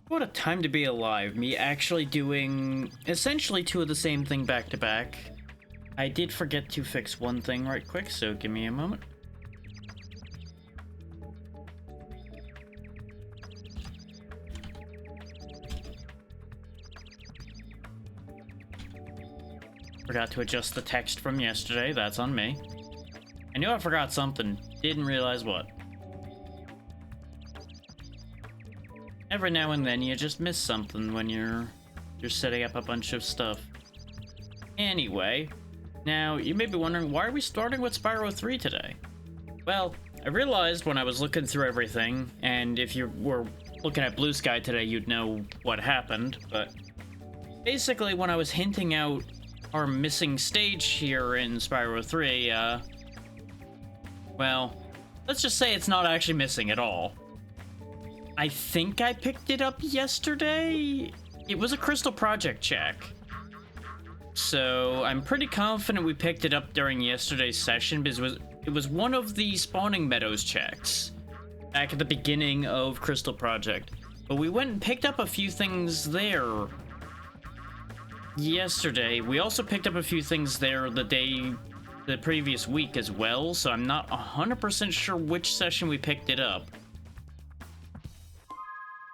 What a time to be alive. Me actually doing essentially two of the same thing back to back. I did forget to fix one thing right quick, so give me a moment. Forgot to adjust the text from yesterday. That's on me. I knew I forgot something. Didn't realize what. Every now and then you just miss something when you're setting up a bunch of stuff. Anyway, now you may be wondering, why are we starting with Spyro 3 today? Well, I realized when I was looking through everything, and if you were looking at Blue Sky today, you'd know what happened, but basically when I was hinting out our missing stage here in Spyro 3, well, let's just say it's not actually missing at all. I think I picked it up yesterday? It was a Crystal Project check. So I'm pretty confident we picked it up during yesterday's session because it was one of the spawning meadows checks back at the beginning of Crystal Project. But we went and picked up a few things there yesterday. We also picked up a few things there the previous week as well, so I'm not 100% sure which session we picked it up.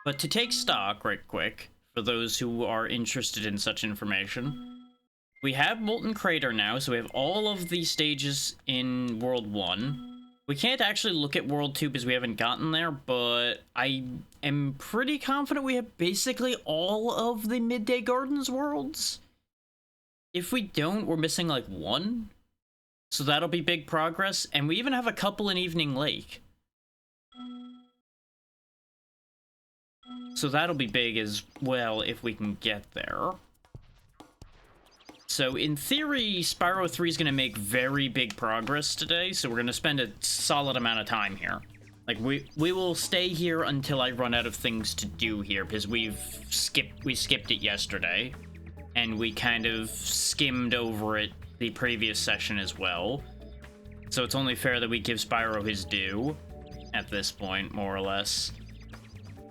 But to take stock right quick, for those who are interested in such information, we have Molten Crater now, so we have all of the stages in World 1. We can't actually look at World 2 because we haven't gotten there, but I am pretty confident we have basically all of the Midday Gardens worlds. If we don't, we're missing like one. So that'll be big progress, and we even have a couple in Evening Lake. So that'll be big as well if we can get there. So in theory, Spyro 3 is going to make very big progress today, so we're going to spend a solid amount of time here. Like, we will stay here until I run out of things to do here, because we skipped it yesterday, and we kind of skimmed over it the previous session as well. So it's only fair that we give Spyro his due at this point, more or less.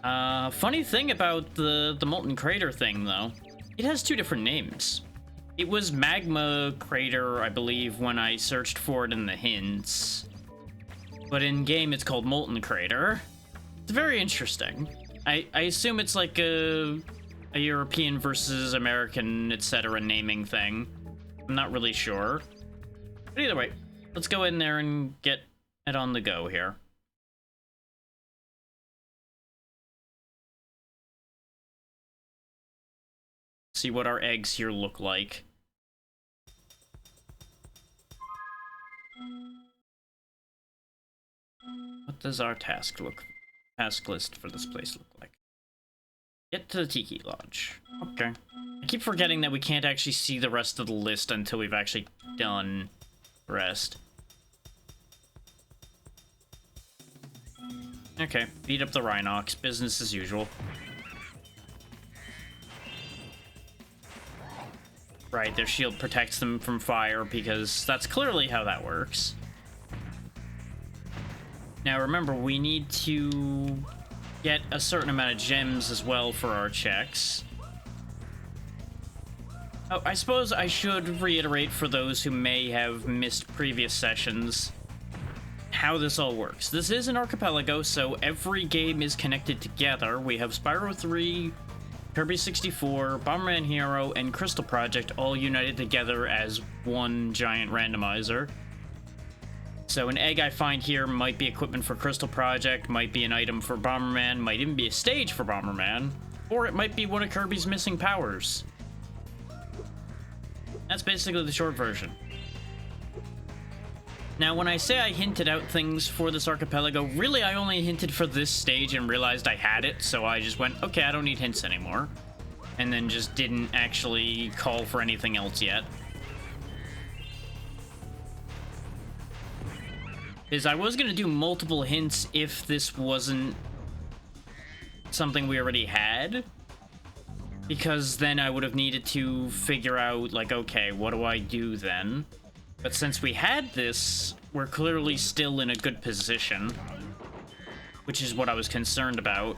Funny thing about the Molten Crater thing, though, it has two different names. It was Magma Crater, I believe, when I searched for it in the hints. But in-game, it's called Molten Crater. It's very interesting. I assume it's like a European versus American, etc. naming thing. I'm not really sure. But either way, let's go in there and get it on the go here. See what our eggs here look like. What does our task list for this place look like? Get to the Tiki Lodge. Okay. I keep forgetting that we can't actually see the rest of the list until we've actually done the rest. Okay, beat up the Rhinox, business as usual. Right, their shield protects them from fire because that's clearly how that works. Now remember, we need to get a certain amount of gems as well for our checks. Oh, I suppose I should reiterate for those who may have missed previous sessions how this all works. This is an archipelago, so every game is connected together. We have Spyro 3, Kirby 64, Bomberman Hero, and Crystal Project all united together as one giant randomizer. So an egg I find here might be equipment for Crystal Project, might be an item for Bomberman, might even be a stage for Bomberman, or it might be one of Kirby's missing powers. That's basically the short version. Now, when I say I hinted out things for this archipelago, really I only hinted for this stage and realized I had it, so I just went, okay, I don't need hints anymore. And then just didn't actually call for anything else yet. Because I was going to do multiple hints if this wasn't something we already had. Because then I would have needed to figure out, like, okay, what do I do then? But since we had this, we're clearly still in a good position. Which is what I was concerned about.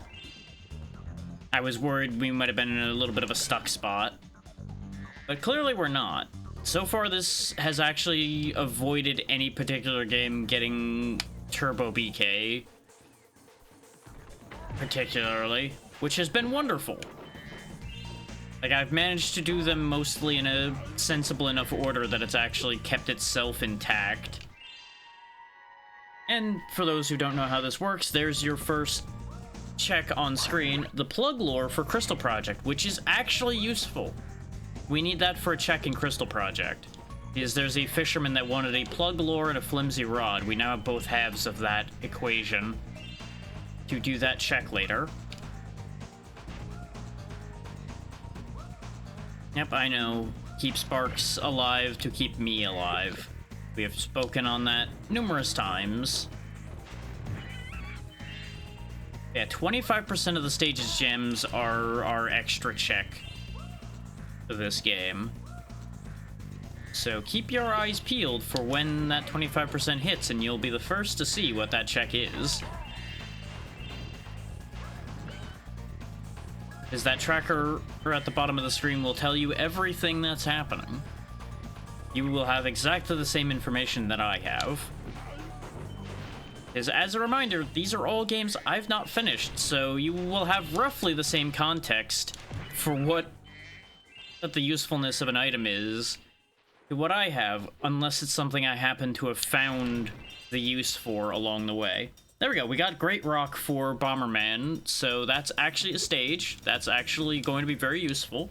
I was worried we might have been in a little bit of a stuck spot. But clearly we're not. So far, this has actually avoided any particular game getting Turbo BK. Particularly, which has been wonderful. Like, I've managed to do them mostly in a sensible enough order that it's actually kept itself intact. And for those who don't know how this works, there's your first check on screen, the plug lore for Crystal Project, which is actually useful. We need that for a check in Crystal Project. Because there's a fisherman that wanted a plug lore and a flimsy rod. We now have both halves of that equation to do that check later. Yep, I know. Keep sparks alive to keep me alive. We have spoken on that numerous times. Yeah, 25% of the stage's gems are our extra check for this game. So keep your eyes peeled for when that 25% hits, and you'll be the first to see what that check is. Is that tracker at the bottom of the screen will tell you everything that's happening. You will have exactly the same information that I have. As a reminder, these are all games I've not finished, so you will have roughly the same context for what the usefulness of an item is to what I have, unless it's something I happen to have found the use for along the way. There we go, we got Great Rock for Bomberman, so that's actually a stage. That's actually going to be very useful.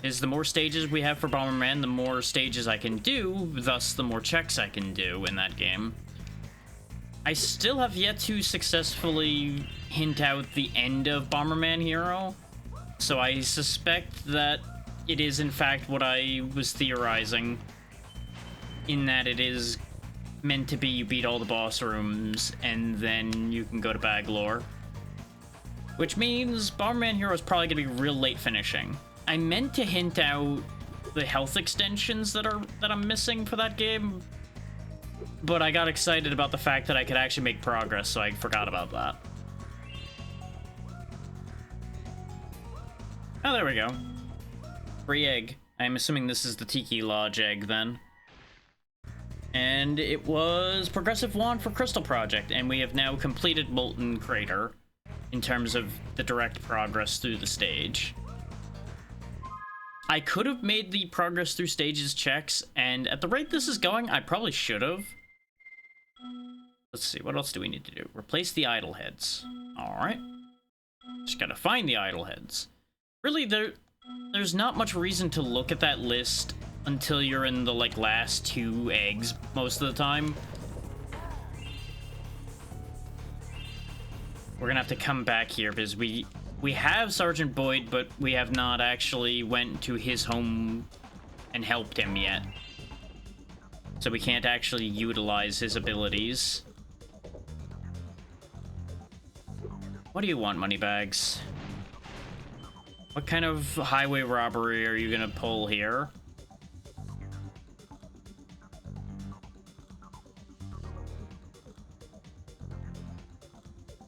Is the more stages we have for Bomberman, the more stages I can do, thus the more checks I can do in that game. I still have yet to successfully hint out the end of Bomberman Hero, so I suspect that it is in fact what I was theorizing, in that it is meant to be you beat all the boss rooms and then you can go to Baglore. Which means Bomberman Hero is probably going to be real late finishing. I meant to hint out the health extensions that I'm missing for that game, but I got excited about the fact that I could actually make progress, so I forgot about that. Oh, there we go. Free egg. I'm assuming this is the Tiki Lodge egg, then. And it was Progressive Wand for Crystal Project, and we have now completed Molten Crater in terms of the direct progress through the stage. I could have made the progress through stages checks, and at the rate this is going, I probably should have. Let's see, what else do we need to do? Replace the idle heads. Alright. Just gotta find the idle heads. Really, there's not much reason to look at that list until you're in the, like, last 2 eggs most of the time. We're gonna have to come back here because we have Sergeant Boyd, but we have not actually went to his home and helped him yet. So we can't actually utilize his abilities. What do you want, Moneybags? What kind of highway robbery are you gonna pull here?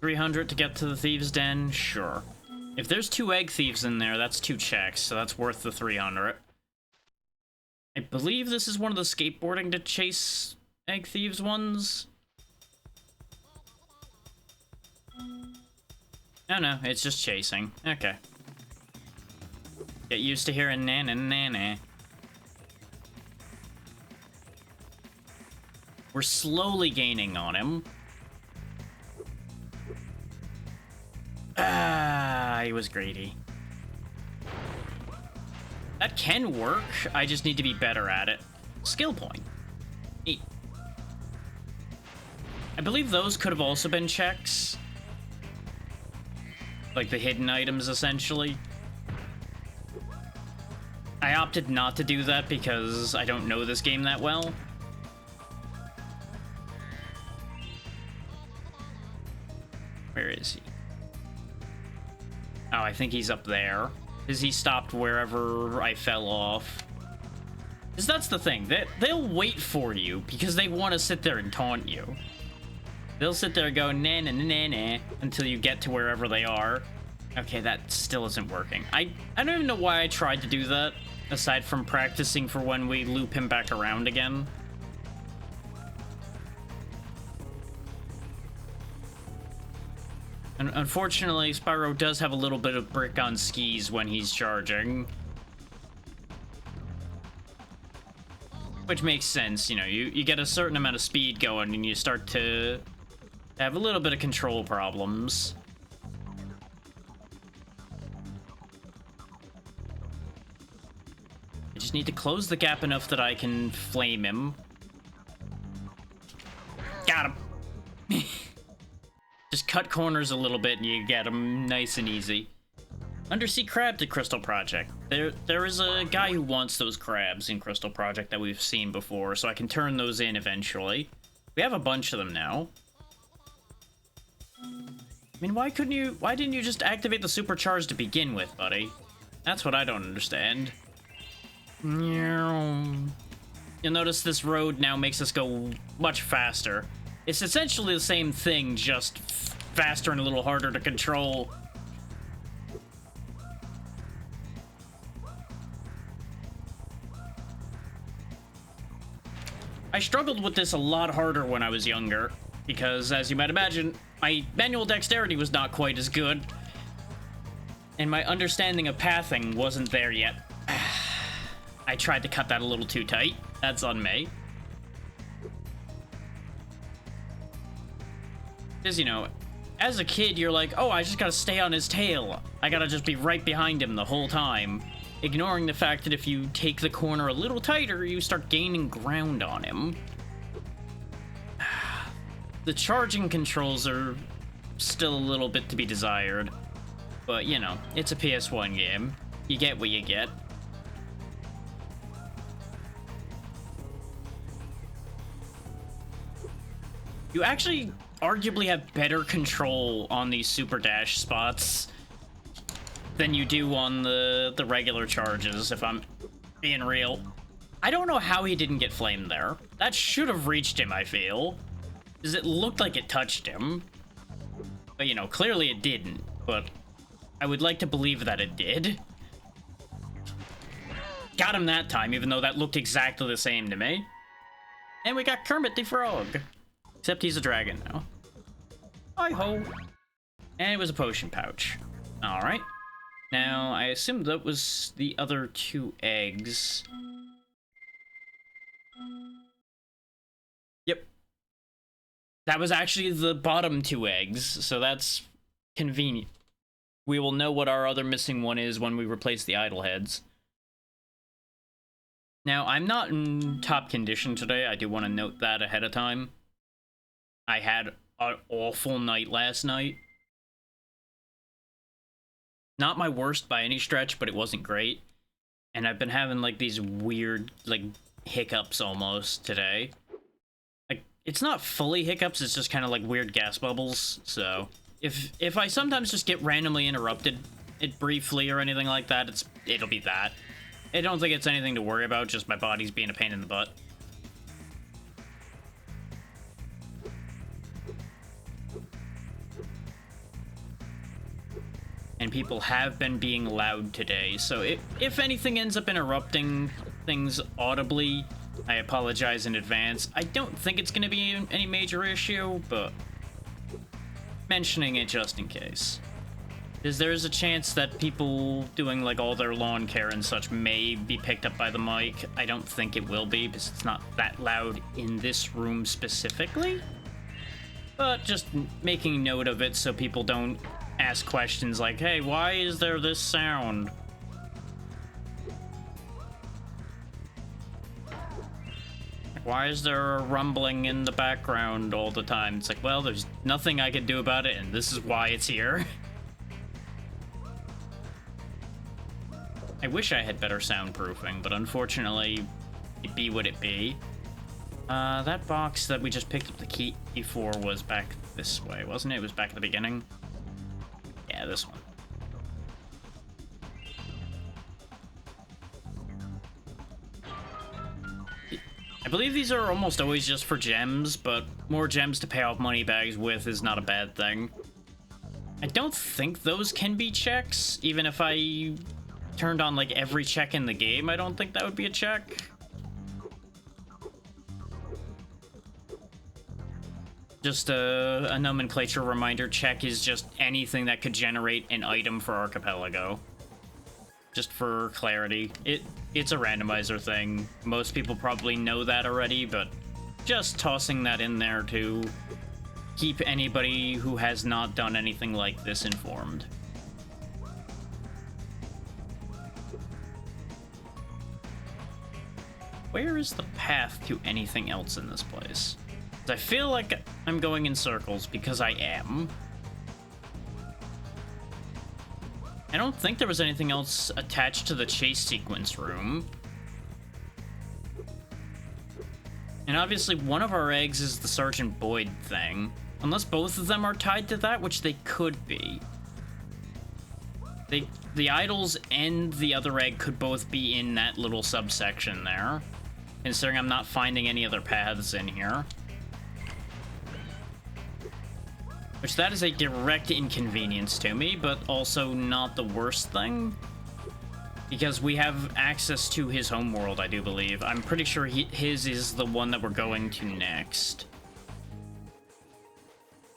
$300 to get to the Thieves' Den? Sure. If there's 2 egg thieves in there, that's 2 checks, so that's worth the $300. I believe this is one of the skateboarding to chase egg thieves ones. Oh no, it's just chasing. Okay. Get used to hearing na-na-na-na. We're slowly gaining on him. Ah, he was greedy. That can work, I just need to be better at it. Skill point. Neat. I believe those could have also been checks. Like the hidden items, essentially. I opted not to do that because I don't know this game that well. Where is he? Oh, I think he's up there. Because he stopped wherever I fell off. Because that's the thing. They'll wait for you because they want to sit there and taunt you. They'll sit there and go na na na na until you get to wherever they are. Okay, that still isn't working. I don't even know why I tried to do that, aside from practicing for when we loop him back around again. And unfortunately, Spyro does have a little bit of brick on skis when he's charging. Which makes sense, you know, you get a certain amount of speed going and you start to have a little bit of control problems. I just need to close the gap enough that I can flame him. Got him! Just cut corners a little bit and you get him nice and easy. Undersea Crab to Crystal Project. There is a guy who wants those crabs in Crystal Project that we've seen before, so I can turn those in eventually. We have a bunch of them now. I mean, why didn't you just activate the supercharge to begin with, buddy? That's what I don't understand. You'll notice this road now makes us go much faster. It's essentially the same thing, just faster and a little harder to control. I struggled with this a lot harder when I was younger, because as you might imagine, my manual dexterity was not quite as good, and my understanding of pathing wasn't there yet. I tried to cut that a little too tight. That's on me. Because, you know, as a kid, you're like, oh, I just gotta stay on his tail. I gotta just be right behind him the whole time. Ignoring the fact that if you take the corner a little tighter, you start gaining ground on him. The charging controls are still a little bit to be desired. But, you know, it's a PS1 game. You get what you get. You actually arguably have better control on these super dash spots than you do on the regular charges, if I'm being real. I don't know how he didn't get flamed there. That should have reached him, I feel. Because it looked like it touched him. But, you know, clearly it didn't. But I would like to believe that it did. Got him that time, even though that looked exactly the same to me. And we got Kermit the Frog. Except he's a dragon now. Hi-ho. And it was a potion pouch. Alright. Now, I assume that was the other 2 eggs. Yep. That was actually the bottom 2 eggs, so that's convenient. We will know what our other missing one is when we replace the idle heads. Now, I'm not in top condition today. I do want to note that ahead of time. I had an awful night last night. Not my worst by any stretch, but it wasn't great. And I've been having, like, these weird, like, hiccups almost today. Like, it's not fully hiccups, it's just kind of like weird gas bubbles. So, if I sometimes just get randomly interrupted briefly or anything like that, it'll be that. I don't think it's anything to worry about, just my body's being a pain in the butt. And people have been being loud today, so if anything ends up interrupting things audibly, I apologize in advance. I don't think it's going to be any major issue, but mentioning it just in case. Because there is a chance that people doing like all their lawn care and such may be picked up by the mic. I don't think it will be, because it's not that loud in this room specifically. But just making note of it so people don't ask questions like, hey, why is there this sound? Why is there a rumbling in the background all the time? It's like, well, there's nothing I can do about it, and this is why it's here. I wish I had better soundproofing, but unfortunately, it be what it be. That box that we just picked up the key before was back this way, wasn't it? It was back at the beginning. Yeah, this one. I believe these are almost always just for gems, but more gems to pay off money bags with is not a bad thing. I don't think those can be checks. Even if I turned on, like, every check in the game, I don't think that would be a check. Just a nomenclature reminder, check is just anything that could generate an item for Archipelago. Just for clarity. It's a randomizer thing. Most people probably know that already, but just tossing that in there to keep anybody who has not done anything like this informed. Where is the path to anything else in this place? I feel like I'm going in circles because I am. I don't think there was anything else attached to the chase sequence room. And obviously one of our eggs is the Sergeant Boyd thing. Unless both of them are tied to that, which they could be. The idols and the other egg could both be in that little subsection there. Considering I'm not finding any other paths in here. Which that is a direct inconvenience to me, but also not the worst thing. Because we have access to his homeworld, I do believe. I'm pretty sure his is the one that we're going to next.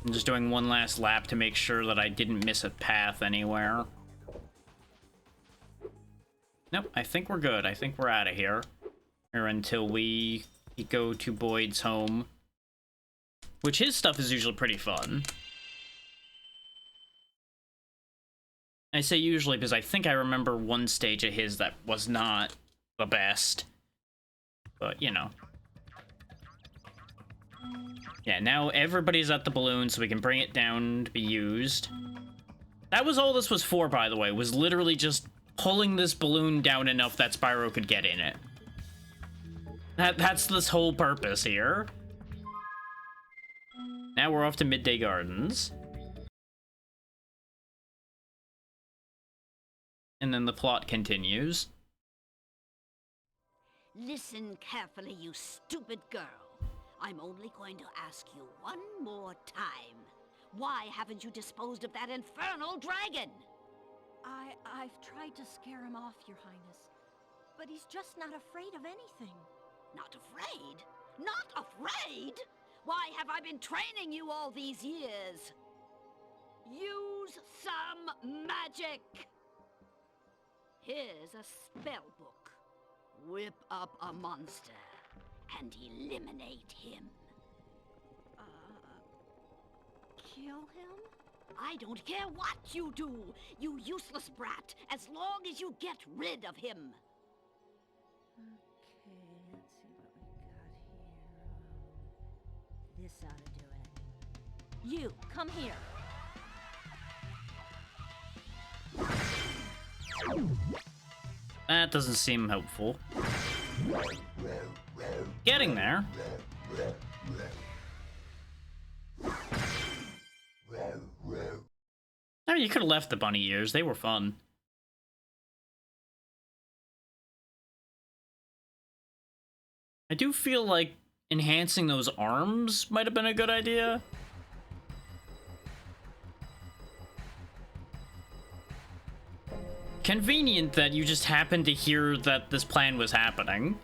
I'm just doing one last lap to make sure that I didn't miss a path anywhere. Nope, I think we're good. I think we're out of here. Or until we go to Boyd's home. Which his stuff is usually pretty fun. I say usually because I think I remember one stage of his that was not the best. But, you know. Yeah, now everybody's at the balloon, so we can bring it down to be used. That was all this was for, by the way, was literally just pulling this balloon down enough that Spyro could get in it. That's this whole purpose here. Now we're off to Midday Gardens. And then the plot continues. Listen carefully, you stupid girl. I'm only going to ask you one more time. Why haven't you disposed of that infernal dragon? I've tried to scare him off, Your Highness. But he's just not afraid of anything. Not afraid? Not afraid? Why have I been training you all these years? Use some magic! Here's a spell book. Whip up a monster and eliminate him. Kill him? I don't care what you do, you useless brat, as long as you get rid of him. Okay, let's see what we got here. This ought to do it. You, come here. That doesn't seem helpful. Getting there. I mean, you could have left the bunny ears. They were fun. I do feel like enhancing those arms might have been a good idea. Convenient that you just happened to hear that this plan was happening.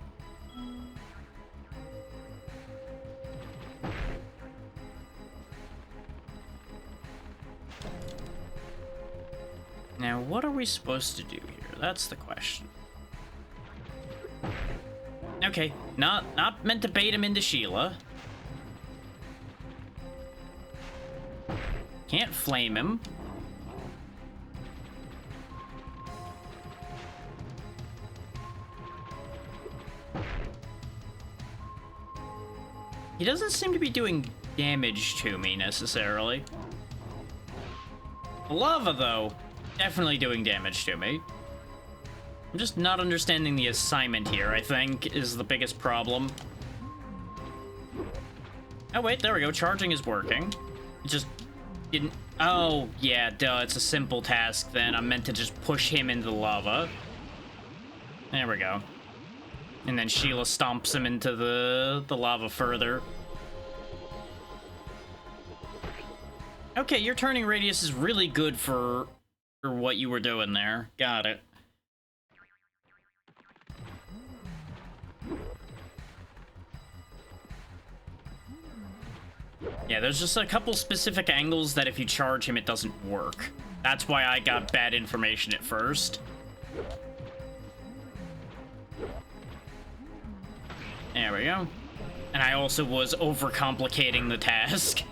Now, what are we supposed to do here? That's the question. Okay, not meant to bait him into Sheila. Can't flame him. He doesn't seem to be doing damage to me, necessarily. Lava, though, definitely doing damage to me. I'm just not understanding the assignment here, I think, is the biggest problem. Oh, wait, there we go. Charging is working. It just didn't... Oh, yeah, duh, it's a simple task, then. I'm meant to just push him into the lava. There we go. And then Sheila stomps him into the lava further. Okay, your turning radius is really good for what you were doing there. Got it. Yeah, there's just a couple specific angles that if you charge him, it doesn't work. That's why I got bad information at first. There we go. And I also was overcomplicating the task.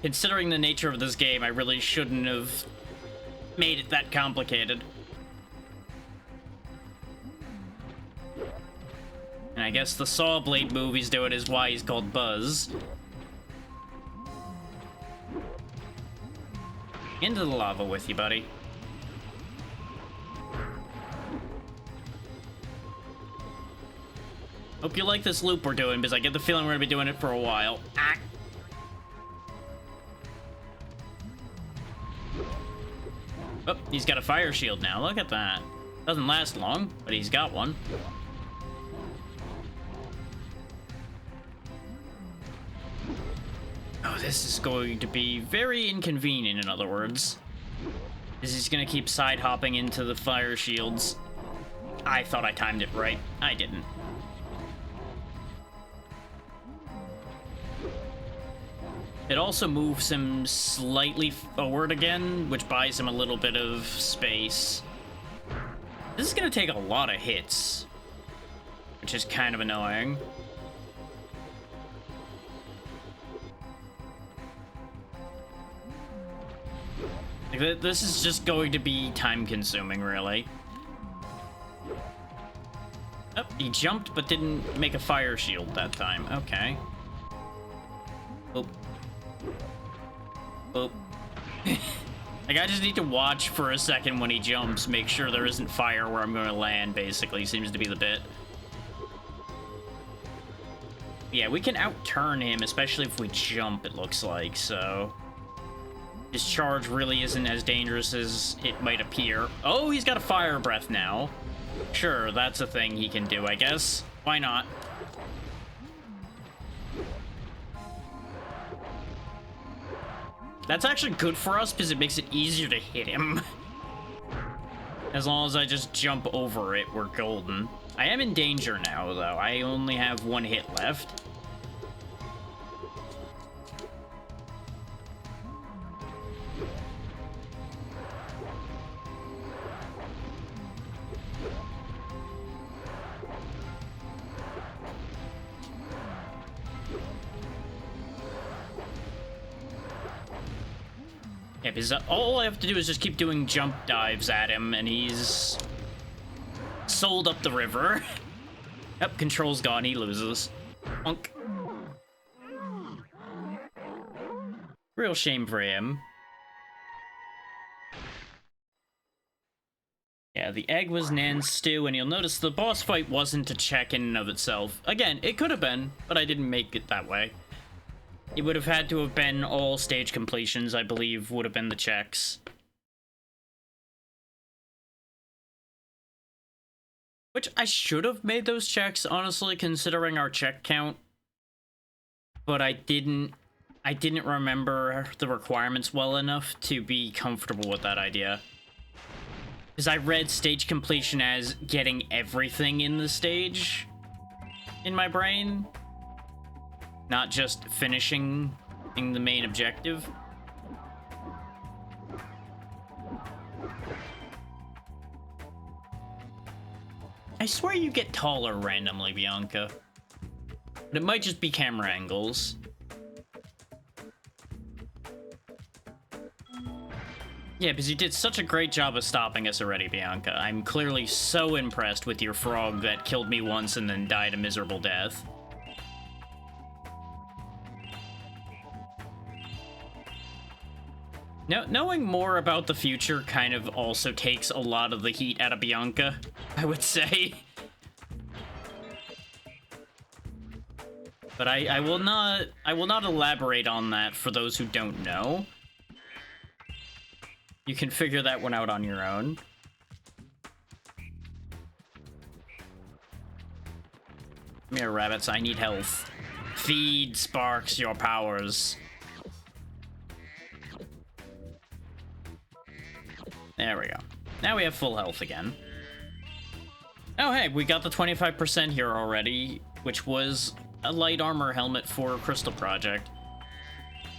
Considering the nature of this game, I really shouldn't have made it that complicated. And I guess the Saw Blade movies do it is why he's called Buzz. Into the lava with you, buddy. Hope you like this loop we're doing, because I get the feeling we're gonna be doing it for a while. Ah. Oh, he's got a fire shield now. Look at that. Doesn't last long, but he's got one. Oh, this is going to be very inconvenient, in other words. He's gonna keep side hopping into the fire shields. I thought I timed it right. I didn't. It also moves him slightly forward again, which buys him a little bit of space. This is gonna take a lot of hits, which is kind of annoying. Like, this is just going to be time-consuming, really. Oh, he jumped but didn't make a fire shield that time. Okay. Oh. Oh. Like, I just need to watch for a second when he jumps, make sure there isn't fire where I'm going to land, basically, seems to be the bit. Yeah, we can outturn him, especially if we jump, it looks like, so... His charge really isn't as dangerous as it might appear. Oh, he's got a fire breath now. Sure, that's a thing he can do, I guess. Why not? That's actually good for us because it makes it easier to hit him. As long as I just jump over it, we're golden. I am in danger now, though. I only have one hit left. Yeah, because all I have to do is just keep doing jump dives at him, and he's sold up the river. Yep, control's gone, he loses. Punk. Real shame for him. Yeah, the egg was Nan's stew, and you'll notice the boss fight wasn't a check in and of itself. Again, it could have been, but I didn't make it that way. It would have had to have been all stage completions, I believe, would have been the checks. Which I should have made those checks, honestly, considering our check count. But I didn't remember the requirements well enough to be comfortable with that idea. Because I read stage completion as getting everything in the stage in my brain. Not just finishing the main objective. I swear you get taller randomly, Bianca. But it might just be camera angles. Yeah, because you did such a great job of stopping us already, Bianca. I'm clearly so impressed with your frog that killed me once and then died a miserable death. Now, knowing more about the future kind of also takes a lot of the heat out of Bianca, I would say. But I will not elaborate on that for those who don't know. You can figure that one out on your own. Come here, rabbits. I need health. Feed Sparks your powers. There we go. Now we have full health again. Oh, hey, we got the 25% here already, which was a light armor helmet for Crystal Project.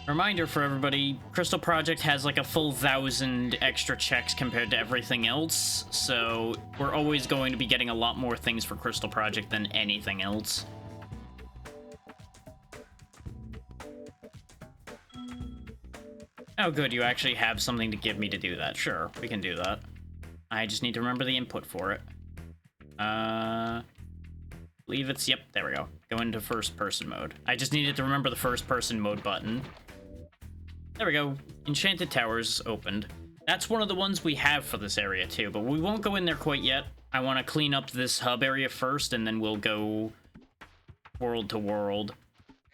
Reminder for everybody, Crystal Project has like a full 1,000 extra checks compared to everything else, so we're always going to be getting a lot more things for Crystal Project than anything else. Oh good, you actually have something to give me to do that. Sure, we can do that. I just need to remember the input for it. Believe it's, yep, there we go. Go into first person mode. I just needed to remember the first person mode button. There we go. Enchanted Towers opened. That's one of the ones we have for this area too, but we won't go in there quite yet. I want to clean up this hub area first, and then we'll go world to world.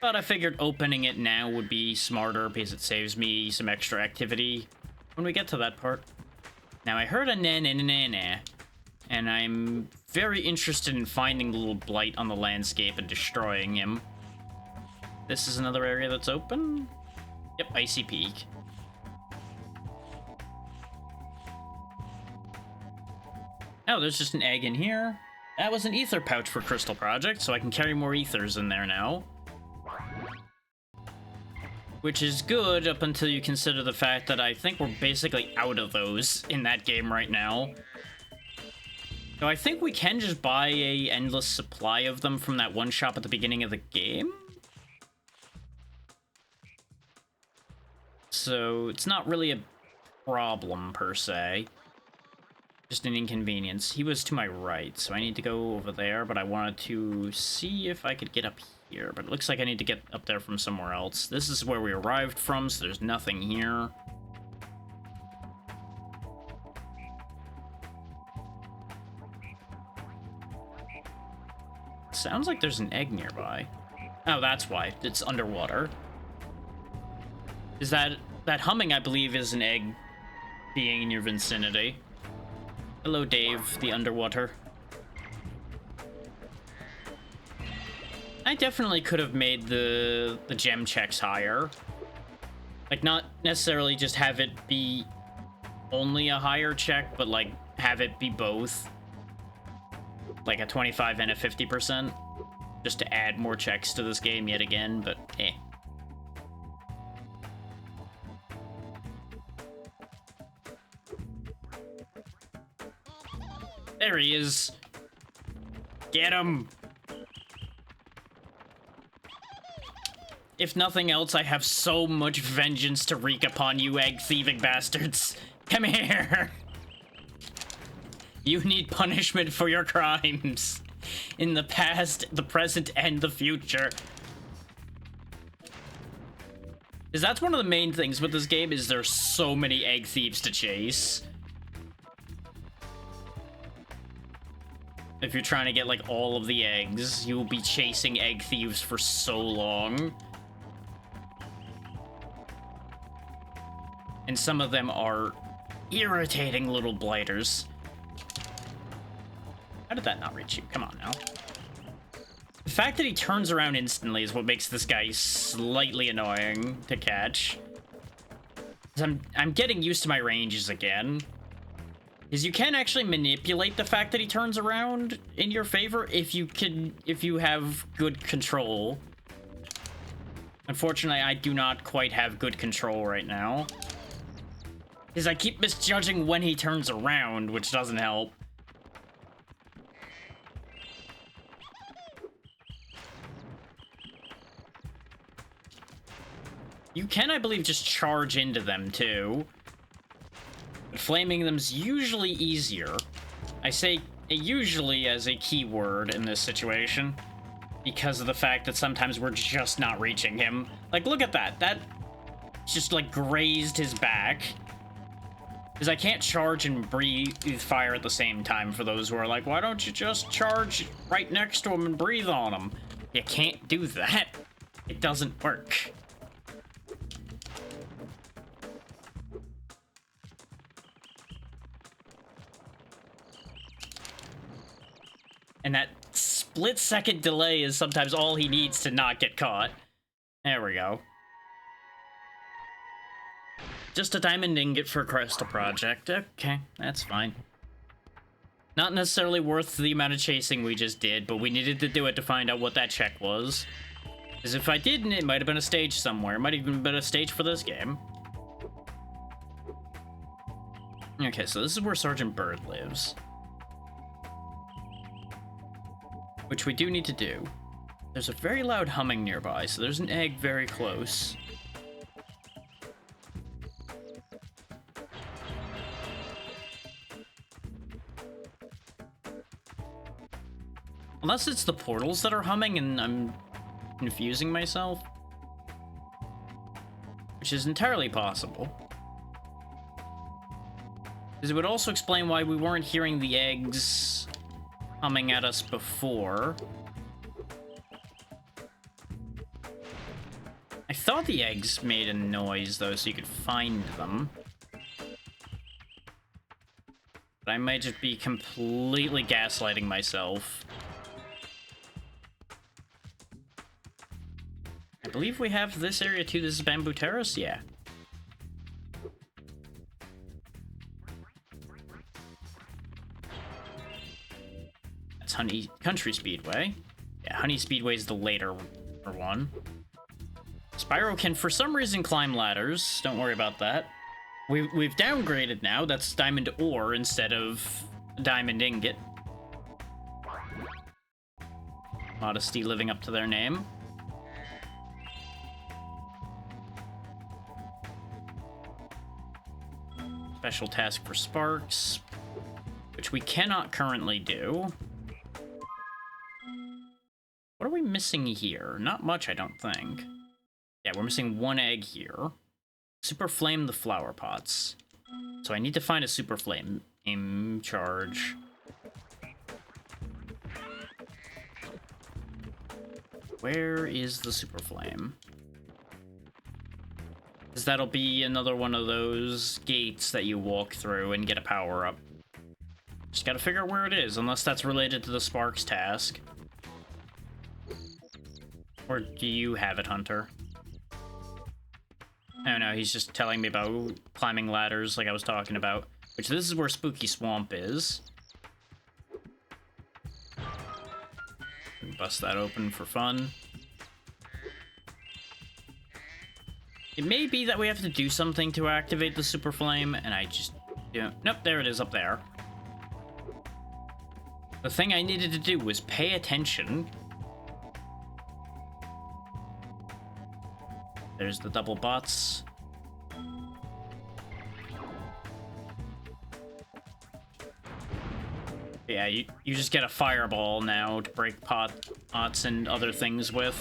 But I figured opening it now would be smarter because it saves me some extra activity when we get to that part. Now, I heard a na-na-na-na-na, and I'm very interested in finding the little blight on the landscape and destroying him. This is another area that's open. Yep, Icy Peak. Oh, there's just an egg in here. That was an ether pouch for Crystal Project, so I can carry more ethers in there now. Which is good up until you consider the fact that I think we're basically out of those in that game right now. So I think we can just buy a endless supply of them from that one shop at the beginning of the game. So it's not really a problem per se. Just an inconvenience. He was to my right, so I need to go over there, but I wanted to see if I could get up here. But it looks like I need to get up there from somewhere else. This is where we arrived from, so there's nothing here. Sounds like there's an egg nearby. Oh, that's why. It's underwater. Is that humming, I believe, is an egg being in your vicinity. Hello, Dave, the underwater. I definitely could have made the gem checks higher. Like, not necessarily just have it be only a higher check, but, like, have it be both. Like a 25 and a 50%. Just to add more checks to this game yet again, but eh. There he is. Get him. If nothing else, I have so much vengeance to wreak upon you egg-thieving bastards. Come here. You need punishment for your crimes. In the past, the present, and the future. Because that's one of the main things with this game, is there's so many egg thieves to chase. If you're trying to get, like, all of the eggs, you will be chasing egg thieves for so long. And some of them are irritating little blighters. How did that not reach you? Come on now. The fact that he turns around instantly is what makes this guy slightly annoying to catch. I'm getting used to my ranges again. Because you can actually manipulate the fact that he turns around in your favor if you have good control. Unfortunately, I do not quite have good control right now. Because I keep misjudging when he turns around, which doesn't help. You can, I believe, just charge into them, too. But flaming them's usually easier. I say usually as a keyword in this situation, because of the fact that sometimes we're just not reaching him. Like, look at that. That just, like, grazed his back. Because I can't charge and breathe fire at the same time for those who are like, why don't you just charge right next to him and breathe on him? You can't do that. It doesn't work. And that split-second delay is sometimes all he needs to not get caught. There we go. Just a diamond ingot for Crystal Project. Okay, that's fine. Not necessarily worth the amount of chasing we just did, but we needed to do it to find out what that check was. Because if I didn't, it might have been a stage somewhere. It might have even been a stage for this game. Okay, so this is where Sergeant Bird lives. Which we do need to do. There's a very loud humming nearby, so there's an egg very close. Unless it's the portals that are humming and I'm confusing myself. Which is entirely possible. Because it would also explain why we weren't hearing the eggs humming at us before. I thought the eggs made a noise, though, so you could find them. But I might just be completely gaslighting myself. I believe we have this area too. This is Bamboo Terrace? Yeah. That's Country Speedway. Yeah, Honey Speedway is the later one. Spyro can, for some reason, climb ladders. Don't worry about that. We've downgraded now. That's diamond ore instead of diamond ingot. Modesty living up to their name. Special task for Sparks, which we cannot currently do. What are we missing here? Not much, I don't think. Yeah, we're missing one egg here. Super Flame the flower pots. So I need to find a Super Flame in charge. Where is the Super Flame? Because that'll be another one of those gates that you walk through and get a power-up. Just gotta figure out where it is, unless that's related to the Sparks task. Or do you have it, Hunter? Oh no, he's just telling me about climbing ladders like I was talking about. Which, this is where Spooky Swamp is. Bust that open for fun. It may be that we have to do something to activate the Super Flame, and I just... Yeah, nope, there it is up there. The thing I needed to do was pay attention. There's the double bots. Yeah, you just get a fireball now to break pots and other things with.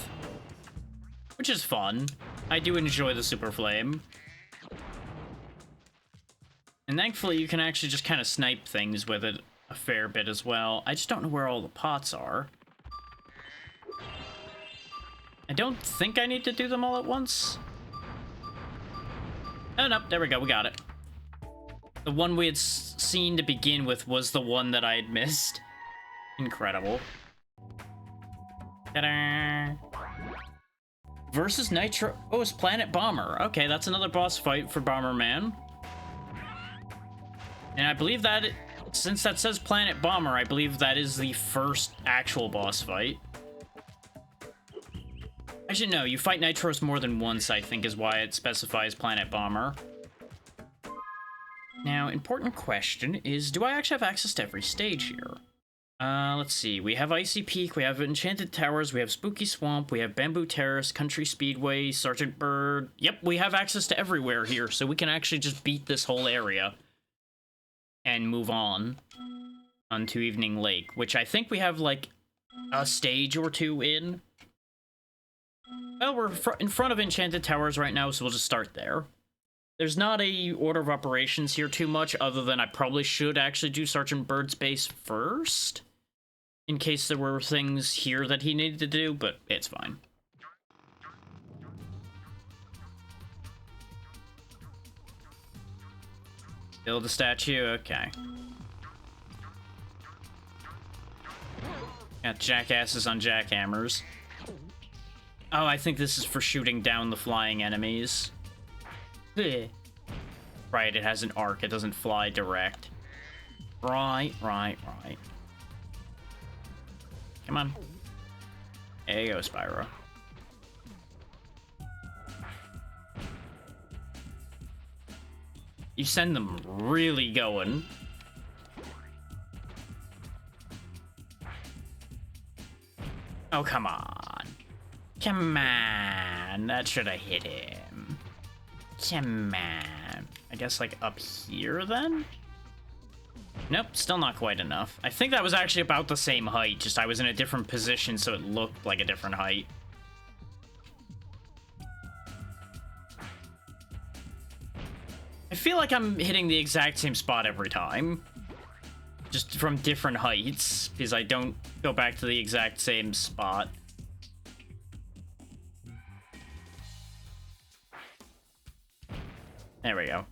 Which is fun. I do enjoy the Super Flame. And thankfully you can actually just kind of snipe things with it a fair bit as well. I just don't know where all the pots are. I don't think I need to do them all at once. Oh, no, there we go, we got it. The one we had seen to begin with was the one that I had missed. Incredible. Ta-da! Versus Nitro... Oh, it's Planet Bomber. Okay, that's another boss fight for Bomberman. And I believe that... Since that says Planet Bomber, I believe that is the first actual boss fight. Actually, no, you fight Nitros more than once, I think, is why it specifies Planet Bomber. Now, important question is, do I actually have access to every stage here? Let's see. We have Icy Peak, we have Enchanted Towers, we have Spooky Swamp, we have Bamboo Terrace, Country Speedway, Sergeant Bird. Yep, we have access to everywhere here, so we can actually just beat this whole area. And move on. Onto Evening Lake, which I think we have, like, a stage or two in. Well, we're in front of Enchanted Towers right now, so we'll just start there. There's not a order of operations here too much, other than I probably should actually do Sergeant Bird's base first. In case there were things here that he needed to do, but it's fine. Build a statue? Okay. Got jackasses on jackhammers. Oh, I think this is for shooting down the flying enemies. Bleh. Right, it has an arc. It doesn't fly direct. Right. Come on. There you go, Spyro. You send them really going. Oh, come on. Come on. That should have hit him. Come on. I guess, like, up here, then? Nope, still not quite enough. I think that was actually about the same height, just I was in a different position, so it looked like a different height. I feel like I'm hitting the exact same spot every time. Just from different heights, because I don't go back to the exact same spot. There we go.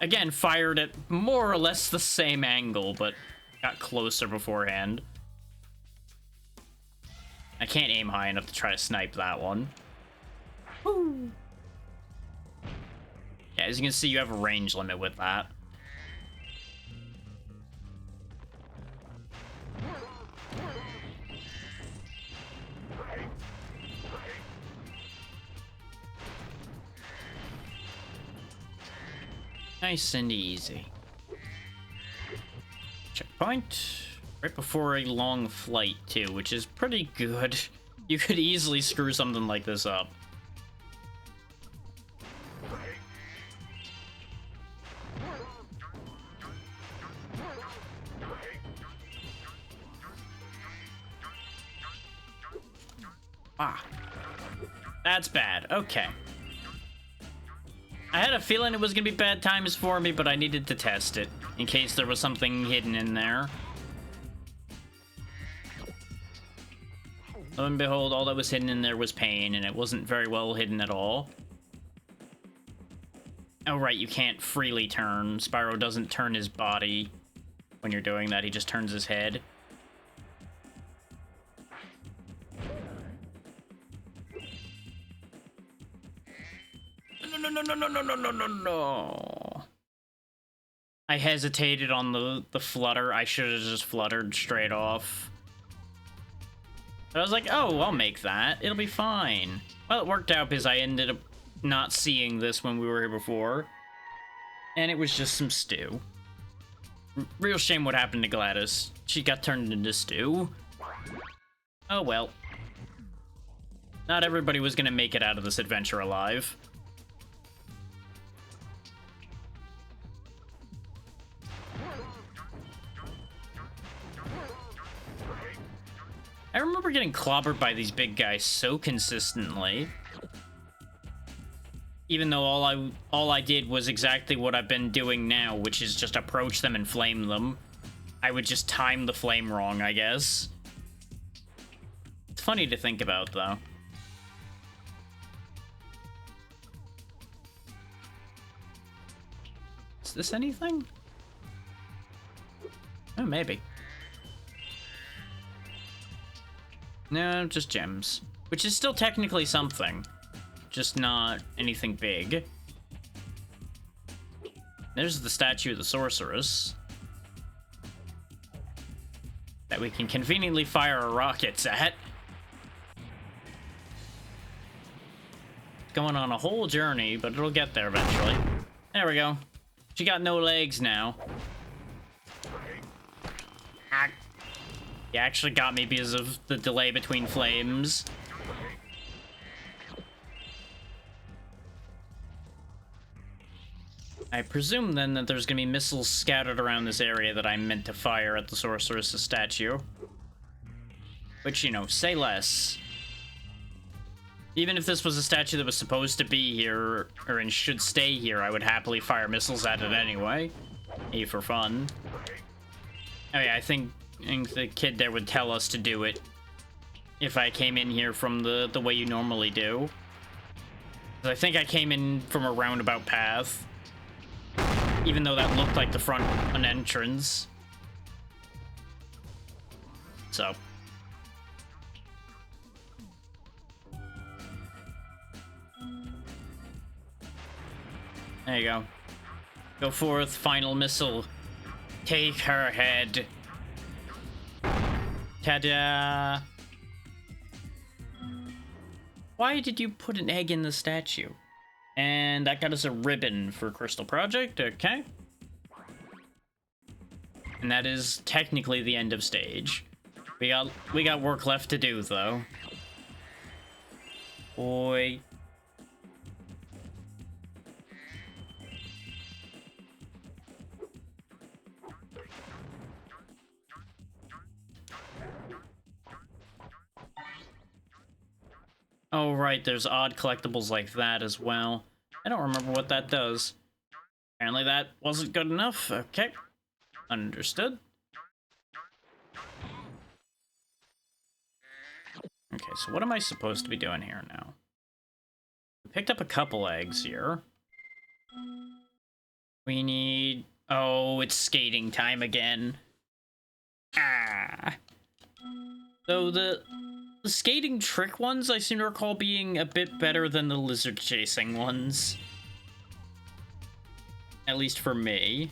Again, fired at more or less the same angle, but got closer beforehand. I can't aim high enough to try to snipe that one. Woo! Yeah, as you can see, you have a range limit with that. Nice and easy. Checkpoint. Right before a long flight, too, which is pretty good. You could easily screw something like this up. Ah. That's bad. Okay. I had a feeling it was gonna be bad times for me, but I needed to test it, in case there was something hidden in there. Lo and behold, all that was hidden in there was pain, and it wasn't very well hidden at all. Oh right, you can't freely turn. Spyro doesn't turn his body when you're doing that, he just turns his head. No. I hesitated on the flutter. I should have just fluttered straight off. But I was like, oh, I'll make that. It'll be fine. Well, it worked out because I ended up not seeing this when we were here before. And it was just some stew. Real shame what happened to Gladys. She got turned into stew. Oh well. Not everybody was gonna make it out of this adventure alive. I remember getting clobbered by these big guys so consistently. Even though all I did was exactly what I've been doing now, which is just approach them and flame them. I would just time the flame wrong, I guess. It's funny to think about, though. Is this anything? Oh, maybe. No, just gems. Which is still technically something. Just not anything big. There's the statue of the sorceress. That we can conveniently fire our rockets at. Going on a whole journey, but it'll get there eventually. There we go. She got no legs now. Ah. He actually got me because of the delay between flames. I presume then that there's gonna be missiles scattered around this area that I meant to fire at the sorceress' statue. Which, you know, say less. Even if this was a statue that was supposed to be here, or and should stay here, I would happily fire missiles at it anyway. A for fun. Oh yeah, I think the kid there would tell us to do it if I came in here from the way you normally do. 'Cause I think I came in from a roundabout path. Even though that looked like the front an entrance. So. There you go. Go forth, final missile. Take her head. Ta-da! Why did you put an egg in the statue? And that got us a ribbon for Crystal Project, okay. And that is technically the end of stage. We got work left to do, though. Boy. Oh, right, there's odd collectibles like that as well. I don't remember what that does. Apparently that wasn't good enough. Okay. Understood. Okay, so what am I supposed to be doing here now? We picked up a couple eggs here. We need... Oh, it's skating time again. Ah. So the skating trick ones, I seem to recall being a bit better than the lizard chasing ones. At least for me.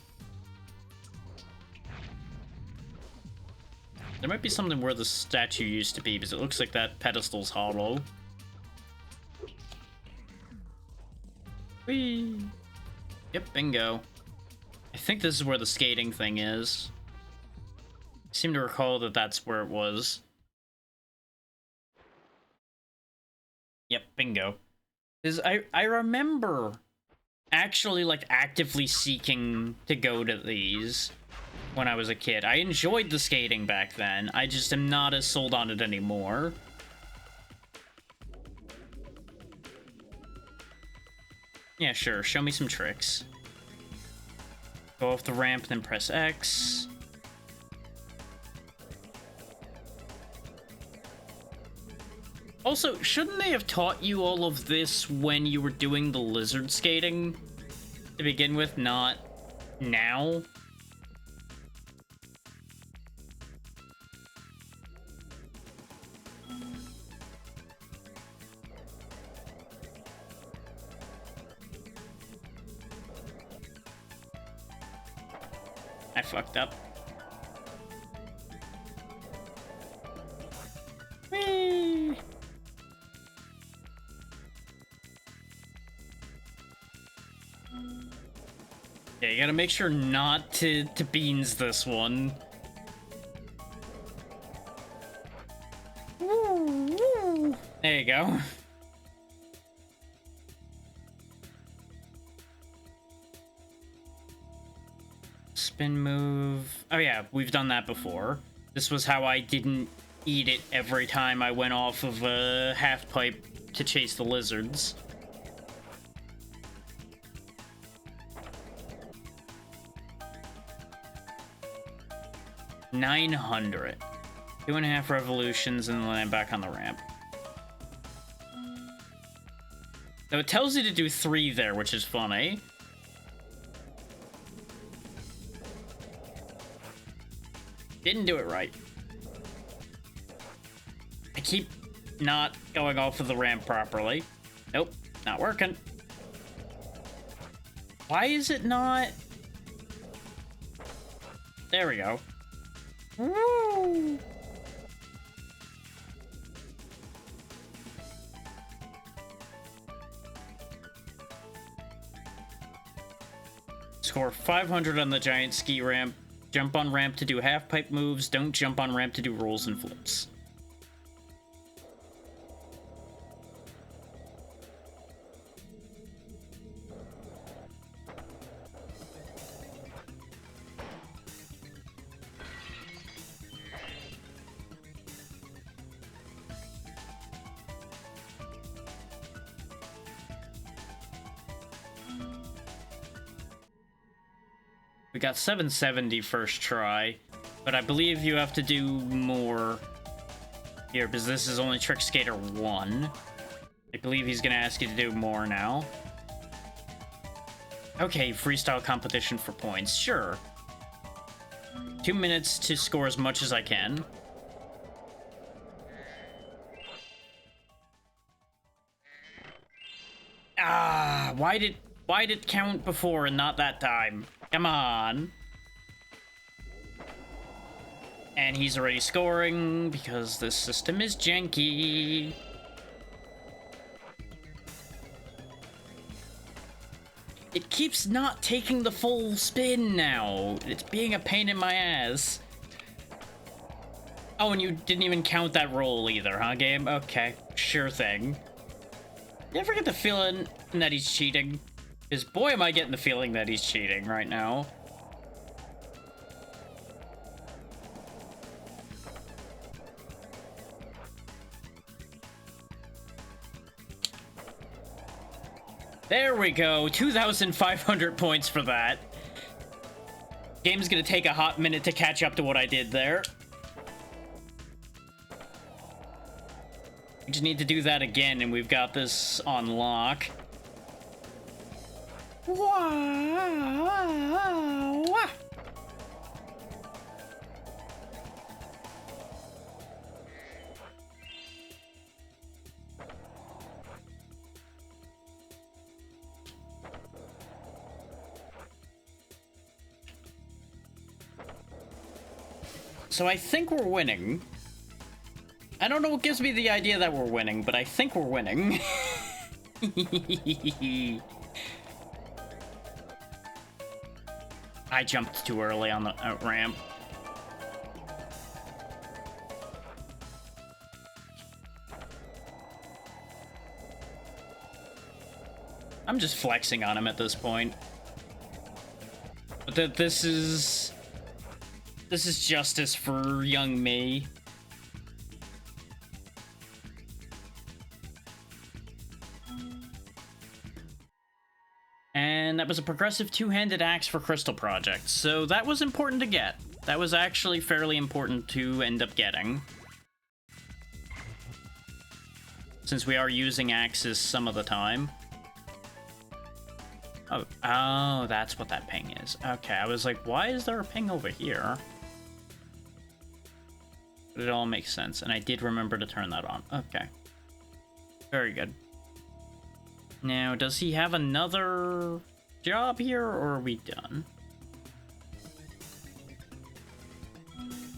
There might be something where the statue used to be, because it looks like that pedestal's hollow. Whee! Yep, bingo. I think this is where the skating thing is. I seem to recall that that's where it was. Yep, bingo. Because I remember actually, like, actively seeking to go to these when I was a kid. I enjoyed the skating back then. I just am not as sold on it anymore. Yeah, sure. Show me some tricks. Go off the ramp, then press X. Also, shouldn't they have taught you all of this when you were doing the lizard skating to begin with, not now? I fucked up. Whee! Yeah, you gotta make sure not to beans this one. Woo, woo. There you go. Spin move. Oh yeah, we've done that before. This was how I didn't eat it every time I went off of a half pipe to chase the lizards. $900. 2.5 revolutions and then I'm back on the ramp. So it tells you to do 3 there, which is funny. Didn't do it right. I keep not going off of the ramp properly. Nope, not working. Why is it not? There we go. Woo! Score 500 on the giant ski ramp. Jump on ramp to do half pipe moves. Don't jump on ramp to do rolls and flips. We got 770 first try, but I believe you have to do more here because this is only Trick Skater 1. I believe he's gonna ask you to do more now. Okay, freestyle competition for points, sure. 2 minutes to score as much as I can. Why did it count before and not that time? Come on. And he's already scoring because this system is janky. It keeps not taking the full spin now. It's being a pain in my ass. Oh, and you didn't even count that roll either, huh, game? Okay, sure thing. You ever get the feeling that he's cheating? Because boy, am I getting the feeling that he's cheating right now. There we go, 2,500 points for that. Game's gonna take a hot minute to catch up to what I did there. We just need to do that again, and we've got this on lock. Wow. So I think we're winning. I don't know what gives me the idea that we're winning, but I think we're winning. I jumped too early on the ramp. I'm just flexing on him at this point. But this is justice for young me. And that was a progressive two-handed axe for Crystal Project, so that was important to get. That was actually fairly important to end up getting. Since we are using axes some of the time. Oh, that's what that ping is. Okay, I was like, why is there a ping over here? But it all makes sense, and I did remember to turn that on. Okay. Very good. Now, does he have another job here, or are we done?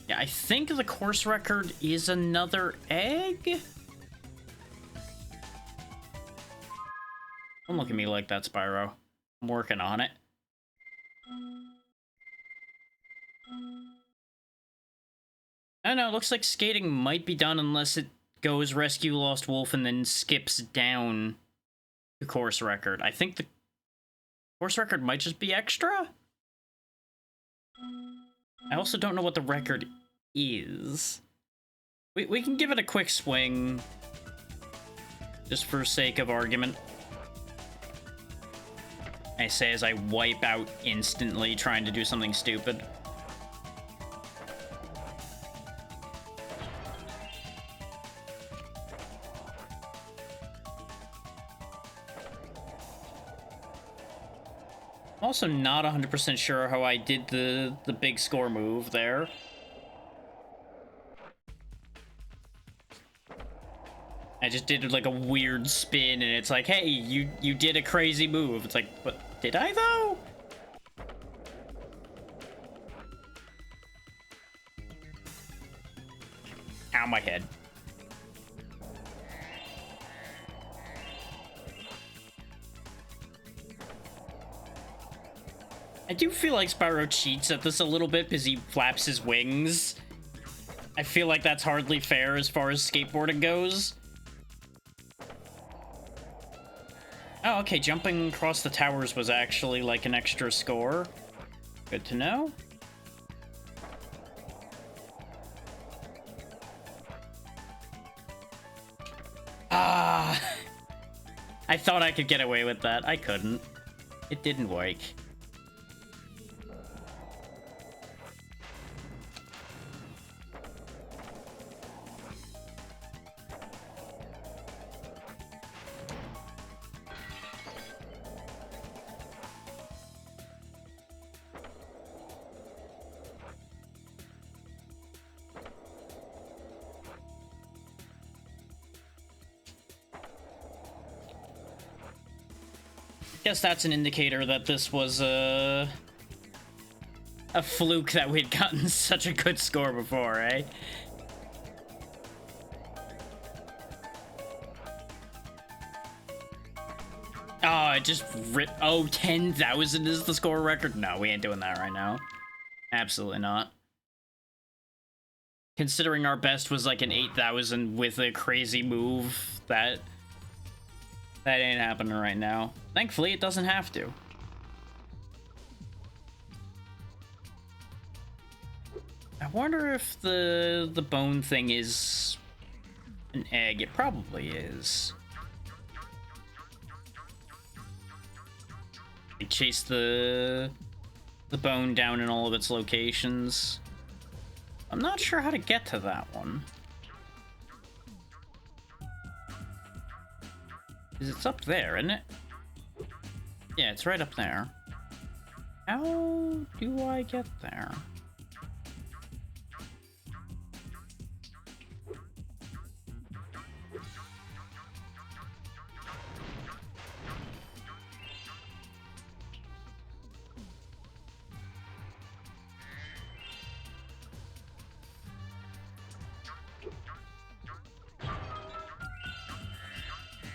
Yeah, I think the course record is another egg? Don't look at me like that, Spyro. I'm working on it. I don't know, it looks like skating might be done unless it goes rescue Lost Wolf and then skips down the course record. I think the course record might just be extra? I also don't know what the record is. We can give it a quick swing, just for sake of argument. I say as I wipe out instantly trying to do something stupid. Also not 100% sure how I did the big score move there. I just did like a weird spin and it's like, hey, you did a crazy move. It's like, what, did I though? Ow, my head. I do feel like Spyro cheats at this a little bit because he flaps his wings. I feel like that's hardly fair as far as skateboarding goes. Oh, okay, jumping across the towers was actually like an extra score. Good to know. Ah! I thought I could get away with that. I couldn't. It didn't work. Guess that's an indicator that this was a fluke that we'd gotten such a good score before, eh? Oh, it just ripped. Oh, 10,000 is the score record? No, we ain't doing that right now. Absolutely not. Considering our best was like an 8,000 with a crazy move, that ain't happening right now. Thankfully, it doesn't have to. I wonder if the bone thing is an egg. It probably is. I chase the bone down in all of its locations. I'm not sure how to get to that one. It's up there, isn't it? Yeah, it's right up there. How do I get there?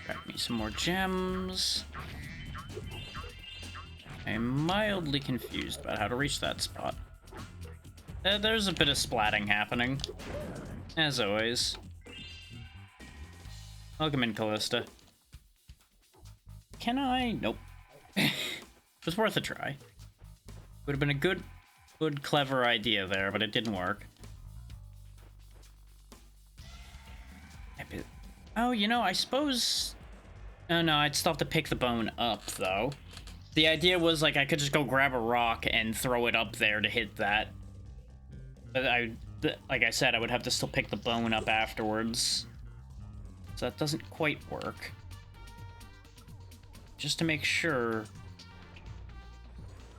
Grab me some more gems. I'm mildly confused about how to reach that spot. There's a bit of splatting happening, as always. Welcome in, Callista. Can I? Nope. It was worth a try. Would have been a good, clever idea there, but it didn't work. Oh, you know, I suppose... Oh no, I'd still have to pick the bone up, though. The idea was, like, I could just go grab a rock and throw it up there to hit that. But like I said, I would have to still pick the bone up afterwards. So that doesn't quite work. Just to make sure...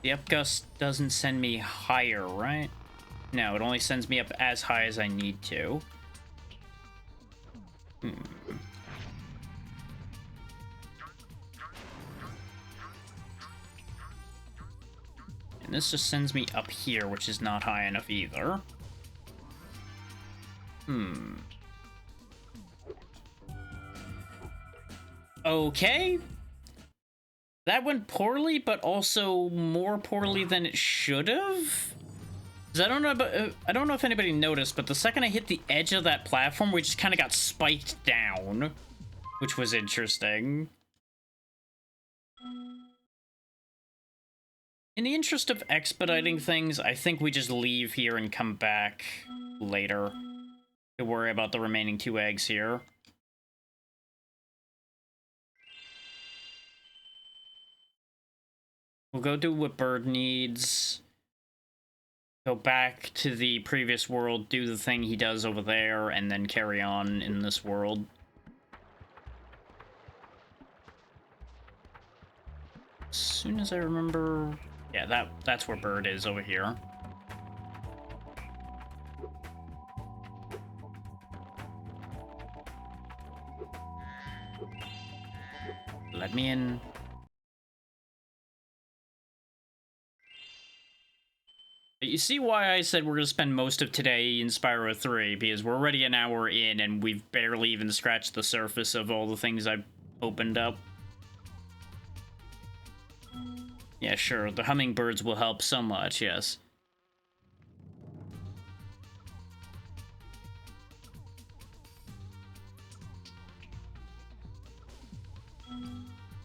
The upgust doesn't send me higher, right? No, it only sends me up as high as I need to. And this just sends me up here, which is not high enough either. Okay. That went poorly, but also more poorly than it should have. I don't know if anybody noticed, but the second I hit the edge of that platform, we just kind of got spiked down, which was interesting. In the interest of expediting things, I think we just leave here and come back later to worry about the remaining 2 eggs here. We'll go do what Bird needs. Go back to the previous world, do the thing he does over there, and then carry on in this world. As soon as I remember... Yeah, that's where Bird is over here. Let me in. You see why I said we're going to spend most of today in Spyro 3, because we're already an hour in and we've barely even scratched the surface of all the things I've opened up. Yeah, sure, the hummingbirds will help so much, yes.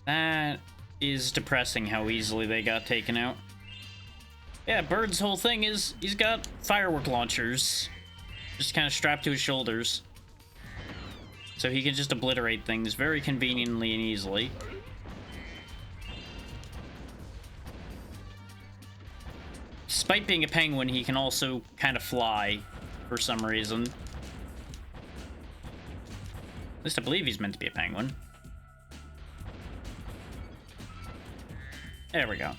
That is depressing how easily they got taken out. Yeah, Bird's whole thing is he's got firework launchers just kind of strapped to his shoulders. So he can just obliterate things very conveniently and easily. Despite being a penguin, he can also kind of fly for some reason. At least I believe he's meant to be a penguin. There we go.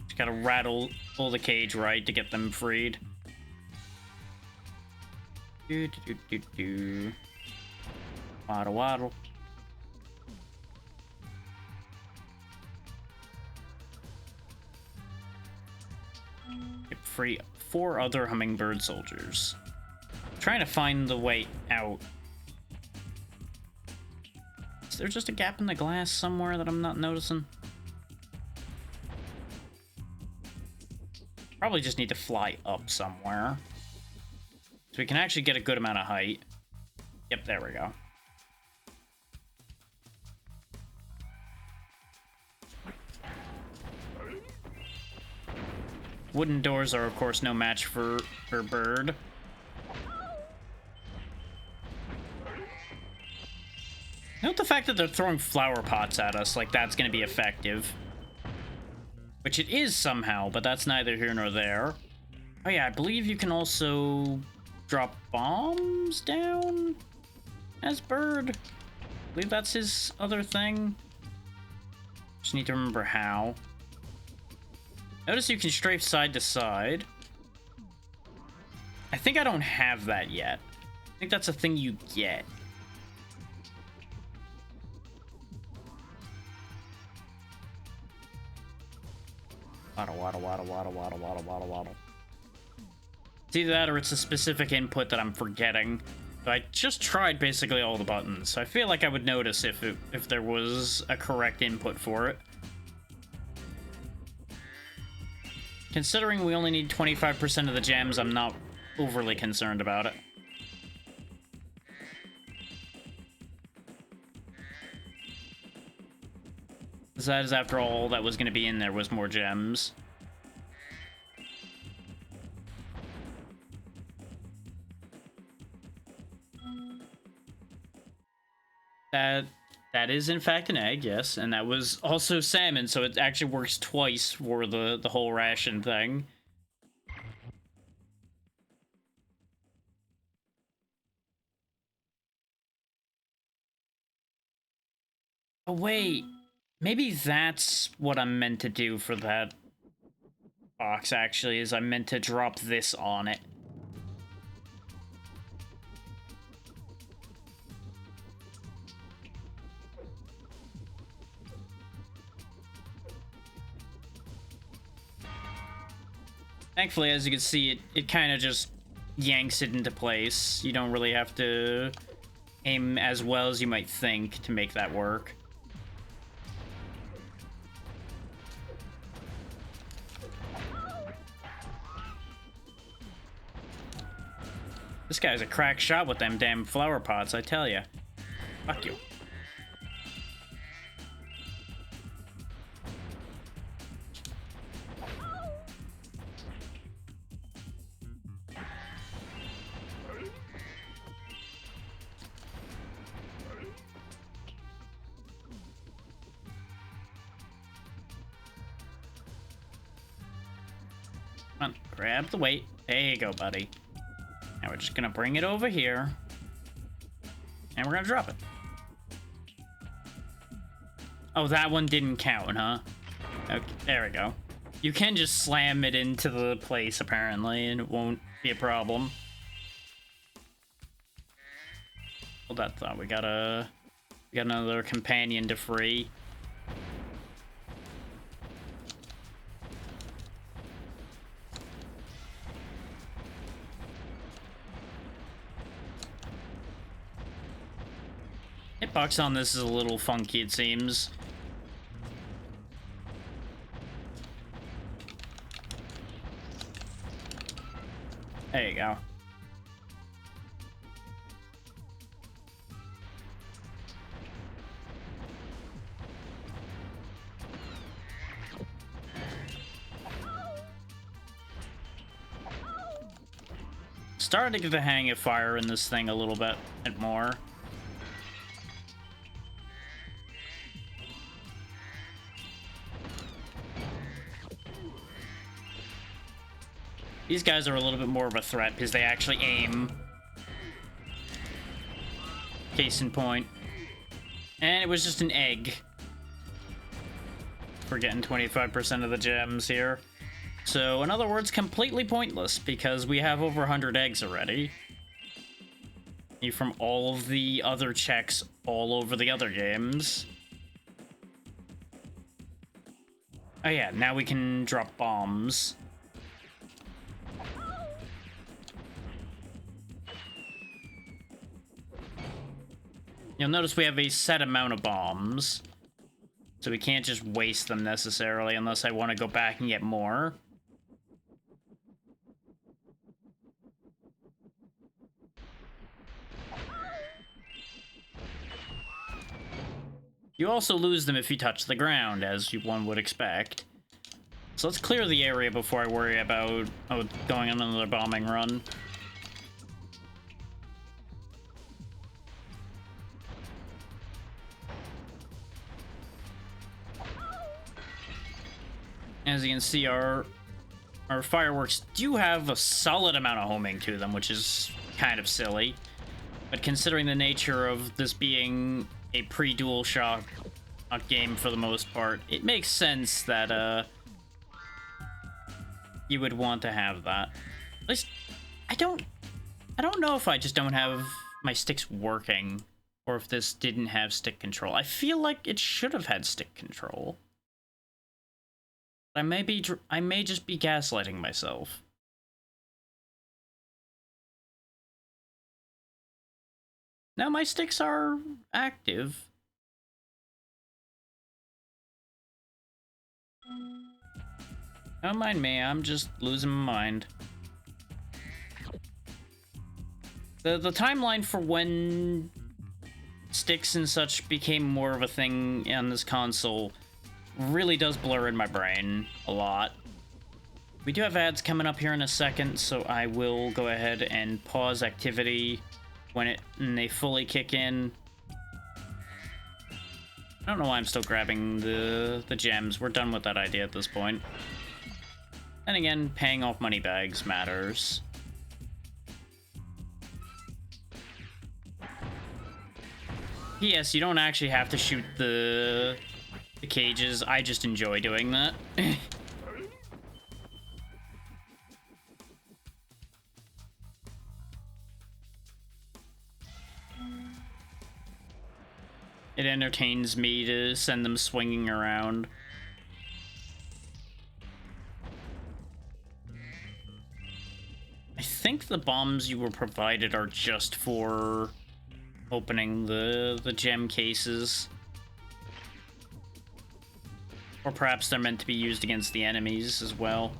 Just gotta rattle pull the cage right to get them freed. Waddle waddle. Free 4 other hummingbird soldiers. Trying to find the way out. Is there just a gap in the glass somewhere that I'm not noticing? Probably just need to fly up somewhere. So we can actually get a good amount of height. Yep, there we go. Wooden doors are, of course, no match for bird. Note the fact that they're throwing flower pots at us, like that's going to be effective. Which it is somehow, but that's neither here nor there. Oh yeah, I believe you can also drop bombs down as bird. I believe that's his other thing. Just need to remember how. Notice you can strafe side to side. I think I don't have that yet. I think that's a thing you get. Waddle, waddle, waddle, waddle, waddle, waddle, waddle, waddle. It's either that or it's a specific input that I'm forgetting. But I just tried basically all the buttons, so I feel like I would notice if there was a correct input for it. Considering we only need 25% of the gems, I'm not overly concerned about it. That is, after all, that was going to be in there was more gems. That is in fact an egg, yes, and that was also salmon, so it actually works twice for the whole ration thing. Oh wait, maybe that's what I'm meant to do for that box, actually, is I'm meant to drop this on it. Thankfully, as you can see, it kind of just yanks it into place. You don't really have to aim as well as you might think to make that work. This guy's a crack shot with them damn flower pots, I tell ya. Fuck you. Come on, grab the weight. There you go, buddy. Now we're just gonna bring it over here. And we're gonna drop it. Oh, that one didn't count, huh? Okay, there we go. You can just slam it into the place, apparently, and it won't be a problem. Hold that thought. We got another companion to free. Hitbox on this is a little funky, it seems. There you go. Starting to get the hang of firing this thing a little bit more. These guys are a little bit more of a threat because they actually aim. Case in point. And it was just an egg. We're getting 25% of the gems here. So, in other words, completely pointless because we have over 100 eggs already. From all of the other checks all over the other games. Oh yeah, now we can drop bombs. You'll notice we have a set amount of bombs. So we can't just waste them necessarily unless I want to go back and get more. You also lose them if you touch the ground, as one would expect. So let's clear the area before I worry about going on another bombing run. As you can see, our fireworks do have a solid amount of homing to them, which is kind of silly. But considering the nature of this being a pre-DualShock game for the most part, it makes sense that you would want to have that. At least I don't know if I just don't have my sticks working or if this didn't have stick control. I feel like it should have had stick control. I may just be gaslighting myself. Now my sticks are active. Don't mind me, I'm just losing my mind. The timeline for when sticks and such became more of a thing on this console really does blur in my brain a lot. We do have ads coming up here in a second, so I will go ahead and pause activity when they fully kick in. I don't know why I'm still grabbing the gems. We're done with that idea at this point. And again, paying off money bags matters. Yes, you don't actually have to shoot the cages. I just enjoy doing that. It entertains me to send them swinging around. I think the bombs you were provided are just for opening the gem cases. Or perhaps they're meant to be used against the enemies as well.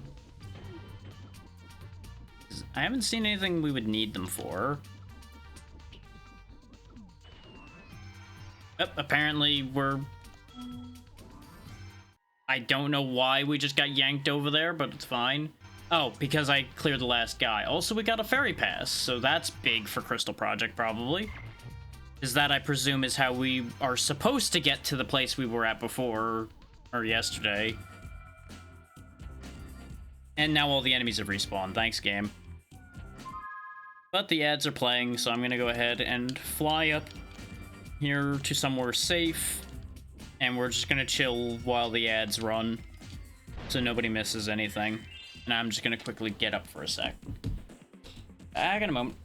I haven't seen anything we would need them for. Oh, apparently we're... I don't know why we just got yanked over there, but it's fine. Oh, because I cleared the last guy. Also, we got a ferry pass, so that's big for Crystal Project, probably. Is that, I presume, is how we are supposed to get to the place we were at before, or yesterday. And now all the enemies have respawned. Thanks, game. But the ads are playing, so I'm gonna go ahead and fly up here to somewhere safe. And we're just gonna chill while the ads run, so nobody misses anything. And I'm just gonna quickly get up for a sec. Back in a moment.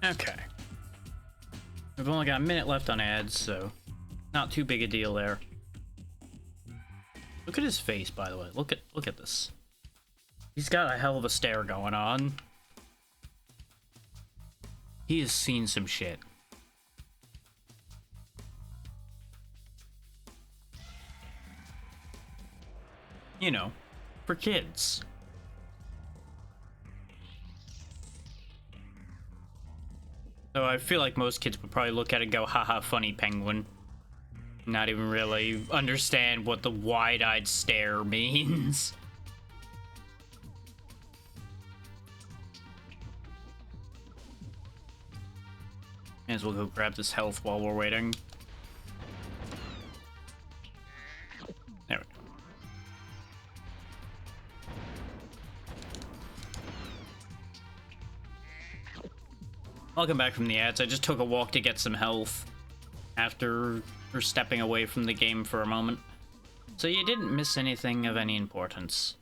Okay. We've only got a minute left on ads, so not too big a deal there. Look at his face, by the way. Look at this. He's got a hell of a stare going on. He has seen some shit. You know, for kids. So I feel like most kids would probably look at it and go, haha, funny penguin. Not even really understand what the wide-eyed stare means. May as well go grab this health while we're waiting. There we go. Welcome back from the ads. I just took a walk to get some health after stepping away from the game for a moment. So you didn't miss anything of any importance.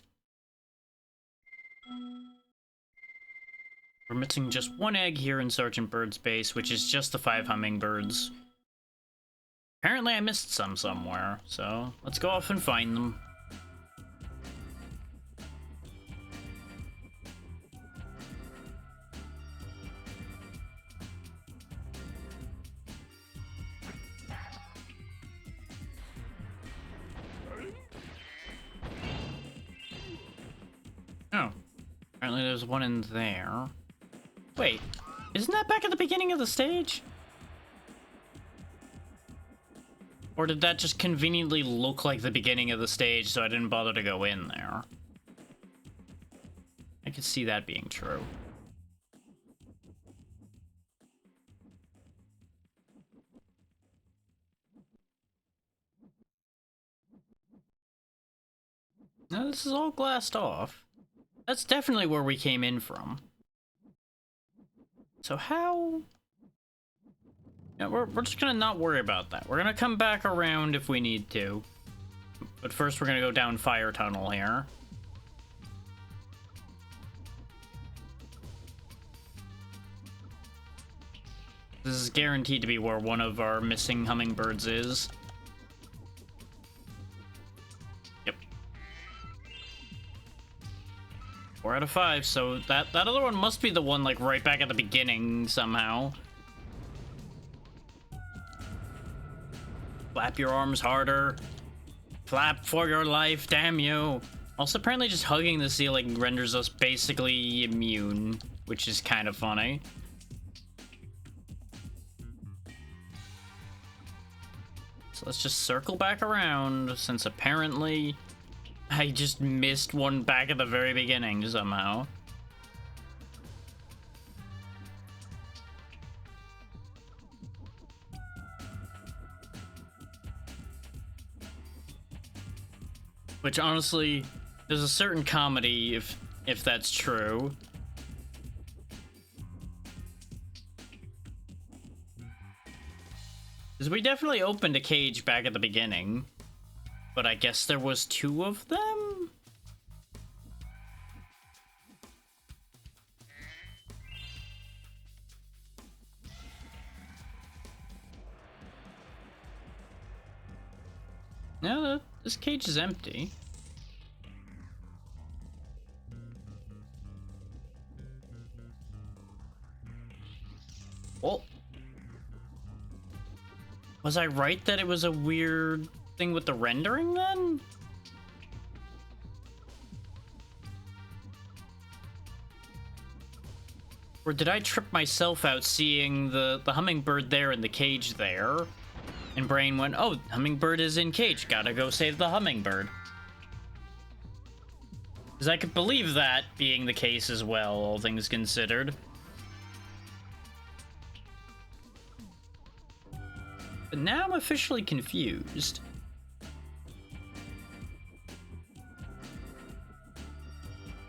We're missing just one egg here in Sergeant Bird's base, which is just the 5 hummingbirds. Apparently I missed some somewhere, so let's go off and find them. Oh, apparently there's one in there. Wait, isn't that back at the beginning of the stage? Or did that just conveniently look like the beginning of the stage, so I didn't bother to go in there? I could see that being true. No, this is all glassed off. That's definitely where we came in from. So how... Yeah, we're just gonna not worry about that. We're gonna come back around if we need to. But first we're gonna go down Fire Tunnel here. This is guaranteed to be where one of our missing hummingbirds is. Yep. 4 out of 5, so that other one must be the one, like, right back at the beginning somehow. Flap your arms harder. Flap for your life, damn you. Also, apparently just hugging the ceiling renders us basically immune, which is kind of funny. So let's just circle back around, since apparently I just missed one back at the very beginning somehow. Which honestly, there's a certain comedy if that's true. Because we definitely opened a cage back at the beginning, but I guess there was 2 of them? No, this cage is empty. Oh. Was I right that it was a weird thing with the rendering then? Or did I trip myself out seeing the hummingbird there in the cage there? And brain went, oh, hummingbird is in cage, gotta go save the hummingbird. Because I could believe that being the case as well, all things considered. But now I'm officially confused.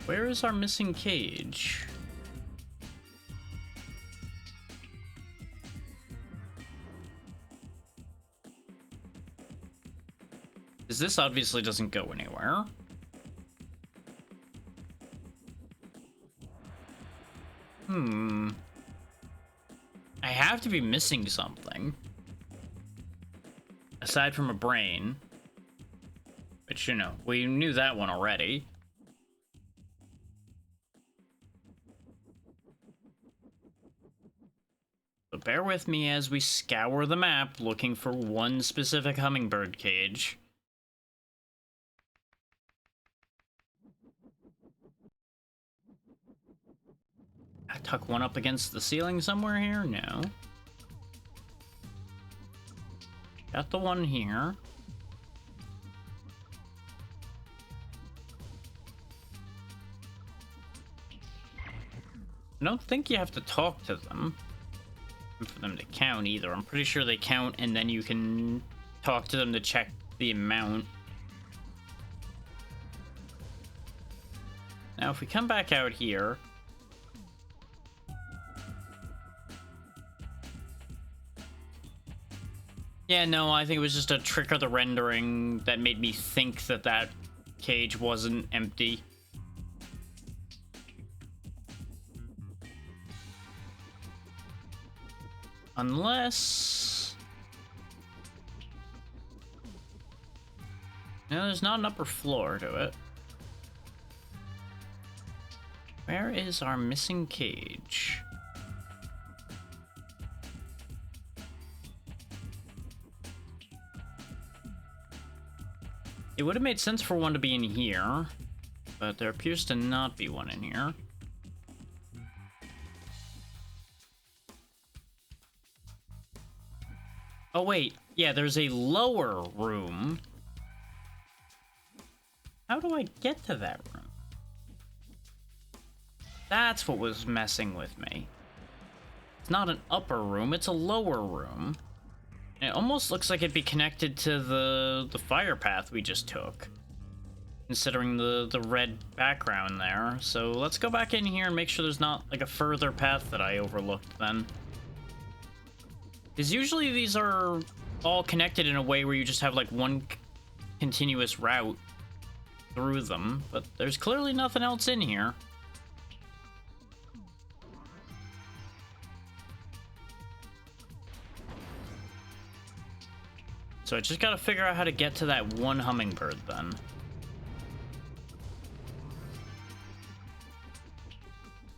Where is our missing cage? Because this obviously doesn't go anywhere. have to be missing something. Aside from a brain. Which, you know, we knew that one already. So bear with me as we scour the map looking for one specific hummingbird cage. I tuck one up against the ceiling somewhere here? No. Got the one here. I don't think you have to talk to them for them to count either. I'm pretty sure they count and then you can talk to them to check the amount. Now if we come back out here, yeah, no, I think it was just a trick of the rendering that made me think that that cage wasn't empty. Unless... no, there's not an upper floor to it. Where is our missing cage? It would have made sense for one to be in here, but there appears to not be one in here. Oh wait, yeah, there's a lower room. How do I get to that room? That's what was messing with me. It's not an upper room, it's a lower room. It almost looks like it'd be connected to the fire path we just took, considering the red background there. So let's go back in here and make sure there's not like a further path that I overlooked then. Because usually these are all connected in a way where you just have like one continuous route through them, but there's clearly nothing else in here. So I just gotta figure out how to get to that one hummingbird then.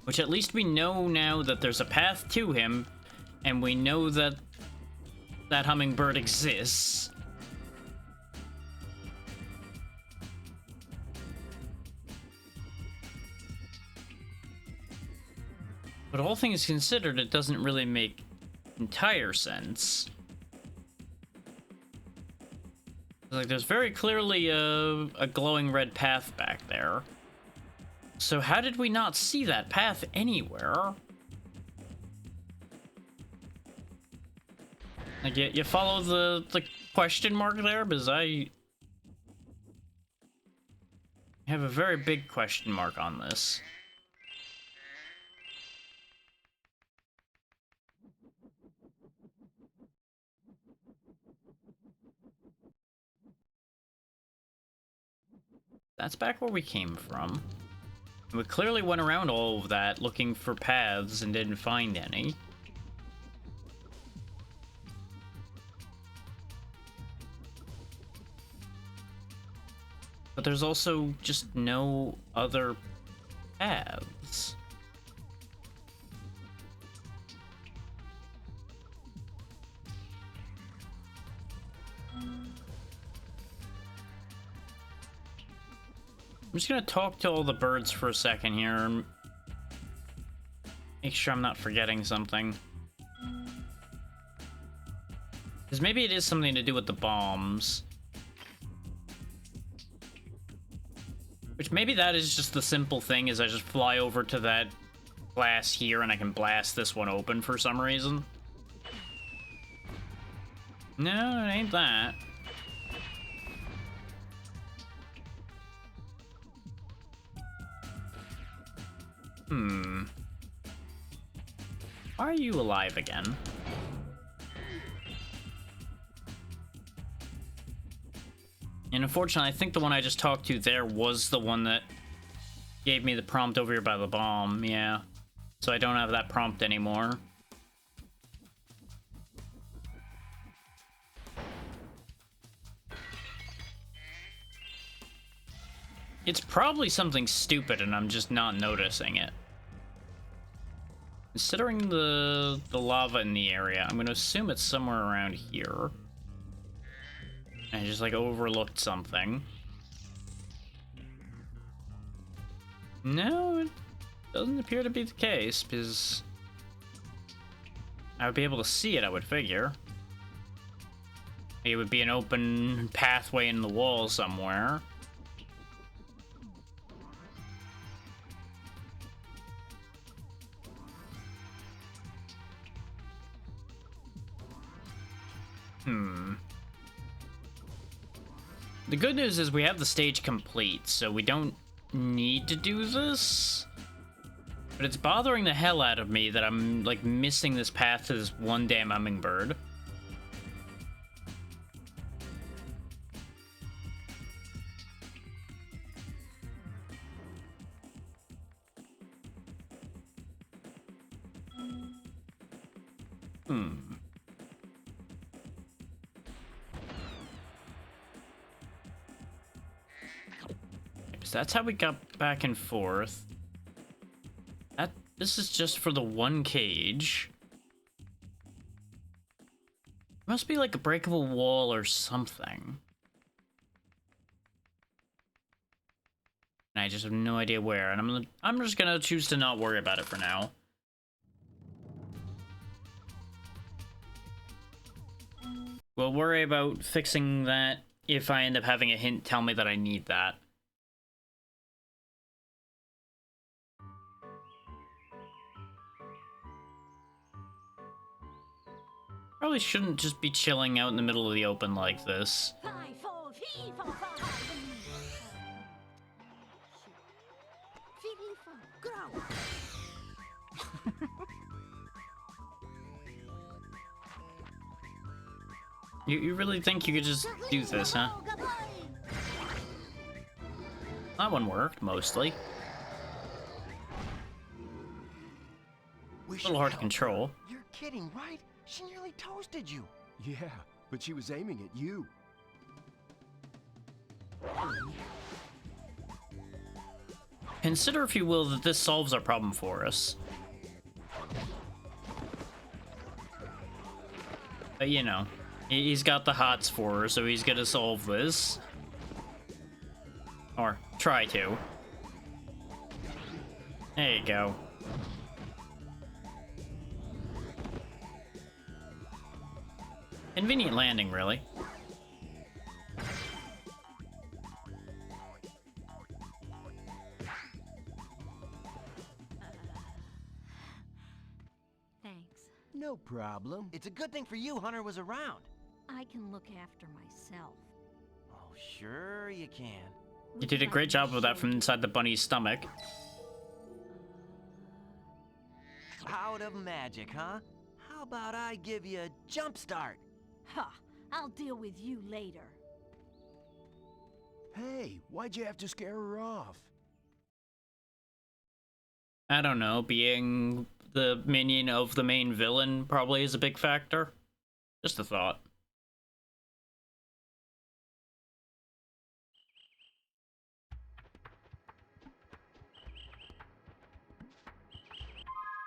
Which at least we know now that there's a path to him, and we know that that hummingbird exists. But all things considered, it doesn't really make entire sense. Like, there's very clearly a glowing red path back there. So how did we not see that path anywhere? Like, you follow the question mark there? Because I have a very big question mark on this. That's back where we came from. We clearly went around all of that looking for paths and didn't find any. But there's also just no other paths. I'm just gonna talk to all the birds for a second here and make sure I'm not forgetting something. Because maybe it is something to do with the bombs. Which maybe that is just the simple thing, is I just fly over to that glass here and I can blast this one open for some reason. No, it ain't that. Why are you alive again? And unfortunately, I think the one I just talked to there was the one that gave me the prompt over here by the bomb, yeah. So I don't have that prompt anymore. It's probably something stupid and I'm just not noticing it. Considering the lava in the area, I'm gonna assume it's somewhere around here. I just like overlooked something. No, it doesn't appear to be the case, because I would be able to see it, I would figure. It would be an open pathway in the wall somewhere. The good news is we have the stage complete, so we don't need to do this. But it's bothering the hell out of me that I'm, like, missing this path to this one damn hummingbird. So that's how we got back and forth. This is just for the one cage. Must be like a breakable wall or something. And I just have no idea where, and I'm just gonna choose to not worry about it for now. We'll worry about fixing that if I end up having a hint tell me that I need that. Probably shouldn't just be chilling out in the middle of the open like this. You really think you could just do this, huh? That one worked, mostly. A little hard to control. You're kidding, right? She nearly toasted you. Yeah, but she was aiming at you. Consider, if you will, that this solves our problem for us. But, you know, he's got the hots for her, so he's gonna solve this. Or try to. There you go. Convenient landing, really. Thanks. No problem. It's a good thing for you Hunter was around. I can look after myself. Oh, sure you can. You did a great job of that from inside the bunny's stomach. Out of magic, huh? How about I give you a jump start? Ha! I'll deal with you later. Hey, why'd you have to scare her off? I don't know, being the minion of the main villain probably is a big factor. Just a thought.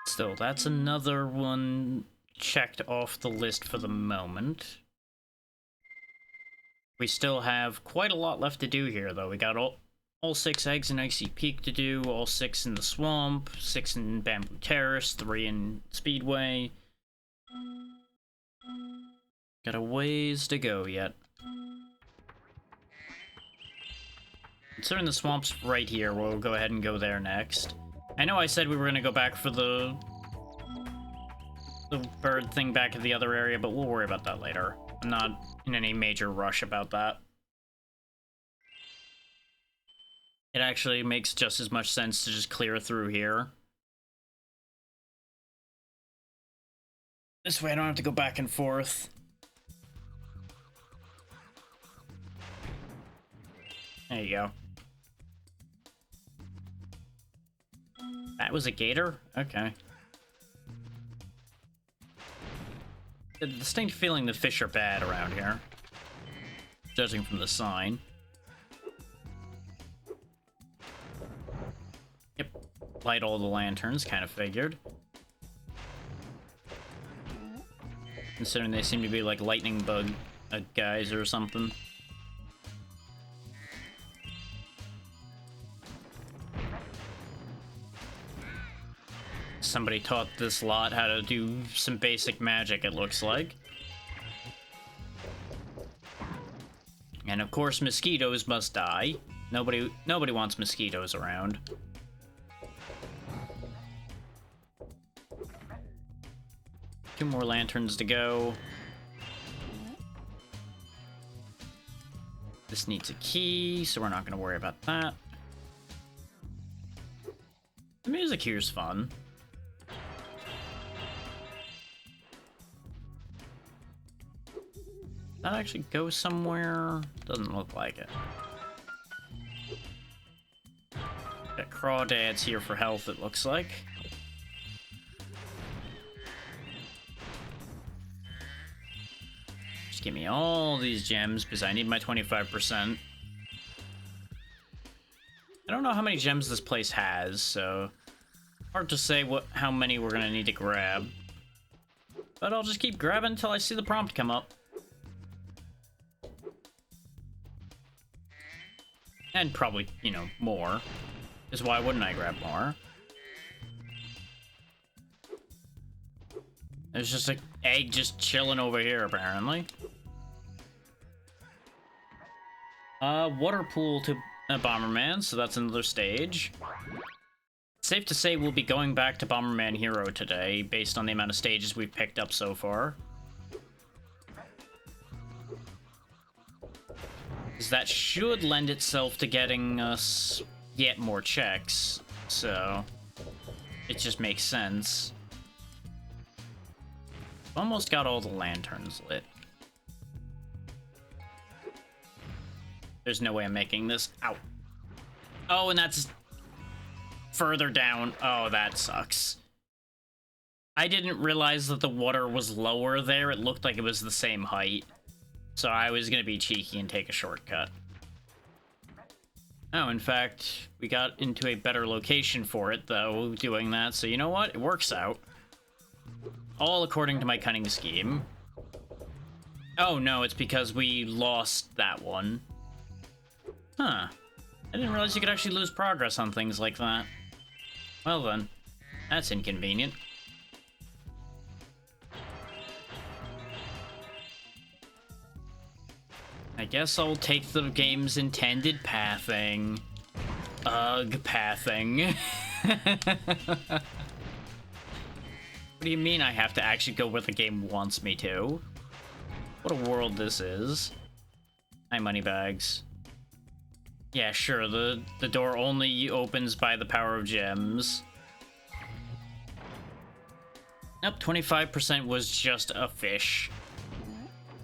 Still, that's another one checked off the list for the moment. We still have quite a lot left to do here, though. We got all 6 eggs in Icy Peak to do, all 6 in the swamp, 6 in Bamboo Terrace, 3 in Speedway. Got a ways to go yet. Considering the swamp's right here, we'll go ahead and go there next. I know I said we were gonna go back for the bird thing back at the other area, but we'll worry about that later. I'm not in any major rush about that. It actually makes just as much sense to just clear through here. This way I don't have to go back and forth. There you go. That was a gator? Okay. A distinct feeling the fish are bad around here, judging from the sign. light all the lanterns, kind of figured. Considering they seem to be like lightning bug guys or something. Somebody taught this lot how to do some basic magic, it looks like. And of course, mosquitoes must die. Nobody wants mosquitoes around. Two more lanterns to go. This needs a key, so we're not going to worry about that. The music here's fun. That actually goes somewhere? Doesn't look like it. Got crawdads here for health, it looks like. Just give me all these gems, because I need my 25%. I don't know how many gems this place has, so hard to say how many we're gonna need to grab. But I'll just keep grabbing until I see the prompt come up. And probably, you know, more. Because why wouldn't I grab more? There's just an egg just chilling over here, apparently. Water pool to Bomberman, so that's another stage. Safe to say we'll be going back to Bomberman Hero today, based on the amount of stages we've picked up so far. That should lend itself to getting us yet more checks, so it just makes sense. Almost got all the lanterns lit. There's no way I'm making this out. Oh, and that's further down. Oh, that sucks. I didn't realize that the water was lower there. It looked like it was the same height. So I was gonna be cheeky and take a shortcut. Oh, in fact, we got into a better location for it, though, doing that. So you know what? It works out. All according to my cunning scheme. Oh, no, it's because we lost that one. Huh. I didn't realize you could actually lose progress on things like that. Well then, that's inconvenient. I guess I'll take the game's intended pathing. Ugh, pathing. What do you mean I have to actually go where the game wants me to? What a world this is. Hi, moneybags. Yeah, sure, the door only opens by the power of gems. Nope, 25% was just a fish.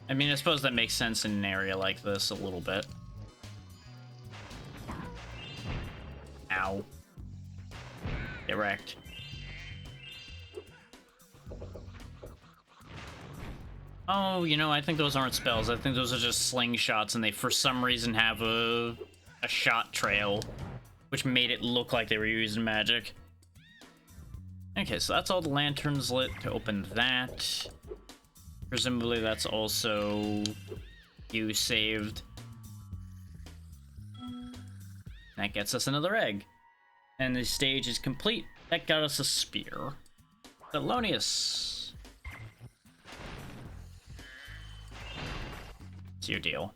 I mean, I suppose that makes sense in an area like this a little bit. Ow. Get wrecked. Oh, you know, I think those aren't spells. I think those are just slingshots, and they, for some reason, have a shot trail, which made it look like they were using magic. Okay, so that's all the lanterns lit to open that. Presumably that's also you saved. That gets us another egg. And the stage is complete. That got us a spear. Thelonious. It's your deal.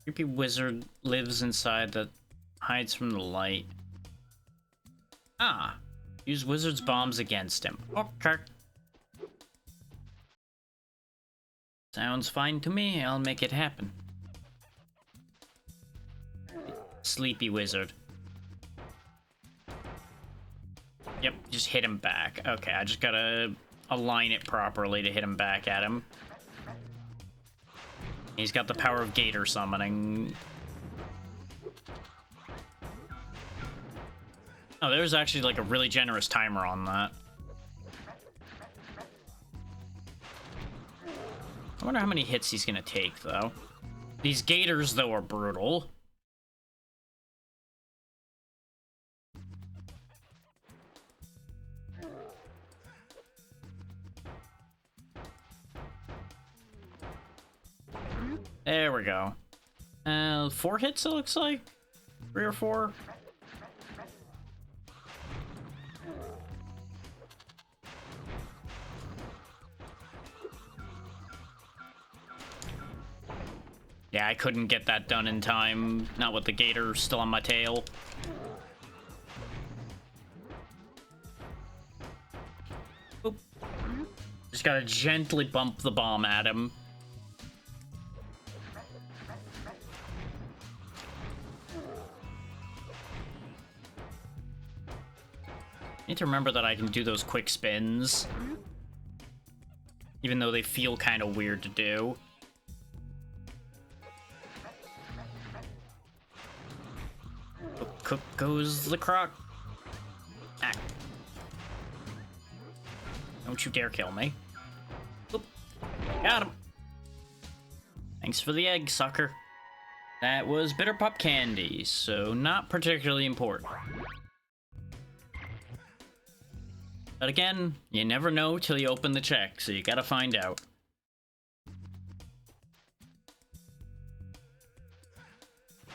Creepy wizard lives inside that hides from the light. Ah. Use wizard's bombs against him. Okay. Sounds fine to me. I'll make it happen. Sleepy wizard. Yep, just hit him back. Okay, I just gotta align it properly to hit him back at him. He's got the power of gator summoning. Oh, there's actually like a really generous timer on that. I wonder how many hits he's gonna take, though. These gators, though, are brutal. There we go. 4 hits, it looks like? 3 or 4? Yeah, I couldn't get that done in time. Not with the gator still on my tail. Oop. Just gotta gently bump the bomb at him. Need to remember that I can do those quick spins. Even though they feel kind of weird to do. Cook goes the croc. Ah. Don't you dare kill me. Oop. Got him. Thanks for the egg, sucker. That was bitter pop candy, so not particularly important. But again, you never know till you open the check, so you gotta find out.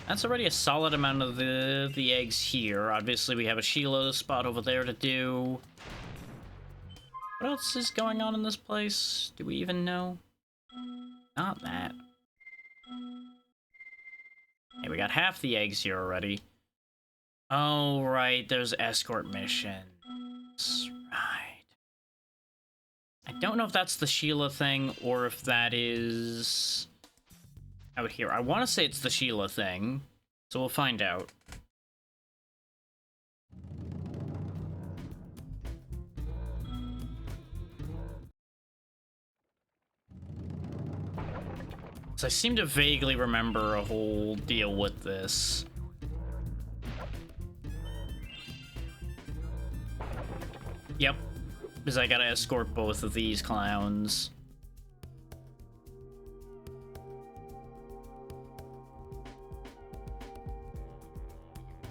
That's already a solid amount of the eggs here. Obviously, we have a Sheila spot over there to do. What else is going on in this place? Do we even know? Not that. Hey, we got half the eggs here already. Oh, right, there's escort missions. Right. I don't know if that's the Sheila thing or if that is out here. I want to say it's the Sheila thing, so we'll find out. So I seem to vaguely remember a whole deal with this. Yep, because I gotta escort both of these clowns.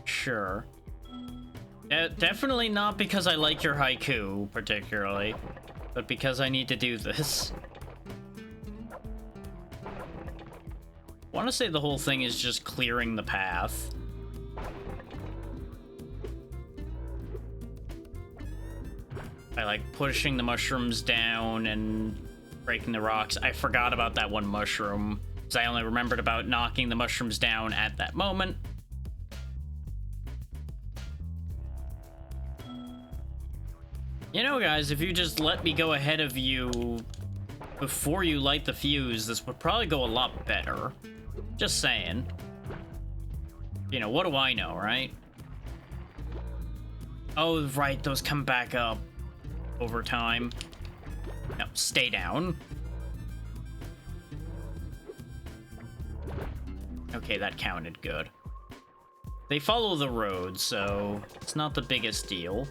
Sure. Definitely not because I like your haiku, particularly, but because I need to do this. I want to say the whole thing is just clearing the path. By, like, pushing the mushrooms down and breaking the rocks. I forgot about that one mushroom, because I only remembered about knocking the mushrooms down at that moment. You know, guys, if you just let me go ahead of you before you light the fuse, this would probably go a lot better. Just saying. You know, what do I know, right? Oh, right, those come back up over time. No, stay down. Okay, that counted good. They follow the road, so it's not the biggest deal.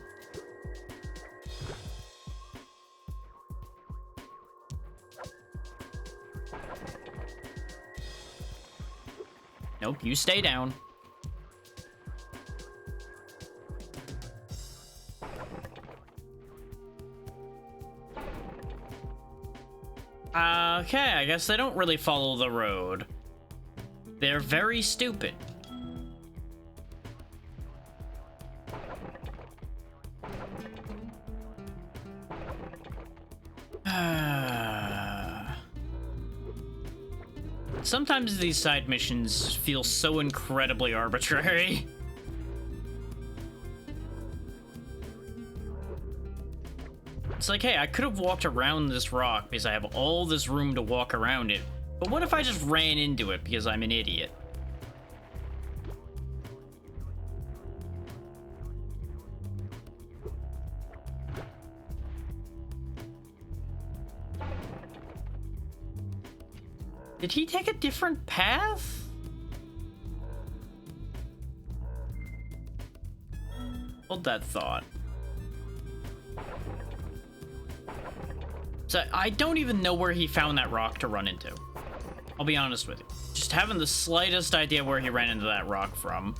Nope, you stay down. Okay, I guess they don't really follow the road. They're very stupid. Sometimes these side missions feel so incredibly arbitrary. It's like, hey, I could have walked around this rock because I have all this room to walk around it. But what if I just ran into it because I'm an idiot? Did he take a different path? Hold that thought. So I don't even know where he found that rock to run into. I'll be honest with you. Just having the slightest idea where he ran into that rock from.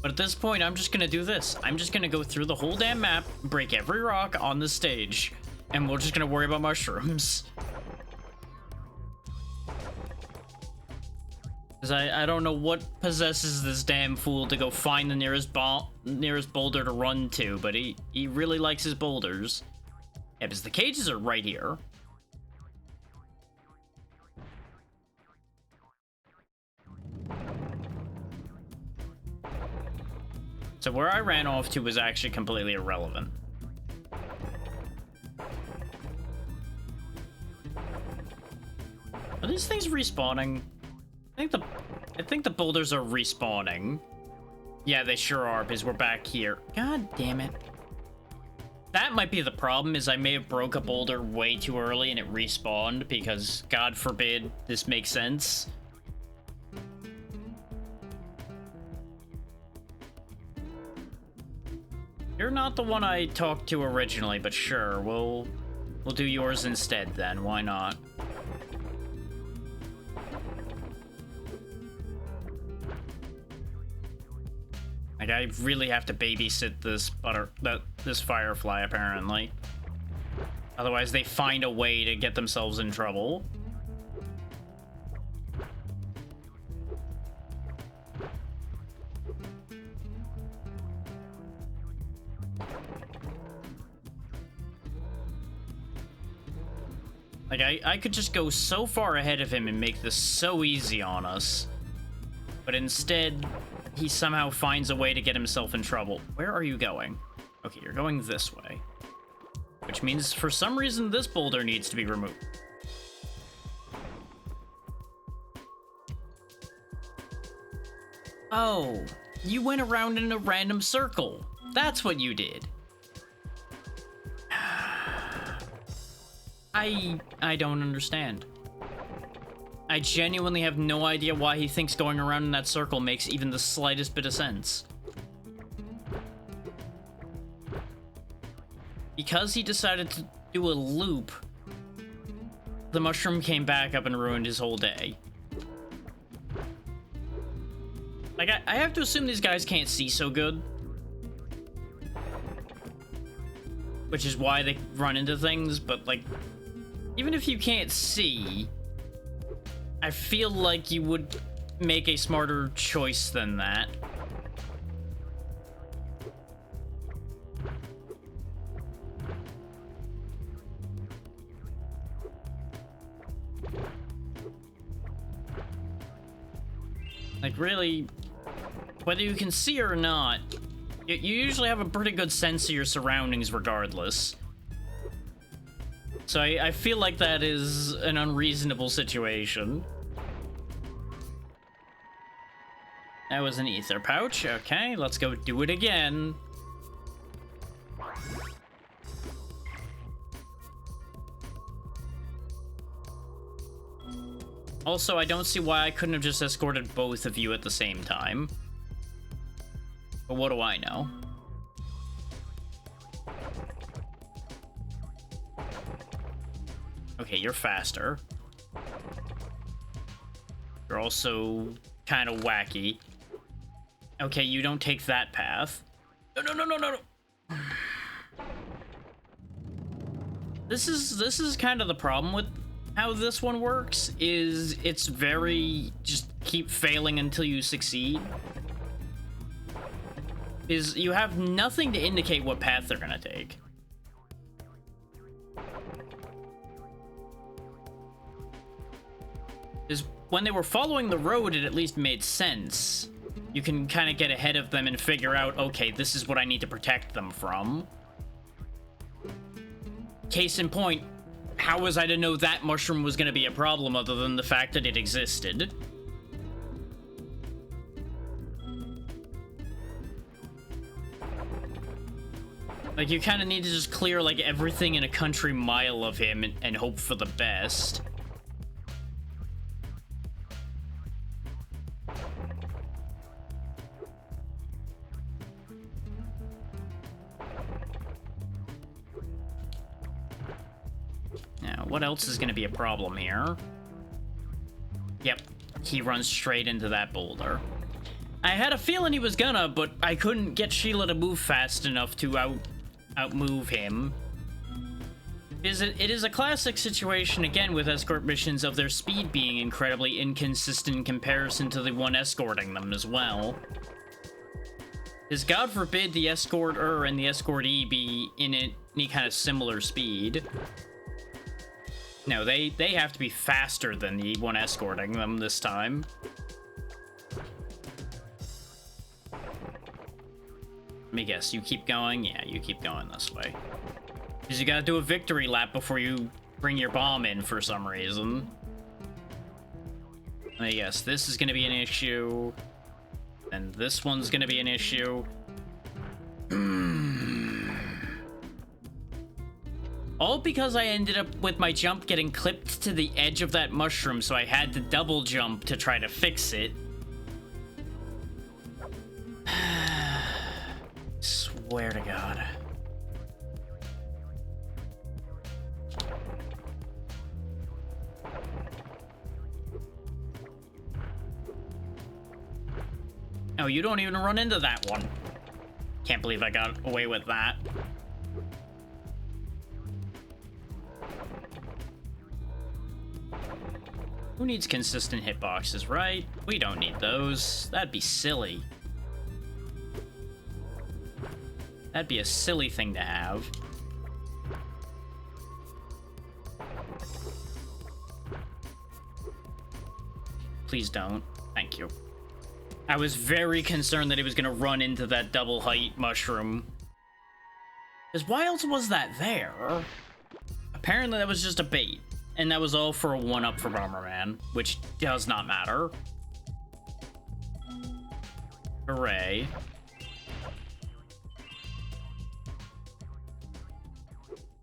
But at this point, I'm just gonna do this. I'm just gonna go through the whole damn map, break every rock on the stage, and we're just gonna worry about mushrooms. Because I don't know what possesses this damn fool to go find the nearest boulder to run to, but he really likes his boulders. Yeah, because the cages are right here. So where I ran off to was actually completely irrelevant. Are these things respawning? I think the boulders are respawning. Yeah, they sure are, because we're back here. God damn it. That might be the problem, is I may have broke a boulder way too early and it respawned, because, God forbid, this makes sense. You're not the one I talked to originally, but sure, we'll do yours instead then, why not? Like, I really have to babysit this firefly, apparently. Otherwise, they find a way to get themselves in trouble. Like, I could just go so far ahead of him and make this so easy on us. But instead, he somehow finds a way to get himself in trouble. Where are you going? Okay, you're going this way. Which means, for some reason, this boulder needs to be removed. Oh, you went around in a random circle. That's what you did. I don't understand. I genuinely have no idea why he thinks going around in that circle makes even the slightest bit of sense. Because he decided to do a loop, the mushroom came back up and ruined his whole day. Like, I have to assume these guys can't see so good. Which is why they run into things, but, like, even if you can't see, I feel like you would make a smarter choice than that. Like, really, whether you can see or not, you usually have a pretty good sense of your surroundings regardless. So I feel like that is an unreasonable situation. That was an ether pouch. Okay, let's go do it again. Also, I don't see why I couldn't have just escorted both of you at the same time. But what do I know? Okay, you're faster. You're also kind of wacky. Okay, you don't take that path. No. This is kind of the problem with how this one works, is it's very just keep failing until you succeed. Is you have nothing to indicate what path they're gonna take. Is when they were following the road, it at least made sense. You can kind of get ahead of them and figure out, okay, this is what I need to protect them from. Case in point, how was I to know that mushroom was going to be a problem other than the fact that it existed? Like, you kind of need to just clear, like, everything in a country mile of him and hope for the best. Now, what else is going to be a problem here? Yep, he runs straight into that boulder. I had a feeling he was gonna, but I couldn't get Sheila to move fast enough to outmove him. It is a classic situation, again, with escort missions of their speed being incredibly inconsistent in comparison to the one escorting them as well. Because God forbid the escorter and the escortee be in any kind of similar speed. No, they have to be faster than the one escorting them this time. Let me guess, you keep going? Yeah, you keep going this way. Because you gotta do a victory lap before you bring your bomb in for some reason. Let me guess, this is gonna be an issue. And this one's gonna be an issue. All because I ended up with my jump getting clipped to the edge of that mushroom, so I had to double jump to try to fix it. Swear to God. Oh, you don't even run into that one. Can't believe I got away with that. Who needs consistent hitboxes, right? We don't need those. That'd be silly. That'd be a silly thing to have. Please don't. Thank you. I was very concerned that he was gonna run into that double height mushroom. Because why else was that there? Apparently that was just a bait. And that was all for a 1-up for Bomberman, which does not matter. Hooray.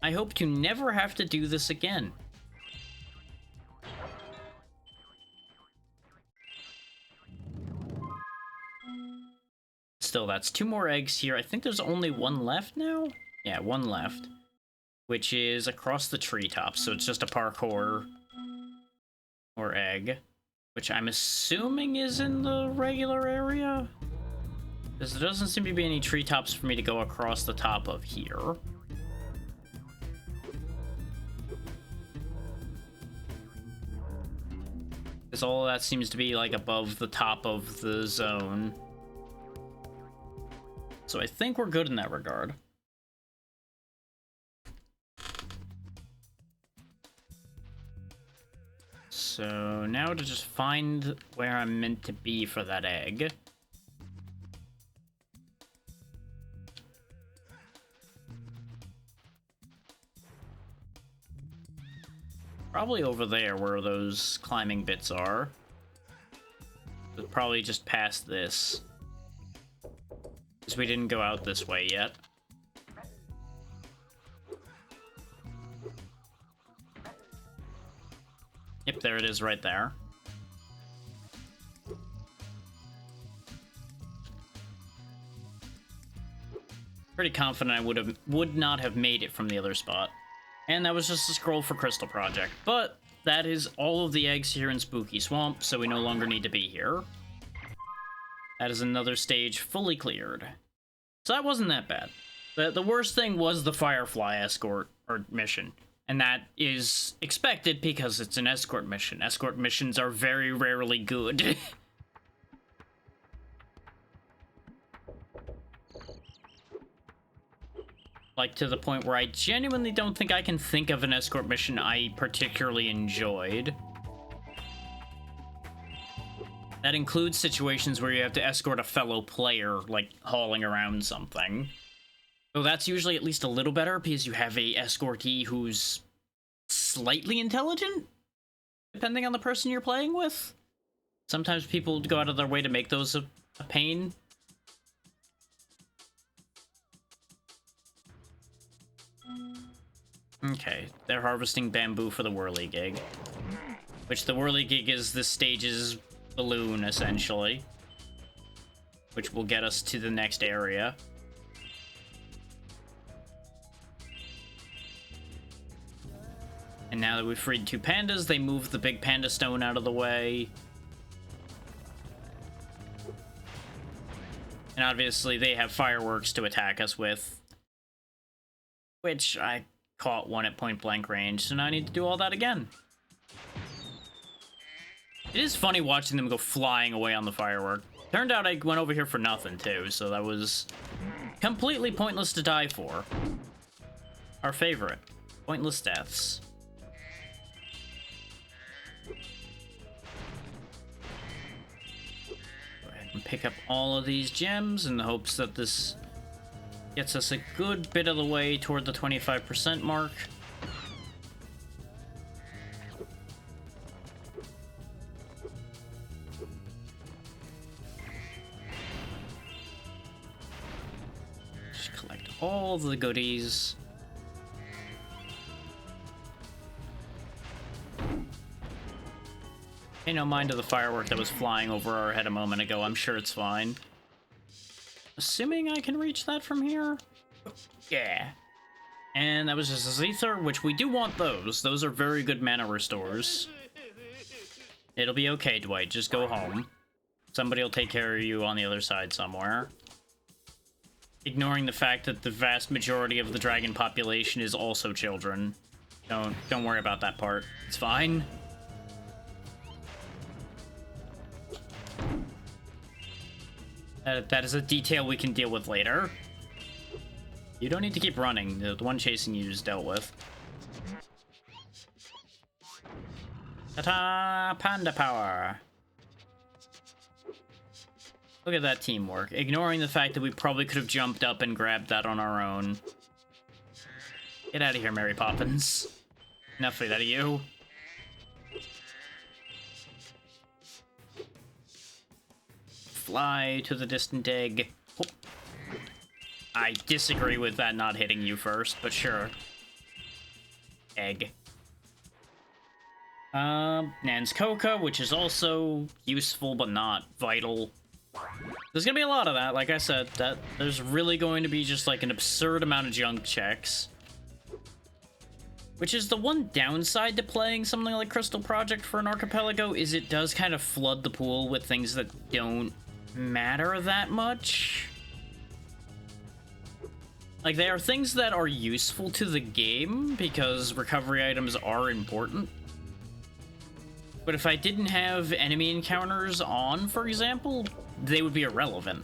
I hope to never have to do this again. Still, that's 2 more eggs here. I think there's only 1 left now? Yeah, 1 left. Which is across the treetops, so it's just a parkour or egg. Which I'm assuming is in the regular area? Because there doesn't seem to be any treetops for me to go across the top of here. Because all of that seems to be like above the top of the zone. So I think we're good in that regard. So now to just find where I'm meant to be for that egg. Probably over there where those climbing bits are. But probably just past this. Because we didn't go out this way yet. Yep, there it is right there. Pretty confident I would not have made it from the other spot. And that was just a scroll for Crystal Project. But that is all of the eggs here in Spooky Swamp, so we no longer need to be here. That is another stage fully cleared. So that wasn't that bad. The worst thing was the Firefly escort, or mission. And that is expected because it's an escort mission. Escort missions are very rarely good. Like, to the point where I genuinely don't think I can think of an escort mission I particularly enjoyed. That includes situations where you have to escort a fellow player, like hauling around something. So that's usually at least a little better, because you have a escortee who's slightly intelligent, depending on the person you're playing with. Sometimes people go out of their way to make those a pain. Okay, they're harvesting bamboo for the whirligig. Which the whirligig is this stage's balloon, essentially. Which will get us to the next area. And now that we've freed 2 pandas, they move the big panda stone out of the way. And obviously they have fireworks to attack us with. Which I caught one at point blank range, so now I need to do all that again. It is funny watching them go flying away on the firework. Turned out I went over here for nothing, too, so that was completely pointless to die for. Our favorite. Pointless deaths. Go ahead and pick up all of these gems in the hopes that this gets us a good bit of the way toward the 25% mark. Just collect all the goodies. Pay no mind to the firework that was flying over our head a moment ago. I'm sure it's fine. Assuming I can reach that from here? Yeah. And that was just a Aether, which we do want those. Those are very good mana restores. It'll be okay, Dwight. Just go home. Somebody will take care of you on the other side somewhere. Ignoring the fact that the vast majority of the dragon population is also children. Don't worry about that part. It's fine. That is a detail we can deal with later. You don't need to keep running. The one chasing you is dealt with. Ta-ta! Panda power! Look at that teamwork. Ignoring the fact that we probably could have jumped up and grabbed that on our own. Get out of here, Mary Poppins. Enough of that of you. Fly to the distant egg. Oh. I disagree with that not hitting you first, but sure. Egg. Nan's Coca, which is also useful but not vital. There's gonna be a lot of that, like I said. That there's really going to be just like an absurd amount of junk checks. Which is the one downside to playing something like Crystal Project for an archipelago, is it does kind of flood the pool with things that don't matter that much. Like, they are things that are useful to the game because recovery items are important. But if I didn't have enemy encounters on, for example, they would be irrelevant.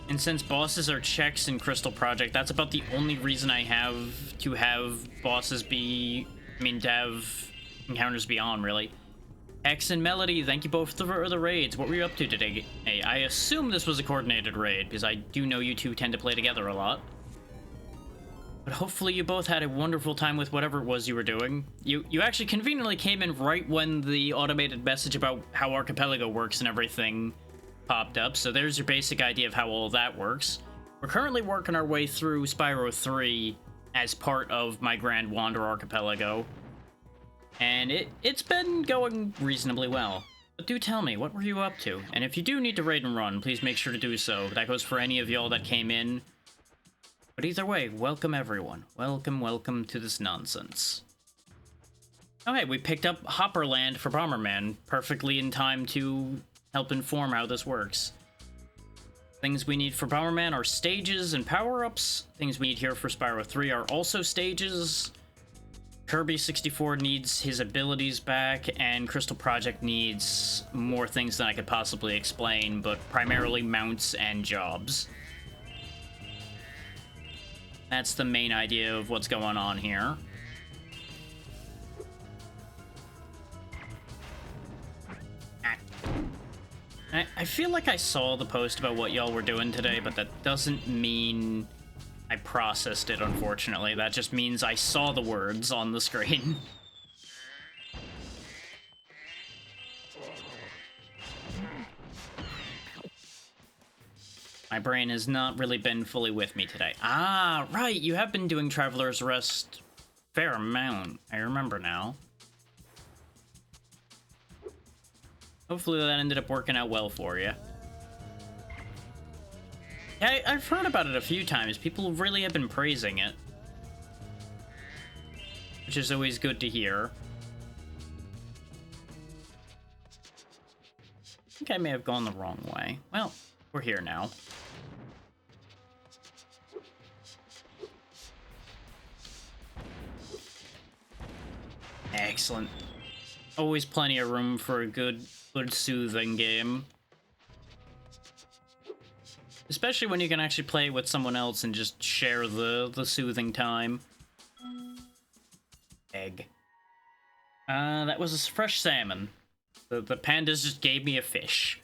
And since bosses are checks in Crystal Project, that's about the only reason I have to have bosses be... to have encounters be on, really. X and Melody, thank you both for the raids. What were you up to today? Hey, I assume this was a coordinated raid, because I do know you two tend to play together a lot. But hopefully you both had a wonderful time with whatever it was you were doing. You actually conveniently came in right when the automated message about how Archipelago works and everything popped up, so there's your basic idea of how all of that works. We're currently working our way through Spyro 3 as part of my Grand Wander Archipelago. And it's been going reasonably well. But do tell me, what were you up to? And if you do need to raid and run, please make sure to do so. That goes for any of y'all that came in. But either way, welcome everyone. Welcome to this nonsense. Oh hey, we picked up Hopperland for Bomberman, perfectly in time to help inform how this works. Things we need for Bomberman are stages and power-ups. Things we need here for Spyro 3 are also stages. Kirby 64 needs his abilities back, and Crystal Project needs more things than I could possibly explain, but primarily mounts and jobs. That's the main idea of what's going on here. I feel like I saw the post about what y'all were doing today, but that doesn't mean I processed it, unfortunately. That just means I saw the words on the screen. My brain has not really been fully with me today. Ah, right, you have been doing Traveler's Rest fair amount. I remember now. Hopefully that ended up working out well for you. I've heard about it a few times. People really have been praising it. Which is always good to hear. I think I may have gone the wrong way. Well, we're here now. Excellent. Always plenty of room for a good soothing game. Especially when you can actually play with someone else and just share the soothing time. Egg. That was a fresh salmon. The pandas just gave me a fish.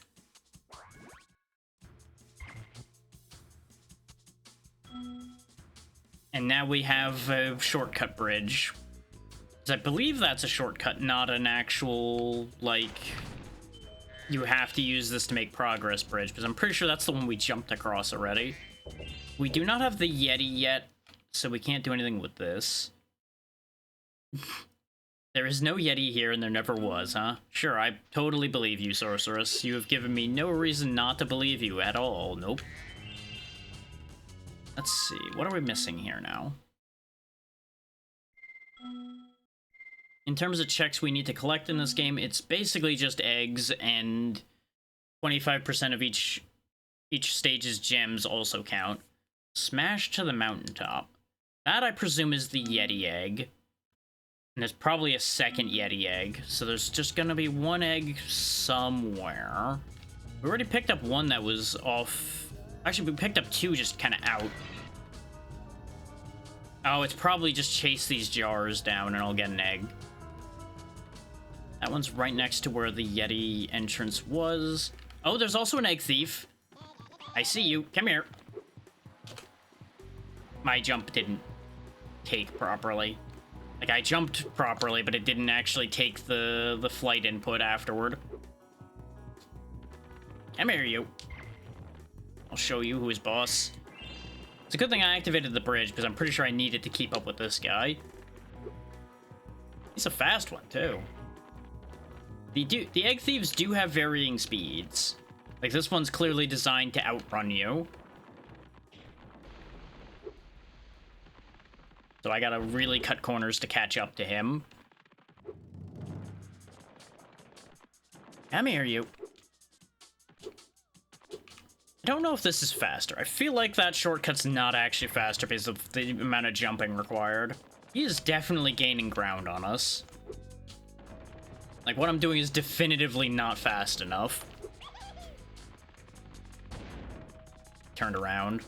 And now we have a shortcut bridge. I believe that's a shortcut, not an actual, like, you have to use this to make progress bridge, because I'm pretty sure that's the one we jumped across already. We do not have the Yeti yet, so we can't do anything with this. There is no Yeti here, and there never was, huh? Sure, I totally believe you, Sorceress. You have given me no reason not to believe you at all. Nope. Let's see, what are we missing here now? In terms of checks we need to collect in this game, it's basically just eggs, and 25% of each stage's gems also count. Smash to the mountaintop. That, I presume, is the Yeti egg. And there's probably a second Yeti egg, so there's just gonna be one egg somewhere. We already picked up one that was off... Actually, we picked up two just kind of out. Oh, it's probably just chase these jars down and I'll get an egg. That one's right next to where the Yeti entrance was. Oh, there's also an egg thief. I see you. Come here. My jump didn't take properly. Like, I jumped properly, but it didn't actually take the flight input afterward. Come here, you. I'll show you who is boss. It's a good thing I activated the bridge, because I'm pretty sure I needed to keep up with this guy. He's a fast one, too. The egg thieves do have varying speeds. Like, this one's clearly designed to outrun you. So I gotta really cut corners to catch up to him. Come here, you. I don't know if this is faster. I feel like that shortcut's not actually faster because of the amount of jumping required. He is definitely gaining ground on us. Like, what I'm doing is definitively not fast enough. Turned around.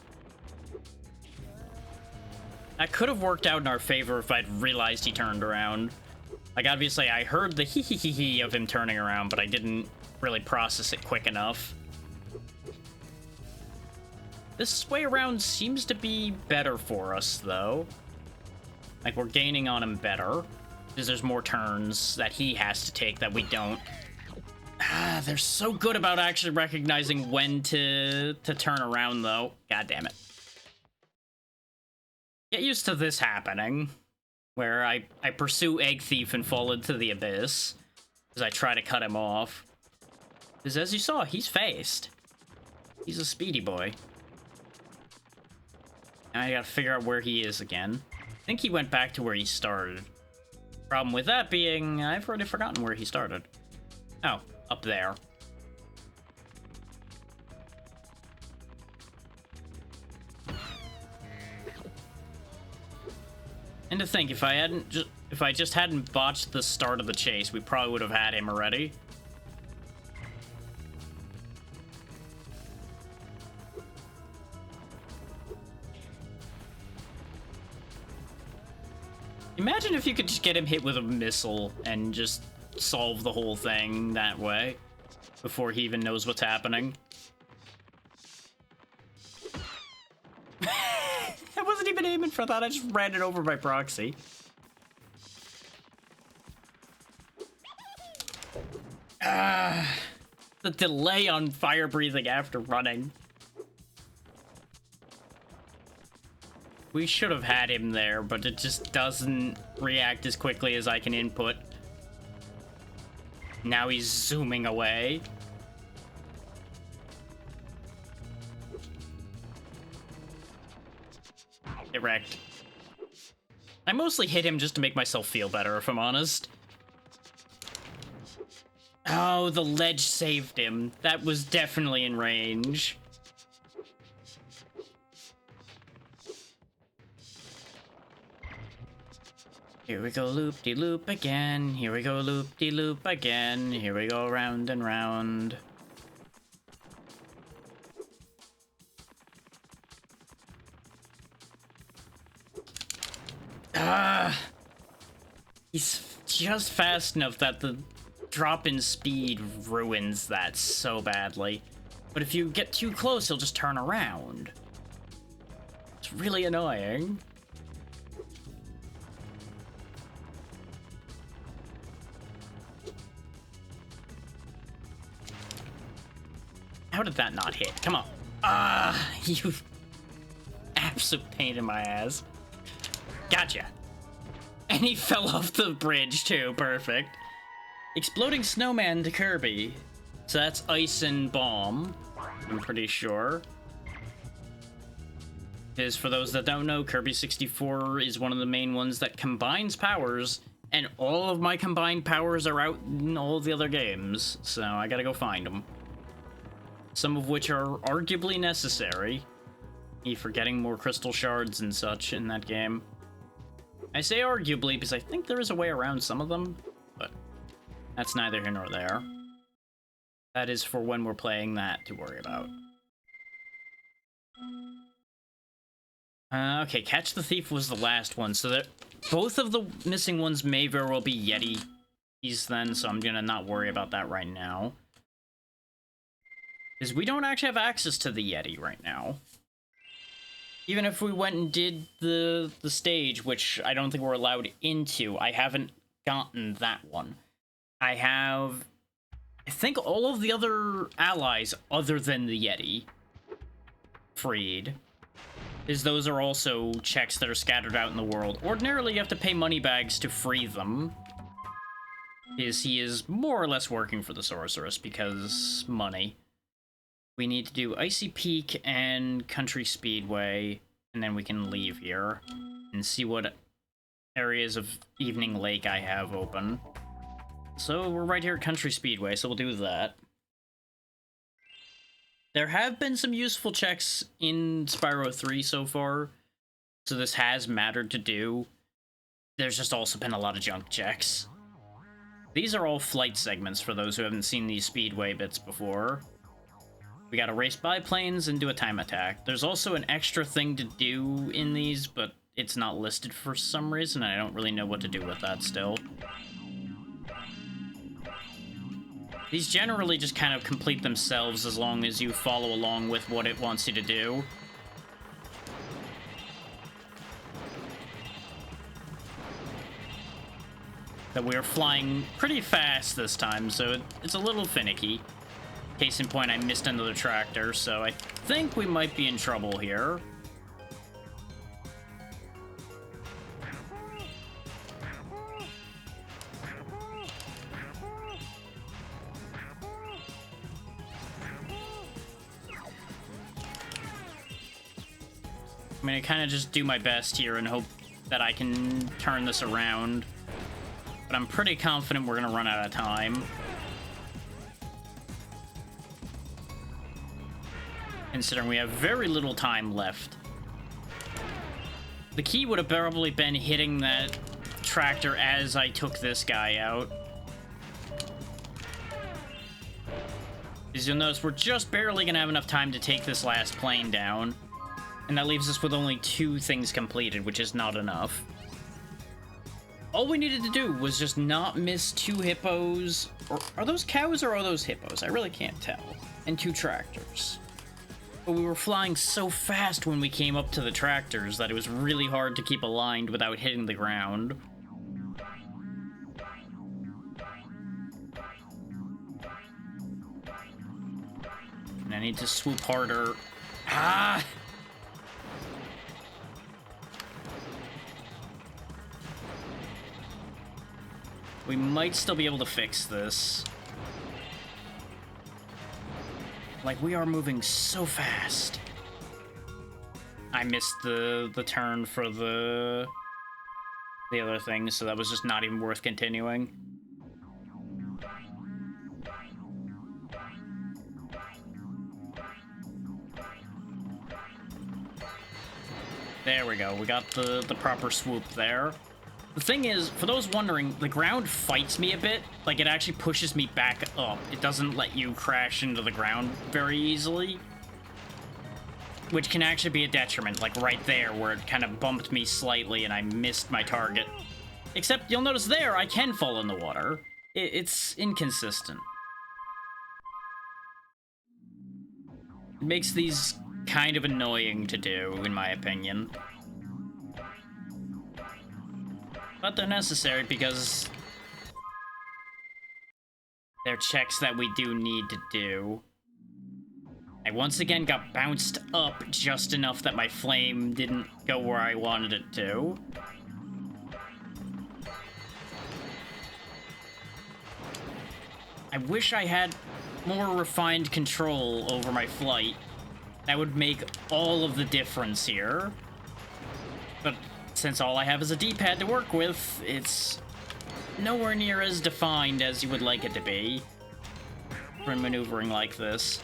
That could have worked out in our favor if I'd realized he turned around. Like, obviously, I heard the hee-hee-hee-hee of him turning around, but I didn't really process it quick enough. This way around seems to be better for us, though. Like, we're gaining on him better. Because there's more turns that he has to take that we don't. Ah, they're so good about actually recognizing when to turn around, though. God damn it. Get used to this happening. Where I pursue Egg Thief and fall into the abyss. As I try to cut him off. Because as you saw, he's faced. He's a speedy boy. Now I gotta figure out where he is again. I think he went back to where he started. Problem with that being, I've already forgotten where he started. Oh, up there. And to think, if I just hadn't botched the start of the chase, we probably would have had him already. Imagine if you could just get him hit with a missile and just solve the whole thing that way before he even knows what's happening. I wasn't even aiming for that, I just ran it over by proxy. The delay on fire breathing after running. We should have had him there, but it just doesn't react as quickly as I can input. Now he's zooming away. Get wrecked. I mostly hit him just to make myself feel better, if I'm honest. Oh, the ledge saved him. That was definitely in range. Here we go loop-de-loop again. Here we go loop-de-loop again. Here we go round and round. He's just fast enough that the drop in speed ruins that so badly. But if you get too close, he'll just turn around. It's really annoying. How did that not hit? Come on. You absolute pain in my ass. Gotcha. And he fell off the bridge too, perfect. Exploding snowman to Kirby. So that's ice and bomb, I'm pretty sure. Because for those that don't know, Kirby 64 is one of the main ones that combines powers, and all of my combined powers are out in all the other games, so I gotta go find them. Some of which are arguably necessary, for getting more crystal shards and such in that game. I say arguably because I think there is a way around some of them, but that's neither here nor there. That is for when we're playing that to worry about. Okay, Catch the Thief was the last one, so that both of the missing ones may very well be Yetis then, so I'm gonna not worry about that right now. Because we don't actually have access to the Yeti right now. Even if we went and did the stage, which I don't think we're allowed into, I haven't gotten that one. I have, I think, all of the other allies other than the Yeti freed. Because those are also checks that are scattered out in the world. Ordinarily, you have to pay money bags to free them. Because he is more or less working for the sorceress, because money. We need to do Icy Peak and Country Speedway, and then we can leave here and see what areas of Evening Lake I have open. So we're right here at Country Speedway, so we'll do that. There have been some useful checks in Spyro 3 so far, so this has mattered to do. There's just also been a lot of junk checks. These are all flight segments for those who haven't seen these Speedway bits before. We gotta race biplanes and do a time attack. There's also an extra thing to do in these, but it's not listed for some reason, and I don't really know what to do with that still. These generally just kind of complete themselves as long as you follow along with what it wants you to do. That we're flying pretty fast this time, so it's a little finicky. Case in point, I missed another tractor, so I think we might be in trouble here. I'm gonna kind of just do my best here and hope that I can turn this around. But I'm pretty confident we're gonna run out of time. Considering we have very little time left. The key would have probably been hitting that tractor as I took this guy out. As you'll notice, we're just barely gonna have enough time to take this last plane down. And that leaves us with only 2 things completed, which is not enough. All we needed to do was just not miss 2 hippos. Or are those cows or are those hippos? I really can't tell. And 2 tractors. But we were flying so fast when we came up to the tractors that it was really hard to keep aligned without hitting the ground. And I need to swoop harder. Ah! We might still be able to fix this. Like, we are moving so fast. I missed the turn for the other thing, so that was just not even worth continuing. There we go. We got the proper swoop there. The thing is, for those wondering, the ground fights me a bit. Like, it actually pushes me back up. It doesn't let you crash into the ground very easily. Which can actually be a detriment, like right there, where it kind of bumped me slightly and I missed my target. Except, you'll notice there, I can fall in the water. It's inconsistent. It makes these kind of annoying to do, in my opinion. But they're necessary because they're checks that we do need to do. I once again got bounced up just enough that my flame didn't go where I wanted it to. I wish I had more refined control over my flight. That would make all of the difference here. But since all I have is a D-pad to work with, it's nowhere near as defined as you would like it to be for maneuvering like this.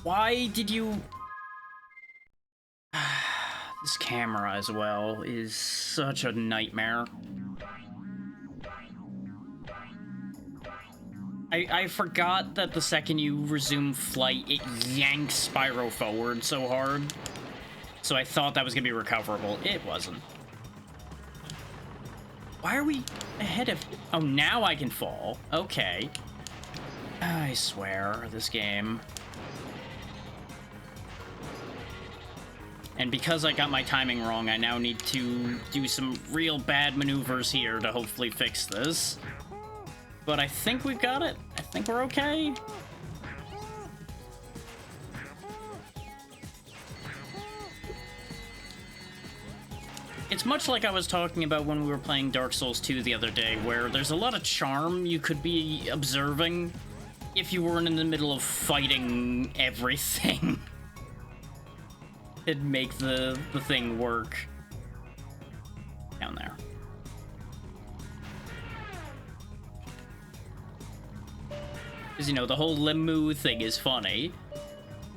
Why did you... This camera as well is such a nightmare. I forgot that the second you resume flight, it yanks Spyro forward so hard. So I thought that was gonna be recoverable. It wasn't. Why are we ahead of... Oh, now I can fall. Okay. I swear, this game. And because I got my timing wrong, I now need to do some real bad maneuvers here to hopefully fix this. But I think we've got it. I think we're okay. It's much like I was talking about when we were playing Dark Souls 2 the other day, where there's a lot of charm you could be observing if you weren't in the middle of fighting everything. It'd make the thing work. Down there. Because, you know, the whole Limu thing is funny,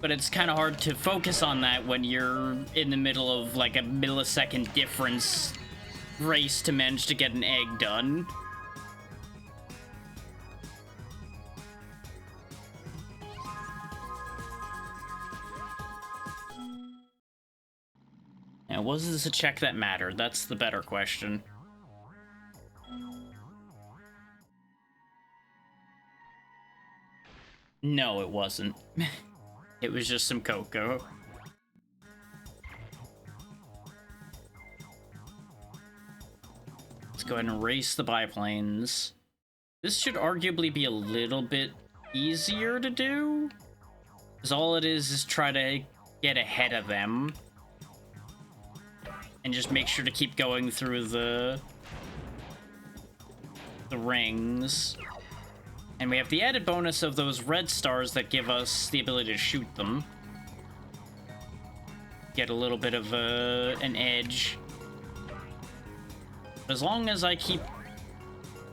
but it's kind of hard to focus on that when you're in the middle of, like, a millisecond difference race to manage to get an egg done. Now, was this a check that mattered? That's the better question. No, it wasn't. It was just some cocoa. Let's go ahead and erase the biplanes. This should arguably be a little bit easier to do, because all it is try to get ahead of them. And just make sure to keep going through the rings. And we have the added bonus of those red stars that give us the ability to shoot them. Get a little bit of an edge. As long as I keep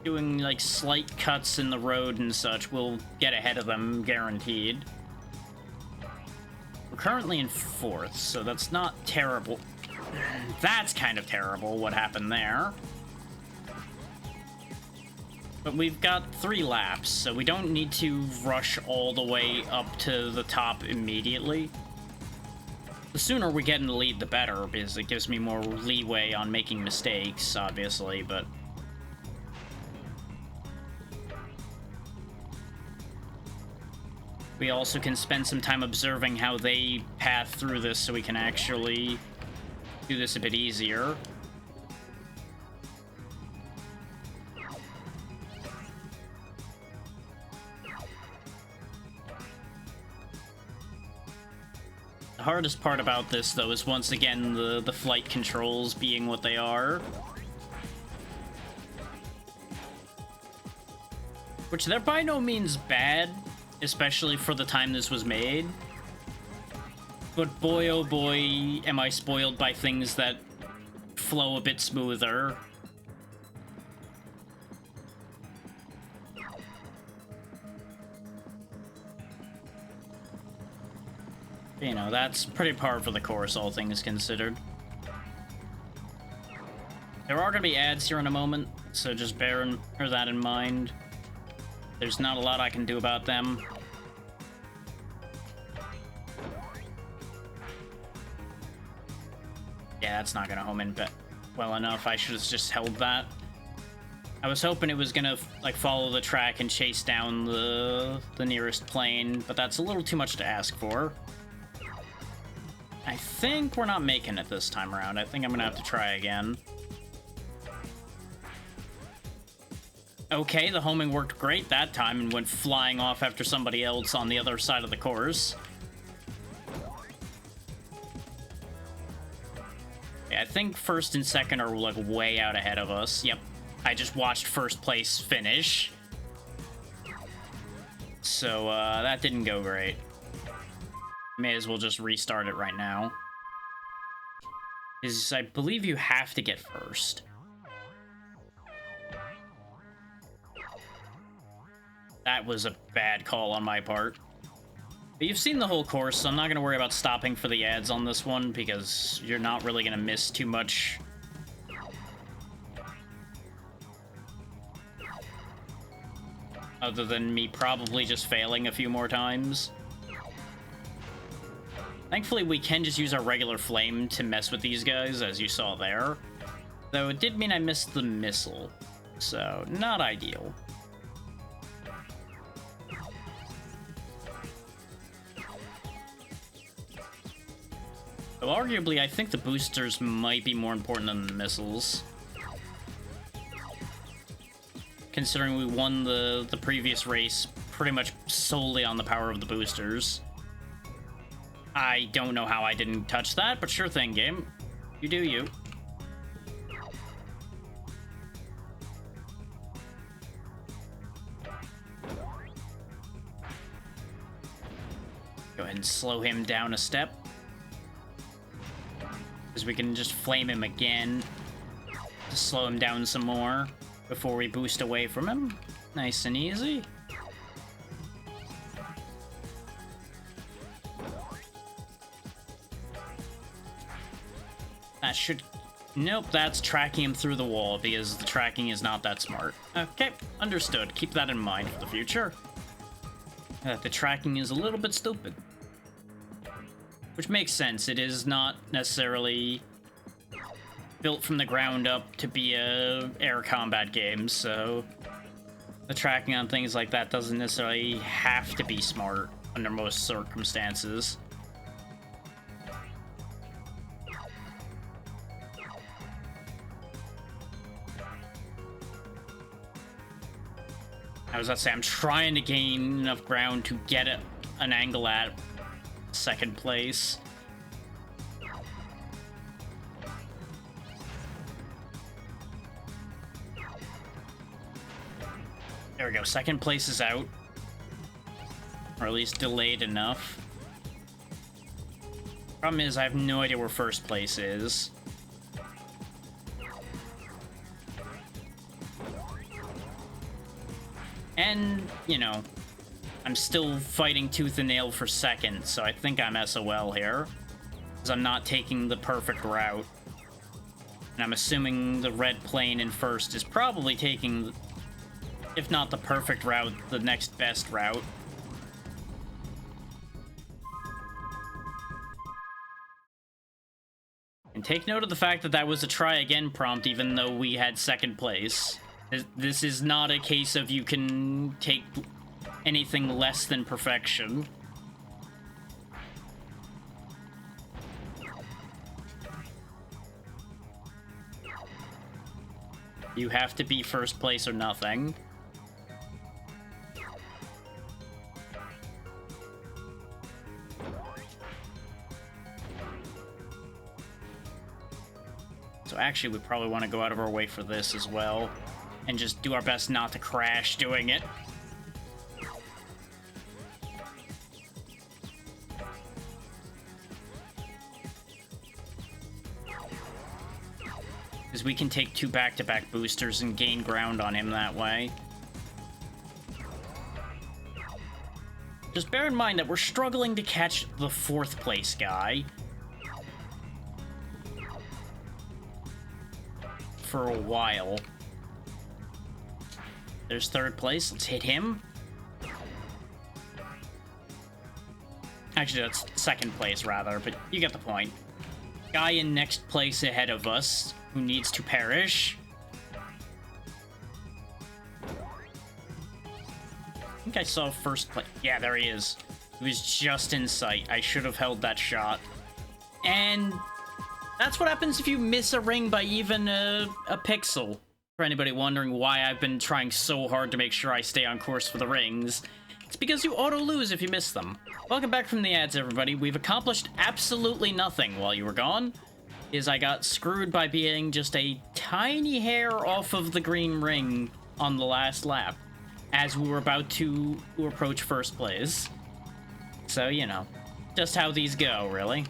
doing, like, slight cuts in the road and such, we'll get ahead of them, guaranteed. We're currently in 4th, so that's not terrible. That's kind of terrible, what happened there. But we've got 3 laps, so we don't need to rush all the way up to the top immediately. The sooner we get in the lead, the better, because it gives me more leeway on making mistakes, obviously, but... we also can spend some time observing how they path through this so we can actually do this a bit easier. The hardest part about this, though, is once again the flight controls being what they are. Which they're by no means bad, especially for the time this was made. But boy, oh boy, am I spoiled by things that flow a bit smoother. You know, that's pretty par for the course, all things considered. There are going to be ads here in a moment, so just bear that in mind. There's not a lot I can do about them. Yeah, that's not going to home in well enough. I should have just held that. I was hoping it was going to, like, follow the track and chase down the nearest plane, but that's a little too much to ask for. I think we're not making it this time around. I think I'm going to have to try again. Okay, the homing worked great that time and went flying off after somebody else on the other side of the course. Yeah, I think first and second are, like, way out ahead of us. Yep, I just watched first place finish. So, that didn't go great. May as well just restart it right now. I believe you have to get first. That was a bad call on my part. But you've seen the whole course, so I'm not going to worry about stopping for the ads on this one, because you're not really going to miss too much. Other than me probably just failing a few more times. Thankfully, we can just use our regular flame to mess with these guys, as you saw there. Though it did mean I missed the missile, so not ideal. So arguably, I think the boosters might be more important than the missiles. Considering we won the previous race pretty much solely on the power of the boosters. I don't know how I didn't touch that, but sure thing, game. You do you. Go ahead and slow him down a step. Because we can just flame him again to slow him down some more before we boost away from him. Nice and easy. That should... Nope, that's tracking him through the wall because the tracking is not that smart. Okay, understood. Keep that in mind for the future. The tracking is a little bit stupid. Which makes sense. It is not necessarily built from the ground up to be a air combat game, so the tracking on things like that doesn't necessarily have to be smart under most circumstances. I was about to say, I'm trying to gain enough ground to get an angle at second place. There we go, second place is out. Or at least delayed enough. Problem is, I have no idea where first place is. And, you know, I'm still fighting tooth and nail for second, so I think I'm SOL here. Because I'm not taking the perfect route. And I'm assuming the red plane in first is probably taking, if not the perfect route, the next best route. And take note of the fact that that was a try again prompt, even though we had second place. This is not a case of you can take anything less than perfection. You have to be first place or nothing. So actually, we probably want to go out of our way for this as well. And just do our best not to crash doing it. Because we can take 2 back-to-back boosters and gain ground on him that way. Just bear in mind that we're struggling to catch the 4th place guy. For a while. There's 3rd place. Let's hit him. Actually, that's 2nd place, rather, but you get the point. Guy in next place ahead of us, who needs to perish. I think I saw 1st place. Yeah, there he is. He was just in sight. I should have held that shot. And that's what happens if you miss a ring by even a pixel. For anybody wondering why I've been trying so hard to make sure I stay on course for the rings, it's because you auto-lose if you miss them. Welcome back from the ads, everybody. We've accomplished absolutely nothing while you were gone. I got screwed by being just a tiny hair off of the green ring on the last lap, as we were about to approach 1st place. So, you know, just how these go, really.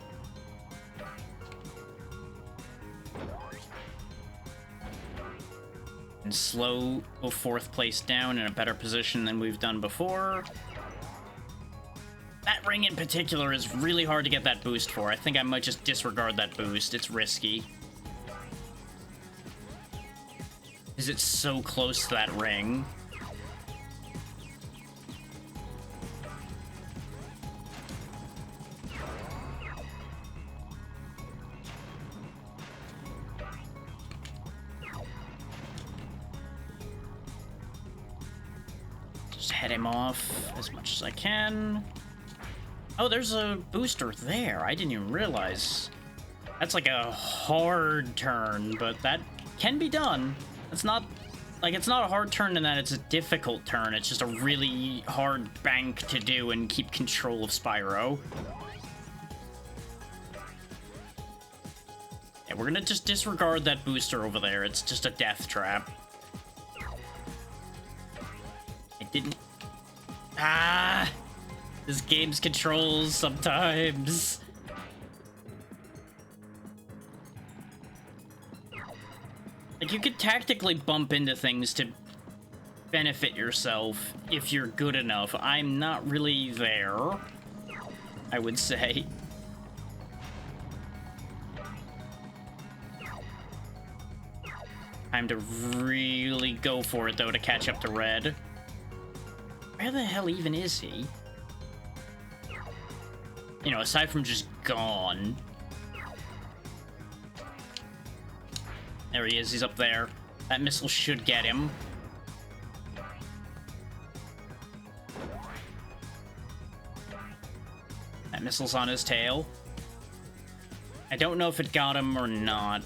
And slow 4th place down in a better position than we've done before. That ring in particular is really hard to get that boost for. I think I might just disregard that boost. It's risky. Because it's so close to that ring. Head him off as much as I can. Oh, there's a booster there. I didn't even realize. That's like a hard turn, but that can be done. It's not it's not a hard turn in that it's a difficult turn. It's just a really hard bank to do and keep control of Spyro. Yeah, we're gonna just disregard that booster over there. It's just a death trap. I didn't... Ah! This game's controls sometimes. Like, you could tactically bump into things to benefit yourself if you're good enough. I'm not really there, I would say. Time to really go for it, though, to catch up to Red. Where the hell even is he? You know, aside from just gone. There he is, he's up there. That missile should get him. That missile's on his tail. I don't know if it got him or not.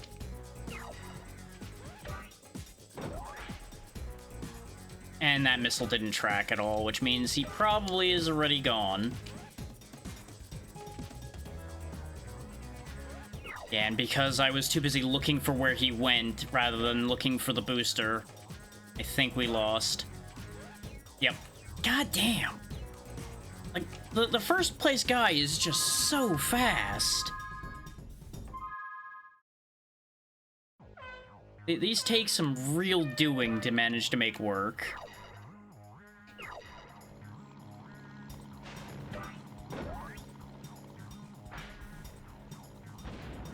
And that missile didn't track at all, which means he probably is already gone. Yeah, and because I was too busy looking for where he went rather than looking for the booster, I think we lost. Yep. God damn. Like, the first place guy is just so fast. These take some real doing to manage to make work.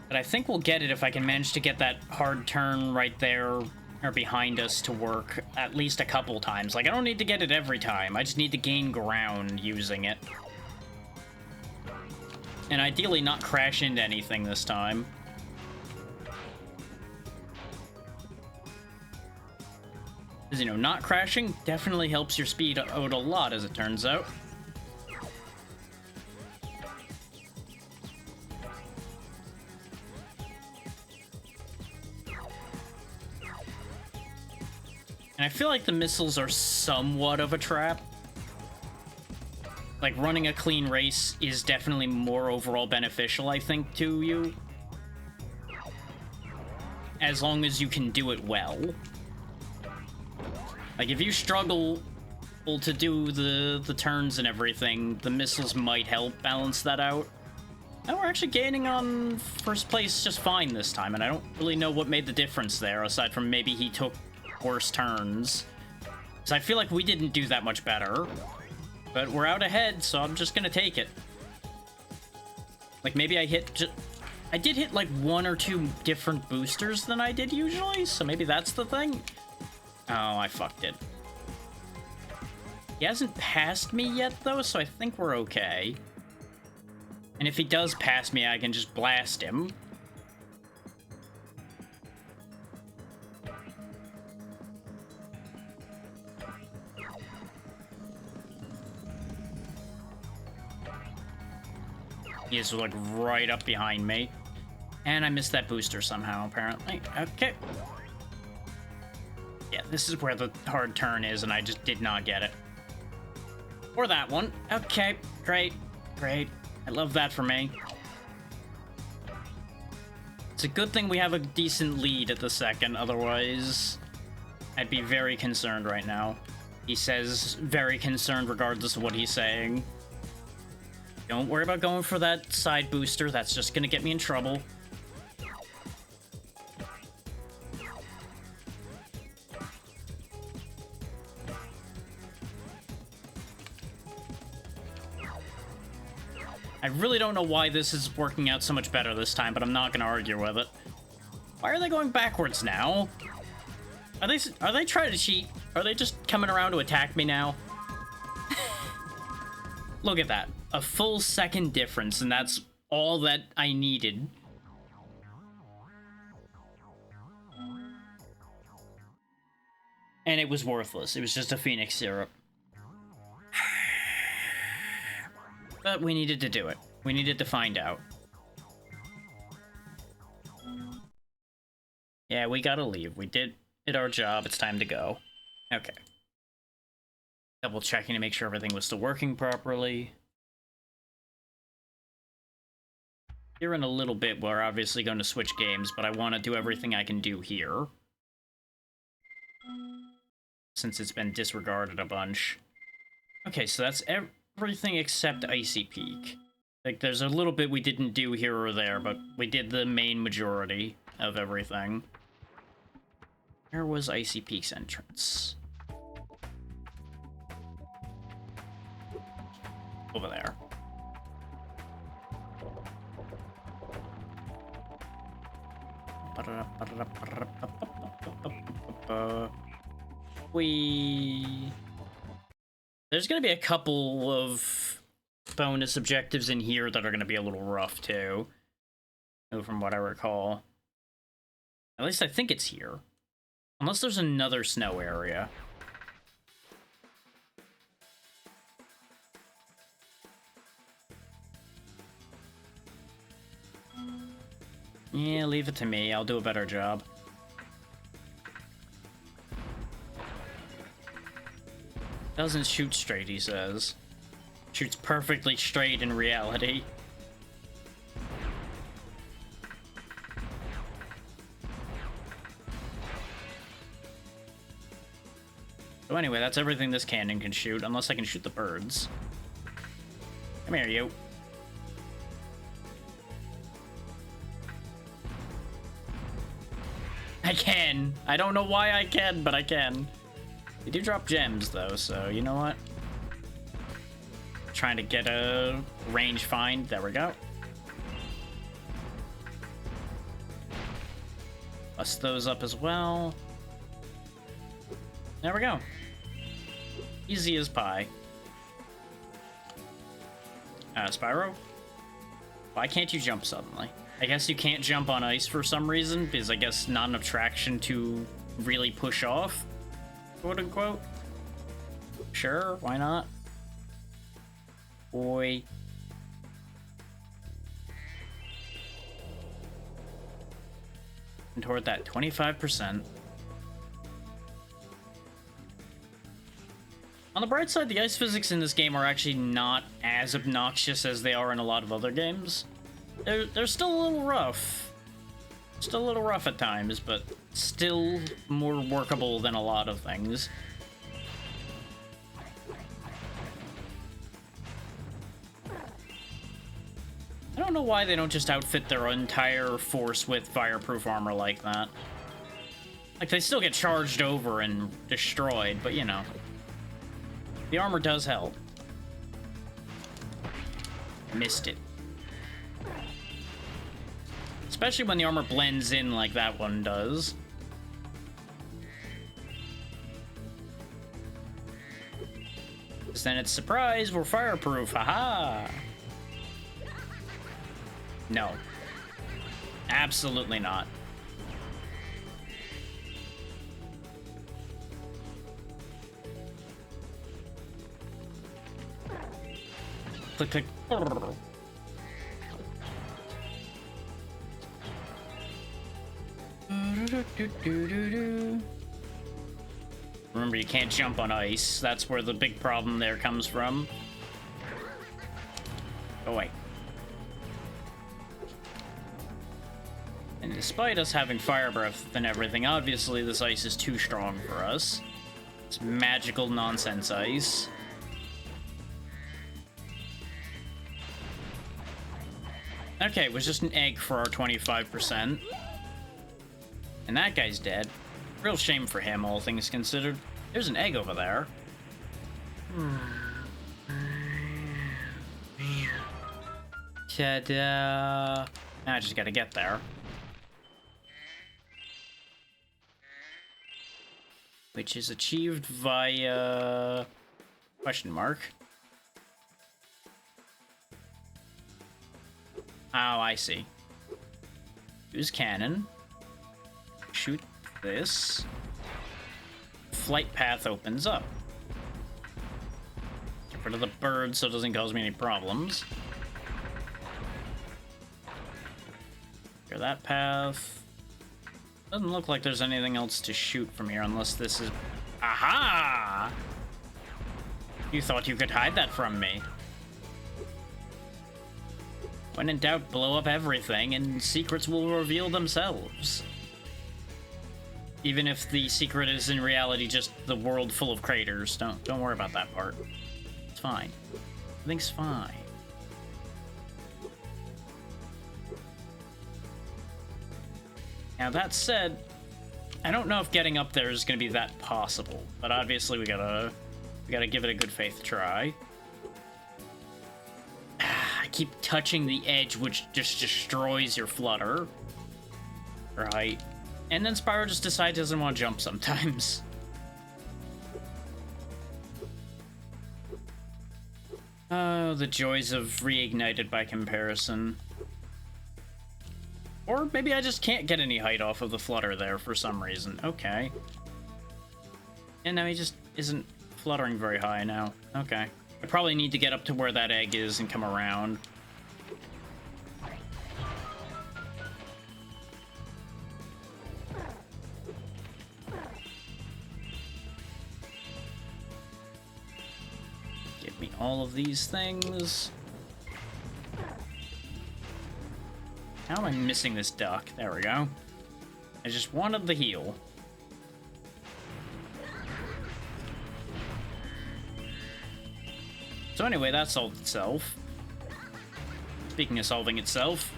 But I think we'll get it if I can manage to get that hard turn right there or behind us to work at least a couple times. Like, I don't need to get it every time. I just need to gain ground using it. And ideally not crash into anything this time. Because, you know, not crashing definitely helps your speed out a lot, as it turns out. And I feel like the missiles are somewhat of a trap. Like, running a clean race is definitely more overall beneficial, I think, to you. As long as you can do it well. Like, if you struggle to do the turns and everything, the missiles might help balance that out. And we're actually gaining on first place just fine this time, and I don't really know what made the difference there, aside from maybe he took worse turns. So I feel like we didn't do that much better. But we're out ahead, so I'm just gonna take it. Like, maybe I did hit like 1 or 2 different boosters than I did usually, so maybe that's the thing? Oh, I fucked it. He hasn't passed me yet, though, so I think we're okay. And if he does pass me, I can just blast him. He is, like, right up behind me. And I missed that booster somehow, apparently. Okay. Yeah, this is where the hard turn is, and I just did not get it. Or that one. Okay, great, great. I love that for me. It's a good thing we have a decent lead at the second, otherwise I'd be very concerned right now. He says very concerned regardless of what he's saying. Don't worry about going for that side booster, that's just gonna get me in trouble. I really don't know why this is working out so much better this time, but I'm not gonna argue with it. Why are they going backwards now? Are they trying to cheat? Are they just coming around to attack me now? Look at that. A full second difference, and that's all that I needed. And it was worthless. It was just a Phoenix syrup. But we needed to do it. We needed to find out. Yeah, we gotta leave. We did our job. It's time to go. Okay. Double checking to make sure everything was still working properly. Here in a little bit, we're obviously going to switch games, but I want to do everything I can do here. Since it's been disregarded a bunch. Okay, so that's everything except Icy Peak. Like, there's a little bit we didn't do here or there, but we did the main majority of everything. Where was Icy Peak's entrance? Over there. There's gonna be a couple of bonus objectives in here that are gonna be a little rough too, from what I recall. At least I think it's here. Unless there's another snow area. Yeah, leave it to me. I'll do a better job. Doesn't shoot straight, he says. Shoots perfectly straight in reality. So anyway, that's everything this cannon can shoot, unless I can shoot the birds. Come here, you. I can. I don't know why I can, but I can. They do drop gems, though, so you know what? Trying to get a range find. There we go. Bust those up as well. There we go. Easy as pie. Spyro? Why can't you jump suddenly? I guess you can't jump on ice for some reason, because I guess not enough traction to really push off, quote unquote. Sure, why not? Boy. And toward that 25%. On the bright side, the ice physics in this game are actually not as obnoxious as they are in a lot of other games. They're still a little rough. Still a little rough at times, but still more workable than a lot of things. I don't know why they don't just outfit their entire force with fireproof armor like that. Like, they still get charged over and destroyed, but you know. The armor does help. Missed it. Especially when the armor blends in like that one does. 'Cause then it's surprise, we're fireproof, haha! No. Absolutely not. Click, click. Remember, you can't jump on ice. That's where the big problem there comes from. Oh, wait. And despite us having fire breath and everything, obviously this ice is too strong for us. It's magical nonsense ice. Okay, it was just an egg for our 25%. And that guy's dead. Real shame for him, all things considered. There's an egg over there. Ta-da! Now I just gotta get there. Which is achieved via... question mark. Oh, I see. Use cannon. Shoot this. Flight path opens up. Get rid of the bird so it doesn't cause me any problems. Clear that path. Doesn't look like there's anything else to shoot from here unless this is... Aha! You thought you could hide that from me. When in doubt, blow up everything and secrets will reveal themselves. Even if the secret is in reality just the world full of craters. Don't worry about that part. It's fine. Everything's fine. Now that said, I don't know if getting up there is going to be that possible, but obviously we gotta give it a good faith try. I keep touching the edge, which just destroys your flutter. Right. And then Spyro just decides he doesn't want to jump sometimes. Oh, the joys of Reignited by comparison. Or maybe I just can't get any height off of the flutter there for some reason. Okay. And now he just isn't fluttering very high now. Okay. I probably need to get up to where that egg is and come around. Give me all of these things. How am I missing this duck? There we go. I just wanted the heal. So anyway, that solved itself. Speaking of solving itself.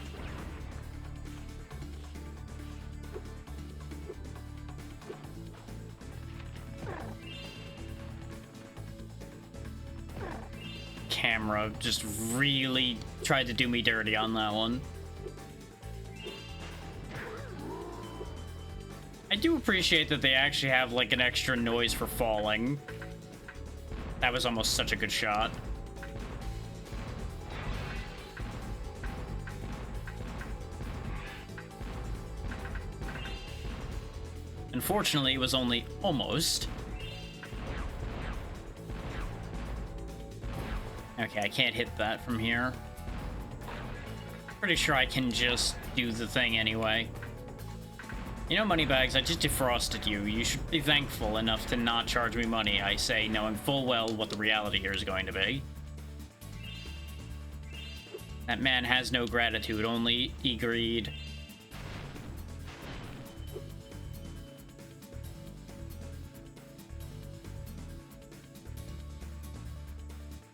Camera just really tried to do me dirty on that one. I do appreciate that they actually have, like, an extra noise for falling. That was almost such a good shot. Unfortunately, it was only almost. Okay, I can't hit that from here. Pretty sure I can just do the thing anyway. You know, Moneybags, I just defrosted you. You should be thankful enough to not charge me money, I say, knowing full well what the reality here is going to be. That man has no gratitude, only greed.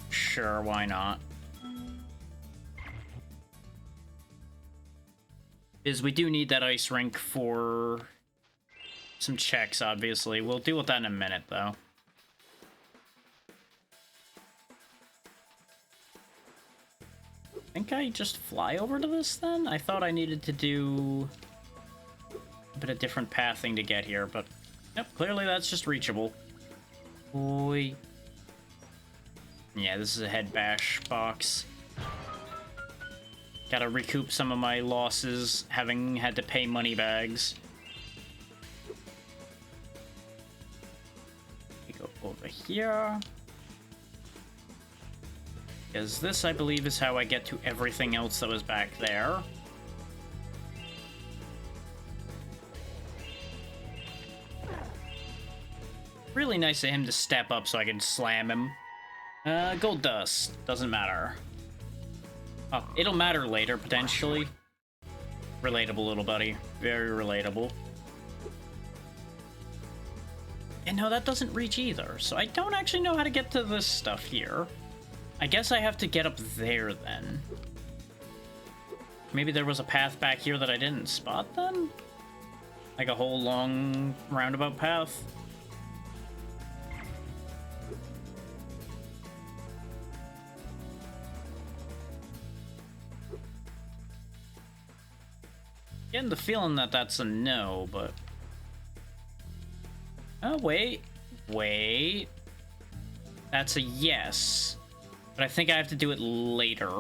Sure, why not? Is we do need that ice rink for some checks, obviously. We'll deal with that in a minute, though. think I just fly over to this then? I thought I needed to do a bit of different pathing to get here, but yep, clearly that's just reachable. Oi. Yeah, this is a head bash box. Gotta recoup some of my losses, having had to pay money bags. We go over here. Because this, I believe, is how I get to everything else that was back there. Really nice of him to step up so I can slam him. Gold dust. Doesn't matter. Oh, it'll matter later, potentially. Relatable, little buddy. Very relatable. And no, that doesn't reach either, so I don't actually know how to get to this stuff here. I guess I have to get up there, then. Maybe there was a path back here that I didn't spot, then? Like a whole long roundabout path? Getting the feeling that that's a no, but... Oh, wait. Wait. That's a yes. But I think I have to do it later.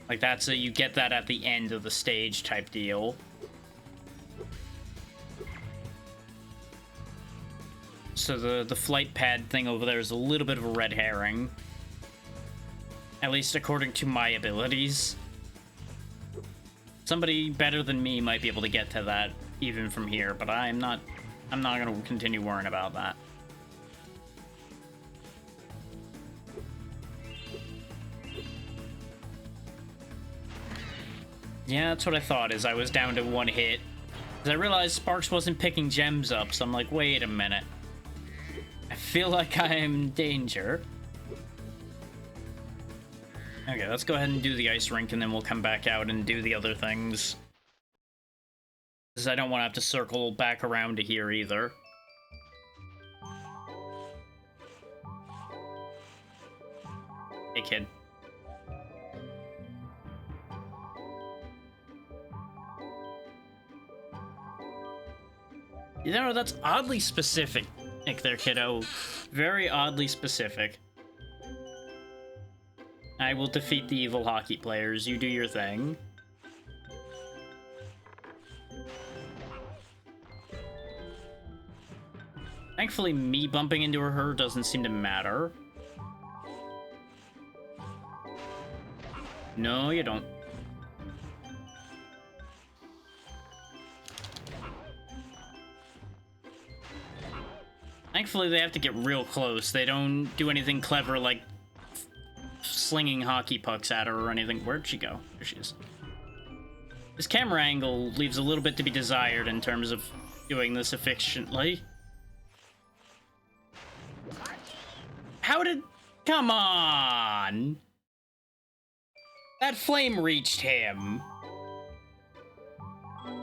Like, that's a you get that at the end of the stage type deal. So the flight pad thing over there is a little bit of a red herring. At least according to my abilities. Somebody better than me might be able to get to that even from here, but I'm not going to continue worrying about that. Yeah, that's what I thought, is I was down to one hit. Because I realized Sparks wasn't picking gems up, so I'm like, wait a minute. I feel like I'm in danger. Okay, let's go ahead and do the ice rink, and then we'll come back out and do the other things. Because I don't want to have to circle back around to here either. Hey, kid. You know, that's oddly specific, Nick there, kiddo. Very oddly specific. I will defeat the evil hockey players. You do your thing. Thankfully, me bumping into her doesn't seem to matter. No, you don't. Thankfully, they have to get real close. They don't do anything clever like slinging hockey pucks at her or anything. Where'd she go? There she is. This camera angle leaves a little bit to be desired in terms of doing this efficiently. How did... Come on! That flame reached him.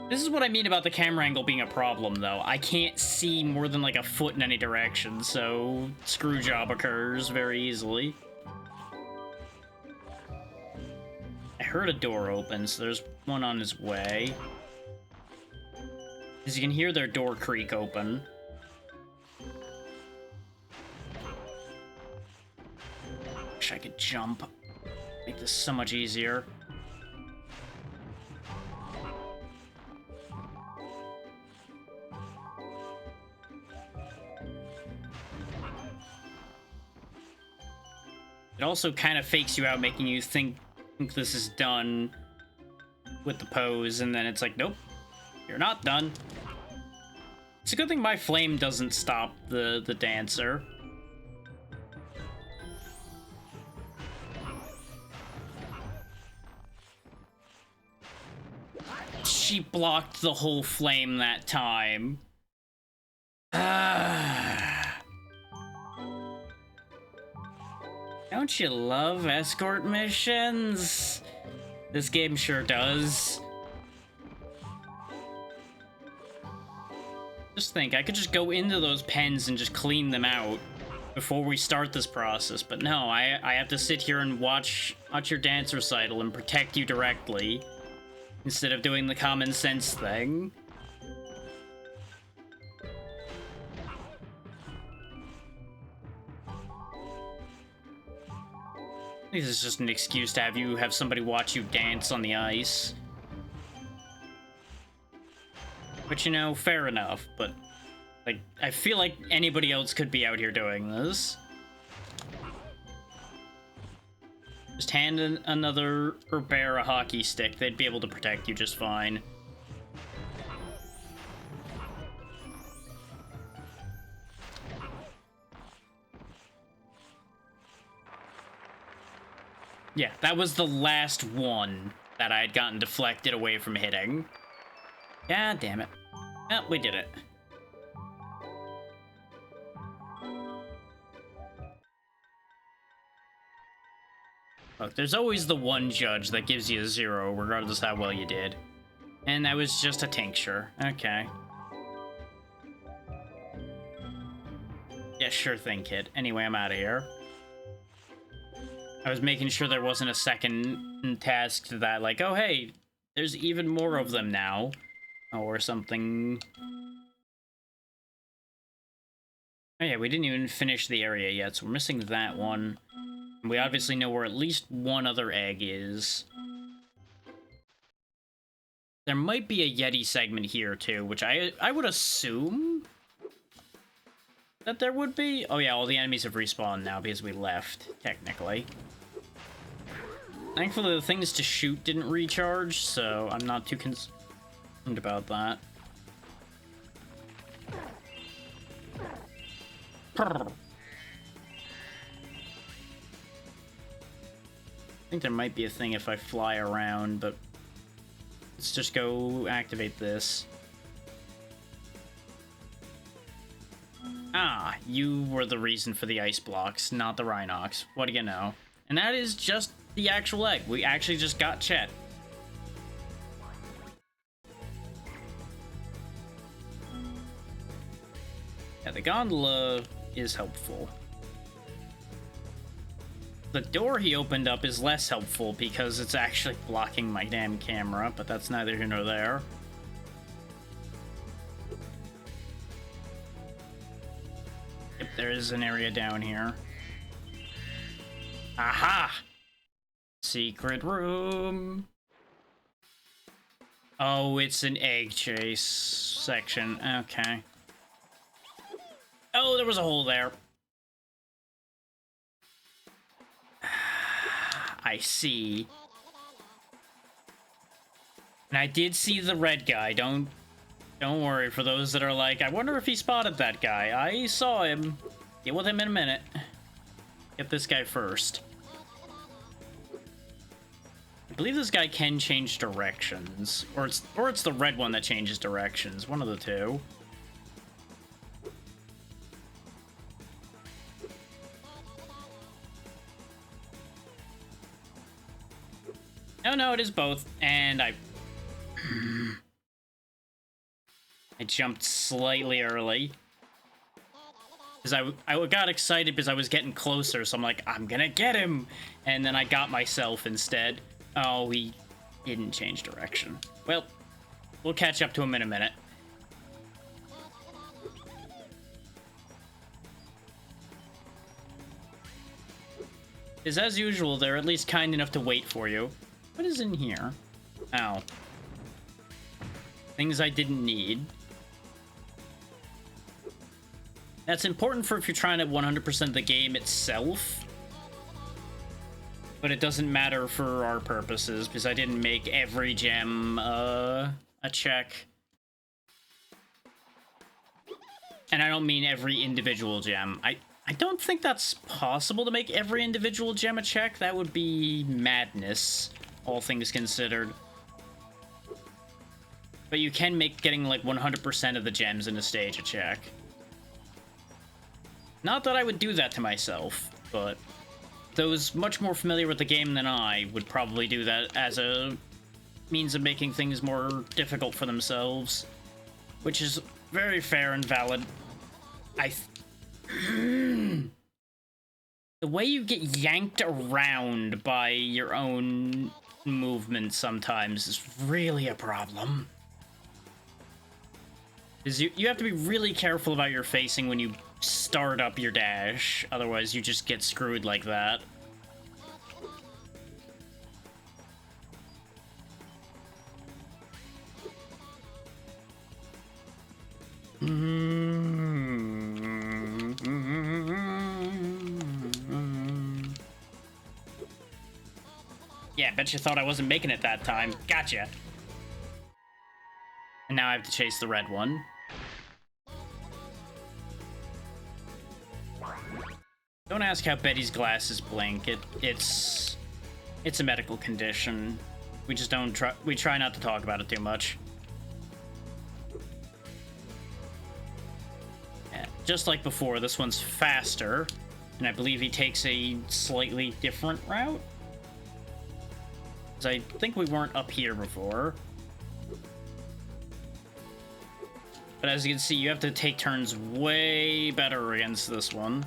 This is what I mean about the camera angle being a problem, though. I can't see more than like a foot in any direction, so screw job occurs very easily. I heard a door open, so there's one on his way. As you can hear their door creak open. Wish I could jump. Make this so much easier. It also kind of fakes you out, making you think this is done with the pose, and then it's like, nope, you're not done. It's a good thing my flame doesn't stop the dancer. She blocked the whole flame that time. Don't you love escort missions? This game sure does. Just think, I could just go into those pens and just clean them out. before we start this process, but no, I have to sit here and watch your dance recital and protect you directly instead of doing the common sense thing. This is just an excuse to have somebody watch you dance on the ice. But you know, fair enough, but like, I feel like anybody else could be out here doing this. Just hand another bear a hockey stick, they'd be able to protect you just fine. Yeah, that was the last one that I had gotten deflected away from hitting. God damn it. Oh, we did it. Look, there's always the one judge that gives you a 0, regardless how well you did. And that was just a tincture. Okay. Yeah, sure thing, kid. Anyway, I'm out of here. I was making sure there wasn't a second task to that, like, oh, hey, there's even more of them now. Or something. Oh yeah, we didn't even finish the area yet, so we're missing that one. We obviously know where at least one other egg is. There might be a Yeti segment here, too, which I would assume that there would be. Oh yeah, all the enemies have respawned now because we left, technically. Thankfully, the things to shoot didn't recharge, so I'm not too concerned about that. I think there might be a thing if I fly around, but let's just go activate this. Ah, you were the reason for the ice blocks, not the Rhinox. What do you know? And that is just the actual egg. We actually just got Chet. Yeah, the gondola is helpful. The door he opened up is less helpful because it's actually blocking my damn camera, but that's neither here nor there. Yep, there is an area down here. Aha! Secret room. Oh, it's an egg chase section. Okay. Oh, there was a hole there. I see. And I did see the red guy. Don't worry, for those that are like, I wonder if he spotted that guy. I saw him. Get with him in a minute. Get this guy first. I believe this guy can change directions. Or it's the red one that changes directions. One of the two. Oh no, it is both. And I jumped slightly early. Because I got excited because I was getting closer, so I'm like, I'm gonna get him! And then I got myself instead. Oh, he didn't change direction. Well, we'll catch up to him in a minute. Because as usual, they're at least kind enough to wait for you. What is in here? Ow. Things I didn't need. That's important for if you're trying to 100% the game itself. But it doesn't matter for our purposes, because I didn't make every gem a check. And I don't mean every individual gem. I don't think that's possible to make every individual gem a check. That would be madness, all things considered. But you can make getting like 100% of the gems in a stage a check. Not that I would do that to myself, but those much more familiar with the game than I would probably do that as a means of making things more difficult for themselves. Which is very fair and valid. The way you get yanked around by your own movement sometimes is really a problem. Because you have to be really careful about your facing when you start up your dash, otherwise you just get screwed like that. Yeah, bet you thought I wasn't making it that time. Gotcha. And now I have to chase the red one. Don't ask how Betty's glasses blink. It's a medical condition. We just don't try. We try not to talk about it too much. Yeah, just like before, this one's faster, and I believe he takes a slightly different route. Because I think we weren't up here before. But as you can see, you have to take turns way better against this one.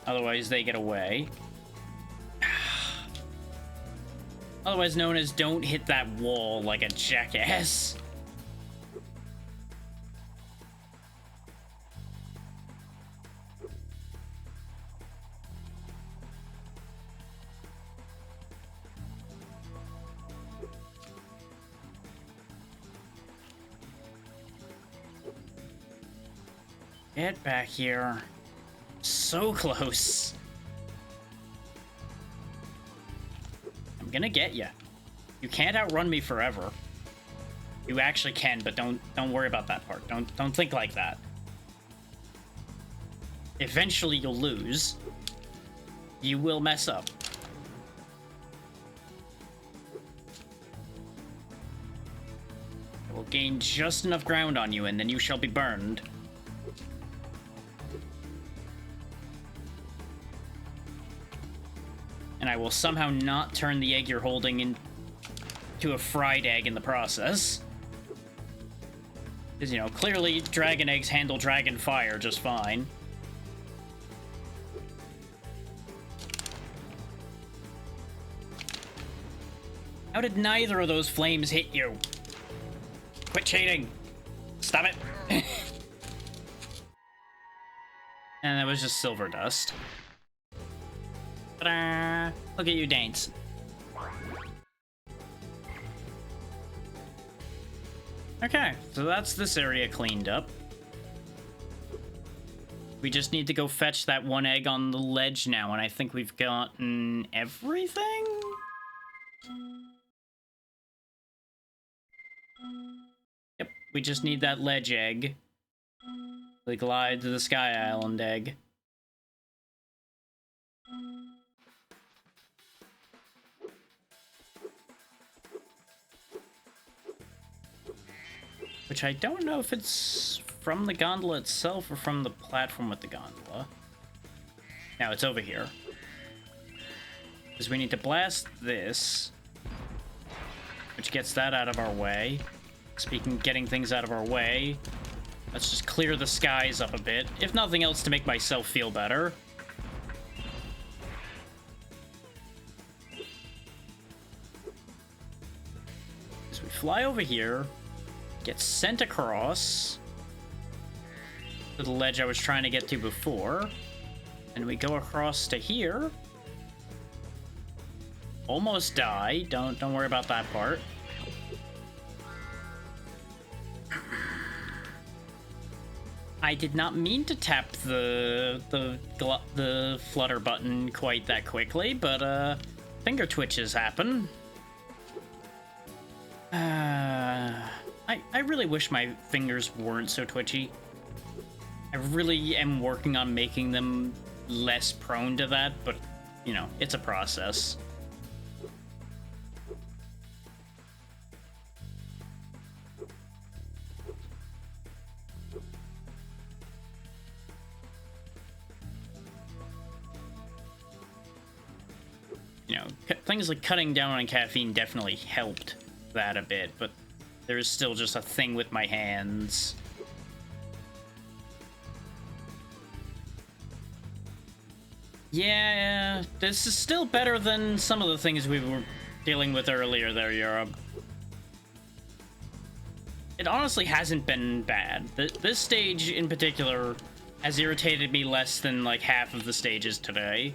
Otherwise, they get away. Otherwise known as don't hit that wall like a jackass. Get back here. So close. I'm gonna get you. You can't outrun me forever. You actually can, but don't worry about that part. Don't think like that. Eventually you'll lose. You will mess up. I will gain just enough ground on you, and then you shall be burned. And I will somehow not turn the egg you're holding into a fried egg in the process. Because, you know, clearly dragon eggs handle dragon fire just fine. How did neither of those flames hit you? Quit cheating! Stop it! And that was just silver dust. Ta-da! Look at you dance. Okay, so that's this area cleaned up. We just need to go fetch that one egg on the ledge now, and I think we've gotten everything? Yep, we just need that ledge egg. The glide to the Sky Island egg. Which I don't know if it's from the gondola itself or from the platform with the gondola. Now it's over here. Because we need to blast this, which gets that out of our way. Speaking of getting things out of our way, let's just clear the skies up a bit, if nothing else to make myself feel better. As we fly over here, get sent across to the ledge I was trying to get to before, and we go across to here. Almost die. Don't worry about that part. I did not mean to tap the flutter button quite that quickly, but finger twitches happen. I really wish my fingers weren't so twitchy. I really am working on making them less prone to that, but, you know, it's a process. You know, things like cutting down on caffeine definitely helped that a bit, but there's still just a thing with my hands. Yeah, this is still better than some of the things we were dealing with earlier there, Europe. It honestly hasn't been bad. This stage in particular has irritated me less than like half of the stages today.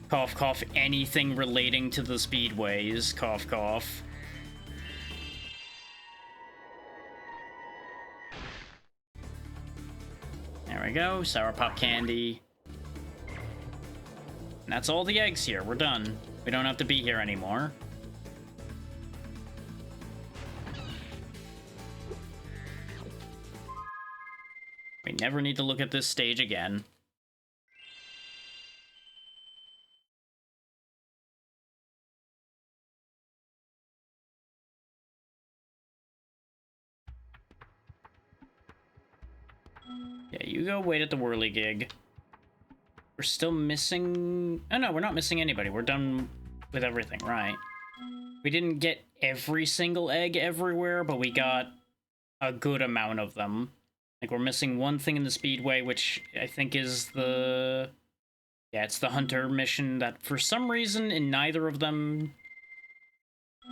Cough, cough, anything relating to the speedways. Cough, cough. There we go, sour pop candy. And that's all the eggs here, we're done. We don't have to be here anymore. We never need to look at this stage again. Yeah, you go wait at the whirligig. We're still missing... Oh no, we're not missing anybody. We're done with everything, right? We didn't get every single egg everywhere, but we got a good amount of them. Like, we're missing one thing in the Speedway, which I think is the... Yeah, it's the Hunter mission that for some reason in neither of them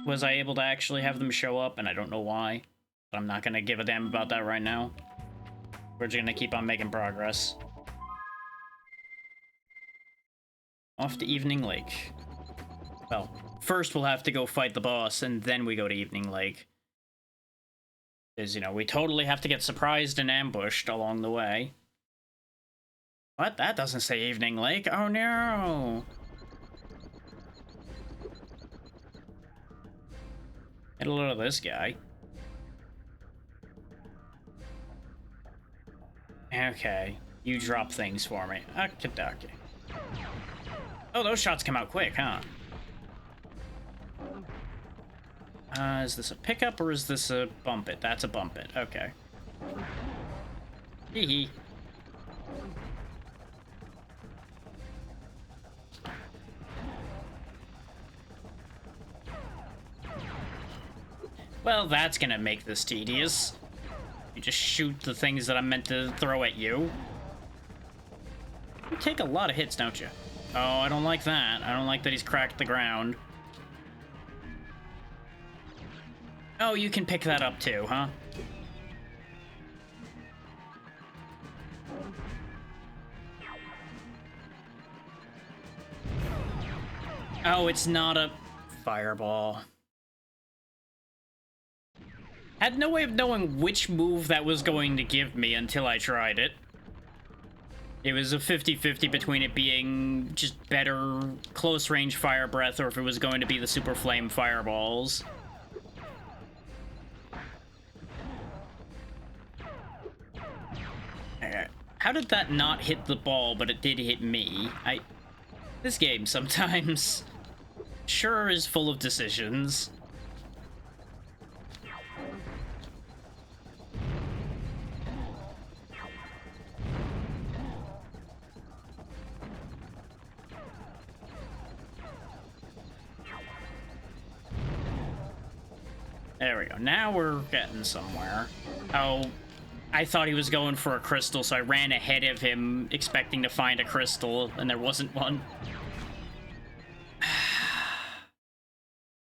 was I able to actually have them show up, and I don't know why. But I'm not gonna give a damn about that right now. We're just gonna keep on making progress. Off to Evening Lake. Well, first we'll have to go fight the boss, and then we go to Evening Lake. Because, you know, we totally have to get surprised and ambushed along the way. What? That doesn't say Evening Lake. Oh no! Get a load of this guy. Okay, you drop things for me. Okey-dokey. Oh, those shots come out quick, huh? Is this a pickup or is this a bump it? That's a bump it. Okay. Hee hee. Well, that's gonna make this tedious. You just shoot the things that I'm meant to throw at you. You take a lot of hits, don't you? Oh, I don't like that. I don't like that he's cracked the ground. Oh, you can pick that up too, huh? Oh, it's not a fireball. Had no way of knowing which move that was going to give me until I tried it. It was a 50-50 between it being just better close-range fire breath or if it was going to be the super flame fireballs. How did that not hit the ball, but it did hit me? This game sometimes sure is full of decisions. There we go. Now we're getting somewhere. Oh, I thought he was going for a crystal, so I ran ahead of him, expecting to find a crystal, and there wasn't one.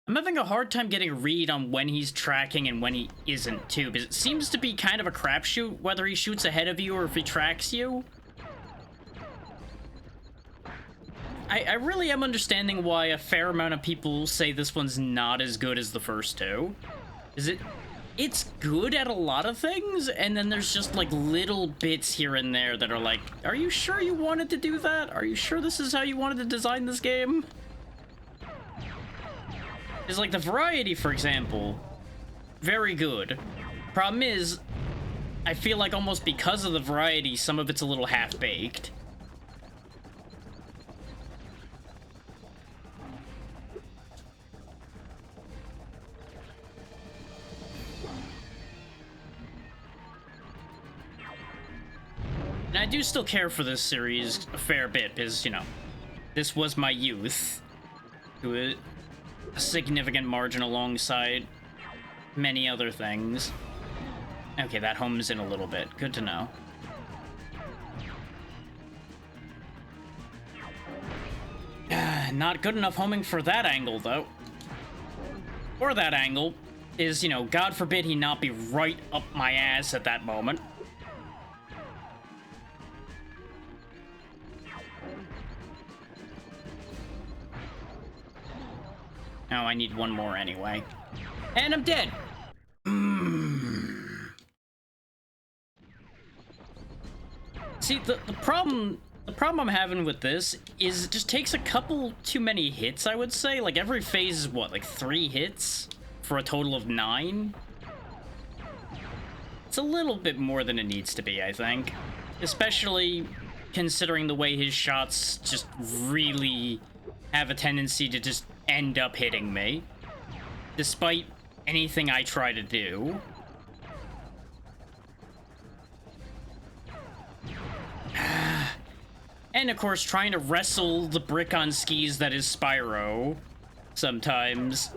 I'm having a hard time getting a read on when he's tracking and when he isn't, too, because it seems to be kind of a crapshoot, whether he shoots ahead of you or if he tracks you. I really am understanding why a fair amount of people say this one's not as good as the first two. It's good at a lot of things, and then there's just like little bits here and there that are like, are you sure you wanted to do that? Are you sure this is how you wanted to design this game? It's like the variety, for example, very good. Problem is, I feel like almost because of the variety, some of it's a little half-baked. And I do still care for this series a fair bit, because, you know, this was my youth to a significant margin alongside many other things. Okay, that homes in a little bit. Good to know. Not good enough homing for that angle, though. Or that angle is, you know, God forbid he not be right up my ass at that moment. Now I need one more anyway. And I'm dead! See, the problem I'm having with this is it just takes a couple too many hits, I would say. Like, every phase is, what, like 3 hits? For a total of 9? It's a little bit more than it needs to be, I think. Especially considering the way his shots just really have a tendency to just end up hitting me. Despite anything I try to do. And of course, trying to wrestle the brick on skis that is Spyro sometimes.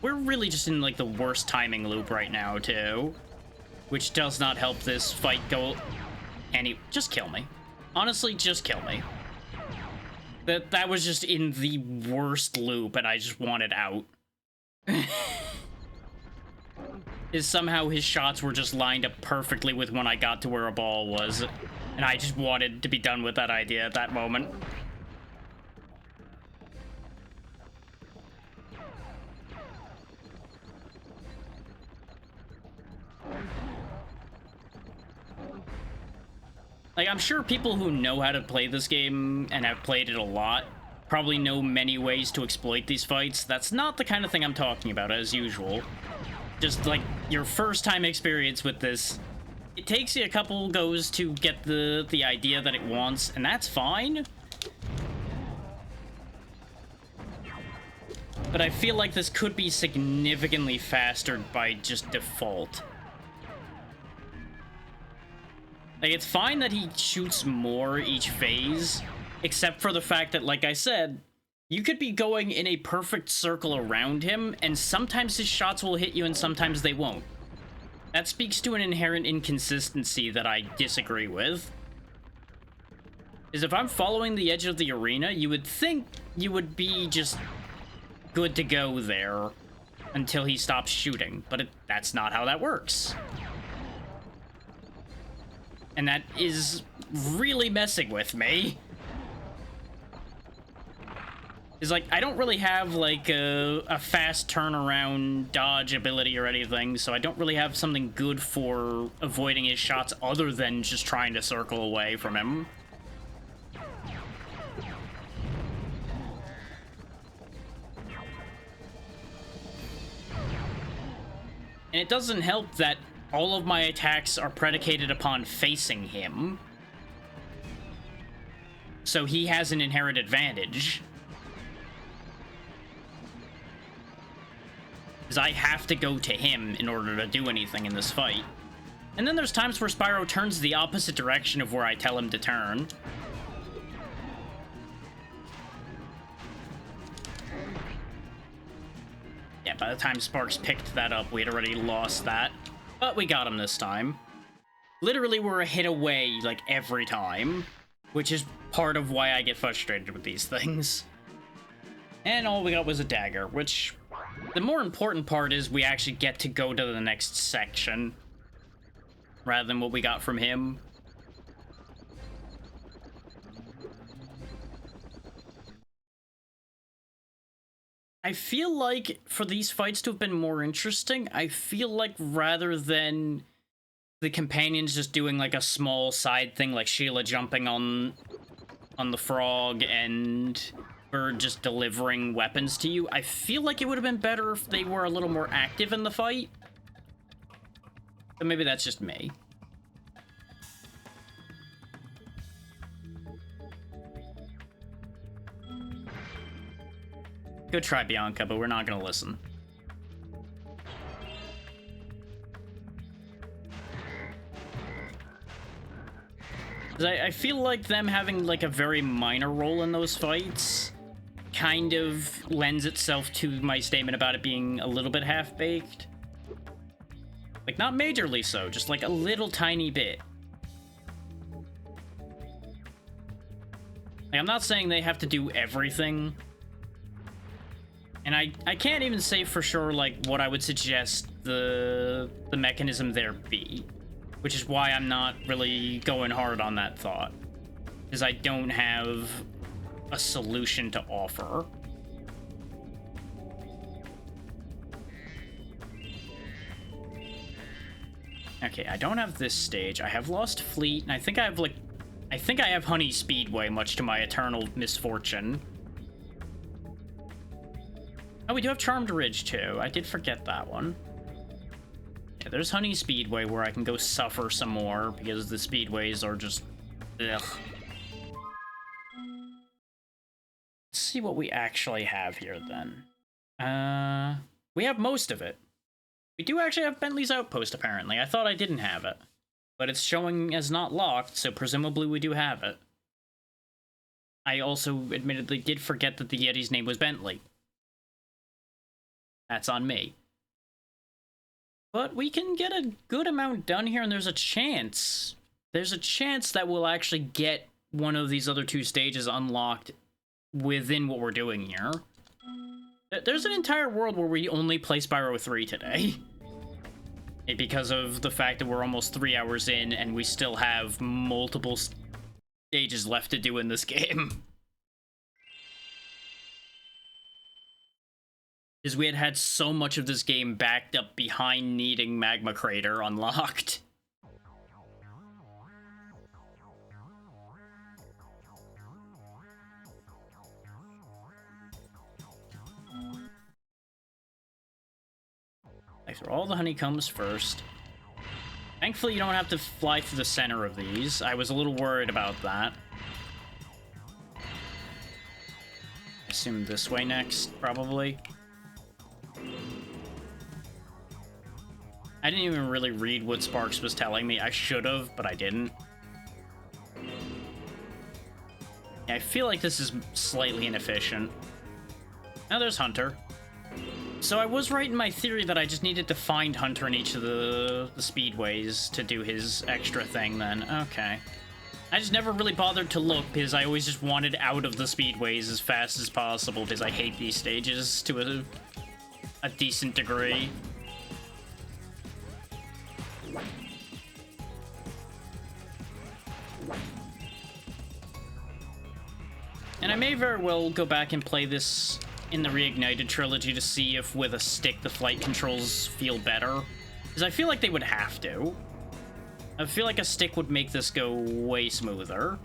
We're really just in, like, the worst timing loop right now, too. Which does not help this fight go any... Just kill me. Honestly, just kill me. That was just in the worst loop, and I just wanted out. Is somehow his shots were just lined up perfectly with when I got to where a ball was. And I just wanted to be done with that idea at that moment. Like, I'm sure people who know how to play this game and have played it a lot probably know many ways to exploit these fights. That's not the kind of thing I'm talking about, as usual. Just, like, your first time experience with this, it takes you a couple goes to get the idea that it wants, and that's fine. But I feel like this could be significantly faster by just default. Like, it's fine that he shoots more each phase, except for the fact that, like I said, you could be going in a perfect circle around him, and sometimes his shots will hit you and sometimes they won't. That speaks to an inherent inconsistency that I disagree with. Is if I'm following the edge of the arena, you would think you would be just good to go there until he stops shooting, but that's not how that works. And that is really messing with me. Is like, I don't really have like a fast turnaround dodge ability or anything, so I don't really have something good for avoiding his shots other than just trying to circle away from him. And it doesn't help that all of my attacks are predicated upon facing him. So he has an inherent advantage. Because I have to go to him in order to do anything in this fight. And then there's times where Spyro turns the opposite direction of where I tell him to turn. Yeah, by the time Sparks picked that up, we had already lost that. But we got him this time. Literally, we're a hit away, like, every time. Which is part of why I get frustrated with these things. And all we got was a dagger, which... The more important part is we actually get to go to the next section. Rather than what we got from him. I feel like for these fights to have been more interesting, I feel like rather than the companions just doing like a small side thing like Sheila jumping on the frog and Bird just delivering weapons to you, I feel like it would have been better if they were a little more active in the fight. But maybe that's just me. Good try, Bianca, but we're not gonna listen. 'Cause I feel like them having like a very minor role in those fights kind of lends itself to my statement about it being a little bit half-baked. Like, not majorly so, just like a little tiny bit. Like, I'm not saying they have to do everything. And I can't even say for sure, like, what I would suggest the mechanism there be. Which is why I'm not really going hard on that thought. Because I don't have a solution to offer. Okay, I don't have this stage. I have Lost Fleet, and I think I have, like... I think I have Honey Speedway, much to my eternal misfortune. Oh, we do have Charmed Ridge, too. I did forget that one. Yeah, there's Honey Speedway, where I can go suffer some more, because the speedways are just... ugh. Let's see what we actually have here, then. We have most of it. We do actually have Bentley's Outpost, apparently. I thought I didn't have it. But it's showing as not locked, so presumably we do have it. I also admittedly did forget that the Yeti's name was Bentley. That's on me. But we can get a good amount done here, and there's a chance. There's a chance that we'll actually get one of these other two stages unlocked within what we're doing here. There's an entire world where we only play Spyro 3 today. Because of the fact that we're almost 3 hours in and we still have multiple stages left to do in this game. Because we had so much of this game backed up behind needing Magma Crater unlocked. I throw all the honeycombs first. Thankfully, you don't have to fly through the center of these. I was a little worried about that. I assume this way next, probably. I didn't even really read what Sparks was telling me. I should have, but I didn't. Yeah, I feel like this is slightly inefficient. Now there's Hunter. So I was right in my theory that I just needed to find Hunter in each of the speedways to do his extra thing then. Okay. I just never really bothered to look because I always just wanted out of the speedways as fast as possible because I hate these stages to a decent degree. And I may very well go back and play this in the Reignited trilogy to see if with a stick the flight controls feel better. Because I feel like they would have to. I feel like a stick would make this go way smoother.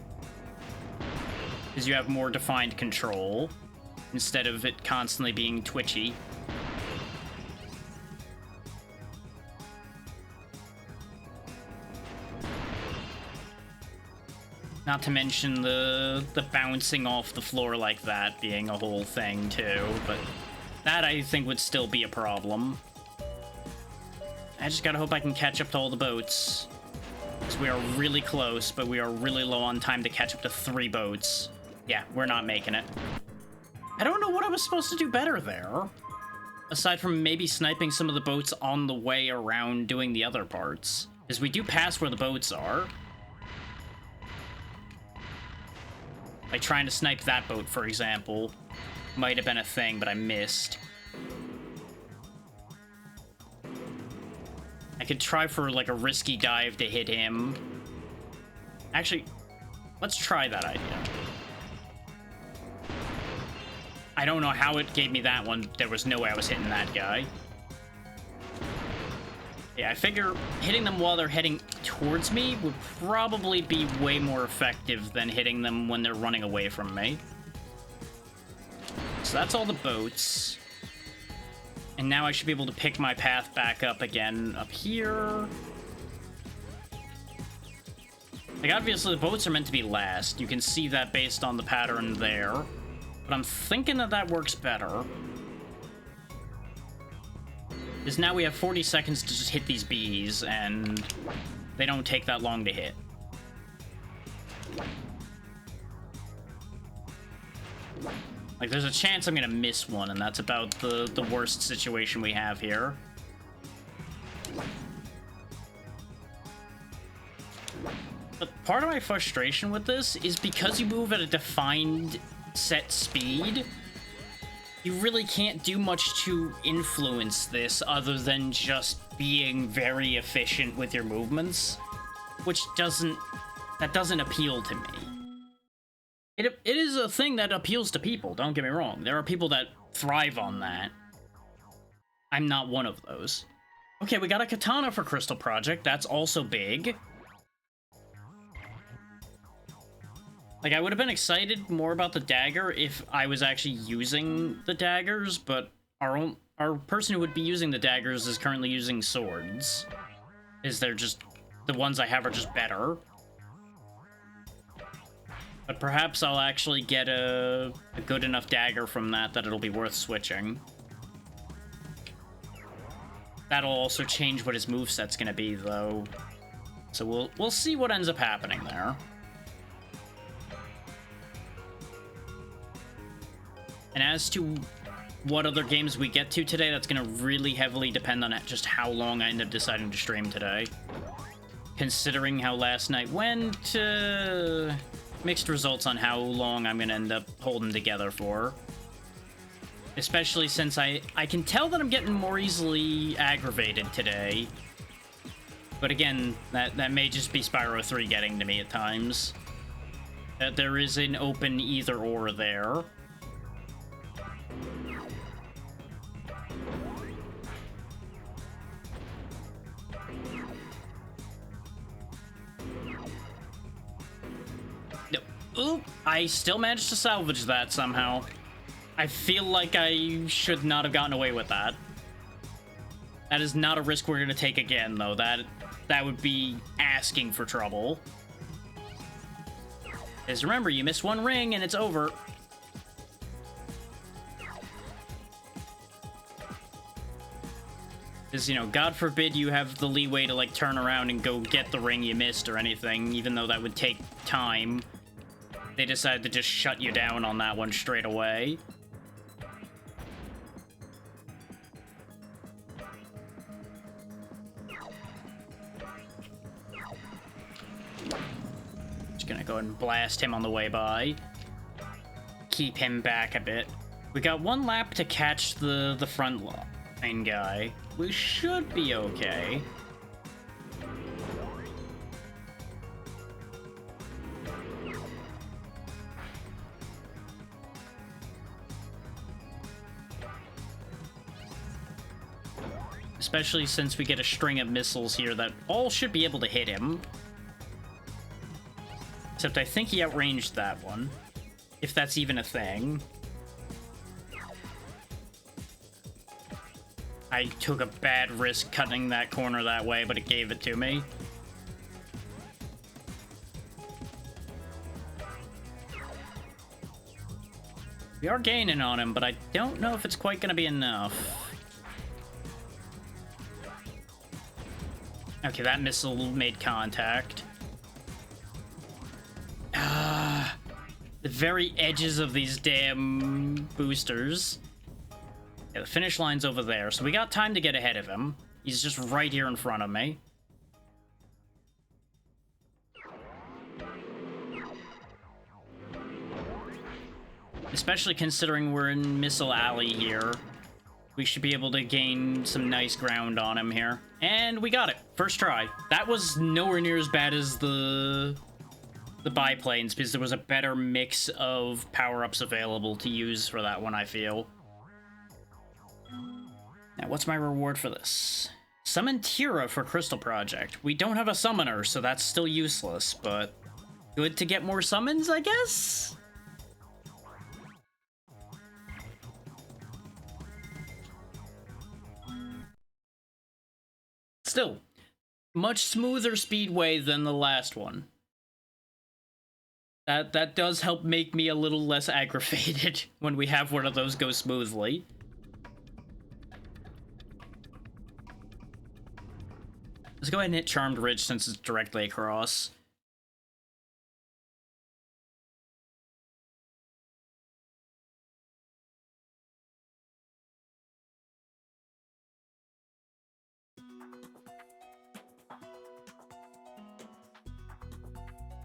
Because you have more defined control, instead of it constantly being twitchy. Not to mention the bouncing off the floor like that being a whole thing, too. But that, I think, would still be a problem. I just gotta hope I can catch up to all the boats. Because we are really close, but we are really low on time to catch up to 3 boats. Yeah, we're not making it. I don't know what I was supposed to do better there. Aside from maybe sniping some of the boats on the way around doing the other parts. Because we do pass where the boats are. Like, trying to snipe that boat, for example, might have been a thing, but I missed. I could try for, like, a risky dive to hit him. Actually, let's try that idea. I don't know how it gave me that one. There was no way I was hitting that guy. Yeah, I figure hitting them while they're heading towards me would probably be way more effective than hitting them when they're running away from me. So that's all the boats. And now I should be able to pick my path back up again up here. Like, obviously the boats are meant to be last. You can see that based on the pattern there. But I'm thinking that that works better. Because now we have 40 seconds to just hit these bees, and they don't take that long to hit. Like, there's a chance I'm gonna miss one, and that's about the worst situation we have here. But part of my frustration with this is because you move at a defined set speed, you really can't do much to influence this other than just being very efficient with your movements, which doesn't appeal to me. It is a thing that appeals to people, don't get me wrong. There are people that thrive on that. I'm not one of those. Okay, we got a katana for Crystal Project. That's also big. Like, I would have been excited more about the dagger if I was actually using the daggers, but our person who would be using the daggers is currently using swords. They're just... the ones I have are just better. But perhaps I'll actually get a good enough dagger from that it'll be worth switching. That'll also change what his moveset's gonna be, though. So we'll see what ends up happening there. And as to what other games we get to today, that's gonna really heavily depend on just how long I end up deciding to stream today. Considering how last night went, mixed results on how long I'm gonna end up holding together for. Especially since I can tell that I'm getting more easily aggravated today. But again, that may just be Spyro 3 getting to me at times. There is an open either or there. Oop, I still managed to salvage that somehow. I feel like I should not have gotten away with that. That is not a risk we're gonna take again, though. That would be asking for trouble. Because remember, you miss one ring and it's over. Because, you know, God forbid you have the leeway to, like, turn around and go get the ring you missed or anything, even though that would take time. They decided to just shut you down on that one straight away. Just gonna go and blast him on the way by. Keep him back a bit. We got one lap to catch the front line guy. We should be okay. Especially since we get a string of missiles here that all should be able to hit him. Except I think he outranged that one. If that's even a thing. I took a bad risk cutting that corner that way, but it gave it to me. We are gaining on him, but I don't know if it's quite going to be enough. Okay, that missile made contact. The very edges of these damn boosters. Yeah, the finish line's over there, so we got time to get ahead of him. He's just right here in front of me. Especially considering we're in Missile Alley here. We should be able to gain some nice ground on him here. And we got it. First try. That was nowhere near as bad as the biplanes, because there was a better mix of power-ups available to use for that one, I feel. Now, what's my reward for this? Summon Tira for Crystal Project. We don't have a summoner, so that's still useless, but good to get more summons, I guess? Still, much smoother speedway than the last one. That does help make me a little less aggravated when we have one of those go smoothly. Let's go ahead and hit Charmed Ridge since it's directly across.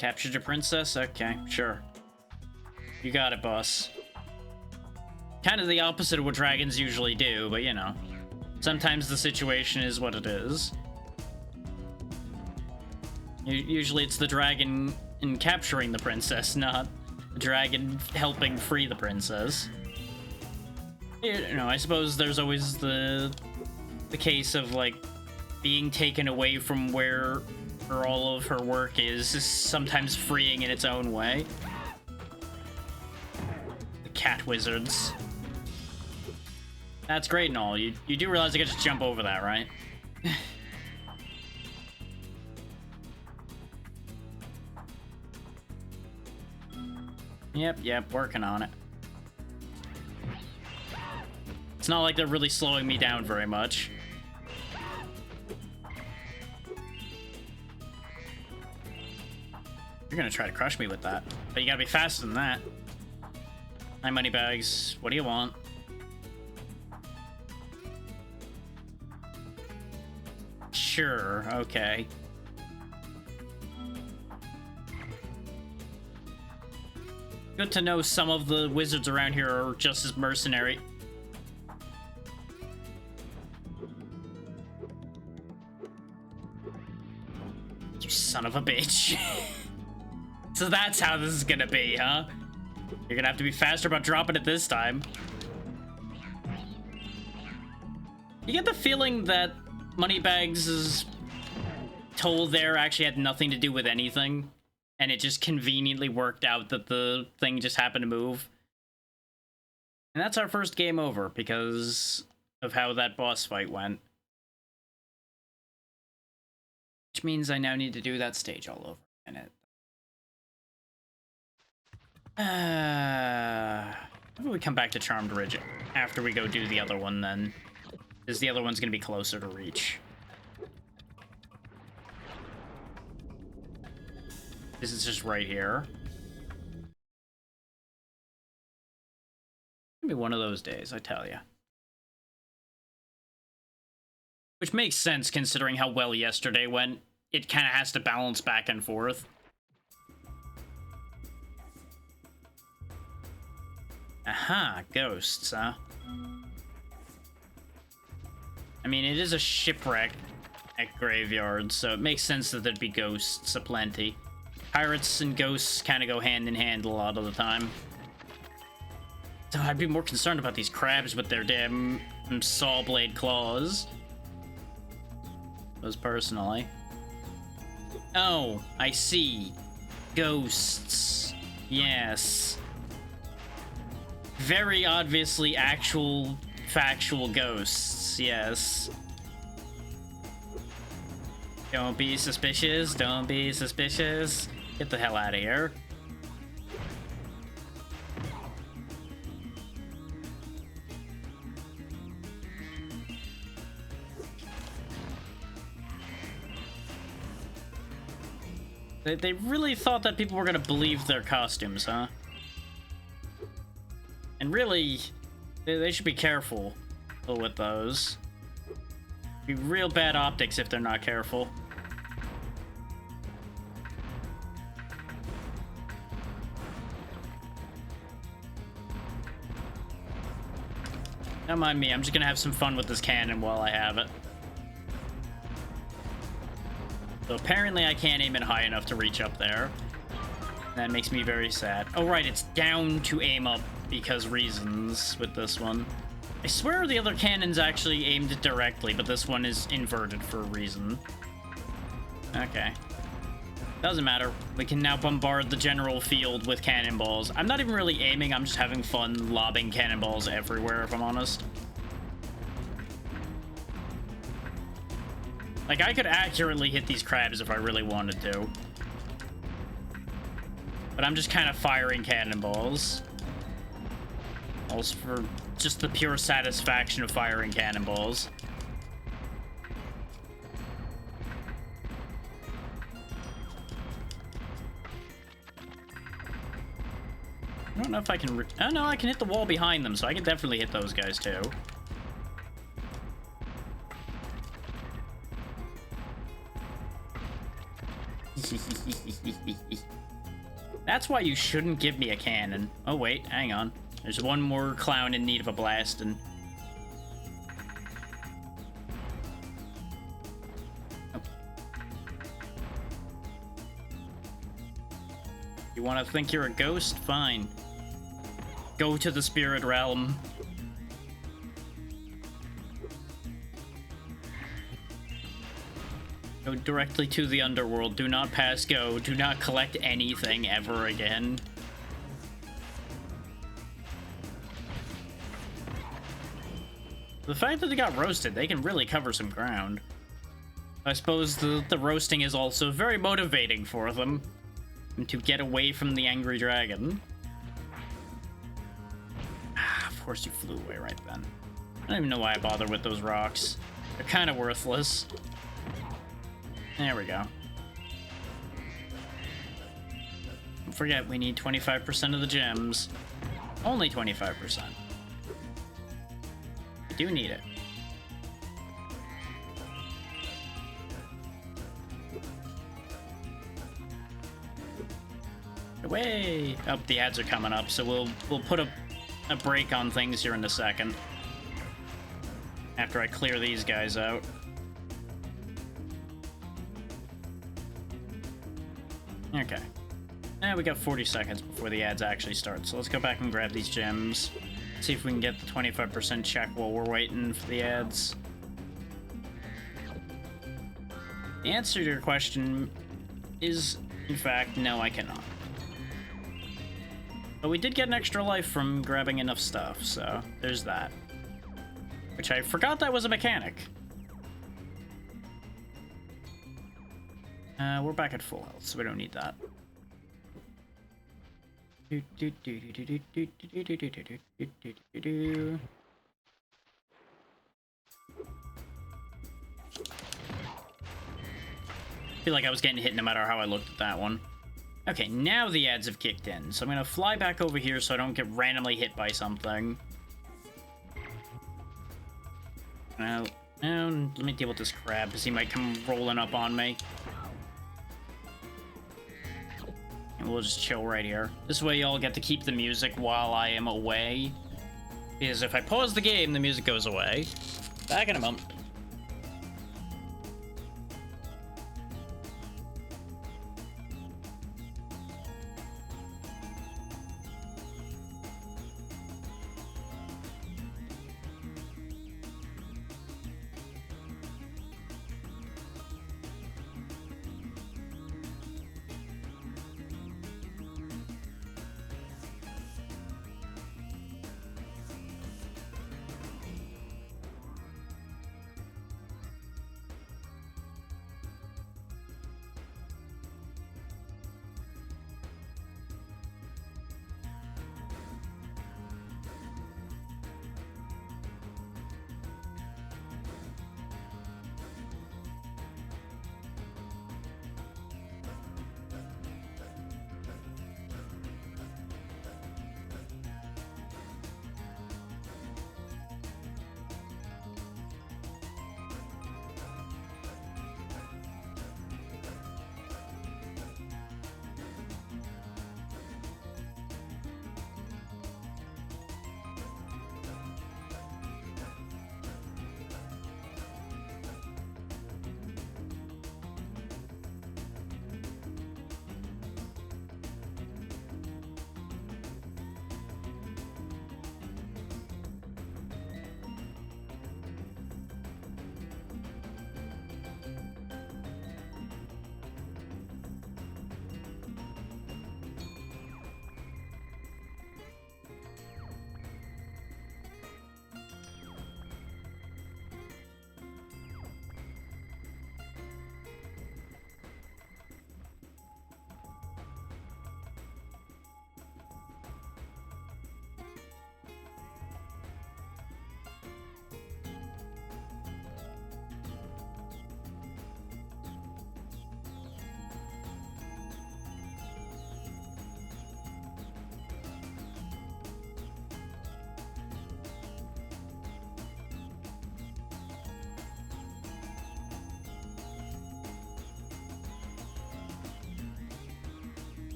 Captured your princess? Okay, sure. You got it, boss. Kind of the opposite of what dragons usually do, but you know. Sometimes the situation is what it is. Usually it's the dragon in capturing the princess, not the dragon helping free the princess. You know, I suppose there's always the case of, like, being taken away from where all of her work is sometimes freeing in its own way. The cat wizards. That's great and all. You do realize I could just jump over that, right? Yep, working on it. It's not like they're really slowing me down very much. You're gonna try to crush me with that, but you gotta be faster than that. Hi, Moneybags. What do you want? Sure, okay. Good to know some of the wizards around here are just as mercenary. You son of a bitch. So that's how this is gonna be, huh? You're gonna have to be faster about dropping it this time. You get the feeling that Moneybags' toll there actually had nothing to do with anything, and it just conveniently worked out that the thing just happened to move. And that's our first game over because of how that boss fight went. Which means I now need to do that stage all over again. Maybe we come back to Charmed Ridge after we go do the other one then. Because the other one's gonna be closer to reach. This is just right here. Maybe one of those days, I tell you. Which makes sense considering how well yesterday went. It kind of has to balance back and forth. Aha, ghosts, huh? I mean, it is a shipwreck at graveyard, so it makes sense that there'd be ghosts aplenty. Pirates and ghosts kind of go hand in hand a lot of the time. So I'd be more concerned about these crabs with their damn saw blade claws. Those personally. Oh, I see. Ghosts. Yes. Very obviously actual, factual ghosts, yes. Don't be suspicious, don't be suspicious. Get the hell out of here. They really thought that people were gonna believe their costumes, huh? And really, they should be careful with those. Be real bad optics if they're not careful. Don't mind me, I'm just gonna have some fun with this cannon while I have it. So apparently I can't aim it high enough to reach up there. That makes me very sad. Oh right, it's down to aim up because reasons with this one. I swear the other cannon's actually aimed directly, but this one is inverted for a reason. Okay. Doesn't matter. We can now bombard the general field with cannonballs. I'm not even really aiming, I'm just having fun lobbing cannonballs everywhere, if I'm honest. Like, I could accurately hit these crabs if I really wanted to. But I'm just kind of firing cannonballs. Also for just the pure satisfaction of firing cannonballs. I don't know if I can... Oh, no, I can hit the wall behind them, so I can definitely hit those guys, too. That's why you shouldn't give me a cannon. Oh wait, hang on. There's one more clown in need of a blast, and... Oh. You want to think you're a ghost? Fine. Go to the spirit realm. Go directly to the underworld. Do not pass go. Do not collect anything ever again. The fact that they got roasted, they can really cover some ground. I suppose the roasting is also very motivating for them. And to get away from the angry dragon. Ah, of course you flew away right then. I don't even know why I bother with those rocks. They're kind of worthless. There we go. Don't forget, we need 25% of the gems. Only 25%. We do need it. Away! Oh, the ads are coming up, so we'll put a break on things here in a second. After I clear these guys out. Okay. Now we got 40 seconds before the ads actually start, so let's go back and grab these gems. See if we can get the 25% check while we're waiting for the ads. The answer to your question is, in fact, no, I cannot. But we did get an extra life from grabbing enough stuff, so there's that. Which I forgot that was a mechanic. We're back at full health, so we don't need that. I feel like I was getting hit no matter how I looked at that one. Okay, now the ads have kicked in, so I'm gonna fly back over here so I don't get randomly hit by something. Now, let me deal with this crab, because he might come rolling up on me. And we'll just chill right here. This way y'all get to keep the music while I am away. Because if I pause the game, the music goes away. Back in a moment.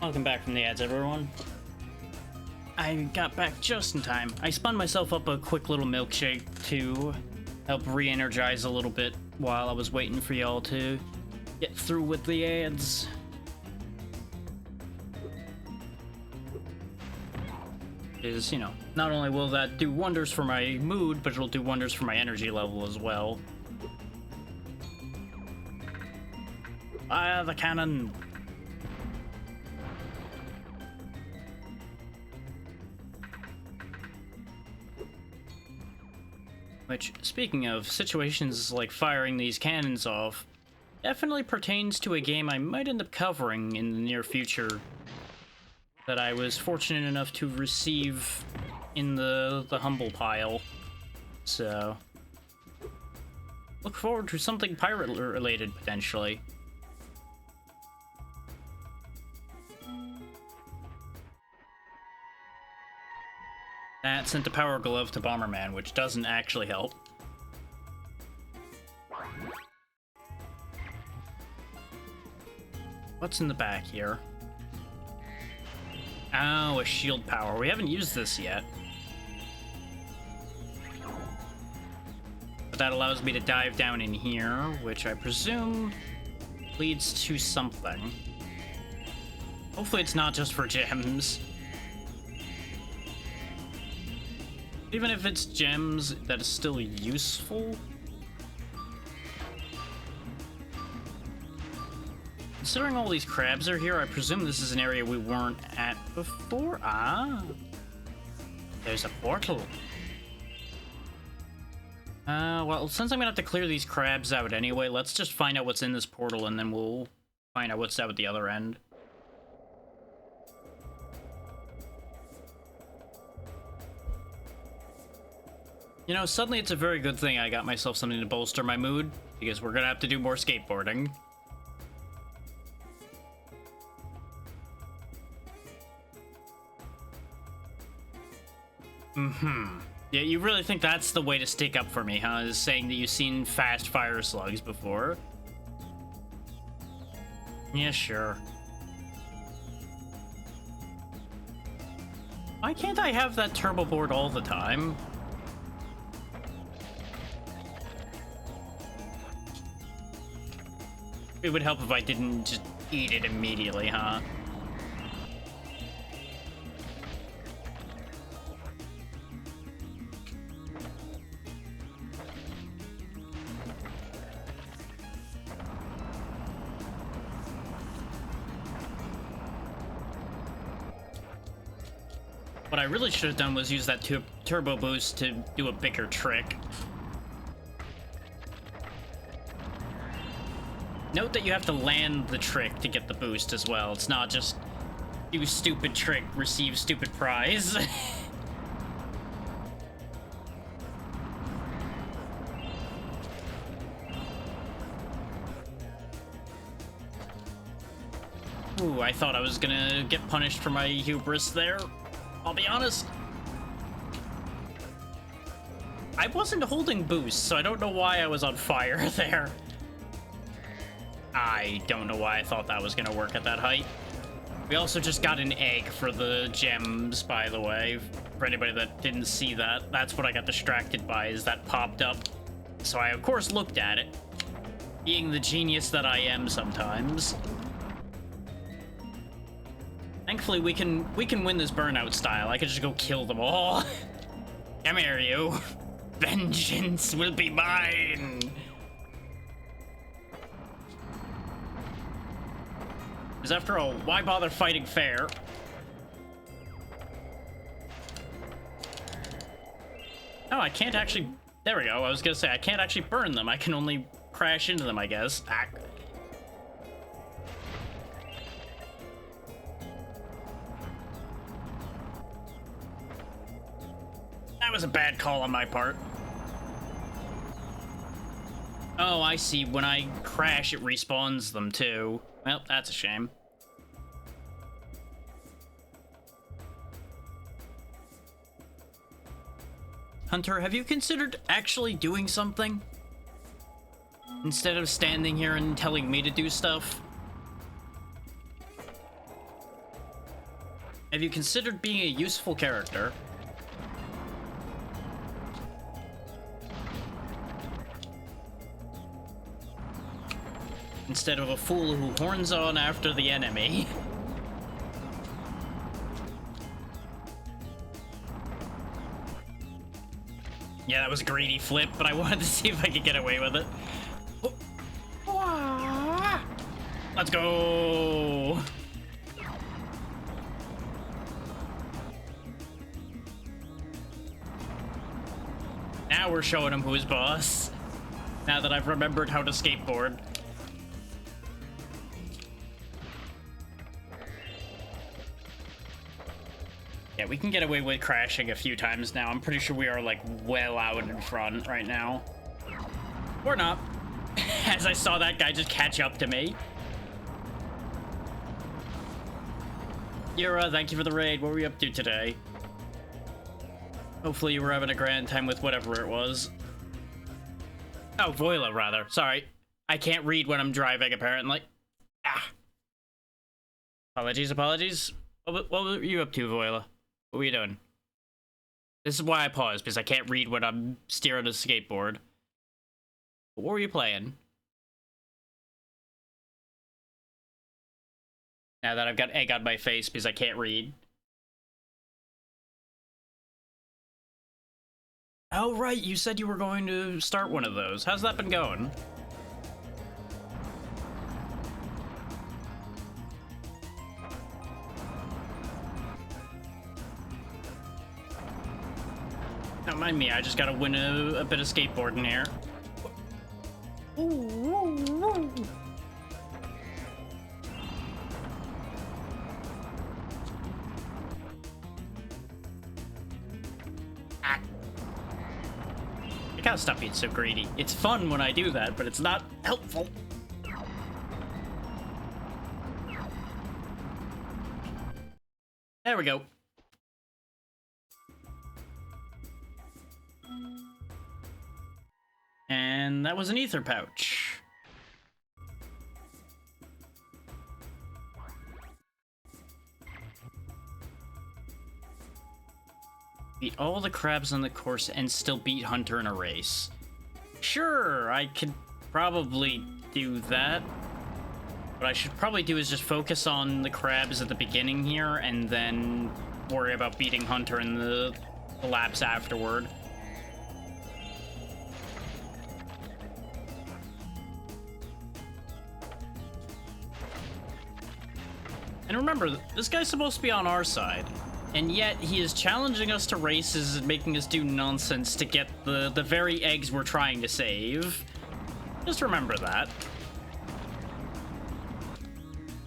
Welcome back from the ads, everyone. I got back just in time. I spun myself up a quick little milkshake to help re-energize a little bit while I was waiting for y'all to get through with the ads. Is, you know, not only will that do wonders for my mood, but it'll do wonders for my energy level as well. Fire the cannon! Which, speaking of, situations like firing these cannons off definitely pertains to a game I might end up covering in the near future that I was fortunate enough to receive in the humble pile. So, look forward to something pirate-related, potentially. That sent a power glove to Bomberman, which doesn't actually help. What's in the back here? Oh, a shield power. We haven't used this yet. But that allows me to dive down in here, which I presume leads to something. Hopefully it's not just for gems. Even if it's gems, that is still useful. Considering all these crabs are here, I presume this is an area we weren't at before. Ah, there's a portal. Well, since I'm gonna have to clear these crabs out anyway, let's just find out what's in this portal and then we'll find out what's out at the other end. You know, suddenly it's a very good thing I got myself something to bolster my mood, because we're gonna have to do more skateboarding. Yeah, you really think that's the way to stick up for me, huh? Is saying that you've seen fast fire slugs before? Yeah, sure. Why can't I have that turbo board all the time? It would help if I didn't just eat it immediately, huh? What I really should have done was use that turbo boost to do a bigger trick. Note that you have to land the trick to get the boost as well. It's not just do stupid trick, receive stupid prize. Ooh, I thought I was gonna get punished for my hubris there. I'll be honest. I wasn't holding boost, so I don't know why I was on fire there. I don't know why I thought that was gonna work at that height. We also just got an egg for the gems, by the way. For anybody that didn't see that, that's what I got distracted by, is that popped up. So I, of course, looked at it. Being the genius that I am sometimes. Thankfully, we can win this burnout style. I could just go kill them all. Come here, you. Vengeance will be mine. Because after all, why bother fighting fair? Oh, I can't actually... There we go. I was gonna say, I can't actually burn them. I can only crash into them, I guess. Ah. That was a bad call on my part. Oh, I see. When I crash, it respawns them, too. Well, that's a shame. Hunter, have you considered actually doing something? Instead of standing here and telling me to do stuff? Have you considered being a useful character? Instead of a fool who horns on after the enemy. Yeah, that was a greedy flip, but I wanted to see if I could get away with it. Let's go! Now we're showing him who's boss. Now that I've remembered how to skateboard. Yeah, we can get away with crashing a few times now. I'm pretty sure we are, like, well out in front right now. Or not. As I saw that guy just catch up to me. Yura, thank you for the raid. What were you up to today? Hopefully you were having a grand time with whatever it was. Oh, Voila, rather. Sorry. I can't read when I'm driving, apparently. Ah. Apologies, apologies. What were you up to, Voila? What were you doing? This is why I paused, because I can't read when I'm steering a skateboard. What were you playing? Now that I've got egg on my face because I can't read. Oh, right, you said you were going to start one of those. How's that been going? Don't mind me, I just gotta win a bit of skateboarding here. Ah. I gotta stop being so greedy. It's fun when I do that, but it's not helpful. There we go. And that was an ether pouch. Beat all the crabs on the course and still beat Hunter in a race. Sure, I could probably do that. What I should probably do is just focus on the crabs at the beginning here and then worry about beating Hunter in the laps afterward. And remember, this guy's supposed to be on our side, and yet he is challenging us to races and making us do nonsense to get the very eggs we're trying to save. Just remember that.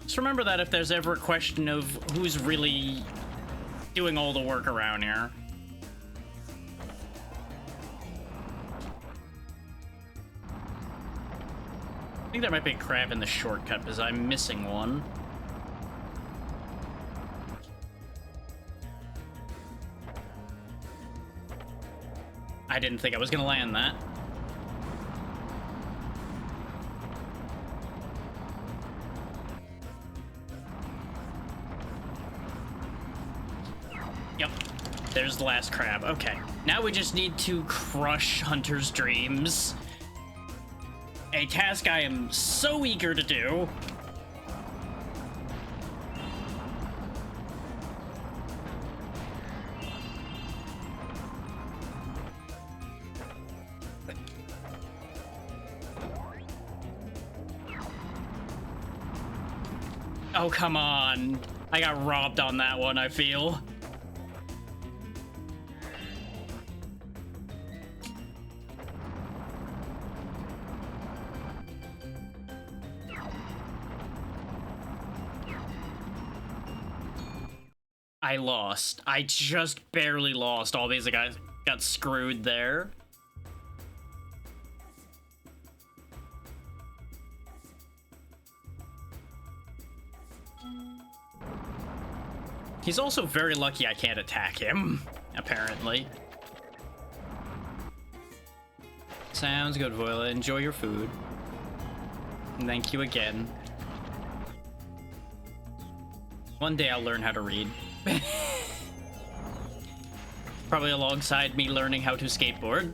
Just remember that if there's ever a question of who's really doing all the work around here. I think there might be a crab in the shortcut because I'm missing one. I didn't think I was gonna land that. Yep, there's the last crab. Okay, now we just need to crush Hunter's dreams. A task I am so eager to do. Oh, come on. I got robbed on that one, I feel. I lost. I just barely lost. All these guys got screwed there. He's also very lucky I can't attack him, apparently. Sounds good, Voila. Enjoy your food. Thank you again. One day I'll learn how to read. Probably alongside me learning how to skateboard.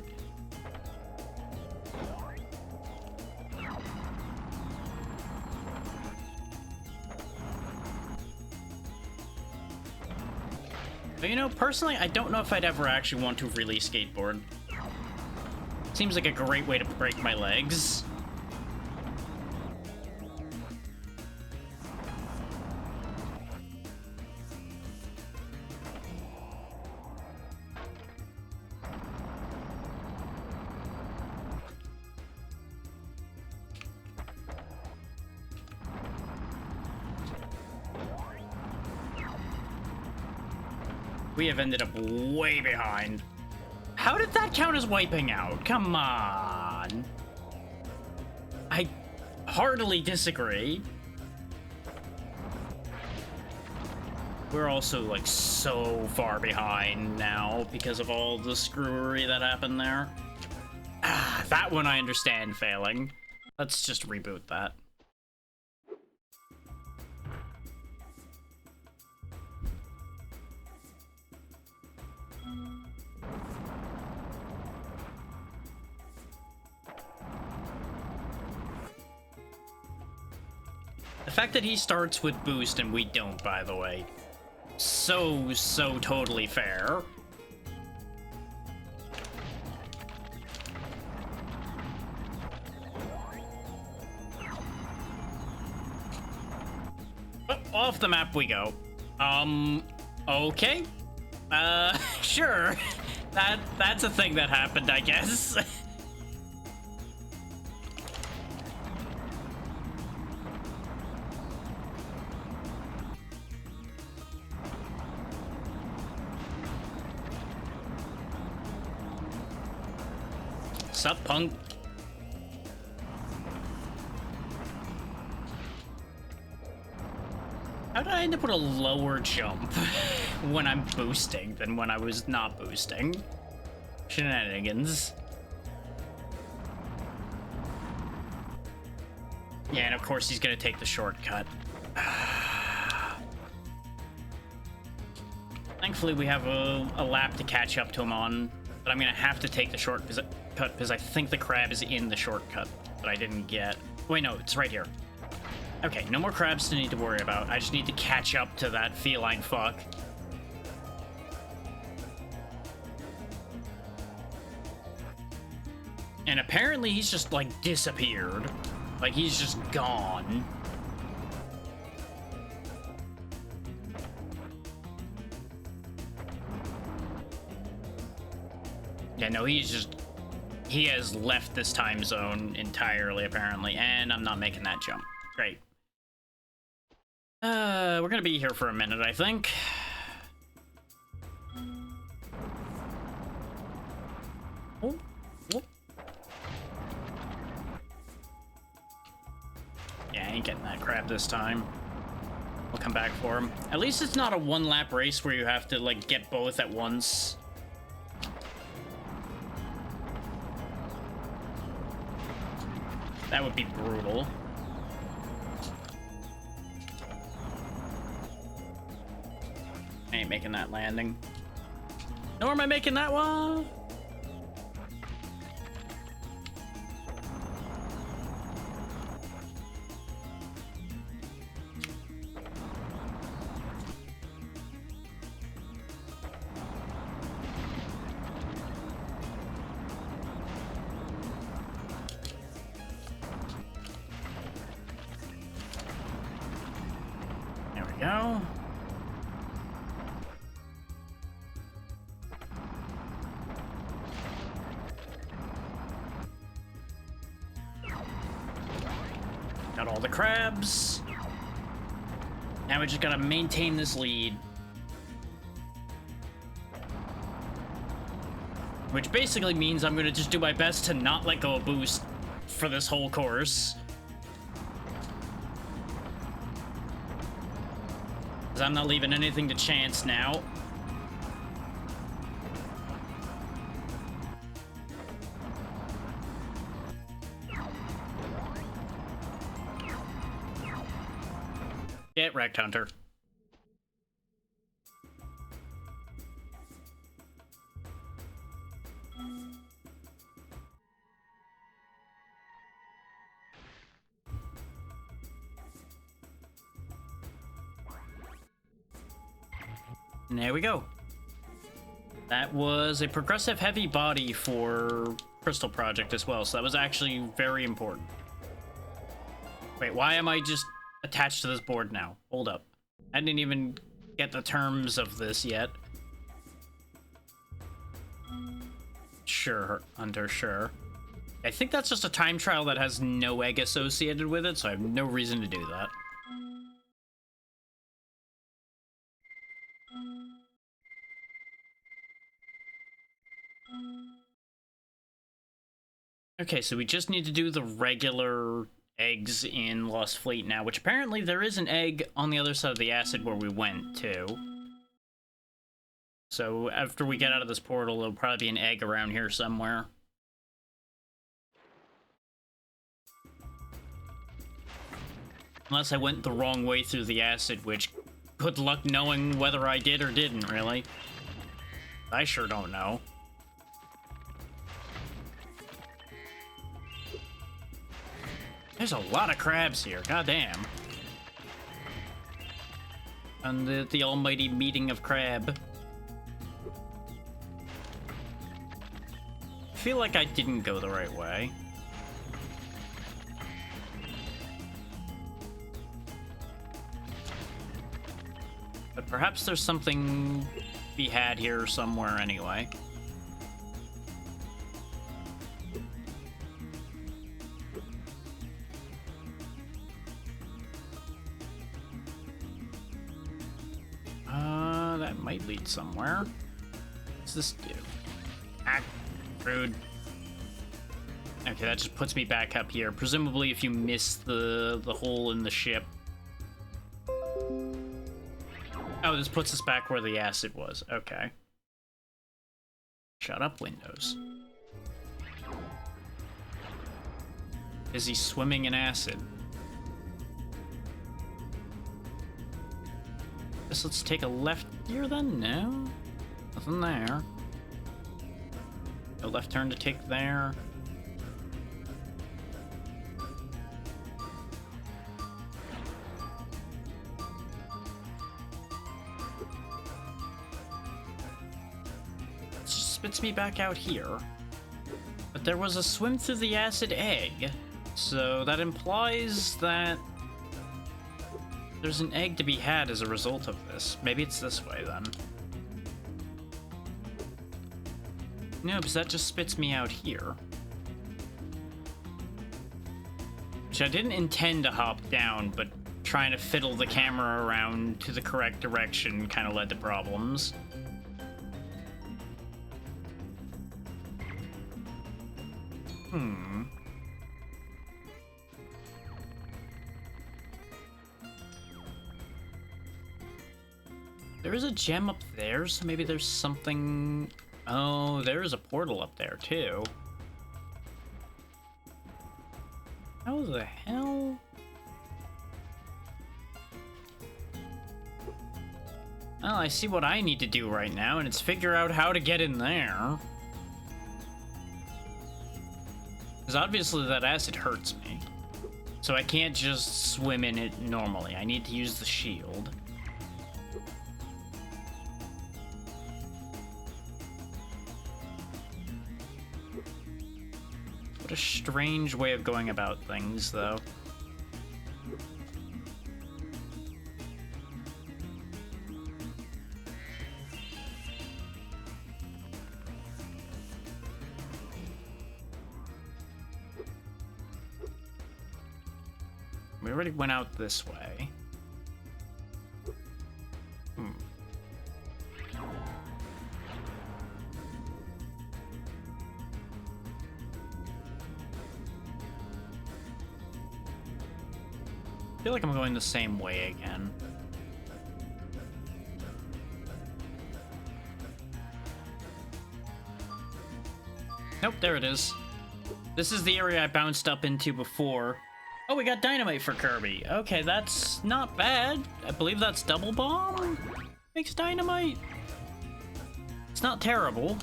But you know, personally, I don't know if I'd ever actually want to really skateboard. Seems like a great way to break my legs. We have ended up way behind. How did that count as wiping out? Come on. I heartily disagree. We're also, like, so far behind now because of all the screwery that happened there. Ah, that one I understand failing. Let's just reboot that. The fact that he starts with boost and we don't, by the way. So totally fair. Oh, off the map we go. Okay. Sure. That's a thing that happened, I guess. Sup, punk? How did I end up with a lower jump when I'm boosting than when I was not boosting? Shenanigans. Yeah, and of course he's gonna take the shortcut. Thankfully we have a lap to catch up to him on, but I'm gonna have to take the shortcut because I think the crab is in the shortcut that I didn't get. Wait, no, it's right here. Okay, no more crabs to need to worry about. I just need to catch up to that feline fuck. And apparently he's just, like, disappeared. Like, he's just gone. Yeah, no, he has left this time zone entirely, apparently, and I'm not making that jump. Great. We're gonna be here for a minute, I think. Oh, whoop. Yeah, I ain't getting that crab this time. We'll come back for him. At least it's not a one-lap race where you have to, like, get both at once. That would be brutal. I ain't making that landing. Nor am I making that one. There we go. Got all the crabs. Now we just gotta maintain this lead. Which basically means I'm gonna just do my best to not let go of boost for this whole course. Because I'm not leaving anything to chance now. Get wrecked, Hunter. And there we go. That was a progressive heavy body for Crystal Project as well, so that was actually very important. Wait, why am I just attached to this board now? Hold up. I didn't even get the terms of this yet. Sure, Hunter, sure. I think that's just a time trial that has no egg associated with it, so I have no reason to do that. Okay, so we just need to do the regular eggs in Lost Fleet now, which apparently there is an egg on the other side of the acid where we went, too. So after we get out of this portal, there'll probably be an egg around here somewhere. Unless I went the wrong way through the acid, which good luck knowing whether I did or didn't, really. I sure don't know. There's a lot of crabs here, goddamn. And the almighty meeting of crab. I feel like I didn't go the right way. But perhaps there's something to be had here somewhere anyway. That might lead somewhere. What's this do? Ah, rude. Okay, that just puts me back up here. Presumably if you miss the hole in the ship. Oh, this puts us back where the acid was. Okay. Shut up, Windows. Is he swimming in acid? Guess let's take a left here then? No? Nothing there. No left turn to take there. It just spits me back out here. But there was a swim through the acid egg, so that implies that there's an egg to be had as a result of this. Maybe it's this way, then. No, because that just spits me out here. Which I didn't intend to hop down, but trying to fiddle the camera around to the correct direction kind of led to problems. There is a gem up there, so maybe there's something... Oh, there is a portal up there, too. How the hell? Well, I see what I need to do right now, and it's figure out how to get in there. Because obviously that acid hurts me. So I can't just swim in it normally. I need to use the shield. What a strange way of going about things, though. We already went out this way. I feel like I'm going the same way again. Nope, there it is. This is the area I bounced up into before. Oh, we got dynamite for Kirby. Okay, that's not bad. I believe that's double bomb makes dynamite. It's not terrible.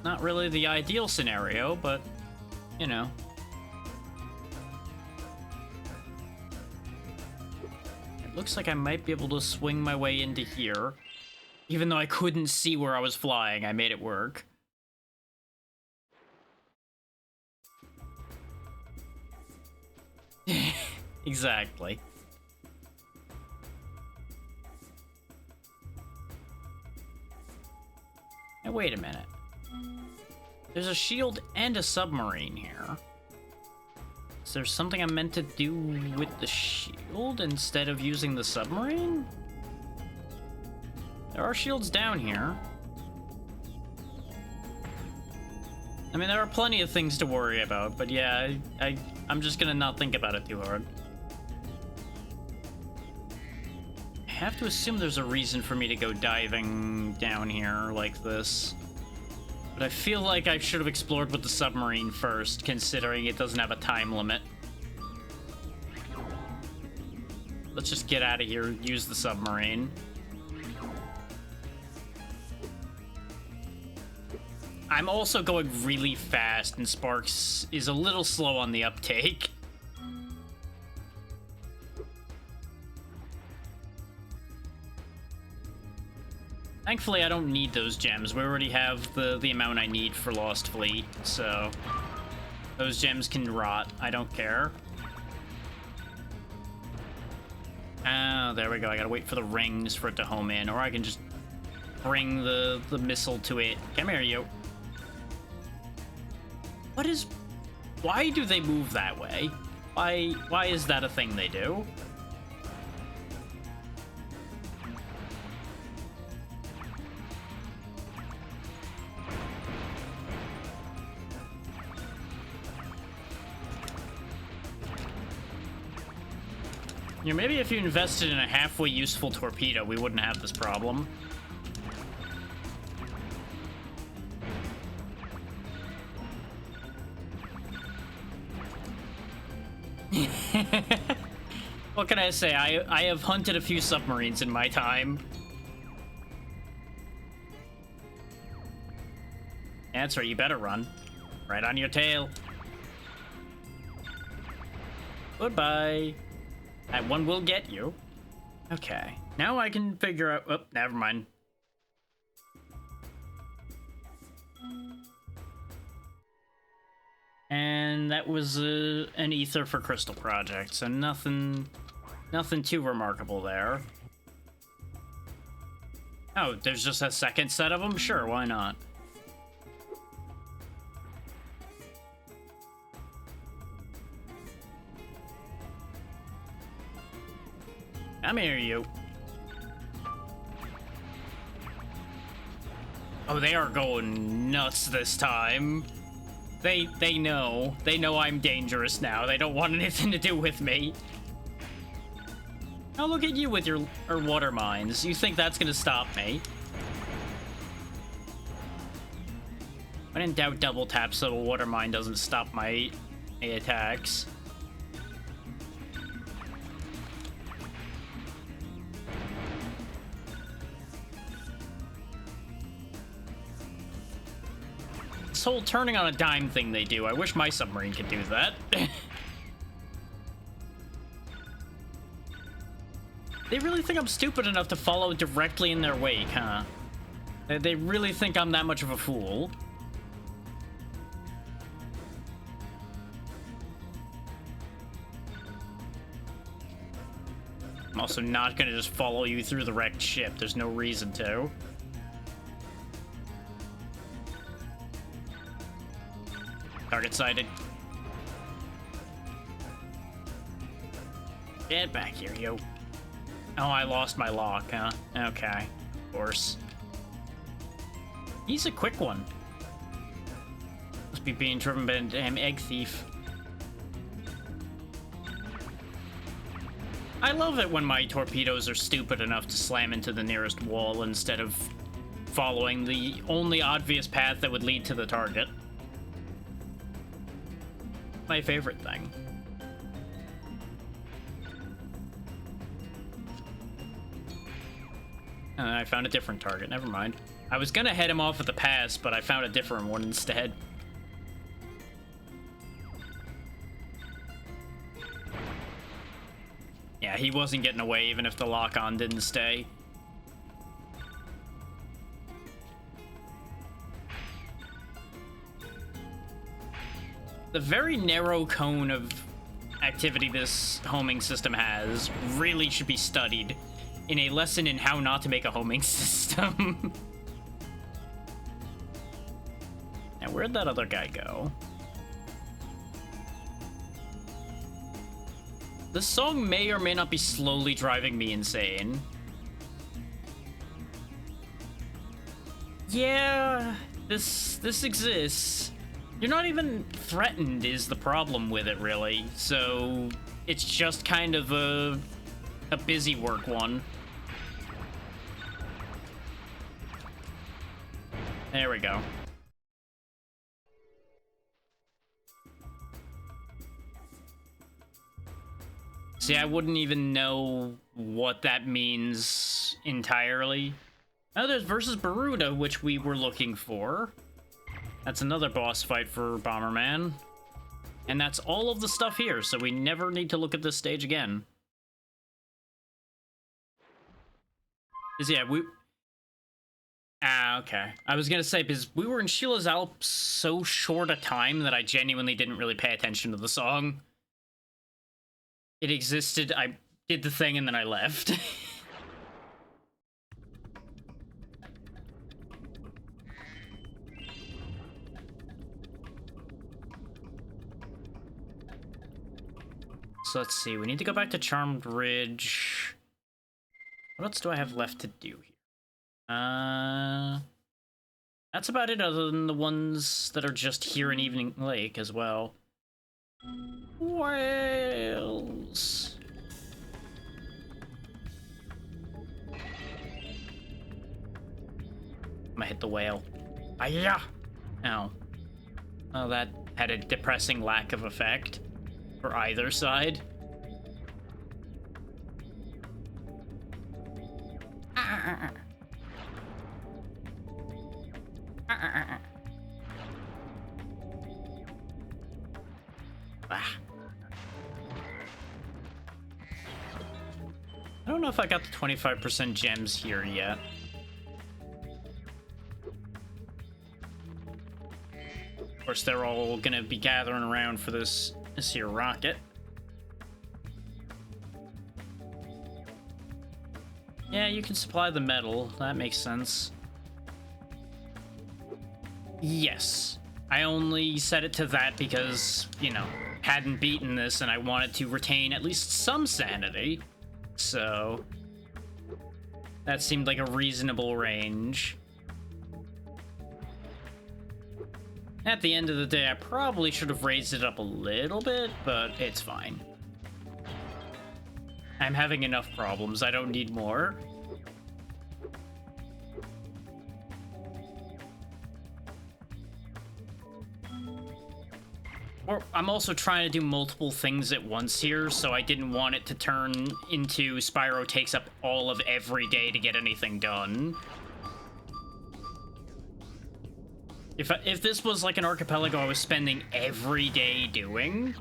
Not really the ideal scenario, but, you know. It looks like I might be able to swing my way into here. Even though I couldn't see where I was flying, I made it work. Exactly. Now wait a minute. There's a shield and a submarine here. Is there something I'm meant to do with the shield instead of using the submarine? There are shields down here. I mean, there are plenty of things to worry about, but yeah, I'm just gonna not think about it too hard. I have to assume there's a reason for me to go diving down here like this. But I feel like I should have explored with the submarine first, considering it doesn't have a time limit. Let's just get out of here and use the submarine. I'm also going really fast, and Sparks is a little slow on the uptake. Thankfully, I don't need those gems. We already have the amount I need for Lost Fleet, so those gems can rot. I don't care. Oh, there we go. I gotta wait for the rings for it to home in, or I can just bring the missile to it. Come here, you. What is... Why do they move that way? Why is that a thing they do? You know, maybe if you invested in a halfway useful torpedo, we wouldn't have this problem. What can I say? I have hunted a few submarines in my time. That's right, you better run. Right on your tail. Goodbye. That one will get you. Okay. Now I can figure out... Oh, never mind. And that was an ether for Crystal Project, so nothing too remarkable there. Oh, there's just a second set of them? Sure, why not? Come here, you. Oh, they are going nuts this time. They know. They know I'm dangerous now. They don't want anything to do with me. Now look at you with your water mines. You think that's gonna stop me? When in doubt, double tap so the water mine doesn't stop my attacks. This whole turning on a dime thing they do, I wish my submarine could do that. They really think I'm stupid enough to follow directly in their wake, huh? They really think I'm that much of a fool. I'm also not gonna just follow you through the wrecked ship. There's no reason to. Target sighted. Get back here, yo. Oh, I lost my lock, huh? Okay. Of course. He's a quick one. Must be being driven by a damn egg thief. I love it when my torpedoes are stupid enough to slam into the nearest wall instead of following the only obvious path that would lead to the target. My favorite thing. I found a different target. Never mind. I was gonna head him off at the pass, but I found a different one instead. Yeah, he wasn't getting away even if the lock-on didn't stay. The very narrow cone of activity this homing system has really should be studied in a lesson in how not to make a homing system. Now, where'd that other guy go? This song may or may not be slowly driving me insane. Yeah, this exists. You're not even threatened is the problem with it, really. So it's just kind of a busy work one. There we go. See, I wouldn't even know what that means entirely. Oh, there's versus Baruda, which we were looking for. That's another boss fight for Bomberman. And that's all of the stuff here, so we never need to look at this stage again. 'Cause yeah, okay. I was gonna say, because we were in Sheila's Alps so short a time that I genuinely didn't really pay attention to the song. It existed, I did the thing, and then I left. So let's see, we need to go back to Charmed Ridge. What else do I have left to do here? That's about it, other than the ones that are just here in Evening Lake as well. Whales. I'm gonna hit the whale. Ayah! Ow. Oh, that had a depressing lack of effect for either side. I don't know if I got the 25% gems here yet. Of course, they're all gonna be gathering around for this here rocket. Yeah, you can supply the metal. That makes sense. Yes. I only set it to that because, you know, hadn't beaten this and I wanted to retain at least some sanity. So that seemed like a reasonable range. At the end of the day, I probably should have raised it up a little bit, but it's fine. I'm having enough problems. I don't need more. I'm also trying to do multiple things at once here, so I didn't want it to turn into Spyro takes up all of every day to get anything done. If this was like an archipelago I was spending every day doing,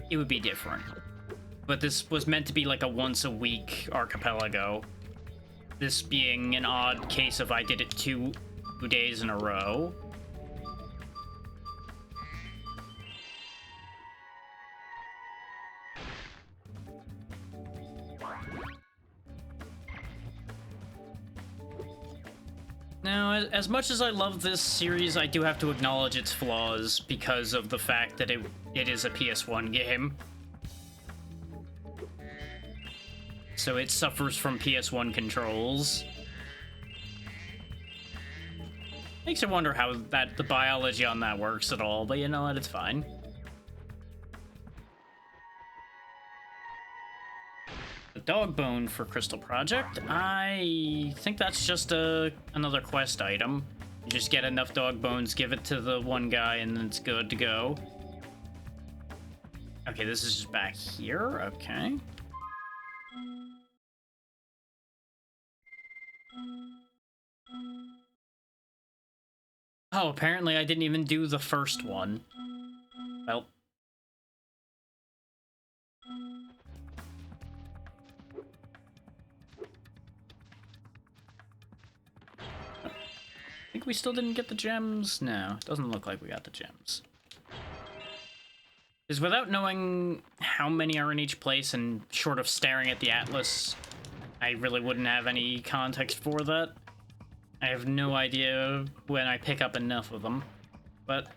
it would be different. But this was meant to be like a once-a-week archipelago. This being an odd case of I did it 2 days in a row. Now, as much as I love this series, I do have to acknowledge its flaws because of the fact that it is a PS1 game. So it suffers from PS1 controls. Makes you wonder how the biology on that works at all, but you know what, it's fine. The dog bone for Crystal Project. I think that's just another quest item. You just get enough dog bones, give it to the one guy, and then it's good to go. Okay, this is just back here. Okay. Oh, apparently I didn't even do the first one. Well. I think we still didn't get the gems. No, it doesn't look like we got the gems. Is without knowing how many are in each place and short of staring at the atlas, I really wouldn't have any context for that. I have no idea when I pick up enough of them. But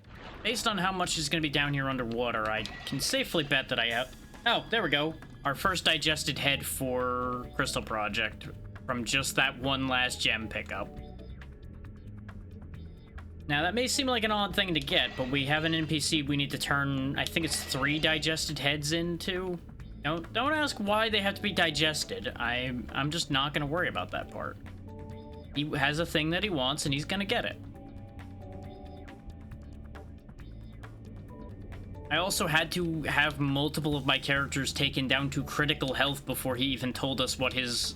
based on how much is going to be down here underwater, I can safely bet that I have... Oh, there we go. Our first digested head for Crystal Project from just that one last gem pickup. Now, that may seem like an odd thing to get, but we have an NPC we need to turn, I think it's 3 digested heads into. Don't ask why they have to be digested. I'm just not going to worry about that part. He has a thing that he wants, and he's going to get it. I also had to have multiple of my characters taken down to critical health before he even told us what his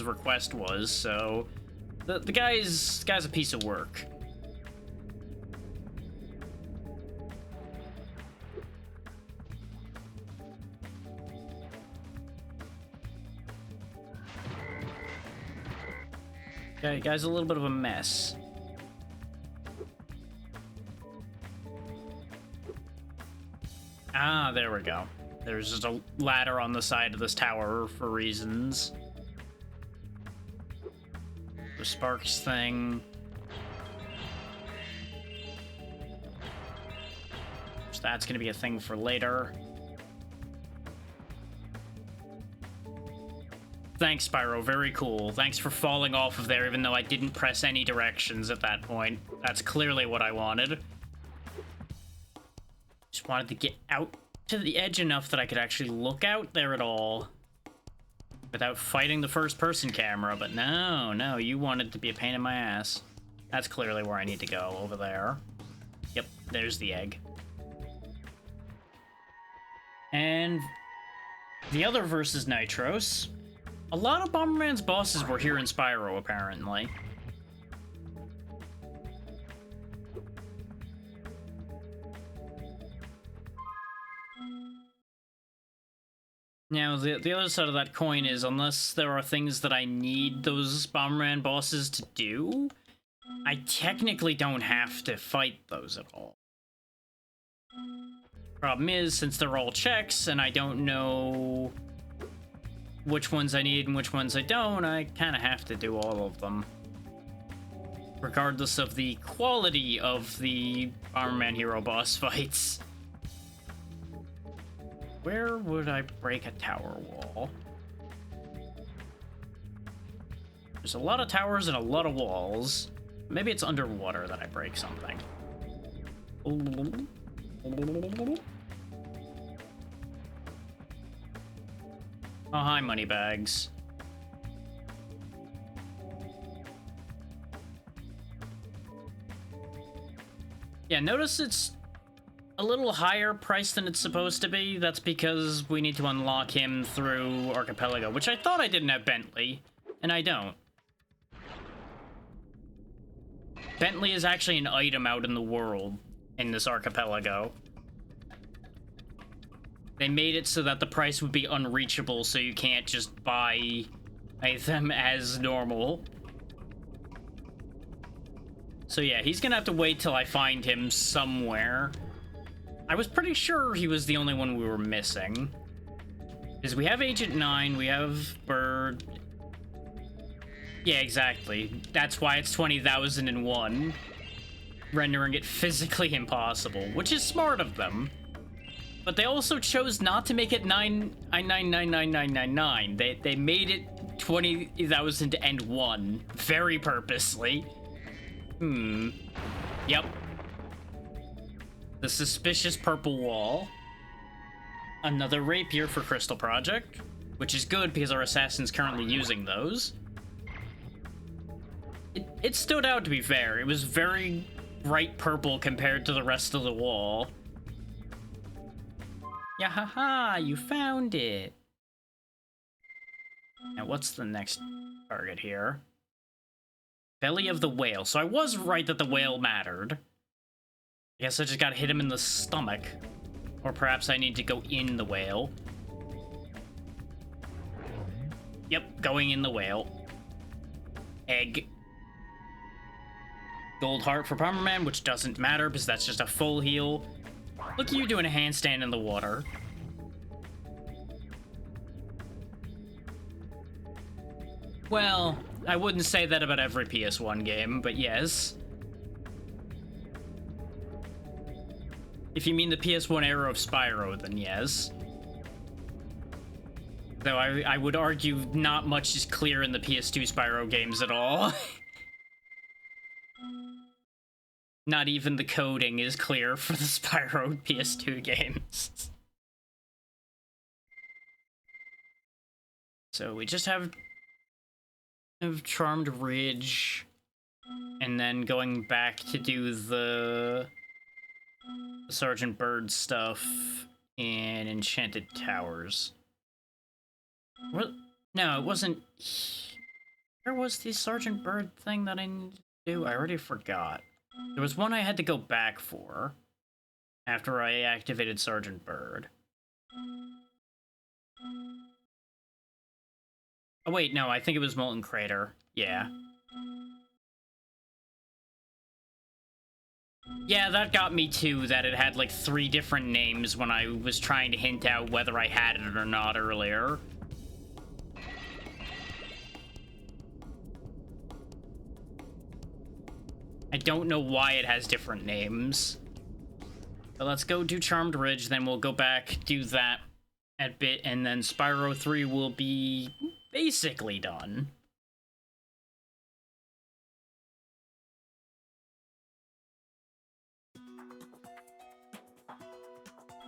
request was, so... The guy's a piece of work. Okay, guy's a little bit of a mess. Ah, there we go. There's just a ladder on the side of this tower for reasons. The sparks thing. So that's gonna be a thing for later. Thanks, Spyro. Very cool. Thanks for falling off of there, even though I didn't press any directions at that point. That's clearly what I wanted. Just wanted to get out to the edge enough that I could actually look out there at all without fighting the first-person camera, but no, you wanted to be a pain in my ass. That's clearly where I need to go, over there. Yep, there's the egg. And the other versus Nitros. A lot of Bomberman's bosses were here in Spyro, apparently. Now, the other side of that coin is, unless there are things that I need those Bomberman bosses to do, I technically don't have to fight those at all. Problem is, since they're all checks, and I don't know which ones I need and which ones I don't, I kind of have to do all of them. Regardless of the quality of the Bomberman Hero boss fights. Where would I break a tower wall? There's a lot of towers and a lot of walls. Maybe it's underwater that I break something. Oh, hi, Moneybags. Yeah, notice it's a little higher price than it's supposed to be. That's because we need to unlock him through Archipelago, which I thought I didn't have Bentley, and I don't. Bentley is actually an item out in the world in this Archipelago. They made it so that the price would be unreachable, so you can't just buy them as normal. So yeah, he's gonna have to wait till I find him somewhere. I was pretty sure he was the only one we were missing. Because we have Agent 9, we have Bird. Yeah, exactly. That's why it's 20,001. Rendering it physically impossible, which is smart of them. But they also chose not to make it 9999999. They made it 20,001 very purposely. Yep. The suspicious purple wall. Another rapier for Crystal Project, which is good because our assassin's currently using those. It stood out, to be fair. It was very bright purple compared to the rest of the wall. Yahaha, you found it. Now, what's the next target here? Belly of the whale. So I was right that the whale mattered. I guess I just gotta hit him in the stomach. Or perhaps I need to go in the whale. Yep, going in the whale. Egg. Gold heart for Bomberman, which doesn't matter because that's just a full heal. Look at you doing a handstand in the water. Well, I wouldn't say that about every PS1 game, but yes. If you mean the PS1 era of Spyro, then yes. Though I would argue not much is clear in the PS2 Spyro games at all. Not even the coding is clear for the Spyro PS2 games. So we just have Charmed Ridge, and then going back to do the Sergeant Bird stuff in Enchanted Towers. What? No, it wasn't. Where was the Sergeant Bird thing that I needed to do? I already forgot. There was one I had to go back for after I activated Sergeant Bird. Oh wait, no, I think it was Molten Crater. Yeah. Yeah, that got me too, that it had like 3 different names when I was trying to hint out whether I had it or not earlier. I don't know why it has different names. But let's go do Charmed Ridge, then we'll go back, do that a bit, and then Spyro 3 will be basically done.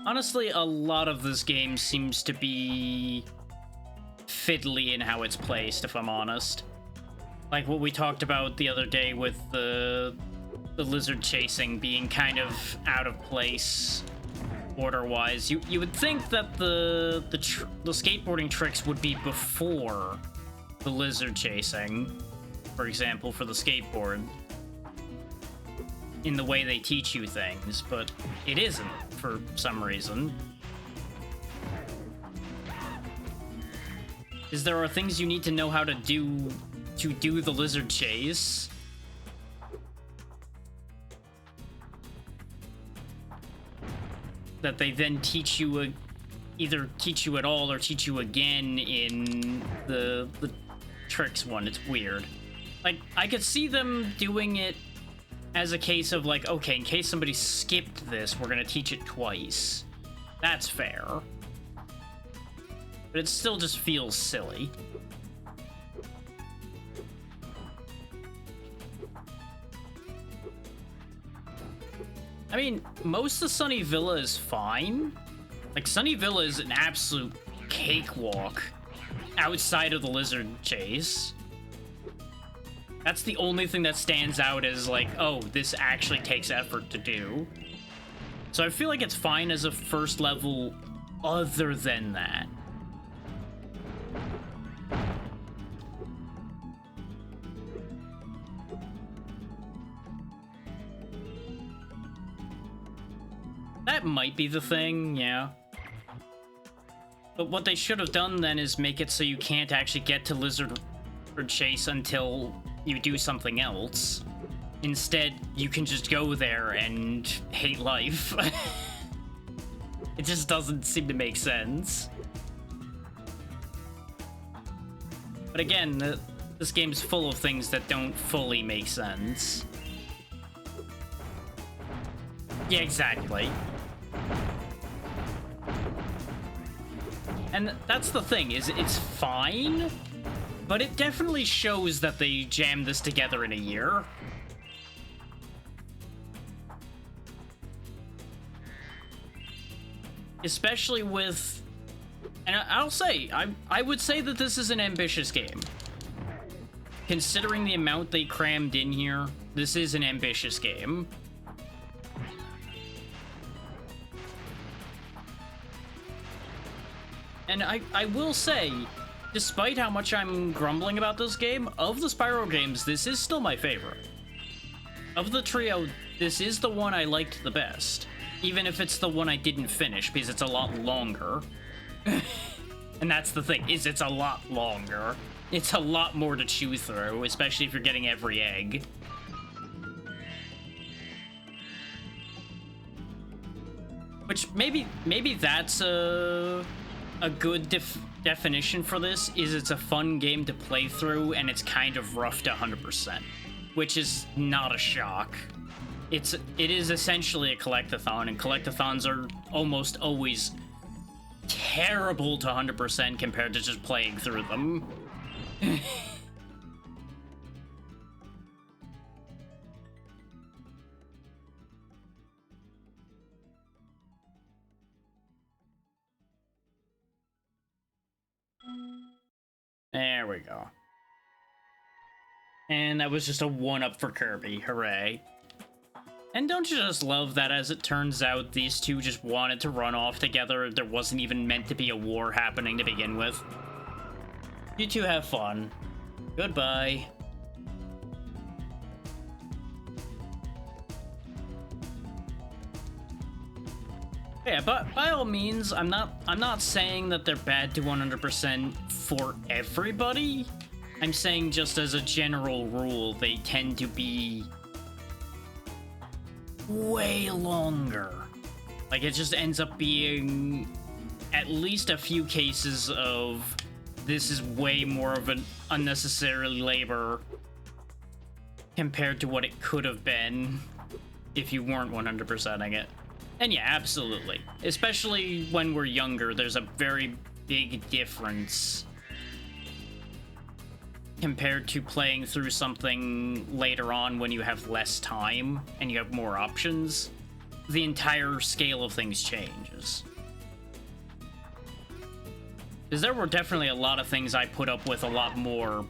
Honestly, a lot of this game seems to be fiddly in how it's placed, if I'm honest. Like what we talked about the other day with the lizard chasing being kind of out of place order-wise. You would think that the skateboarding tricks would be before the lizard chasing, for example, for the skateboard, in the way they teach you things, but it isn't for some reason. Is there are things you need to know how to do the lizard chase. That they then teach you, either teach you at all or teach you again in the tricks one. It's weird. Like, I could see them doing it as a case of like, okay, in case somebody skipped this, we're gonna teach it twice. That's fair. But it still just feels silly. I mean, most of Sunny Villa is fine. Like, Sunny Villa is an absolute cakewalk outside of the lizard chase. That's the only thing that stands out as like, oh, this actually takes effort to do. So I feel like it's fine as a first level other than that. That might be the thing, yeah. But what they should have done then is make it so you can't actually get to Lizard Chase until you do something else. Instead, you can just go there and hate life. It just doesn't seem to make sense. But again, this game's full of things that don't fully make sense. Yeah, exactly. And that's the thing, is it's fine, but it definitely shows that they jammed this together in a year. Especially with... And I'll say, I would say that this is an ambitious game. Considering the amount they crammed in here, this is an ambitious game. And I will say, despite how much I'm grumbling about this game, of the Spyro games, this is still my favorite. Of the trio, this is the one I liked the best. Even if it's the one I didn't finish, because it's a lot longer. And that's the thing, is it's a lot longer. It's a lot more to chew through, especially if you're getting every egg. Which maybe that's a good definition for this, is it's a fun game to play through and it's kind of rough to 100%, which is not a shock. It is essentially a collectathon, and collectathons are almost always terrible to 100% compared to just playing through them. There we go. And that was just a 1-up for Kirby. Hooray. And don't you just love that, as it turns out, these two just wanted to run off together? There wasn't even meant to be a war happening to begin with. You two have fun. Goodbye. Yeah, but by all means, I'm not saying that they're bad to 100% for everybody. I'm saying just as a general rule, they tend to be way longer. Like, it just ends up being at least a few cases of this is way more of an unnecessary labor compared to what it could have been if you weren't 100%ing it. And yeah, absolutely. Especially when we're younger, there's a very big difference compared to playing through something later on when you have less time and you have more options. The entire scale of things changes. Because there were definitely a lot of things I put up with a lot more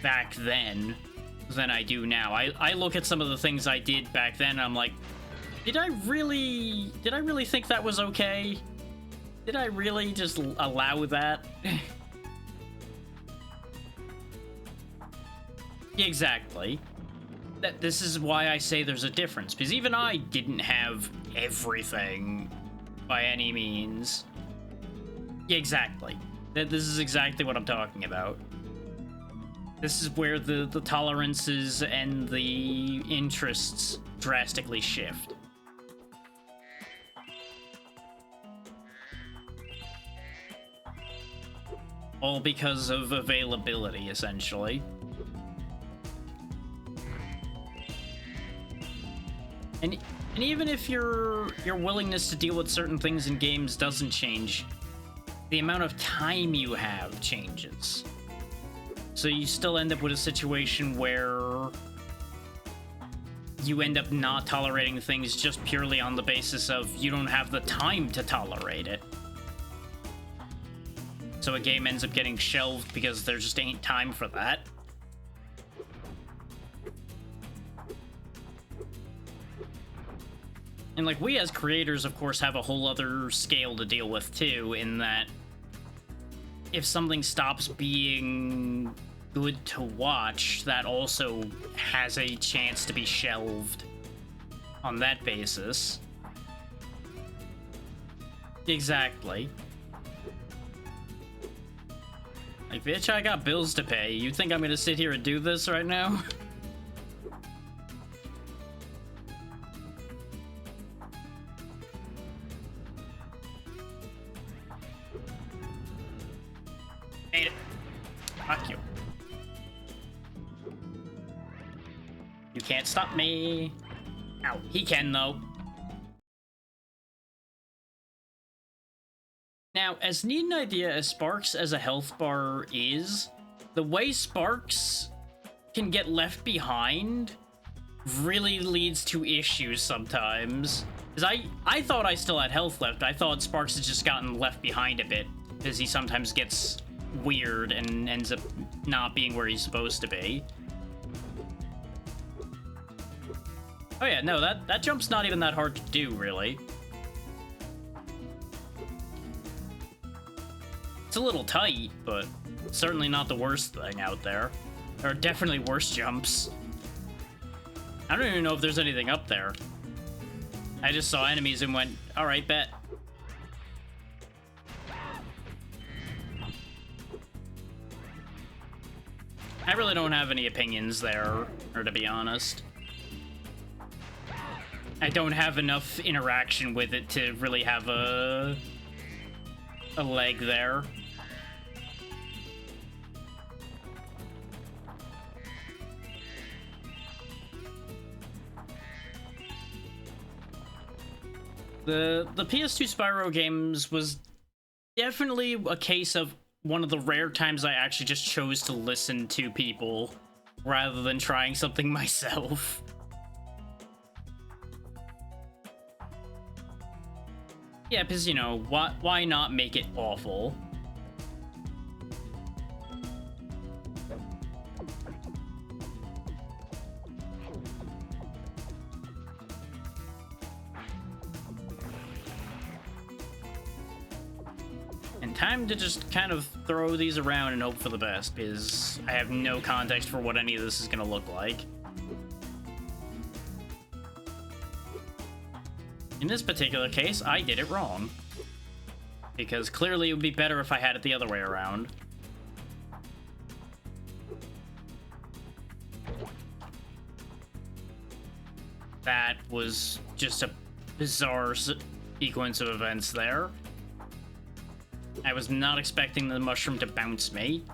back then than I do now. I look at some of the things I did back then and I'm like, did I really think that was okay? Did I really just allow that? Exactly. This is why I say there's a difference, because even I didn't have everything by any means. Exactly. This is exactly what I'm talking about. This is where the tolerances and the interests drastically shift. All because of availability, essentially. And even if your willingness to deal with certain things in games doesn't change, the amount of time you have changes. So you still end up with a situation where you end up not tolerating things just purely on the basis of you don't have the time to tolerate it. So a game ends up getting shelved because there just ain't time for that. And like, we as creators, of course, have a whole other scale to deal with too, in that if something stops being good to watch, that also has a chance to be shelved on that basis. Exactly. Like, bitch, I got bills to pay. You think I'm gonna sit here and do this right now? Made it. Fuck you. You can't stop me. Ow, he can though. Now, as neat an idea as Sparks as a health bar is, the way Sparks can get left behind really leads to issues sometimes. Because I thought I still had health left. I thought Sparks has just gotten left behind a bit, because he sometimes gets weird and ends up not being where he's supposed to be. Oh yeah, no, that jump's not even that hard to do, really. It's a little tight, but certainly not the worst thing out there. There are definitely worse jumps. I don't even know if there's anything up there. I just saw enemies and went, alright, bet. I really don't have any opinions there, or to be honest. I don't have enough interaction with it to really have a leg there. The PS2 Spyro games was definitely a case of one of the rare times I actually just chose to listen to people rather than trying something myself. Yeah, because, you know, why not make it awful? And time to just kind of throw these around and hope for the best, because I have no context for what any of this is going to look like. In this particular case, I did it wrong. Because clearly it would be better if I had it the other way around. That was just a bizarre sequence of events there. I was not expecting the mushroom to bounce me.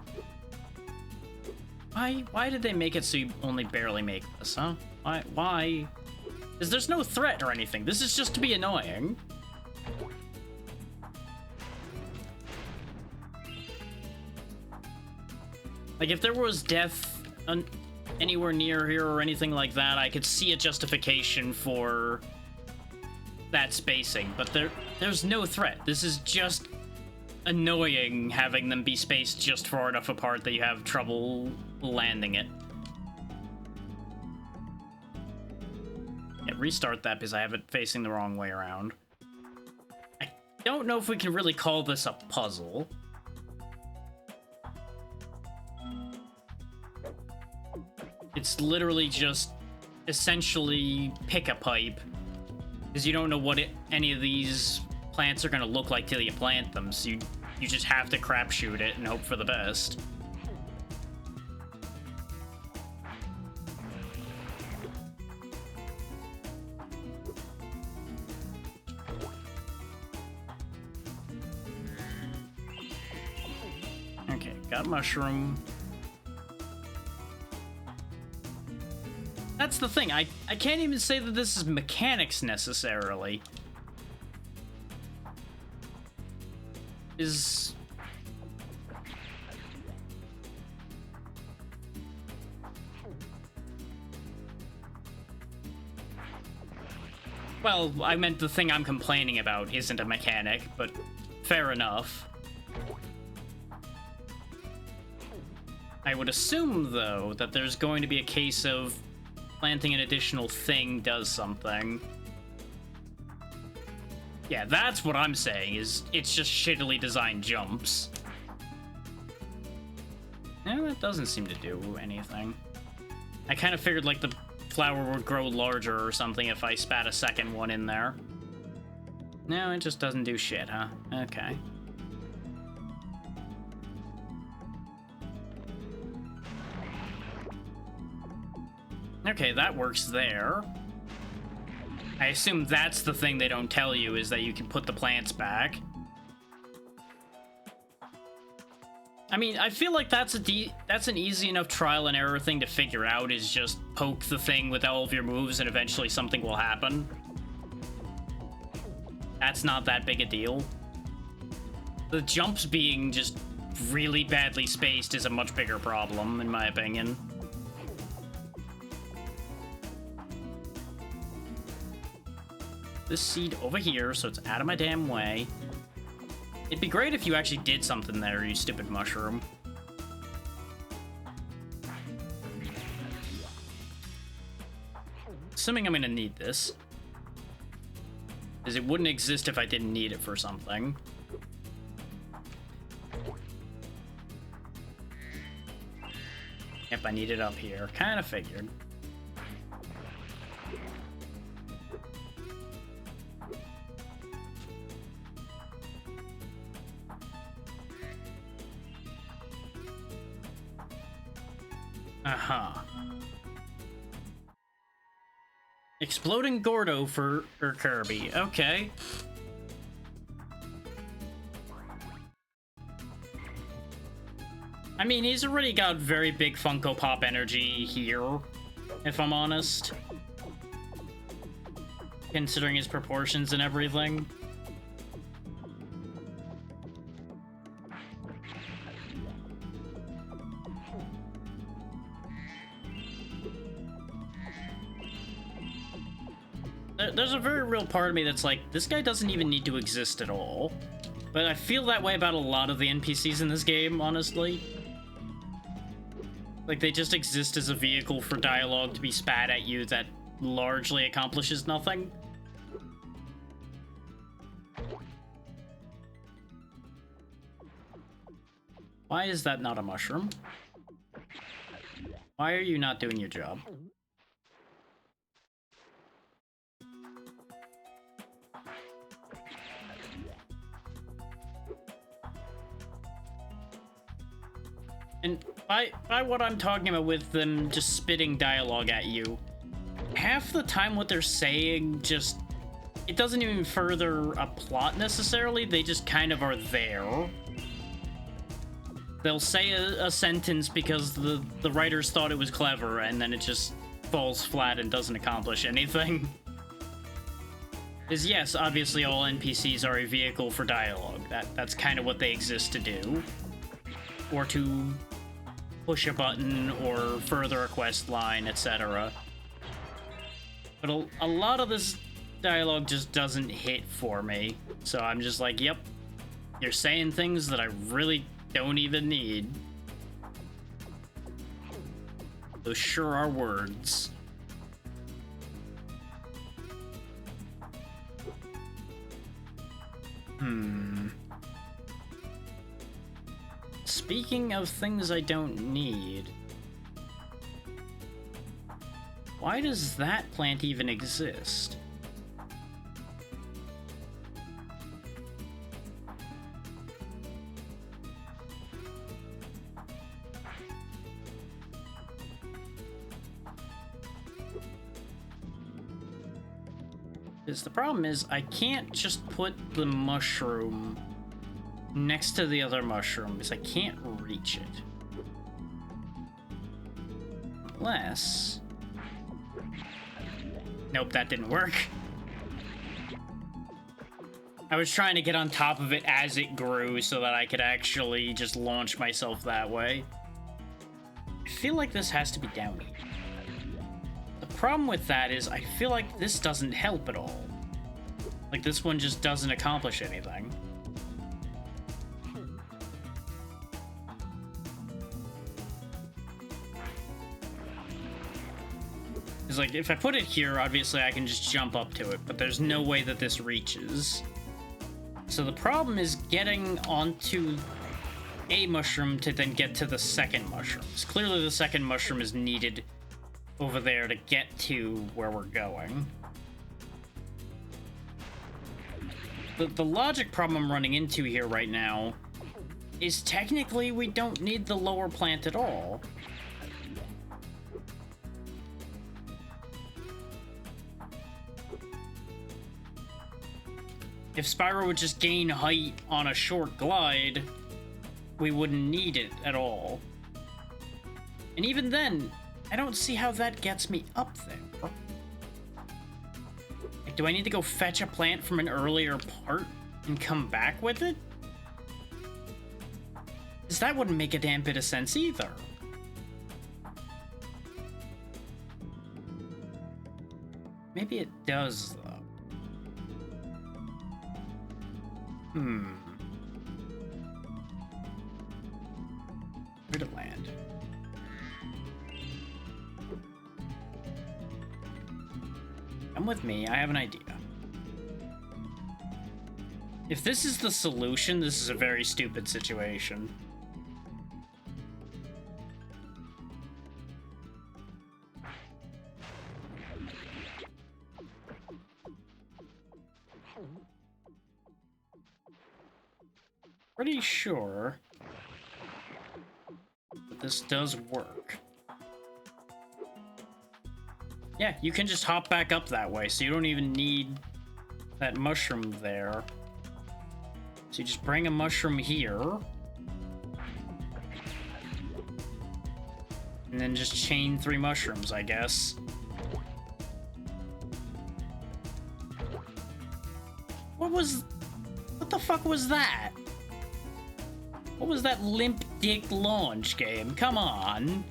Why did they make it so you only barely make this, huh? Why? Because there's no threat or anything. This is just to be annoying. Like, if there was death anywhere near here or anything like that, I could see a justification for that spacing. But there's no threat. This is just annoying having them be spaced just far enough apart that you have trouble landing it. Yeah, restart that because I have it facing the wrong way around. I don't know if we can really call this a puzzle. It's literally just essentially pick a pipe, because you don't know what any of these plants are going to look like till you plant them, so you just have to crapshoot it and hope for the best. Okay, got mushroom. That's the thing, I can't even say that this is mechanics necessarily. Well, I meant the thing I'm complaining about isn't a mechanic, but fair enough. I would assume, though, that there's going to be a case of planting an additional thing does something. Yeah, that's what I'm saying, is it's just shittily designed jumps. No, that doesn't seem to do anything. I kind of figured, like, the flower would grow larger or something if I spat a second one in there. No, it just doesn't do shit, huh? Okay. Okay, that works there. I assume that's the thing they don't tell you, is that you can put the plants back. I mean, I feel like that's an easy enough trial and error thing to figure out, is just poke the thing with all of your moves and eventually something will happen. That's not that big a deal. The jumps being just really badly spaced is a much bigger problem, in my opinion. This seed over here, so it's out of my damn way. It'd be great if you actually did something there, you stupid mushroom. Assuming I'm gonna need this. Because it wouldn't exist if I didn't need it for something. Yep, I need it up here. Kinda figured. Uh-huh. Exploding Gordo for Kirby. Okay. I mean, he's already got very big Funko Pop energy here, if I'm honest. Considering his proportions and everything. There's a very real part of me that's like, this guy doesn't even need to exist at all. But I feel that way about a lot of the NPCs in this game, honestly. Like, they just exist as a vehicle for dialogue to be spat at you that largely accomplishes nothing. Why is that not a mushroom? Why are you not doing your job? And by what I'm talking about with them just spitting dialogue at you, half the time what they're saying just, it doesn't even further a plot necessarily, they just kind of are there. They'll say a sentence because the writers thought it was clever, and then it just falls flat and doesn't accomplish anything. Because yes, obviously all NPCs are a vehicle for dialogue. That's kind of what they exist to do. Or to push a button, or further a quest line, etc. But a lot of this dialogue just doesn't hit for me. So I'm just like, yep, you're saying things that I really don't even need. Those sure are words. Speaking of things I don't need, why does that plant even exist? Because the problem is, I can't just put the mushroom next to the other mushroom, because I can't reach it. Unless... Nope, that didn't work. I was trying to get on top of it as it grew so that I could actually just launch myself that way. I feel like this has to be down here. The problem with that is I feel like this doesn't help at all. Like, this one just doesn't accomplish anything. It's like, if I put it here, obviously I can just jump up to it, but there's no way that this reaches. So the problem is getting onto a mushroom to then get to the second mushroom. Because clearly the second mushroom is needed over there to get to where we're going. The logic problem I'm running into here right now is technically we don't need the lower plant at all. If Spyro would just gain height on a short glide, we wouldn't need it at all. And even then, I don't see how that gets me up there. Like, do I need to go fetch a plant from an earlier part and come back with it? Because that wouldn't make a damn bit of sense either. Maybe it does, though. Where'd it land? Come with me, I have an idea. If this is the solution, this is a very stupid situation. Pretty sure that this does work. Yeah, you can just hop back up that way, so you don't even need that mushroom there. So you just bring a mushroom here. And then just chain 3 mushrooms, I guess. What the fuck was that? What was that limp dick launch game? Come on.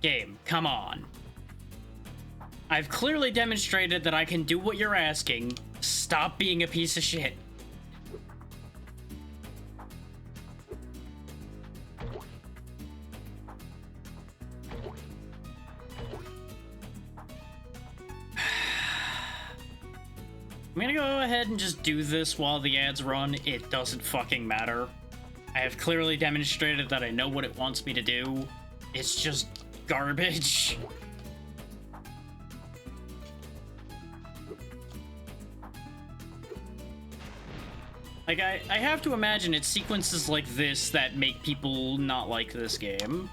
Game, come on. I've clearly demonstrated that I can do what you're asking. Stop being a piece of shit. I'm gonna go ahead and just do this while the ads run. It doesn't fucking matter. I have clearly demonstrated that I know what it wants me to do. It's just garbage. Like, I have to imagine it's sequences like this that make people not like this game.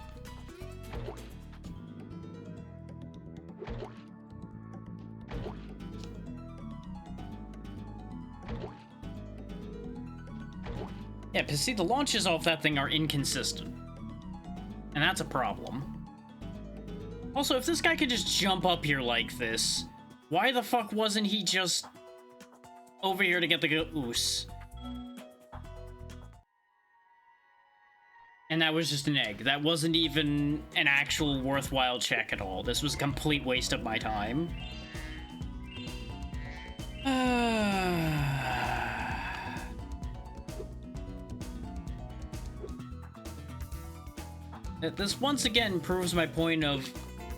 Yeah, because see, the launches off that thing are inconsistent. And that's a problem. Also, if this guy could just jump up here like this, why the fuck wasn't he just over here to get the goose? And that was just an egg. That wasn't even an actual worthwhile check at all. This was a complete waste of my time. This once again proves my point of,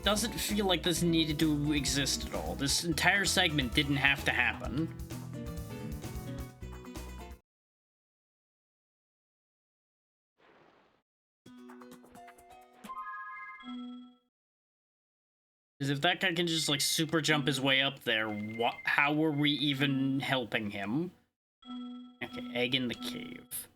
doesn't feel like this needed to exist at all. This entire segment didn't have to happen. Because if that guy can just, like, super jump his way up there, how are we even helping him? Okay, egg in the cave.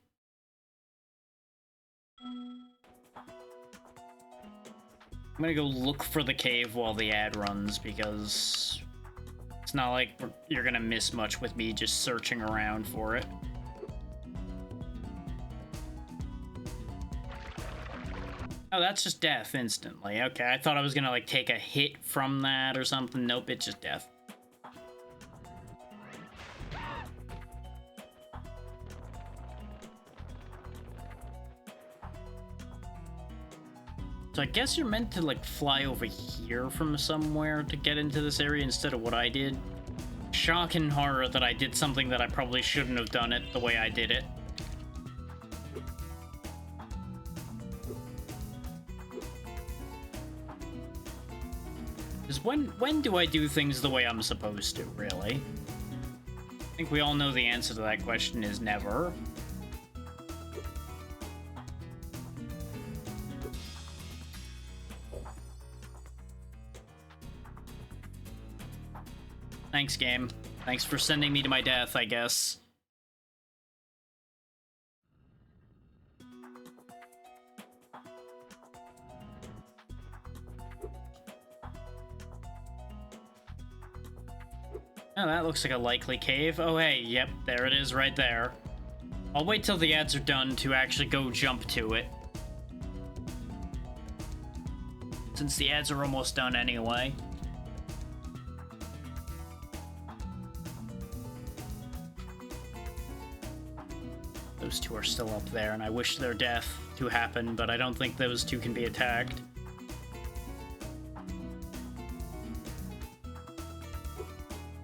I'm gonna go look for the cave while the ad runs, because it's not like you're gonna miss much with me just searching around for it. Oh, that's just death instantly. Okay, I thought I was gonna, like, take a hit from that or something. Nope, it's just death. So I guess you're meant to, like, fly over here from somewhere to get into this area instead of what I did. Shock and horror that I did something that I probably shouldn't have done it the way I did it. Because when do I do things the way I'm supposed to, really? I think we all know the answer to that question is never. Thanks, game. Thanks for sending me to my death, I guess. Oh, that looks like a likely cave. Oh, hey, yep, there it is right there. I'll wait till the ads are done to actually go jump to it. Since the ads are almost done anyway. Those two are still up there, and I wish their death to happen, but I don't think those two can be attacked.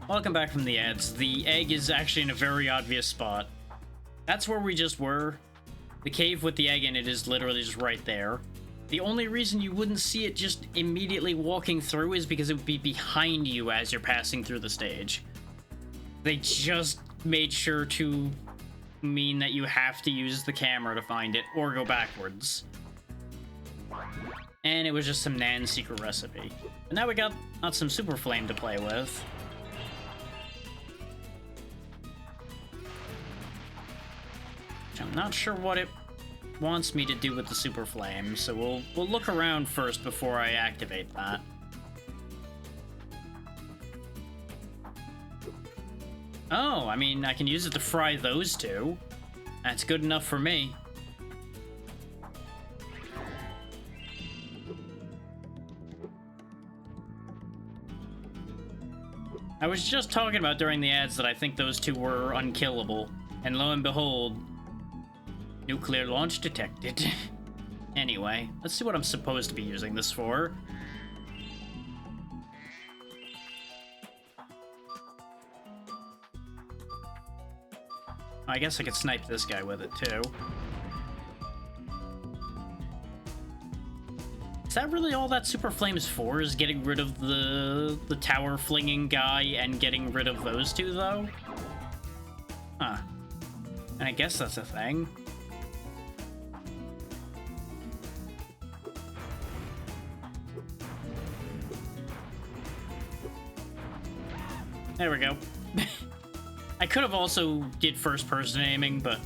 Welcome back from the ads. The egg is actually in a very obvious spot. That's where we just were. The cave with the egg in it is literally just right there. The only reason you wouldn't see it just immediately walking through is because it would be behind you as you're passing through the stage. They just made sure to mean that you have to use the camera to find it, or go backwards. And it was just some Nan's secret recipe. But now we got some super flame to play with. I'm not sure what it wants me to do with the super flame, so we'll look around first before I activate that. Oh, I mean, I can use it to fry those two. That's good enough for me. I was just talking about during the ads that I think those two were unkillable, and lo and behold, nuclear launch detected. Anyway, let's see what I'm supposed to be using this for. I guess I could snipe this guy with it, too. Is that really all that Super Flame's for, is getting rid of the tower-flinging guy and getting rid of those two, though? Huh. And I guess that's a thing. There we go. I could have also did first-person aiming, but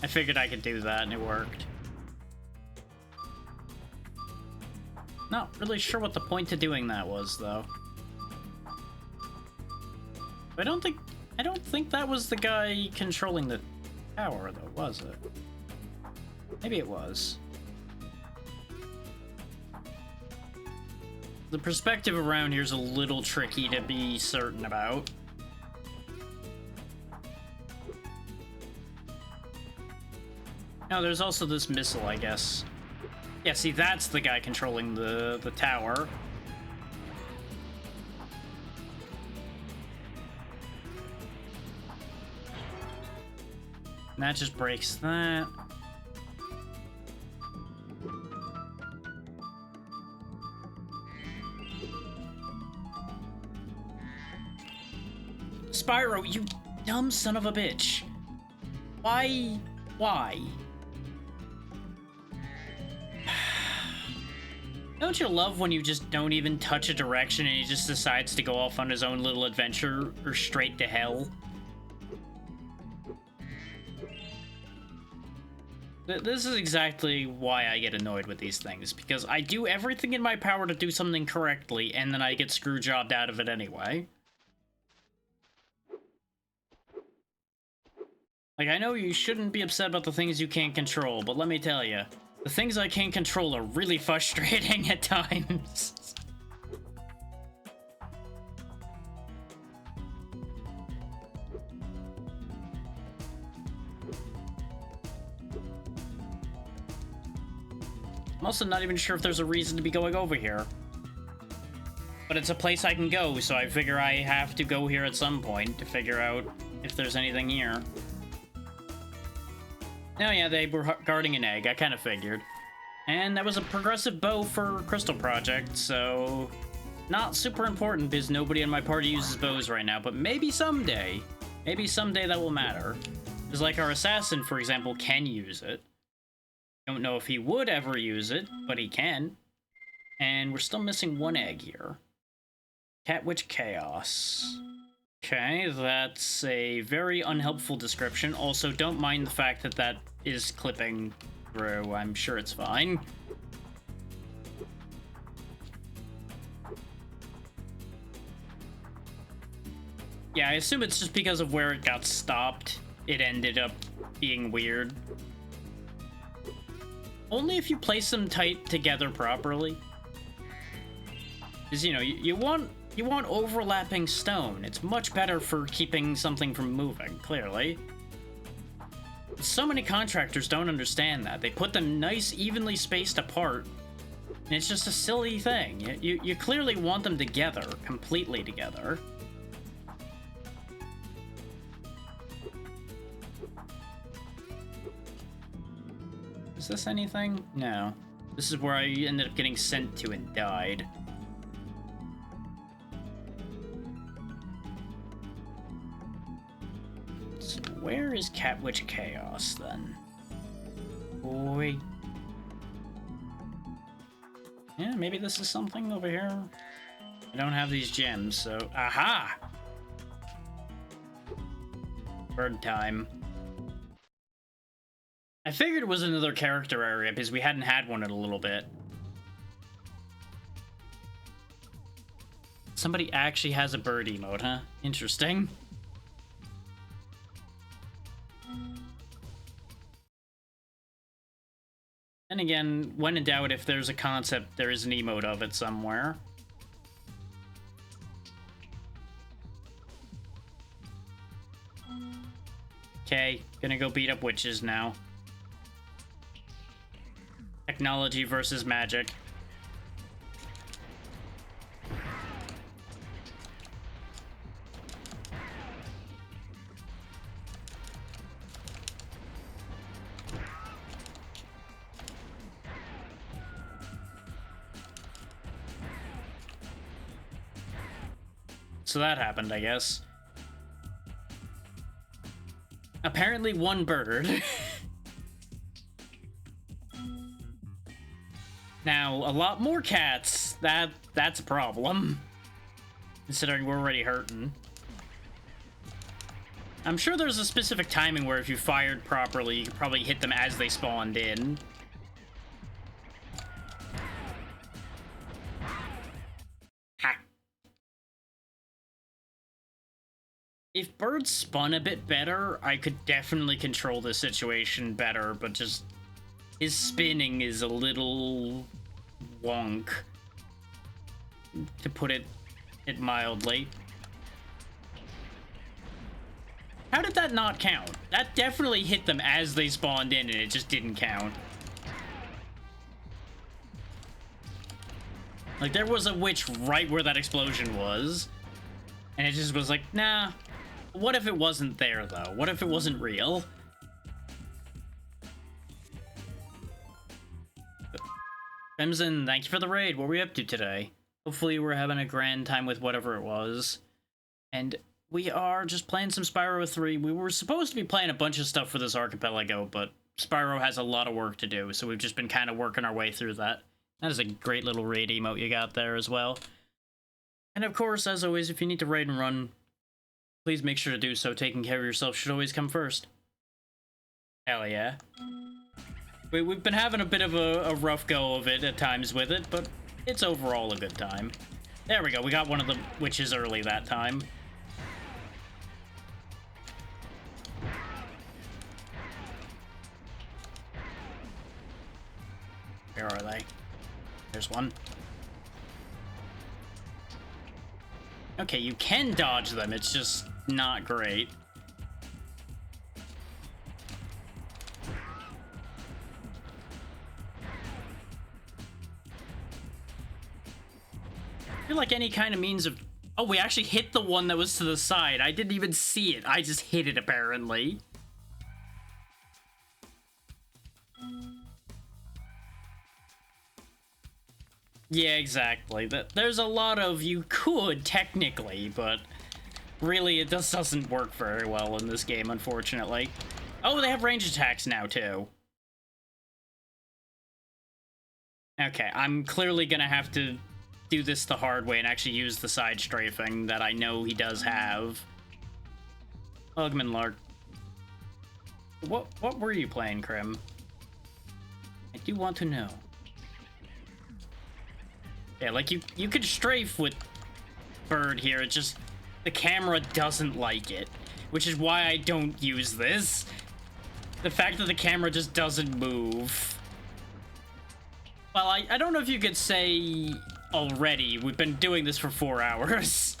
I figured I could do that, and it worked. Not really sure what the point to doing that was, though. I don't think that was the guy controlling the tower, though, was it? Maybe it was. The perspective around here is a little tricky to be certain about. No, there's also this missile, I guess. Yeah, see, that's the guy controlling the tower. And that just breaks that. Spyro, you dumb son of a bitch. Why? Why? Don't you love when you just don't even touch a direction and he just decides to go off on his own little adventure or straight to hell? This is exactly why I get annoyed with these things, because I do everything in my power to do something correctly, and then I get screwjobbed out of it anyway. Like, I know you shouldn't be upset about the things you can't control, but let me tell you, the things I can't control are really frustrating at times. I'm also not even sure if there's a reason to be going over here. But it's a place I can go, so I figure I have to go here at some point to figure out if there's anything here. Oh yeah, they were guarding an egg, I kind of figured. And that was a progressive bow for Crystal Project, so not super important because nobody in my party uses bows right now, but maybe someday that will matter. Because like our assassin, for example, can use it. Don't know if he would ever use it, but he can. And we're still missing one egg here. Cat Witch Chaos. Okay, that's a very unhelpful description. Also, don't mind the fact that that is clipping through. I'm sure it's fine. Yeah, I assume it's just because of where it got stopped. It ended up being weird. Only if you place them tight together properly. Because, you know, you want overlapping stone. It's much better for keeping something from moving, clearly. So many contractors don't understand that. They put them nice, evenly spaced apart, and it's just a silly thing. You clearly want them together, completely together. Is this anything? No. This is where I ended up getting sent to and died. So where is Cat Witch Chaos, then? Boy. Yeah, maybe this is something over here. I don't have these gems, so... Aha! Bird time. I figured it was another character area because we hadn't had one in a little bit. Somebody actually has a bird emote, huh? Interesting. And again, when in doubt, if there's a concept, there is an emote of it somewhere. Okay, gonna go beat up witches now. Technology versus magic. So that happened, I guess. Apparently one bird. Now, a lot more cats. That's a problem. Considering we're already hurting. I'm sure there's a specific timing where if you fired properly, you could probably hit them as they spawned in. Ha. If birds spun a bit better, I could definitely control the situation better, but just his spinning is a little wonk, to put it mildly. How did that not count? That definitely hit them as they spawned in and it just didn't count. Like, there was a witch right where that explosion was, and it just was like, nah. What if it wasn't there, though? What if it wasn't real? Crimson, thank you for the raid. What were we up to today? Hopefully we're having a grand time with whatever it was. And we are just playing some Spyro 3. We were supposed to be playing a bunch of stuff for this archipelago, but Spyro has a lot of work to do, so we've just been kind of working our way through that. That is a great little raid emote you got there as well. And of course, as always, if you need to raid and run, please make sure to do so. Taking care of yourself should always come first. Hell yeah. We've been having a bit of a rough go of it at times with it, but it's overall a good time. There we go, we got one of the witches early that time. Where are they? There's one. Okay, you can dodge them, it's just not great. I feel like any kind of means of... Oh, we actually hit the one that was to the side. I didn't even see it. I just hit it, apparently. Yeah, exactly. There's a lot of you could, technically, but really it just doesn't work very well in this game, unfortunately. Oh, they have range attacks now, too. Okay, I'm clearly gonna have to do this the hard way and actually use the side strafing that I know he does have. Ugman Lark. What were you playing, Krim? I do want to know. Yeah, like you could strafe with Bird here, it's just the camera doesn't like it, which is why I don't use this. The fact that the camera just doesn't move. Well, I don't know if you could say already, we've been doing this for 4 hours.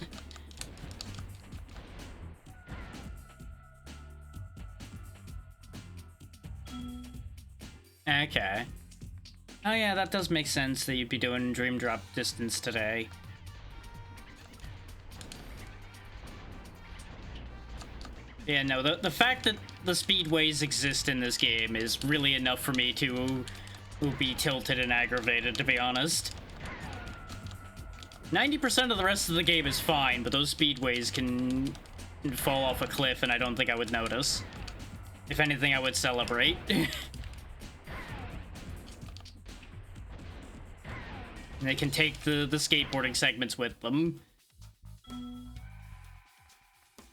Okay. Oh yeah, that does make sense that you'd be doing Dream Drop distance today. Yeah, no, the fact that the speedways exist in this game is really enough for me to be tilted and aggravated, to be honest. 90% of the rest of the game is fine, but those speedways can fall off a cliff and I don't think I would notice. If anything, I would celebrate. And they can take the skateboarding segments with them.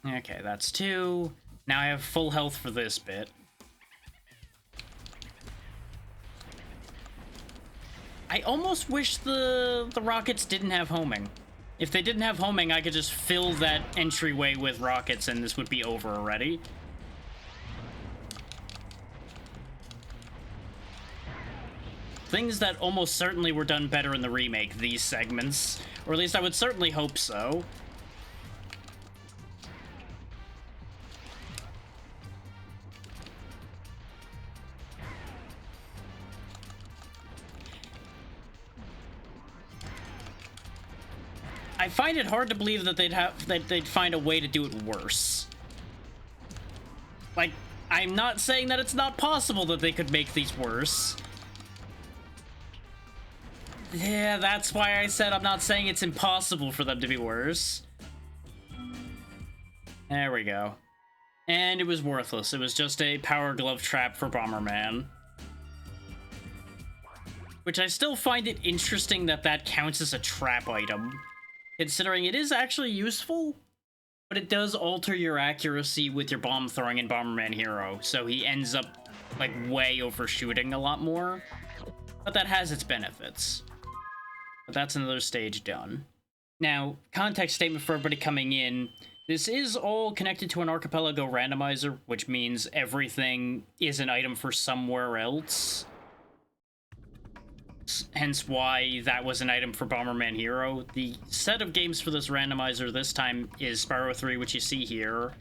Okay, that's 2. Now I have full health for this bit. I almost wish the rockets didn't have homing. If they didn't have homing, I could just fill that entryway with rockets and this would be over already. Things that almost certainly were done better in the remake, these segments. Or at least I would certainly hope so. I find it hard to believe that they'd find a way to do it worse. Like, I'm not saying that it's not possible that they could make these worse. Yeah, that's why I said I'm not saying it's impossible for them to be worse. There we go. And it was worthless. It was just a power glove trap for Bomberman. Which I still find it interesting that that counts as a trap item. Considering it is actually useful, but it does alter your accuracy with your bomb throwing in Bomberman Hero, so he ends up, like, way overshooting a lot more. But that has its benefits. But that's another stage done. Now, context statement for everybody coming in. This is all connected to an archipelago randomizer, which means everything is an item for somewhere else. Hence why that was an item for Bomberman Hero. The set of games for this randomizer this time is Spyro 3, which you see here,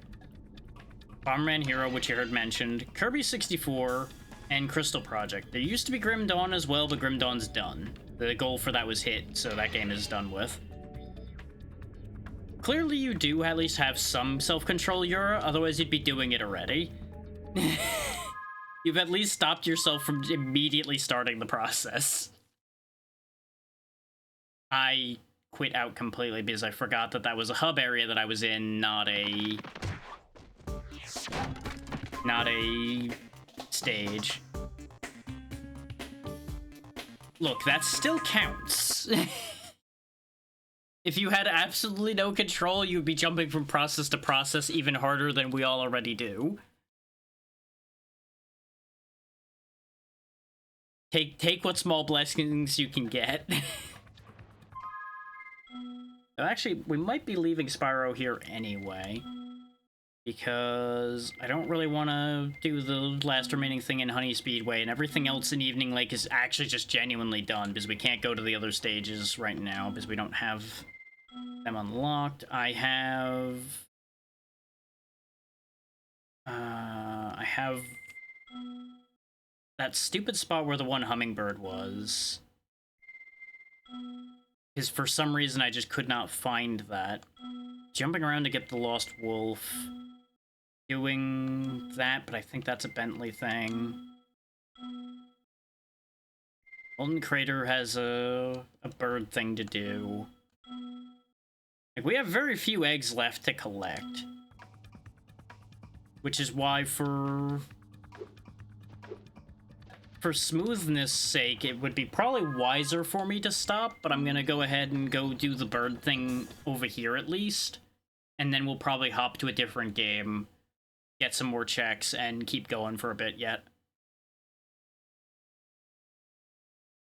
Bomberman Hero, which you heard mentioned, Kirby 64, and Crystal Project. There used to be Grim Dawn as well, but Grim Dawn's done. The goal for that was hit, so that game is done with. Clearly you do at least have some self-control, Yura, otherwise you'd be doing it already. You've at least stopped yourself from immediately starting the process. I quit out completely because I forgot that that was a hub area that I was in, not a stage. Look, that still counts. If you had absolutely no control, you'd be jumping from process to process even harder than we all already do. Take what small blessings you can get. Actually, we might be leaving Spyro here anyway, because I don't really want to do the last remaining thing in Honey Speedway, and everything else in Evening Lake is actually just genuinely done, because we can't go to the other stages right now, because we don't have them unlocked. I have that stupid spot where the one hummingbird was. Because for some reason I just could not find that. Jumping around to get the Lost Wolf. Doing that, but I think that's a Bentley thing. Golden Crater has a bird thing to do. Like, we have very few eggs left to collect. Which is why for smoothness' sake, it would be probably wiser for me to stop, but I'm gonna go ahead and go do the bird thing over here at least. And then we'll probably hop to a different game, get some more checks, and keep going for a bit yet.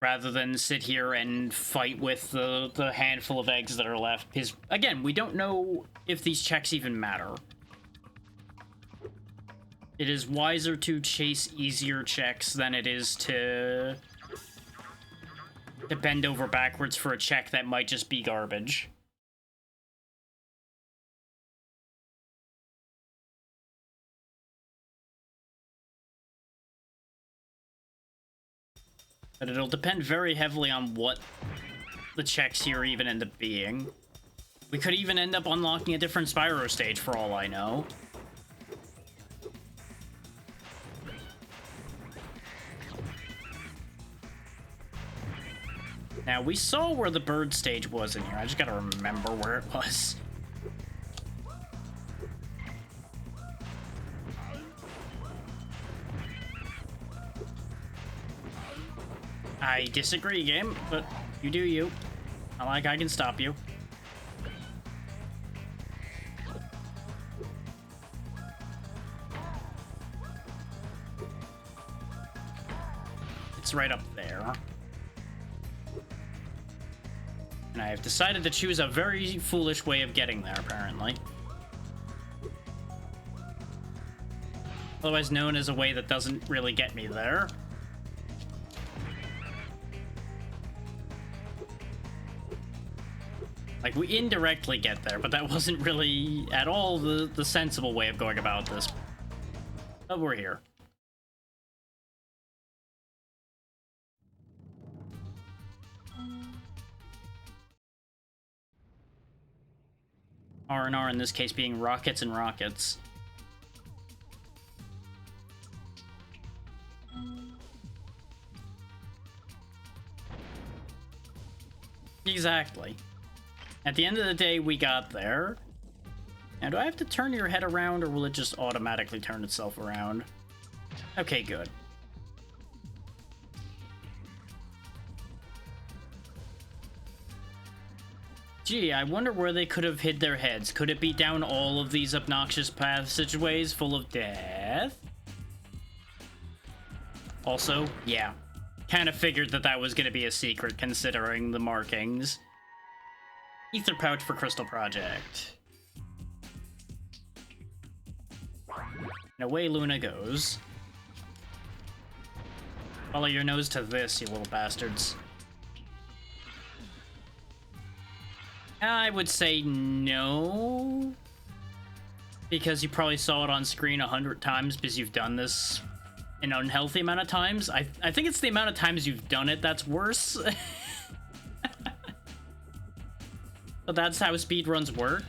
Rather than sit here and fight with the handful of eggs that are left. Because, again, we don't know if these checks even matter. It is wiser to chase easier checks than it is to bend over backwards for a check that might just be garbage. But it'll depend very heavily on what the checks here even end up being. We could even end up unlocking a different Spyro stage for all I know. Now, we saw where the bird stage was in here. I just gotta remember where it was. I disagree, game, but you do you. Not like I can stop you. It's right up there. And I have decided to choose a very foolish way of getting there, apparently. Otherwise known as a way that doesn't really get me there. Like, we indirectly get there, but that wasn't really at all the sensible way of going about this. But we're here. R&R in this case being rockets and rockets. Exactly. At the end of the day, we got there. Now, do I have to turn your head around, or will it just automatically turn itself around? Okay, good. Gee, I wonder where they could have hid their heads. Could it be down all of these obnoxious passageways full of death? Also, yeah. Kind of figured that that was going to be a secret, considering the markings. Ether pouch for Crystal Project. And away Luna goes. Follow your nose to this, you little bastards. I would say no. Because you probably saw it on screen 100 times because you've done this an unhealthy amount of times. I think it's the amount of times you've done it that's worse. But that's how speedruns work.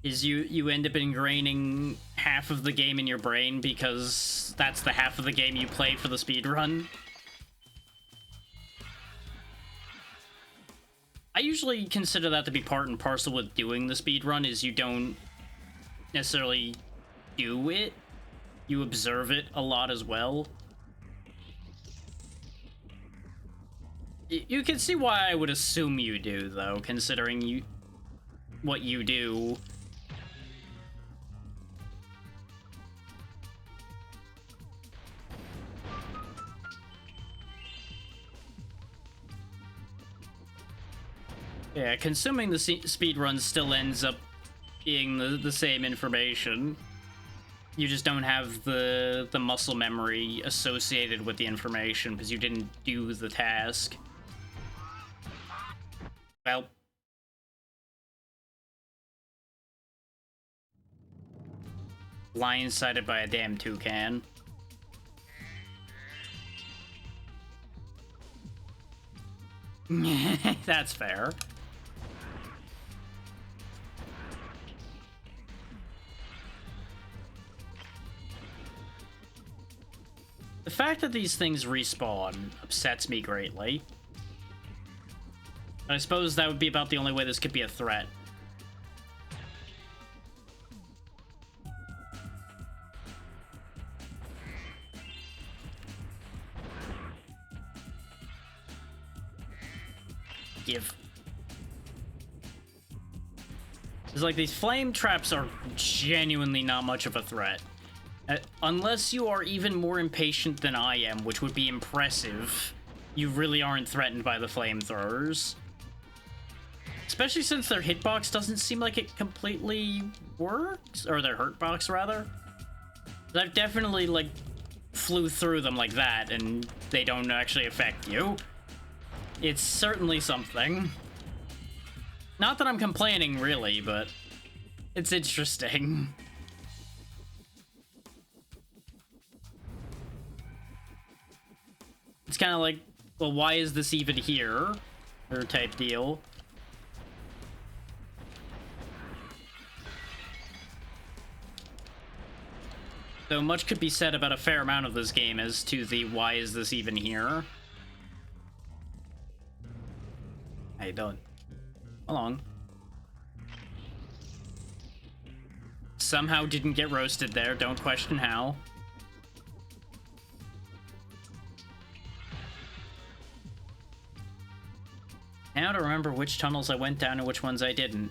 Is you end up ingraining half of the game in your brain because that's the half of the game you play for the speedrun. I usually consider that to be part and parcel with doing the speedrun, is you don't necessarily do it, you observe it a lot as well. You can see why I would assume you do, though, considering what you do. Yeah, consuming the speedrun still ends up being the same information. You just don't have the muscle memory associated with the information because you didn't do the task. Well. Blindsided by a damn toucan. That's fair. The fact that these things respawn upsets me greatly. I suppose that would be about the only way this could be a threat. Give. It's like these flame traps are genuinely not much of a threat. Unless you are even more impatient than I am, which would be impressive, you really aren't threatened by the flamethrowers. Especially since their hitbox doesn't seem like it completely works, or their hurtbox rather. I've definitely like flew through them like that and they don't actually affect you. It's certainly something. Not that I'm complaining really, but it's interesting. It's kind of like, well, why is this even here? Or type deal. So much could be said about a fair amount of this game as to the why is this even here. How you doing? Along. Somehow didn't get roasted there, don't question how. Now to remember which tunnels I went down and which ones I didn't.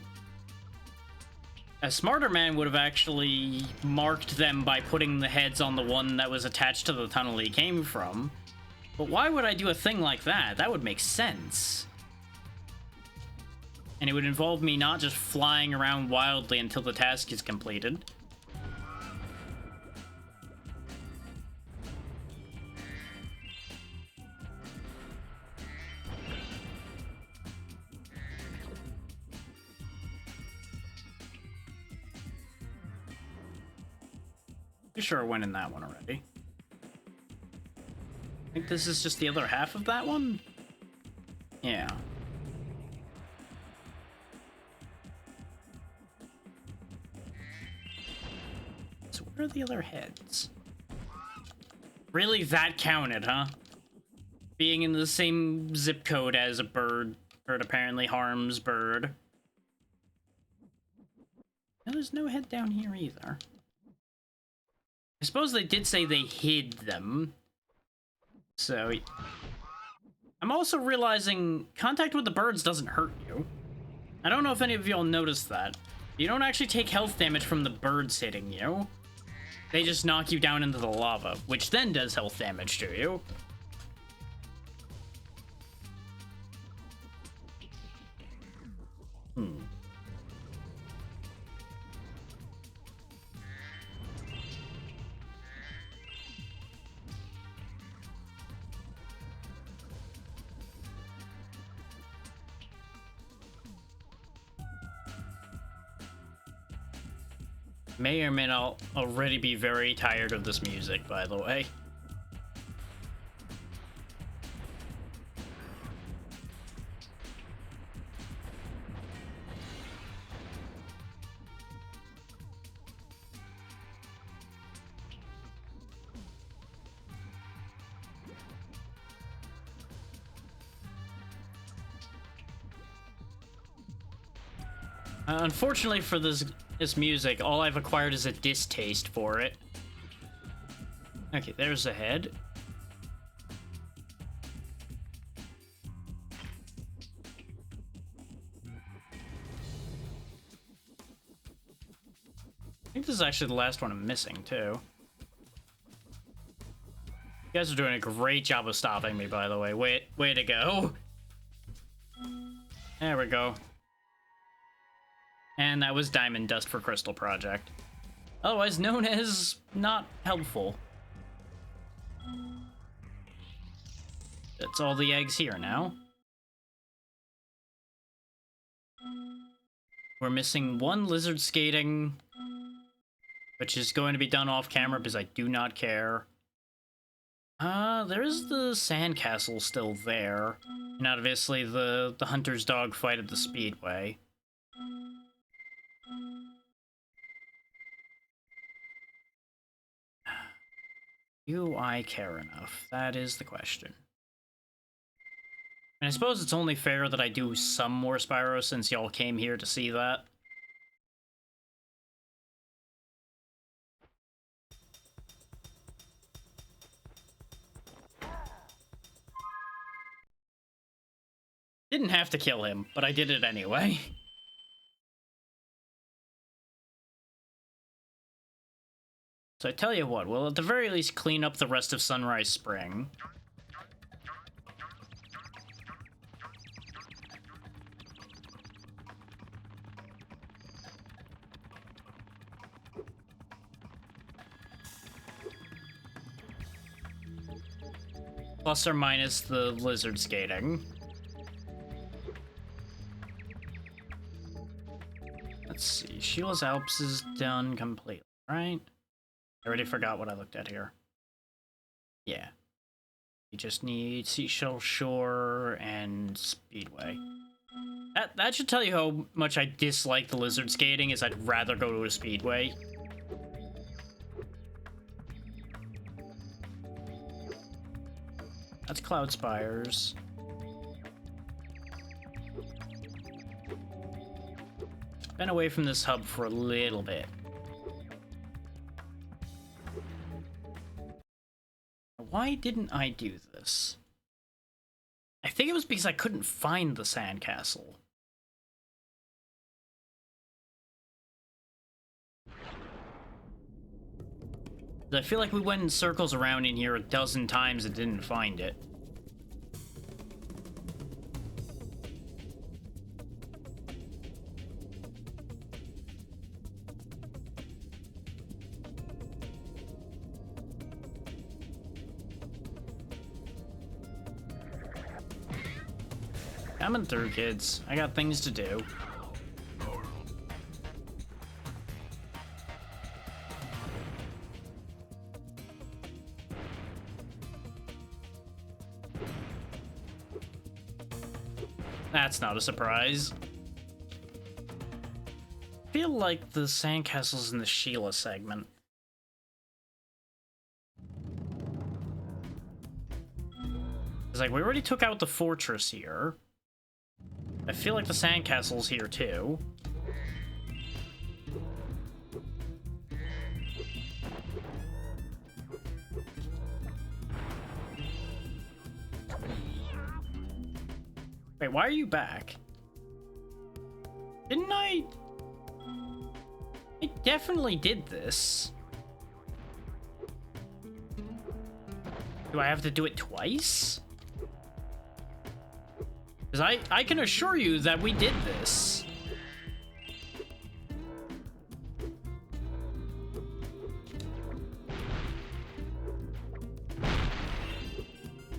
A smarter man would have actually marked them by putting the heads on the one that was attached to the tunnel he came from. But why would I do a thing like that? That would make sense. And it would involve me not just flying around wildly until the task is completed. Pretty sure I went in that one already. I think this is just the other half of that one? Yeah. So where are the other heads? Really, that counted, huh? Being in the same zip code as a bird. Bird apparently harms bird. And there's no head down here either. I suppose they did say they hid them. So... I'm also realizing contact with the birds doesn't hurt you. I don't know if any of y'all noticed that. You don't actually take health damage from the birds hitting you. They just knock you down into the lava, which then does health damage to you. May or may not already be very tired of this music, by the way. Unfortunately for this music, all I've acquired is a distaste for it. Okay, there's a head. I think this is actually the last one I'm missing, too. You guys are doing a great job of stopping me, by the way. Way to go. There we go. And that was Diamond Dust for Crystal Project. Otherwise known as not helpful. That's all the eggs here now. We're missing one lizard skating, which is going to be done off camera because I do not care. There's the sandcastle still there. And obviously the hunter's dog fight at the speedway. Do I care enough? That is the question. And I suppose it's only fair that I do some more Spyro since y'all came here to see that. Didn't have to kill him, but I did it anyway. So I tell you what, we'll at the very least clean up the rest of Sunrise Spring. Plus or minus the lizard skating. Let's see, Sheila's Alps is done completely, right? I already forgot what I looked at here. Yeah. You just need Seashell Shore and Speedway. That should tell you how much I dislike the lizard skating, is I'd rather go to a Speedway. That's Cloud Spires. Been away from this hub for a little bit. Why didn't I do this? I think it was because I couldn't find the sandcastle. I feel like we went in circles around in here a dozen times and didn't find it. Coming through, kids. I got things to do. That's not a surprise. I feel like the sandcastle's in the Sheila segment. It's like, we already took out the fortress here. I feel like the sandcastle's here too. Wait, why are you back? Didn't I definitely did this. Do I have to do it twice? Because I can assure you that we did this.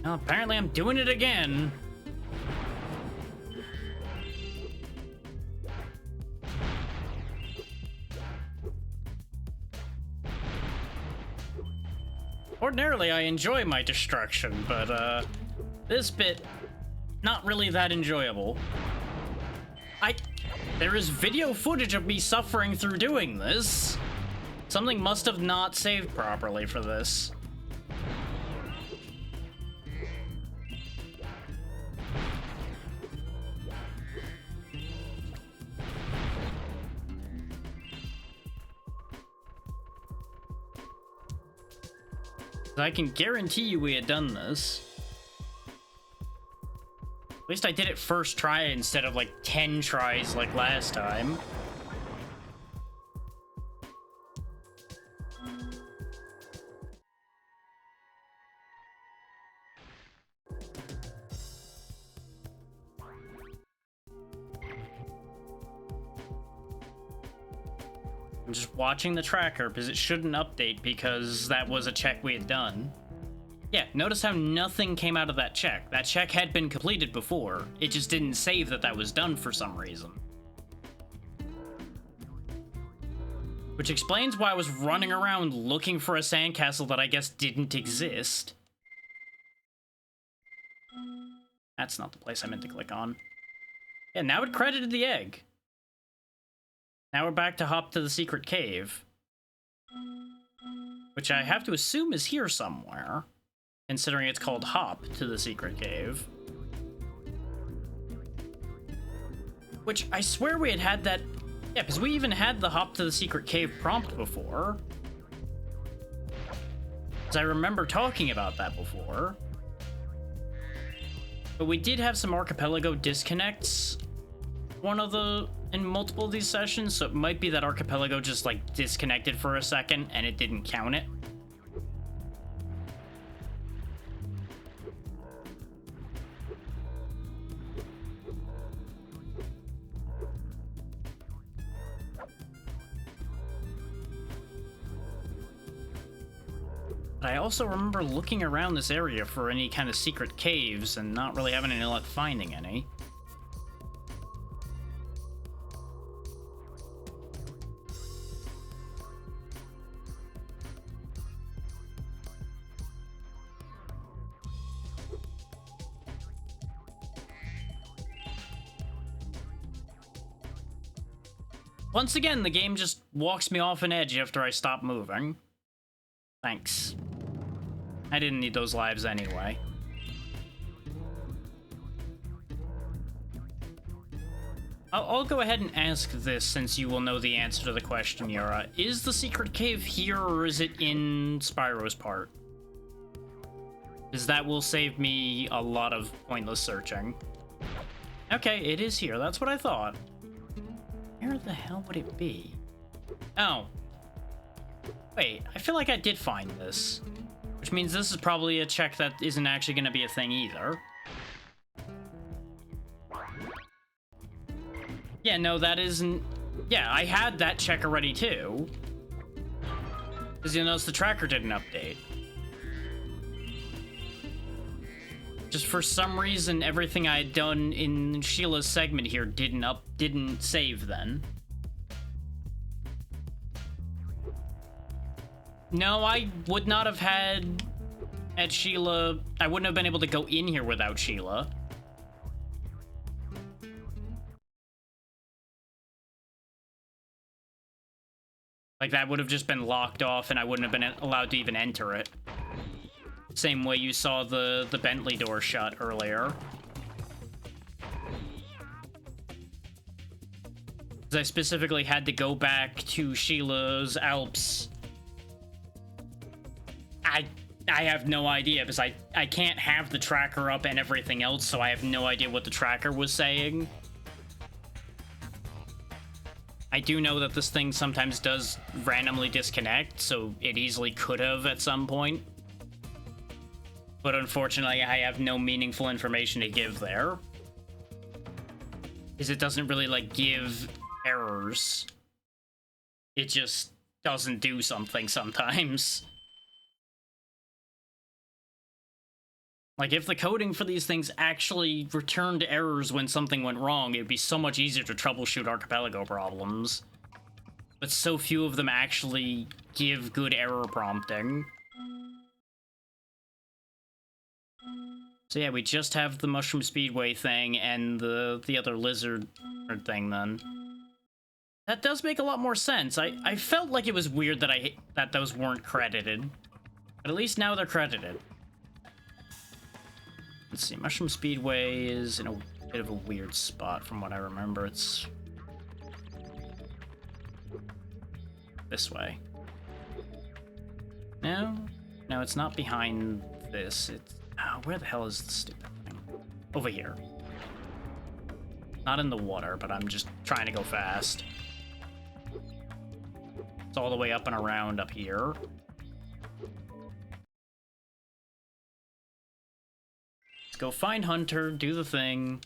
Well, apparently I'm doing it again. Ordinarily, I enjoy my destruction, but, this bit, not really that enjoyable. There is video footage of me suffering through doing this. Something must have not saved properly for this. I can guarantee you we had done this. At least I did it first try instead of like 10 tries like last time. I'm just watching the tracker because it shouldn't update because that was a check we had done. Yeah, notice how nothing came out of that check. That check had been completed before. It just didn't save that that was done for some reason. Which explains why I was running around looking for a sandcastle that I guess didn't exist. That's not the place I meant to click on. Yeah, now it credited the egg. Now we're back to hop to the secret cave. Which I have to assume is here somewhere, considering it's called Hop to the secret cave. Which I swear we had that... Yeah, because we even had the Hop to the secret cave prompt before. Because I remember talking about that before. But we did have some archipelago disconnects in multiple of these sessions, so it might be that archipelago just like disconnected for a second and it didn't count it. But I also remember looking around this area for any kind of secret caves and not really having any luck finding any. Once again, the game just walks me off an edge after I stop moving. Thanks. I didn't need those lives anyway. I'll go ahead and ask this since you will know the answer to the question, Yura. Is the secret cave here or is it in Spyro's part? Because that will save me a lot of pointless searching. Okay, it is here. That's what I thought. Where the hell would it be? Oh. Wait, I feel like I did find this. Which means this is probably a check that isn't actually going to be a thing either. Yeah, no, that isn't... Yeah, I had that check already too. Because you'll notice the tracker didn't update. Just for some reason, everything I had done in Sheila's segment here didn't save then. No, I would not have had Sheila. I wouldn't have been able to go in here without Sheila. Like, that would have just been locked off and I wouldn't have been allowed to even enter it. Same way you saw the Bentley door shut earlier. I specifically had to go back to Sheila's Alps. I have no idea, because I can't have the tracker up and everything else, so I have no idea what the tracker was saying. I do know that this thing sometimes does randomly disconnect, so it easily could have at some point. But unfortunately, I have no meaningful information to give there. Because it doesn't really, like, give errors. It just doesn't do something sometimes. Like, if the coding for these things actually returned errors when something went wrong, it'd be so much easier to troubleshoot archipelago problems. But so few of them actually give good error prompting. So yeah, we just have the Mushroom Speedway thing and the other lizard thing then. That does make a lot more sense. I felt like it was weird that those weren't credited. But at least now they're credited. Let's see, Mushroom Speedway is in a bit of a weird spot from what I remember. It's this way. No, it's not behind this. It's where the hell is the stupid thing? Over here. Not in the water, but I'm just trying to go fast. It's all the way up and around up here. Go find Hunter, do the thing.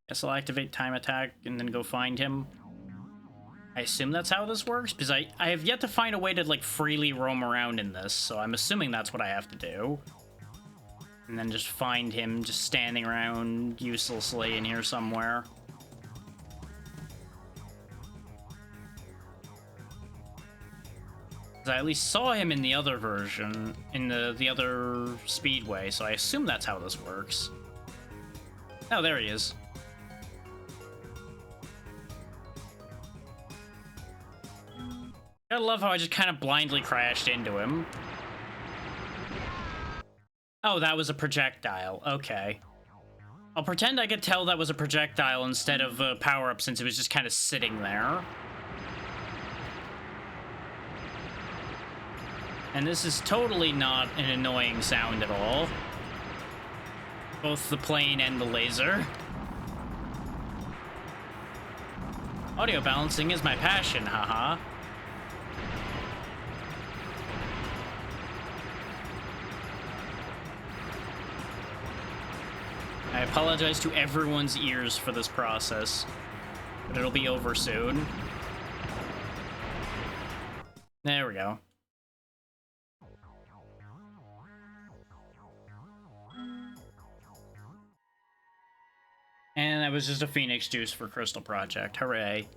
Guess I'll activate time attack and then go find him. I assume that's how this works, because I have yet to find a way to, like, freely roam around in this, so I'm assuming that's what I have to do. And then just find him just standing around uselessly in here somewhere. I at least saw him in the other version, in the other Speedway, so I assume that's how this works. Oh, there he is. I love how I just kind of blindly crashed into him. Oh, that was a projectile. Okay. I'll pretend I could tell that was a projectile instead of a power-up, since it was just kind of sitting there. And this is totally not an annoying sound at all. Both the plane and the laser. Audio balancing is my passion, haha. I apologize to everyone's ears for this process, but it'll be over soon. There we go. And that was just a Phoenix juice for Crystal Project. Hooray.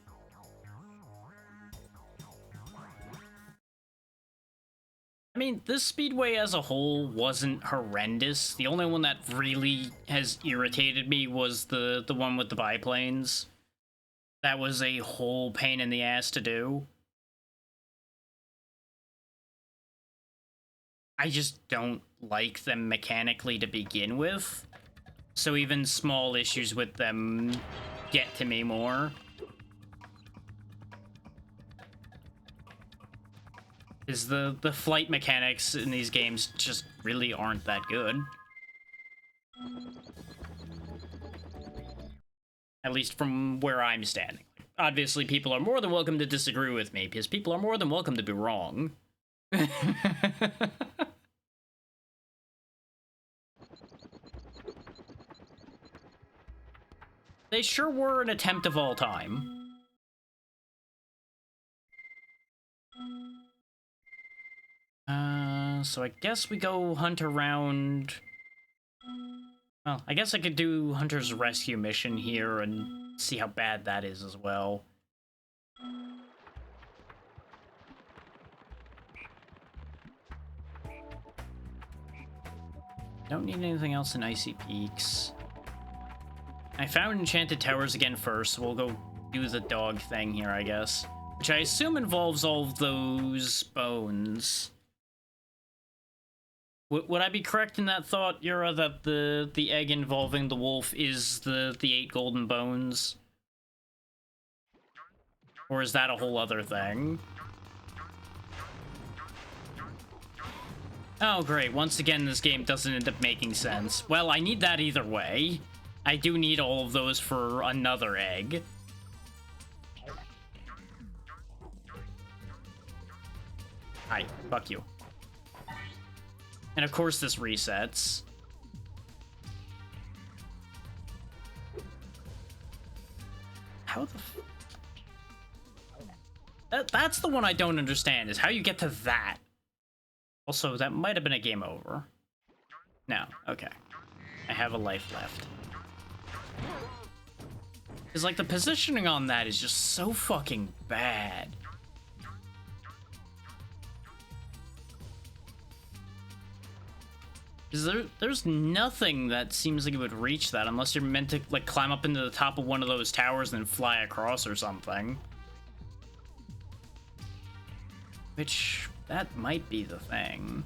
I mean, this Speedway as a whole wasn't horrendous. The only one that really has irritated me was the one with the biplanes. That was a whole pain in the ass to do. I just don't like them mechanically to begin with. So even small issues with them get to me more. Because the flight mechanics in these games just really aren't that good. At least from where I'm standing. Obviously, people are more than welcome to disagree with me, because people are more than welcome to be wrong. They sure were an attempt of all time. So I guess we go hunt around... Well, I guess I could do Hunter's Rescue mission here and see how bad that is as well. Don't need anything else in Icy Peaks. I found Enchanted Towers again first, so we'll go do the dog thing here, I guess. Which I assume involves all of those bones. Would I be correct in that thought, Yura, that the egg involving the wolf is the 8 golden bones? Or is that a whole other thing? Oh, great. Once again, this game doesn't end up making sense. Well, I need that either way. I do need all of those for another egg. Hi, fuck you. And of course this resets. How the that's the one I don't understand, is how you get to that. Also, that might have been a game over. No, okay. I have a life left. Because, like, the positioning on that is just so fucking bad. There's nothing that seems like it would reach that unless you're meant to, like, climb up into the top of one of those towers and then fly across or something. Which, that might be the thing.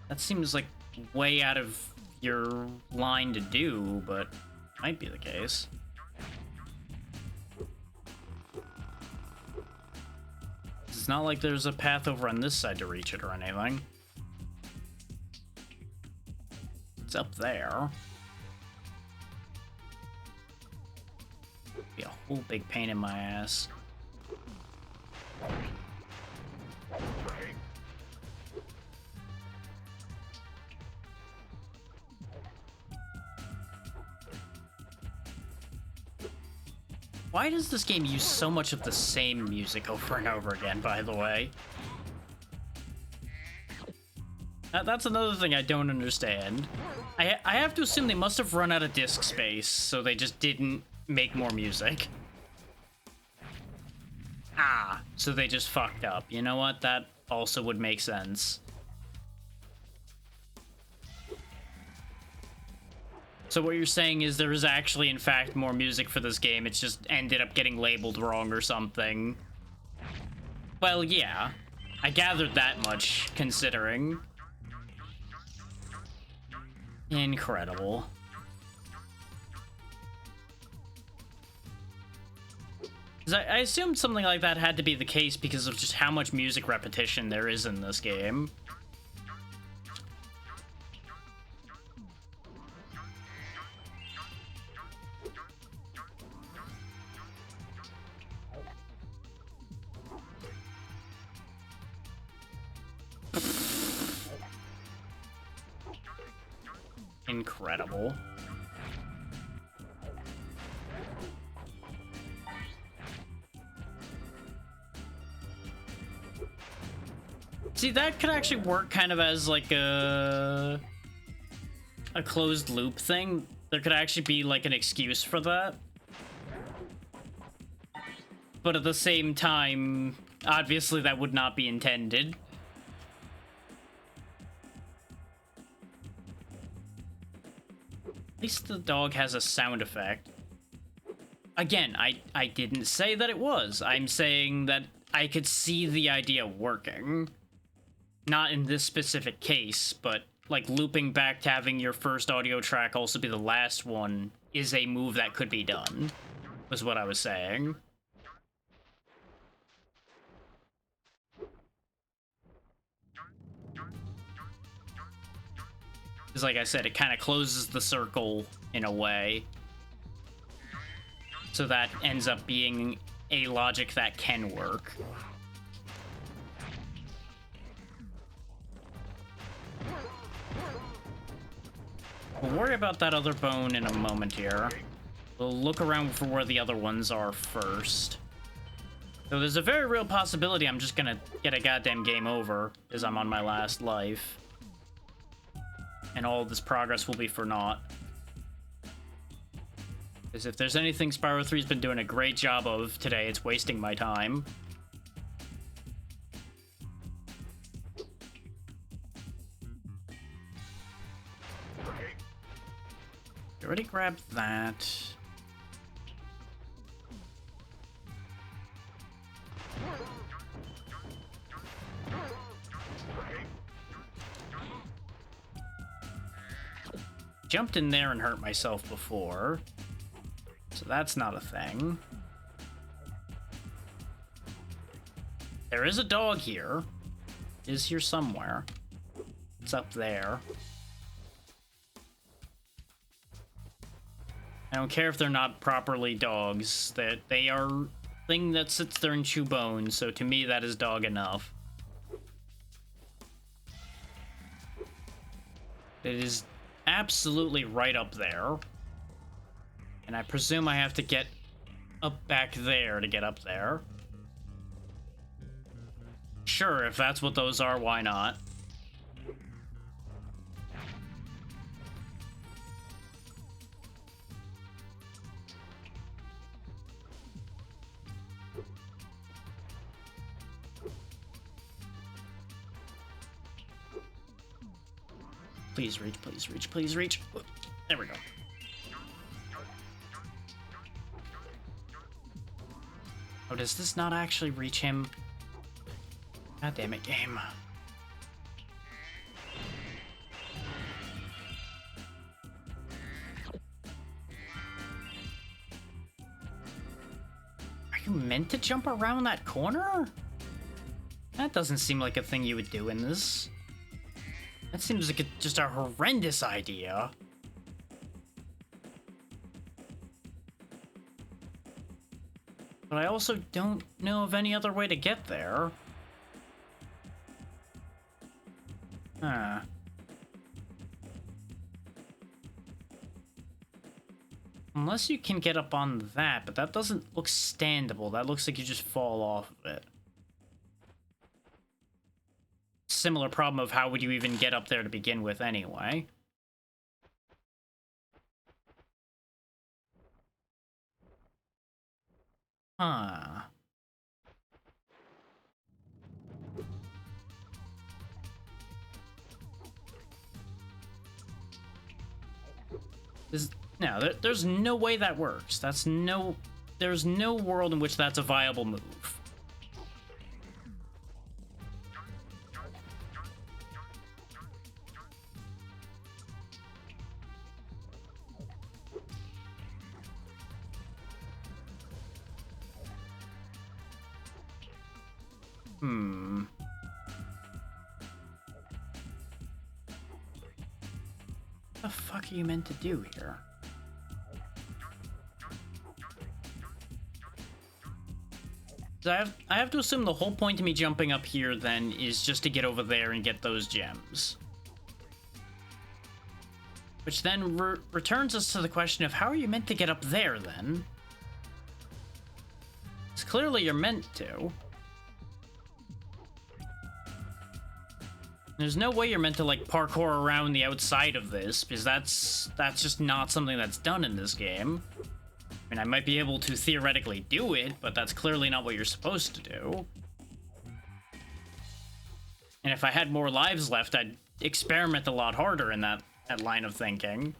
That seems like way out of your line to do, but might be the case. It's not like there's a path over on this side to reach it or anything. It's up there. Be a whole big pain in my ass. Why does this game use so much of the same music over and over again, by the way? That's another thing I don't understand. I have to assume they must have run out of disk space, so they just didn't make more music. Ah, so they just fucked up. You know what? That also would make sense. So what you're saying is there is actually, in fact, more music for this game. It's just ended up getting labeled wrong or something. Well, yeah. I gathered that much, considering. Incredible. I assumed something like that had to be the case because of just how much music repetition there is in this game. Incredible. See, that could actually work kind of as like a closed loop thing. There could actually be like an excuse for that. But at the same time, obviously that would not be intended. At least the dog has a sound effect. Again, I didn't say that it was. I'm saying that I could see the idea working. Not in this specific case, but like looping back to having your first audio track also be the last one is a move that could be done, was what I was saying. Because like I said, it kind of closes the circle in a way. So that ends up being a logic that can work. We'll worry about that other bone in a moment here. We'll look around for where the other ones are first. So there's a very real possibility I'm just gonna get a goddamn game over as I'm on my last life. And all of this progress will be for naught. Because if there's anything Spyro 3's been doing a great job of today, it's wasting my time. I already grabbed that. Jumped in there and hurt myself before, so that's not a thing. There is a dog here. Is here somewhere. It's up there. I don't care if they're not properly dogs. That they are a thing that sits there and chew bones, so to me that is dog enough. It is absolutely right up there. And I presume I have to get up back there to get up there. Sure, if that's what those are, why not? Please reach, please reach, please reach. There we go. Oh, does this not actually reach him? God damn it, game. Are you meant to jump around that corner? That doesn't seem like a thing you would do in this. That seems like just a horrendous idea. But I also don't know of any other way to get there. Huh. Unless you can get up on that, but that doesn't look standable. That looks like you just fall off of it. Similar problem of how would you even get up there to begin with anyway. Huh. There's no way that works. There's no world in which that's a viable move. What the fuck are you meant to do here? I have to assume the whole point of me jumping up here then is just to get over there and get those gems. Which then returns us to the question of how are you meant to get up there then? It's clearly you're meant to. There's no way you're meant to like parkour around the outside of this, because that's just not something that's done in this game. I mean, I might be able to theoretically do it, but that's clearly not what you're supposed to do. And if I had more lives left, I'd experiment a lot harder in that line of thinking.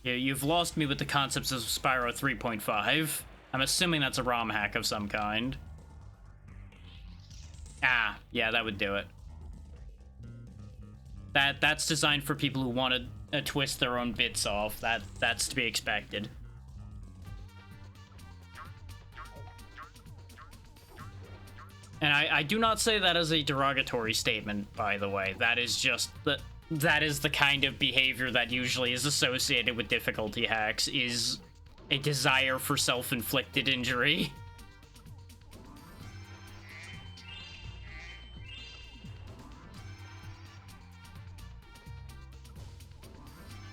Yeah, you've lost me with the concepts of Spyro 3.5. I'm assuming that's a ROM hack of some kind. Ah, yeah, that would do it. That's designed for people who want to twist their own bits off. That's to be expected. And I do not say that as a derogatory statement, by the way. That is just that is the kind of behavior that usually is associated with difficulty hacks, is a desire for self-inflicted injury.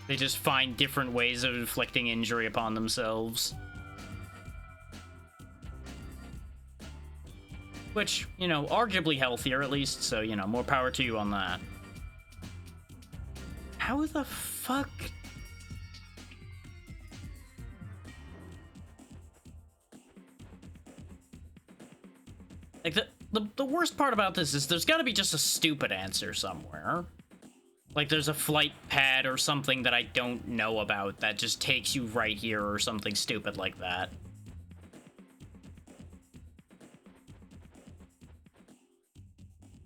They just find different ways of inflicting injury upon themselves. Which, you know, arguably healthier at least, so, you know, more power to you on that. How the fuck? Like, the worst part about this is there's gotta be just a stupid answer somewhere. Like, there's a flight pad or something that I don't know about that just takes you right here or something stupid like that.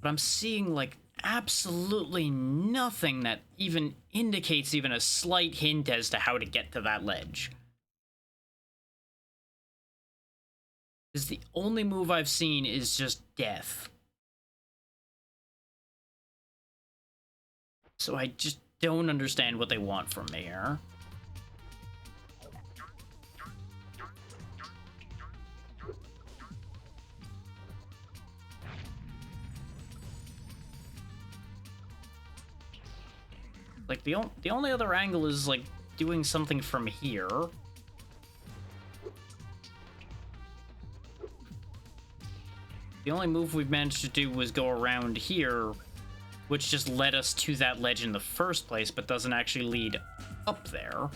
But I'm seeing, like, absolutely nothing that even indicates even a slight hint as to how to get to that ledge. Because the only move I've seen is just death. So I just don't understand what they want from me here. Like, the only other angle is, like, doing something from here. The only move we've managed to do was go around here, which just led us to that ledge in the first place, but doesn't actually lead up there.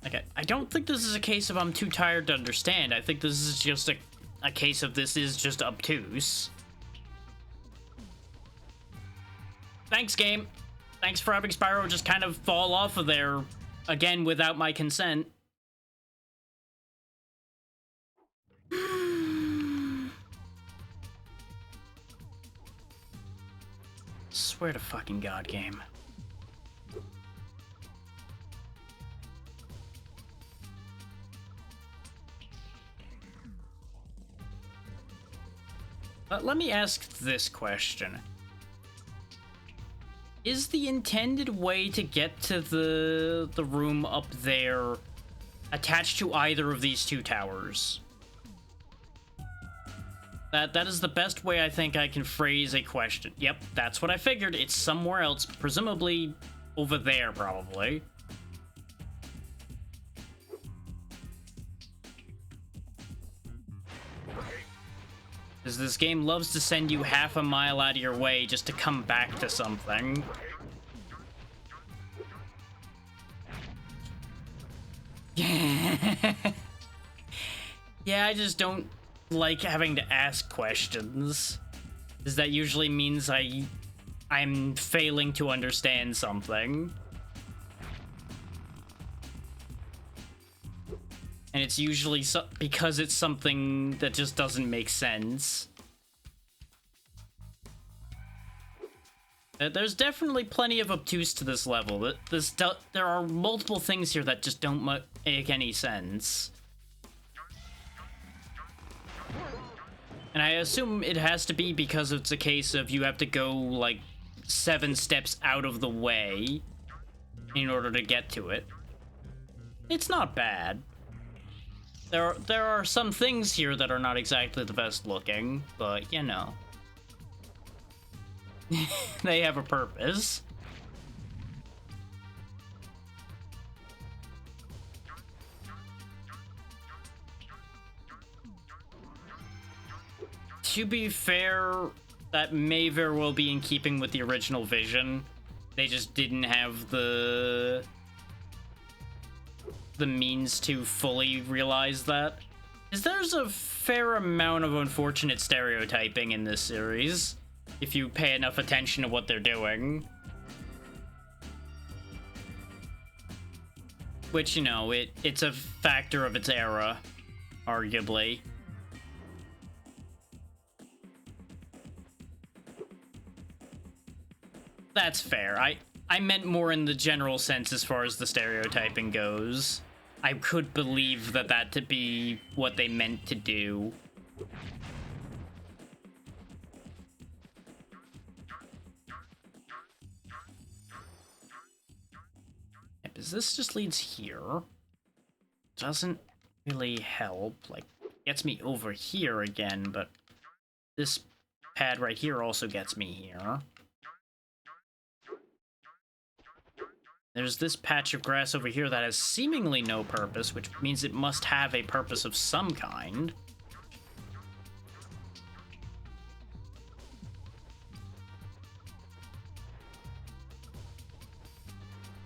Okay, I don't think this is a case of I'm too tired to understand. I think this is just a case of this is just obtuse. Thanks, game. Thanks for having Spyro just kind of fall off of there, again, without my consent. Swear to fucking God, game. Let me ask this question. Is the intended way to get to the room up there attached to either of these two towers? That is the best way I think I can phrase a question. Yep, that's what I figured. It's somewhere else, presumably over there, probably. Because this game loves to send you half a mile out of your way just to come back to something. Yeah, I just don't like having to ask questions. Because that usually means I'm failing to understand something. And it's usually because it's something that just doesn't make sense. There's definitely plenty of obtuse to this level. There are multiple things here that just don't make any sense. And I assume it has to be because it's a case of you have to go, like, 7 steps out of the way in order to get to it. It's not bad. There are some things here that are not exactly the best looking, but, you know. They have a purpose. To be fair, that may very well be in keeping with the original vision. They just didn't have the means to fully realize that. Because there's a fair amount of unfortunate stereotyping in this series, if you pay enough attention to what they're doing. Which, you know, it's a factor of its era, arguably. That's fair. I meant more in the general sense as far as the stereotyping goes. I could believe that to be what they meant to do. Yep, this just leads here. Doesn't really help. Like, gets me over here again, but this pad right here also gets me here. There's this patch of grass over here that has seemingly no purpose, which means it must have a purpose of some kind.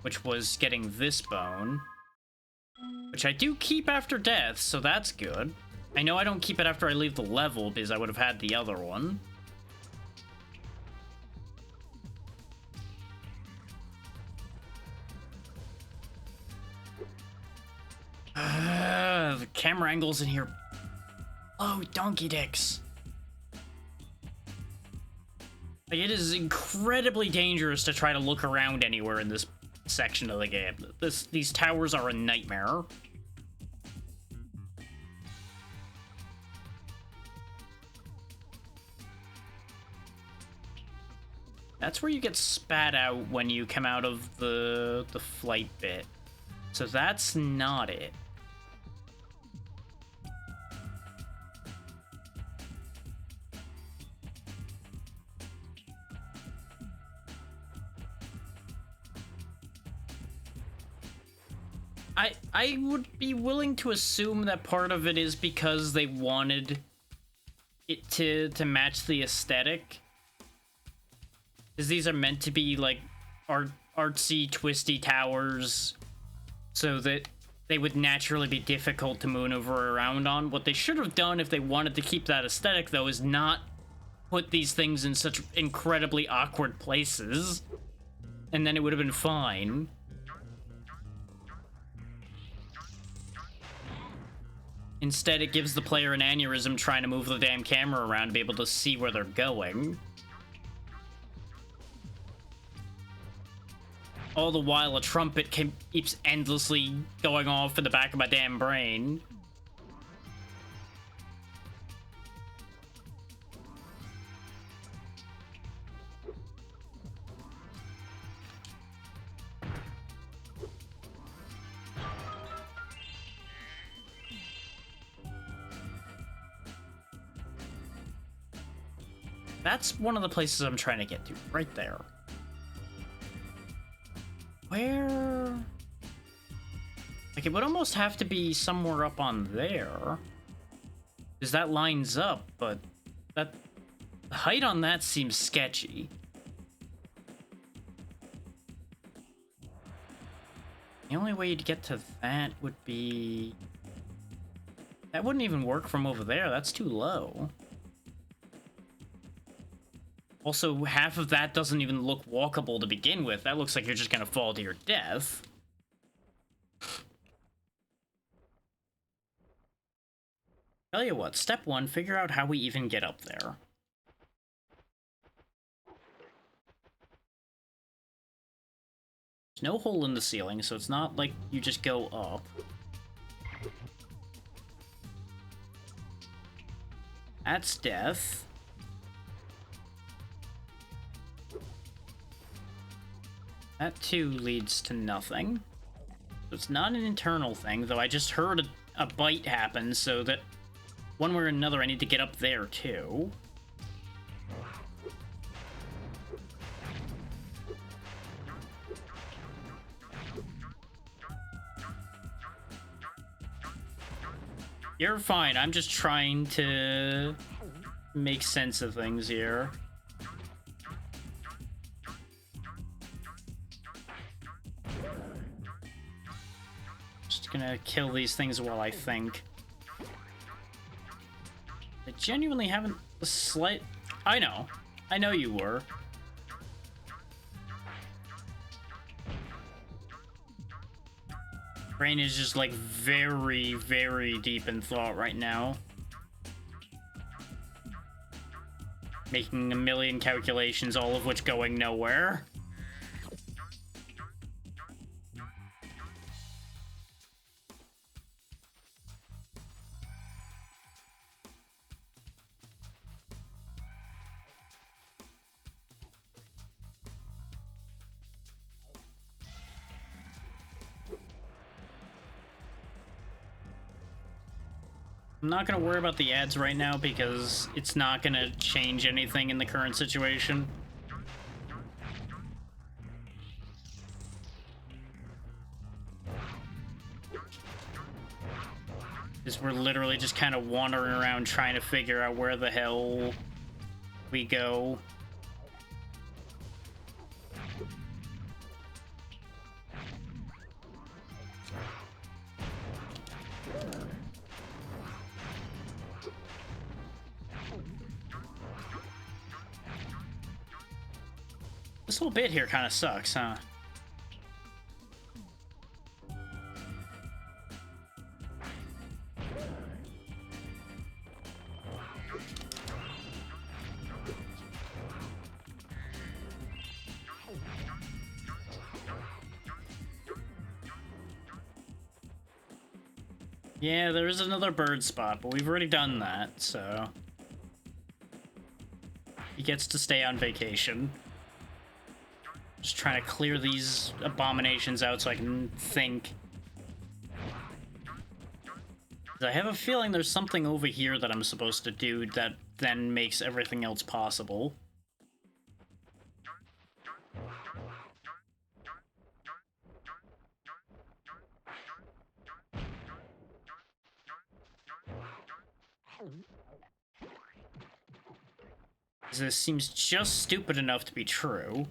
Which was getting this bone. Which I do keep after death, so that's good. I know I don't keep it after I leave the level, because I would have had the other one. The camera angles in here. Oh, donkey dicks. Like, it is incredibly dangerous to try to look around anywhere in this section of the game. These towers are a nightmare. That's where you get spat out when you come out of the flight bit. So that's not it. I would be willing to assume that part of it is because they wanted it to match the aesthetic. Because these are meant to be like artsy, twisty towers, so that they would naturally be difficult to maneuver around on. What they should have done if they wanted to keep that aesthetic, though, is not put these things in such incredibly awkward places, and then it would have been fine. Instead, it gives the player an aneurysm trying to move the damn camera around to be able to see where they're going. All the while, a trumpet keeps endlessly going off in the back of my damn brain. That's one of the places I'm trying to get to, right there. Where? Like, it would almost have to be somewhere up on there. Because that lines up, but the height on that seems sketchy. The only way to get to that would be... That wouldn't even work from over there. That's too low. Also, half of that doesn't even look walkable to begin with. That looks like you're just gonna fall to your death. Tell you what, step one, figure out how we even get up there. There's no hole in the ceiling, so it's not like you just go up. That's death. That too leads to nothing. So it's not an internal thing, though I just heard a bite happen, so that one way or another I need to get up there too. You're fine, I'm just trying to make sense of things here. Gonna kill these things while I think. I genuinely haven't the slight... I know you were. Brain is just like very, very deep in thought right now. Making a million calculations, all of which going nowhere. I'm not gonna worry about the ads right now because it's not gonna change anything in the current situation. Because we're literally just kind of wandering around trying to figure out where the hell we go. This whole bit here kind of sucks, huh? Yeah, there is another bird spot, but we've already done that, so... He gets to stay on vacation. Just trying to clear these abominations out so I can think. I have a feeling there's something over here that I'm supposed to do that then makes everything else possible. This seems just stupid enough to be true.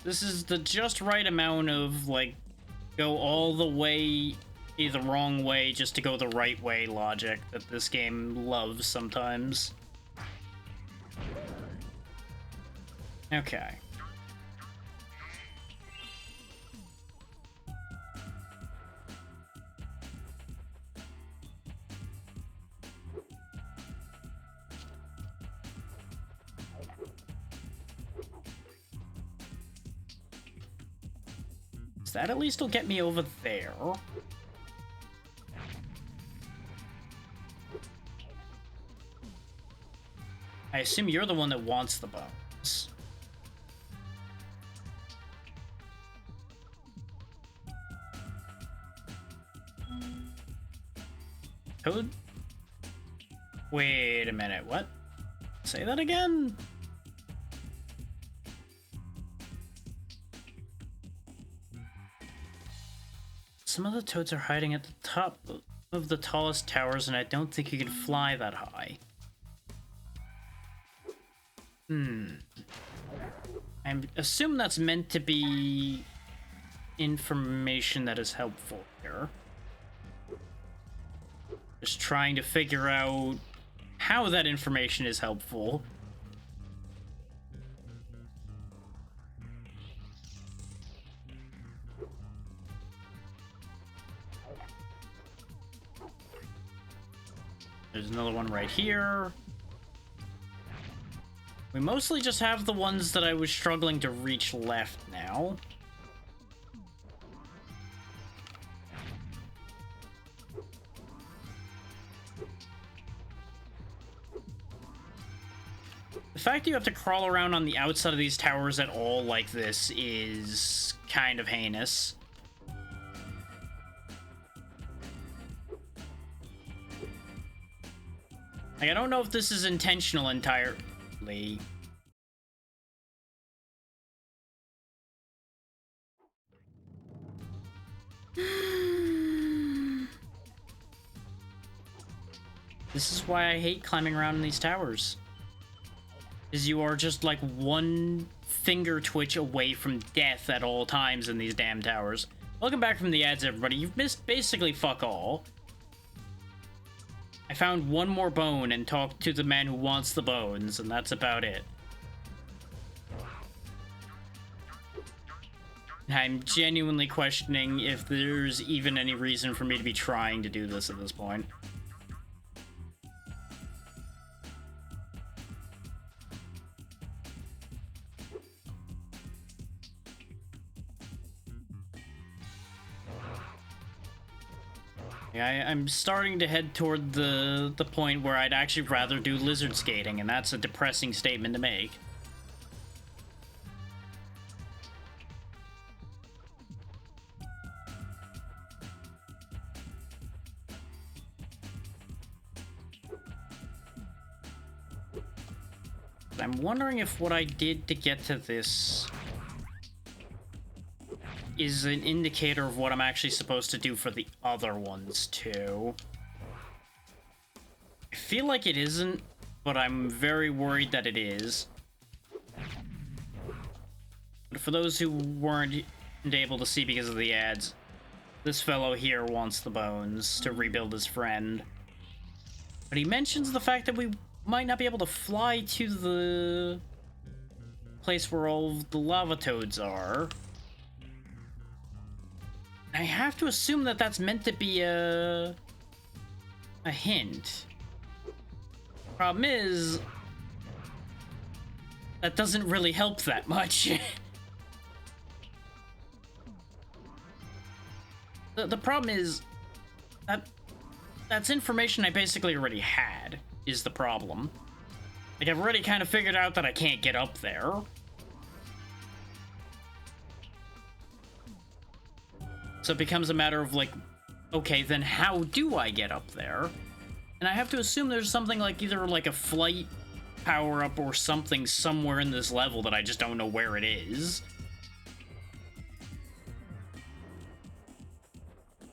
This is the just right amount of, like, go all the way the wrong way just to go the right way logic that this game loves sometimes. Okay. That at least will get me over there. I assume you're the one that wants the bones. Code? Wait a minute, what? Say that again? Some of the toads are hiding at the top of the tallest towers, and I don't think you can fly that high. I assume that's meant to be information that is helpful here. Just trying to figure out how that information is helpful. There's another one right here. We mostly just have the ones that I was struggling to reach left now. The fact that you have to crawl around on the outside of these towers at all like this is kind of heinous. Like, I don't know if this is intentional entirely. This is why I hate climbing around in these towers. Is you are just like one finger twitch away from death at all times in these damn towers. Welcome back from the ads, everybody. You've missed basically fuck all. I found one more bone and talked to the man who wants the bones, and that's about it. I'm genuinely questioning if there's even any reason for me to be trying to do this at this point. I'm starting to head toward the point where I'd actually rather do lizard skating, and that's a depressing statement to make. I'm wondering if what I did to get to this is an indicator of what I'm actually supposed to do for the other ones, too. I feel like it isn't, but I'm very worried that it is. But for those who weren't able to see because of the ads, this fellow here wants the bones to rebuild his friend. But he mentions the fact that we might not be able to fly to the place where all the lava toads are. I have to assume that that's meant to be a hint. Problem is, that doesn't really help that much. The problem is that that's information I basically already had, is the problem. Like, I've already kind of figured out that I can't get up there. So it becomes a matter of, like, okay, then how do I get up there? And I have to assume there's something like either like a flight power-up or something somewhere in this level that I just don't know where it is.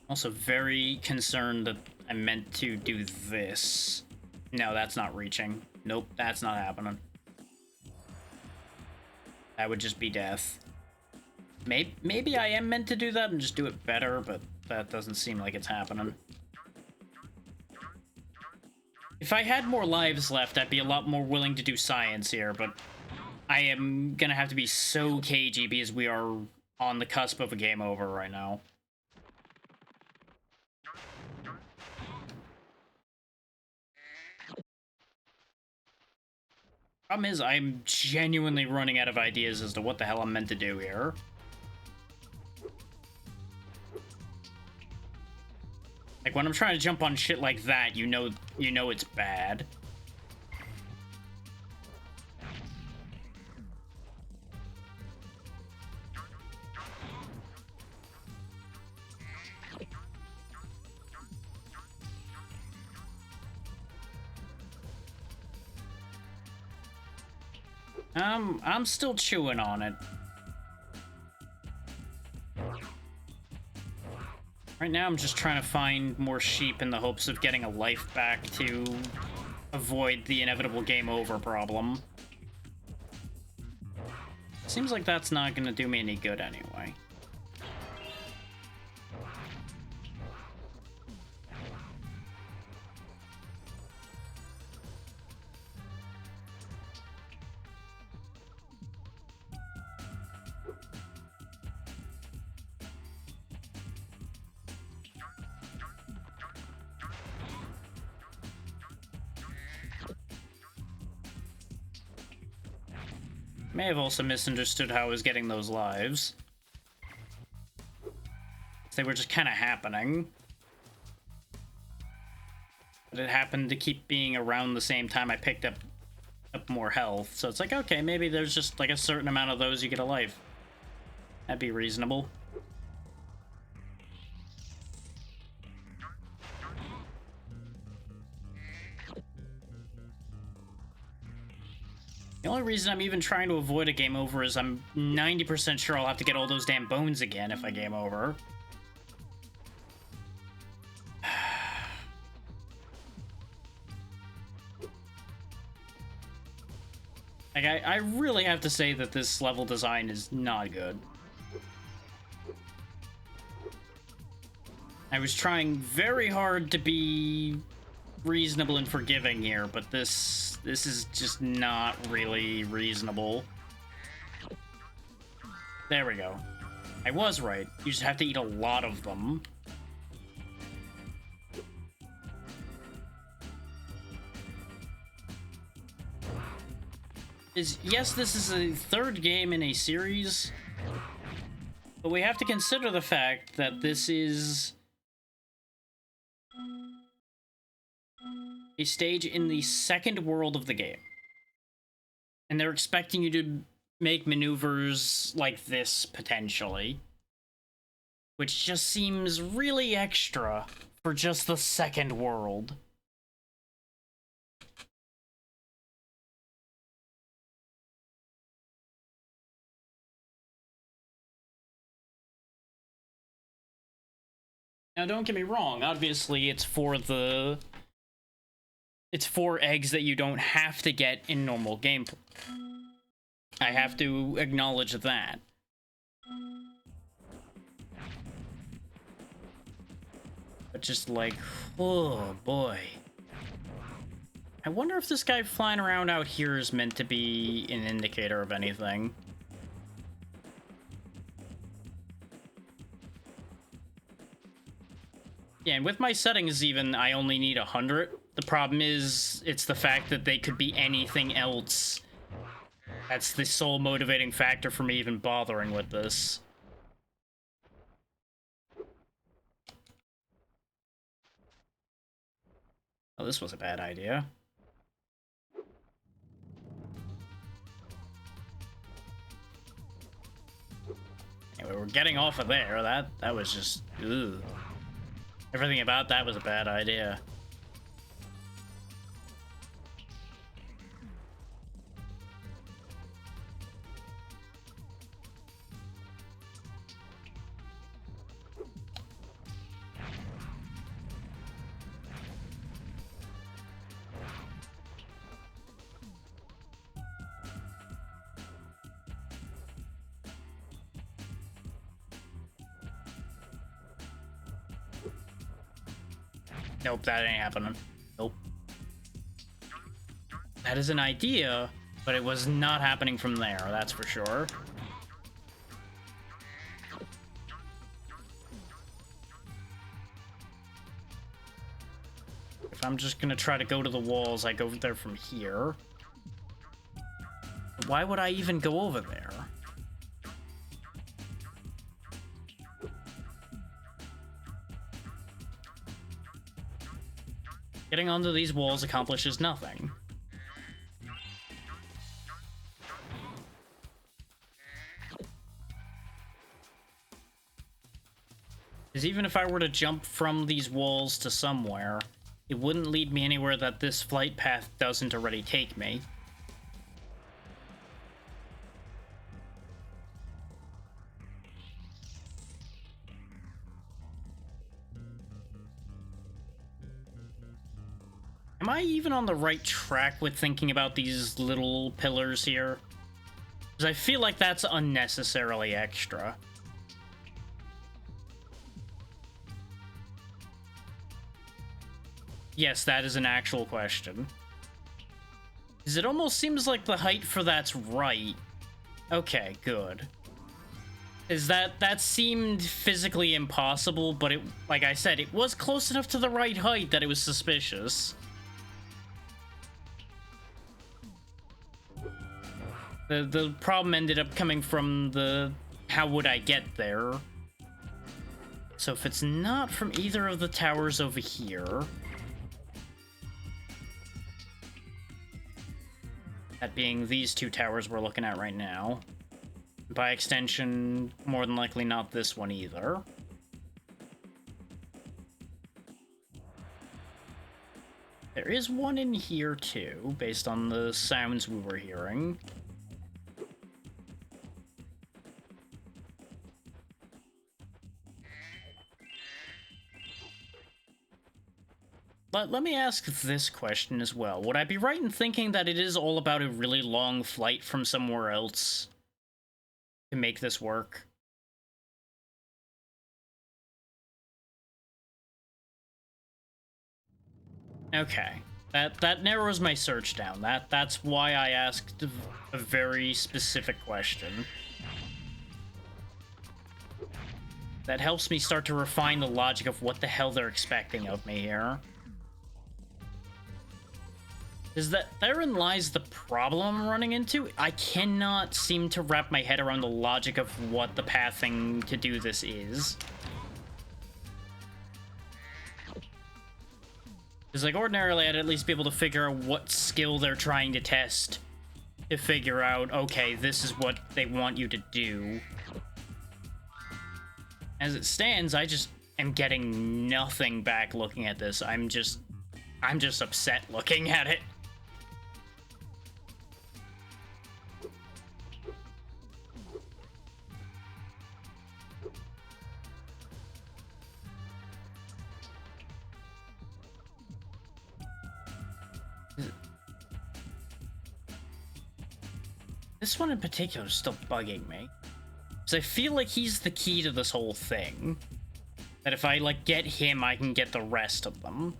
Also very concerned that I meant to do this. No, that's not reaching. Nope, that's not happening. That would just be death. Maybe I am meant to do that and just do it better, but that doesn't seem like it's happening. If I had more lives left, I'd be a lot more willing to do science here, but I am gonna have to be so cagey because we are on the cusp of a game over right now. Problem is, I'm genuinely running out of ideas as to what the hell I'm meant to do here. Like, when I'm trying to jump on shit like that, you know it's bad. I'm still chewing on it. Right now, I'm just trying to find more sheep in the hopes of getting a life back to avoid the inevitable game over problem. Seems like that's not gonna do me any good anyway. May have also misunderstood how I was getting those lives. They were just kind of happening. But it happened to keep being around the same time I picked up more health. So it's like, okay, maybe there's just like a certain amount of those you get a life. That'd be reasonable. The only reason I'm even trying to avoid a game over is I'm 90% sure I'll have to get all those damn bones again if I game over. Like, I really have to say that this level design is not good. I was trying very hard to be reasonable and forgiving here, but this is just not really reasonable. There we go. I was right. You just have to eat a lot of them. Yes, this is a third game in a series, but we have to consider the fact that this is A stage in the second world of the game. And they're expecting you to make maneuvers like this, potentially. Which just seems really extra for just the second world. Now, don't get me wrong, obviously it's for eggs that you don't have to get in normal gameplay. I have to acknowledge that. But just like, oh boy. I wonder if this guy flying around out here is meant to be an indicator of anything. Yeah, and with my settings even, I only need 100. The problem is, it's the fact that they could be anything else. That's the sole motivating factor for me even bothering with this. Oh, this was a bad idea. Anyway, we're getting off of there. That was just... Ugh. Everything about that was a bad idea. Nope, that ain't happening. Nope. That is an idea, but it was not happening from there, that's for sure. If I'm just gonna try to go to the walls, I go there from here. Why would I even go over there? Getting onto these walls accomplishes nothing. Because even if I were to jump from these walls to somewhere, it wouldn't lead me anywhere that this flight path doesn't already take me. Am I even on the right track with thinking about these little pillars here? Because I feel like that's unnecessarily extra. Yes, that is an actual question. Because it almost seems like the height for that's right. Okay, good. Is that seemed physically impossible, but it, like I said, it was close enough to the right height that it was suspicious. The problem ended up coming from the how would I get there. So if it's not from either of the towers over here, that being these two towers we're looking at right now, by extension, more than likely not this one either. There is one in here too, based on the sounds we were hearing. But let me ask this question as well. Would I be right in thinking that it is all about a really long flight from somewhere else to make this work? Okay. That narrows my search down. That's why I asked a very specific question. That helps me start to refine the logic of what the hell they're expecting of me here. Is that therein lies the problem I'm running into? I cannot seem to wrap my head around the logic of what the pathing to do this is. Because, like, ordinarily I'd at least be able to figure out what skill they're trying to test to figure out, okay, this is what they want you to do. As it stands, I just am getting nothing back looking at this. I'm just upset looking at it. This one in particular is still bugging me. Because I feel like he's the key to this whole thing. That if I, like, get him, I can get the rest of them.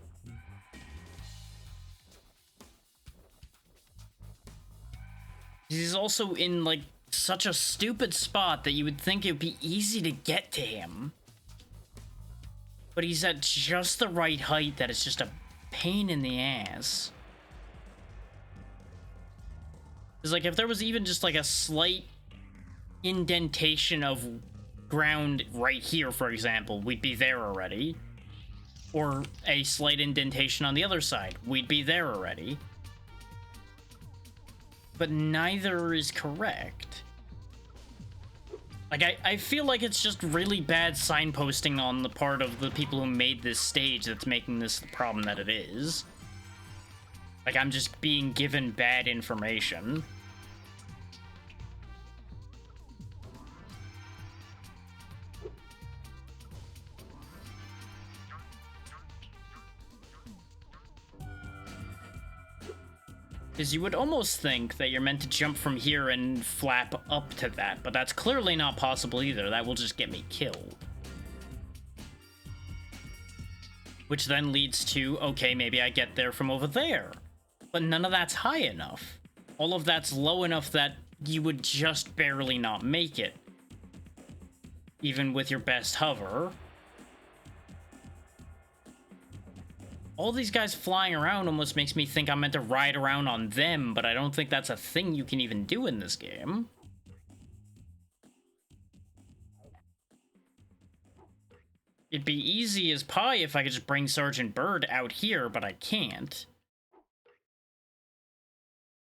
He's also in, like, such a stupid spot that you would think it would be easy to get to him. But he's at just the right height that it's just a pain in the ass. It's like, if there was even just, like, a slight indentation of ground right here, for example, we'd be there already. Or a slight indentation on the other side, we'd be there already. But neither is correct. Like, I feel like it's just really bad signposting on the part of the people who made this stage that's making this the problem that it is. Like, I'm just being given bad information. Because you would almost think that you're meant to jump from here and flap up to that, but that's clearly not possible either. That will just get me killed. Which then leads to, okay, maybe I get there from over there. But none of that's high enough. All of that's low enough that you would just barely not make it. Even with your best hover. All these guys flying around almost makes me think I'm meant to ride around on them, but I don't think that's a thing you can even do in this game. It'd be easy as pie if I could just bring Sergeant Bird out here, but I can't.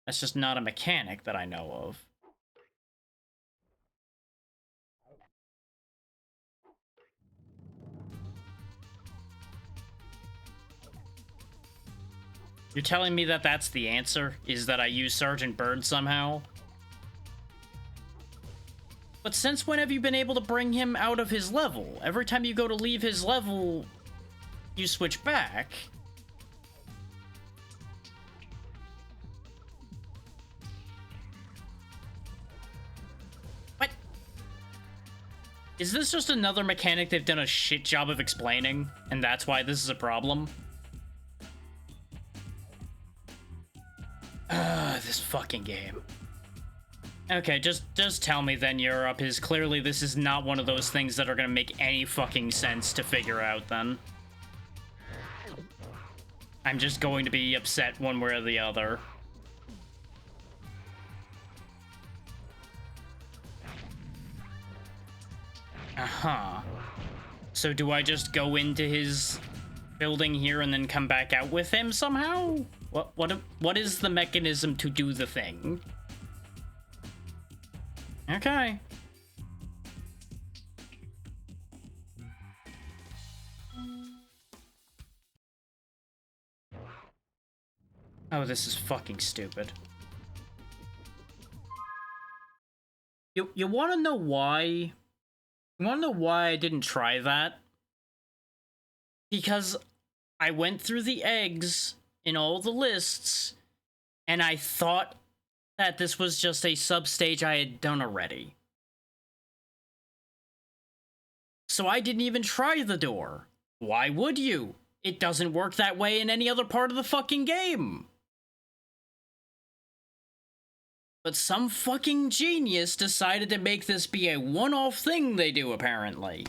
That's just not a mechanic that I know of. You're telling me that that's the answer? Is that I use Sergeant Bird somehow? But since when have you been able to bring him out of his level? Every time you go to leave his level, you switch back. What? Is this just another mechanic they've done a shit job of explaining, and that's why this is a problem? This fucking game. Okay, just tell me then, Europe, is clearly this is not one of those things that are gonna make any fucking sense to figure out then. I'm just going to be upset one way or the other. Uh-huh. So do I just go into his building here and then come back out with him somehow? What is the mechanism to do the thing? Okay. Oh, this is fucking stupid. You want to know why? You want to know why I didn't try that? Because I went through the eggs in all the lists, and I thought that this was just a sub-stage I had done already. So I didn't even try the door. Why would you? It doesn't work that way in any other part of the fucking game. But some fucking genius decided to make this be a one-off thing they do, apparently.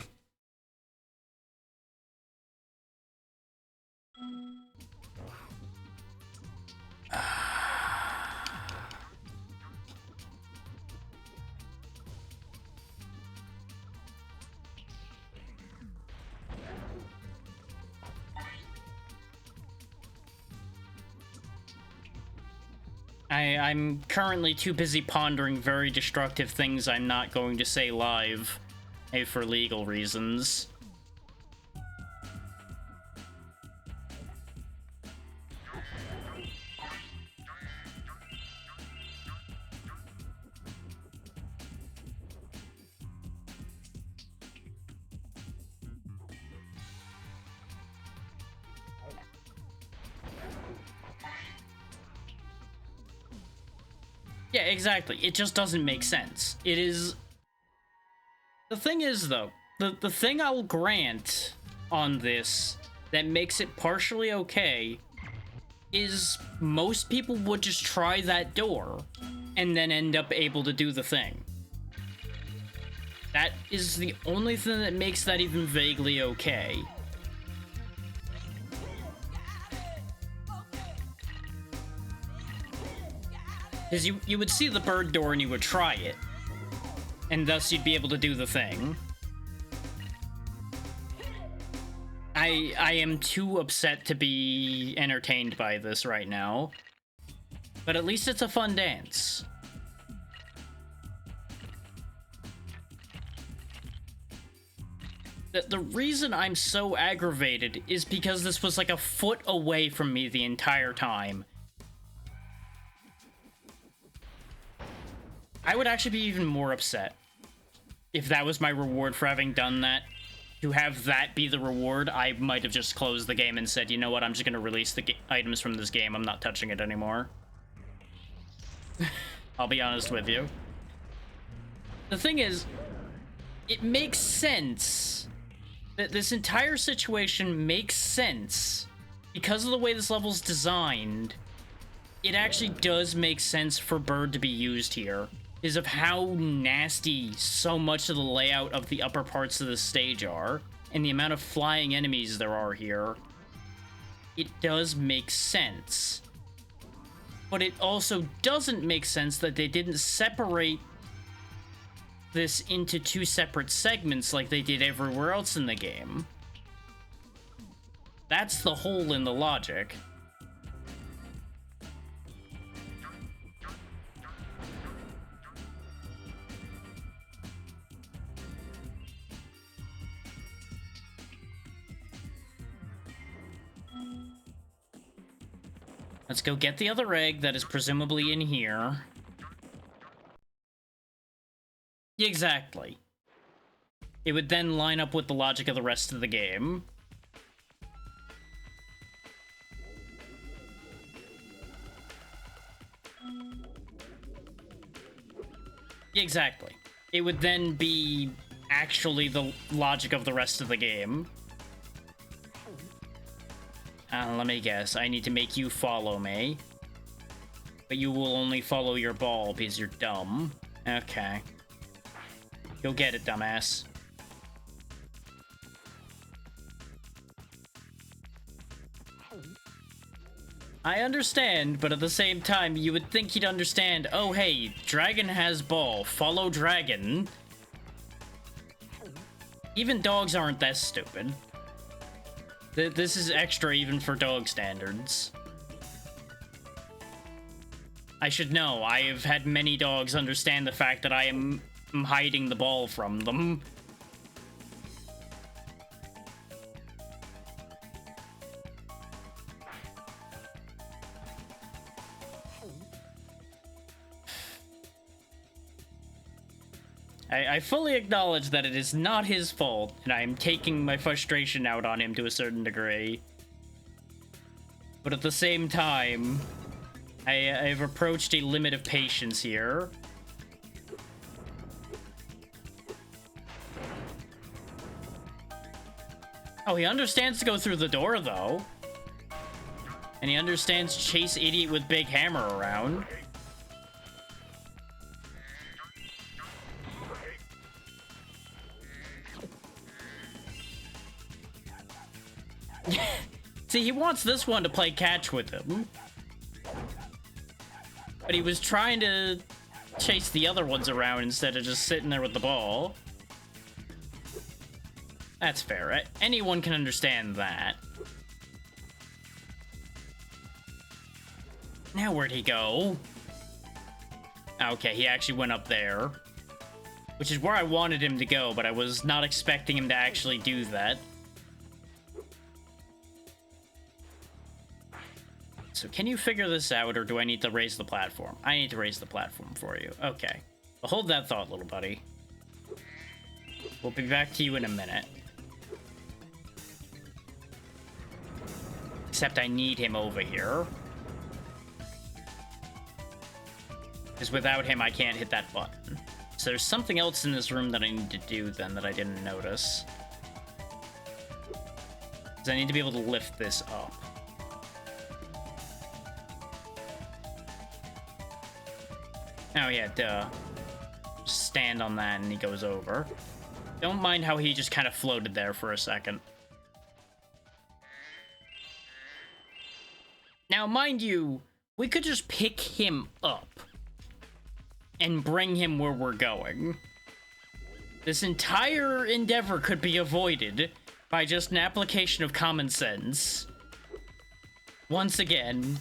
I'm currently too busy pondering very destructive things I'm not going to say live, for legal reasons. Yeah, exactly. It just doesn't make sense. It is... The thing is, though, the thing I'll grant on this that makes it partially okay is most people would just try that door and then end up able to do the thing. That is the only thing that makes that even vaguely okay. Because you would see the bird door and you would try it. And thus you'd be able to do the thing. I am too upset to be entertained by this right now. But at least it's a fun dance. The reason I'm so aggravated is because this was like a foot away from me the entire time. I would actually be even more upset if that was my reward for having done that. To have that be the reward, I might have just closed the game and said, you know what, I'm just going to release the items from this game. I'm not touching it anymore. I'll be honest with you. The thing is, it makes sense. This entire situation makes sense. Because of the way this level's designed, it actually does make sense for Bird to be used here. Is of how nasty so much of the layout of the upper parts of the stage are, and the amount of flying enemies there are here. It does make sense. But it also doesn't make sense that they didn't separate this into two separate segments like they did everywhere else in the game. That's the hole in the logic. Let's go get the other egg that is presumably in here. Exactly. It would then line up with the logic of the rest of the game. Exactly. It would then be actually the logic of the rest of the game. Let me guess. I need to make you follow me. But you will only follow your ball because you're dumb. Okay. Go get it, dumbass. I understand, but at the same time, you would think he'd understand, oh hey, dragon has ball, follow dragon. Even dogs aren't that stupid. This is extra even for dog standards. I should know, I have had many dogs understand the fact that I am hiding the ball from them. I fully acknowledge that it is not his fault, and I am taking my frustration out on him to a certain degree. But at the same time, I've approached a limit of patience here. Oh, he understands to go through the door, though. And he understands chase idiot with big hammer around. See, he wants this one to play catch with him. But he was trying to chase the other ones around instead of just sitting there with the ball. That's fair. Anyone can understand that. Now where'd he go? Okay, he actually went up there. Which is where I wanted him to go, but I was not expecting him to actually do that. So can you figure this out, or do I need to raise the platform? I need to raise the platform for you. Okay. Well, hold that thought, little buddy. We'll be back to you in a minute. Except I need him over here. Because without him, I can't hit that button. So there's something else in this room that I need to do then that I didn't notice. Because I need to be able to lift this up. Oh yeah, duh. Just stand on that and he goes over. Don't mind how he just kind of floated there for a second. Now, mind you, we could just pick him up and bring him where we're going. This entire endeavor could be avoided by just an application of common sense. Once again.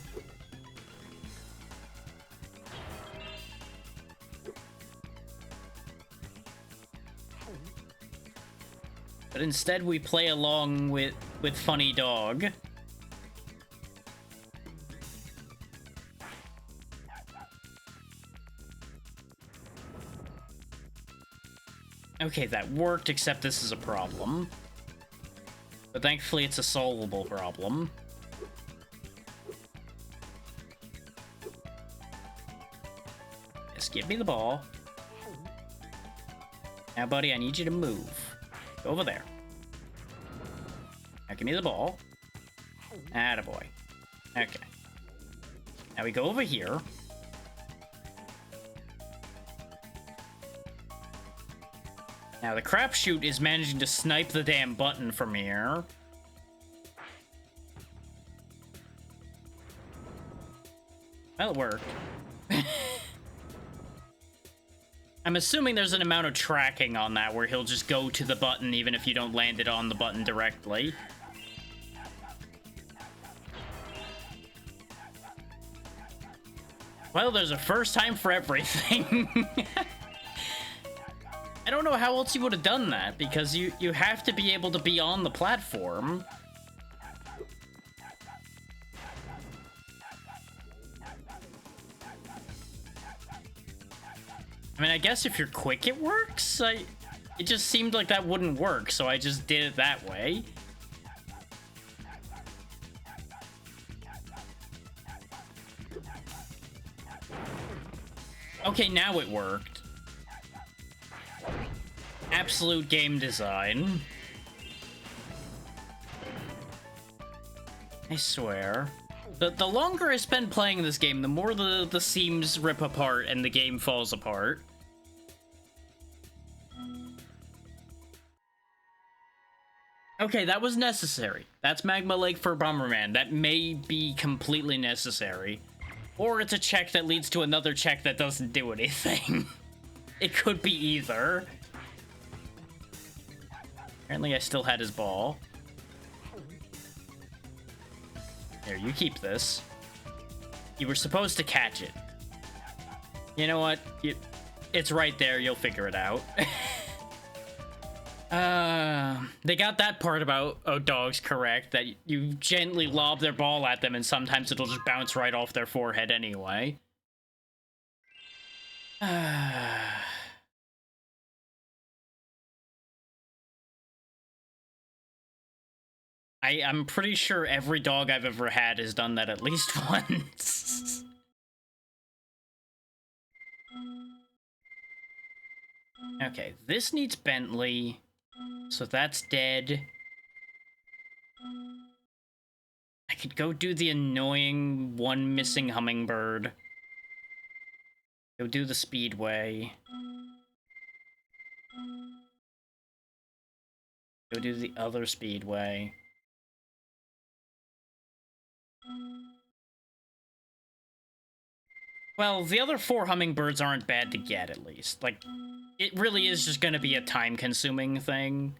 But instead we play along with Funny Dog. Okay, that worked, except this is a problem. But thankfully it's a solvable problem. Just give me the ball. Now, buddy, I need you to move. Go over there. Now give me the ball. Attaboy. Okay. Now we go over here. Now the crapshoot is managing to snipe the damn button from here. Well, it worked. I'm assuming there's an amount of tracking on that where he'll just go to the button even if you don't land it on the button directly. Well, there's a first time for everything. I don't know how else you would have done that, because you have to be able to be on the platform. I mean, I guess if you're quick, it works. It just seemed like that wouldn't work, so I just did it that way. Okay, now it worked. Absolute game design. I swear. The longer I spend playing this game, the more the seams rip apart and the game falls apart. Okay, that was necessary. That's Magma Lake for Bomberman. That may be completely necessary. Or it's a check that leads to another check that doesn't do anything. It could be either. Apparently I still had his ball. Here, you keep this. You were supposed to catch it. You know what? It's right there. You'll figure it out. They got that part about dogs correct, that you gently lob their ball at them and sometimes it'll just bounce right off their forehead anyway. I'm pretty sure every dog I've ever had has done that at least once. Okay, this needs Bentley, so that's dead. I could go do the annoying one missing hummingbird. Go do the speedway. Go do the other speedway. Well, the other 4 hummingbirds aren't bad to get, at least. Like, it really is just gonna be a time-consuming thing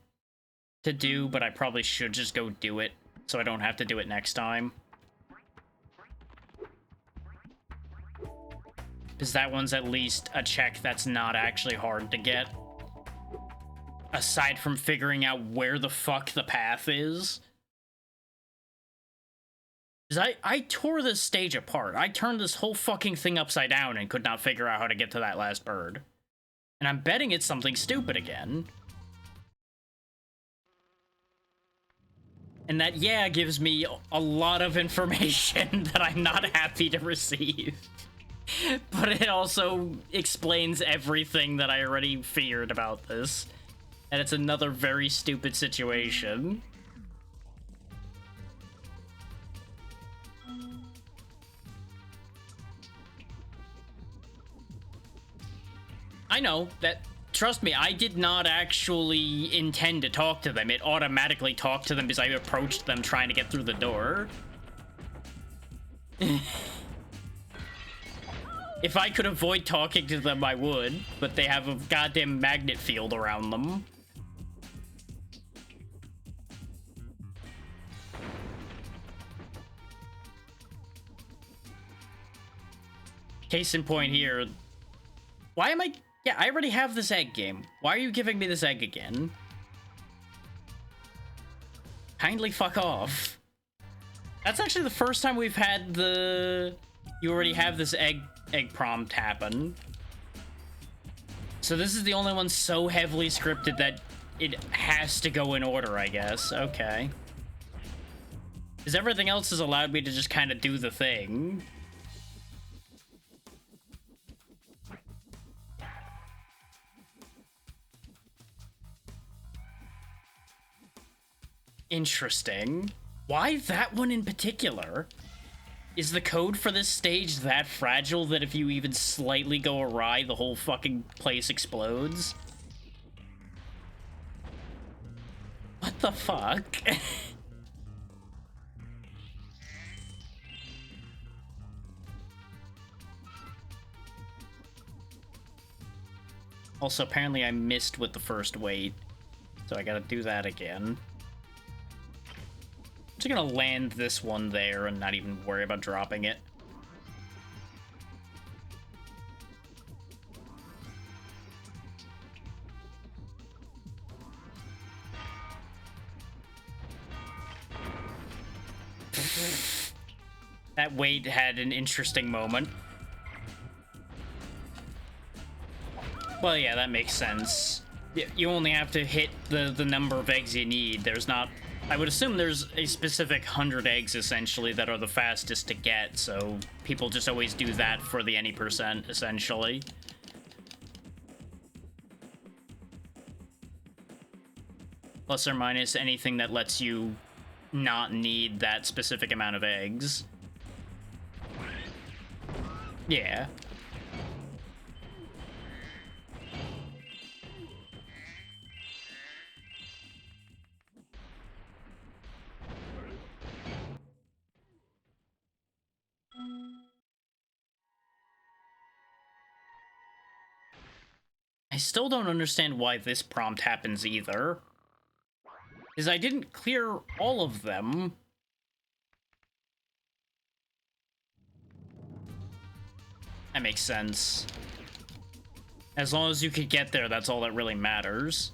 to do, but I probably should just go do it, so I don't have to do it next time. Because that one's at least a check that's not actually hard to get. Aside from figuring out where the fuck the path is. Because I tore this stage apart. I turned this whole fucking thing upside down and could not figure out how to get to that last bird. And I'm betting it's something stupid again. And that, yeah, gives me a lot of information that I'm not happy to receive. But it also explains everything that I already feared about this. And it's another very stupid situation. I know that, trust me, I did not actually intend to talk to them. It automatically talked to them because I approached them trying to get through the door. If I could avoid talking to them, I would, but they have a goddamn magnet field around them. Case in point here. Why am I... Yeah, I already have this egg game. Why are you giving me this egg again? Kindly fuck off. That's actually the first time we've had the... You already have this egg prompt happen. So this is the only one so heavily scripted that it has to go in order, I guess. Okay. Because everything else has allowed me to just kind of do the thing. Interesting. Why that one in particular? Is the code for this stage that fragile that if you even slightly go awry, the whole fucking place explodes? What the fuck? Also, apparently I missed with the first weight, so I gotta do that again. I'm just gonna land this one there and not even worry about dropping it. That weight had an interesting moment. Well, yeah, that makes sense. You only have to hit the number of eggs you need. There's not... I would assume there's a specific 100 eggs, essentially, that are the fastest to get, so people just always do that for the any percent, essentially. Plus or minus anything that lets you not need that specific amount of eggs. Yeah. I still don't understand why this prompt happens either. Because I didn't clear all of them. That makes sense. As long as you could get there, that's all that really matters.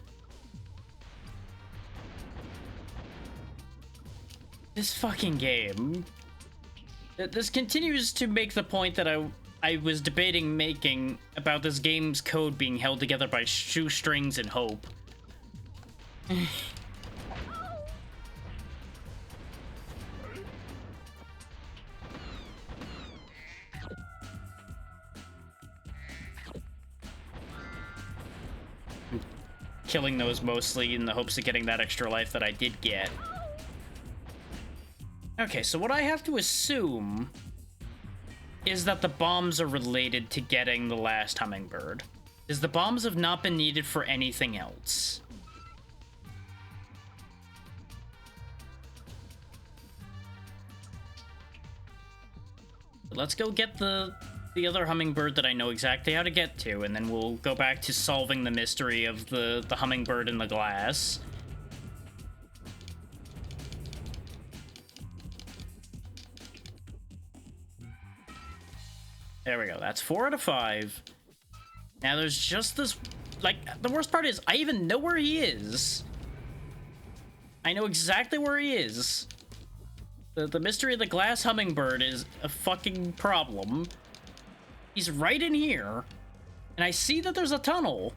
This fucking game. This continues to make the point that I was debating making about this game's code being held together by shoestrings and hope. Killing those mostly in the hopes of getting that extra life that I did get. Okay, so what I have to assume is that the bombs are related to getting the last hummingbird. Is the bombs have not been needed for anything else. But let's go get the other hummingbird that I know exactly how to get to, and then we'll go back to solving the mystery of the hummingbird in the glass. There we go. That's 4 out of 5. Now there's just this... Like, the worst part is, I even know where he is. I know exactly where he is. The mystery of the glass hummingbird is a fucking problem. He's right in here. And I see that there's a tunnel.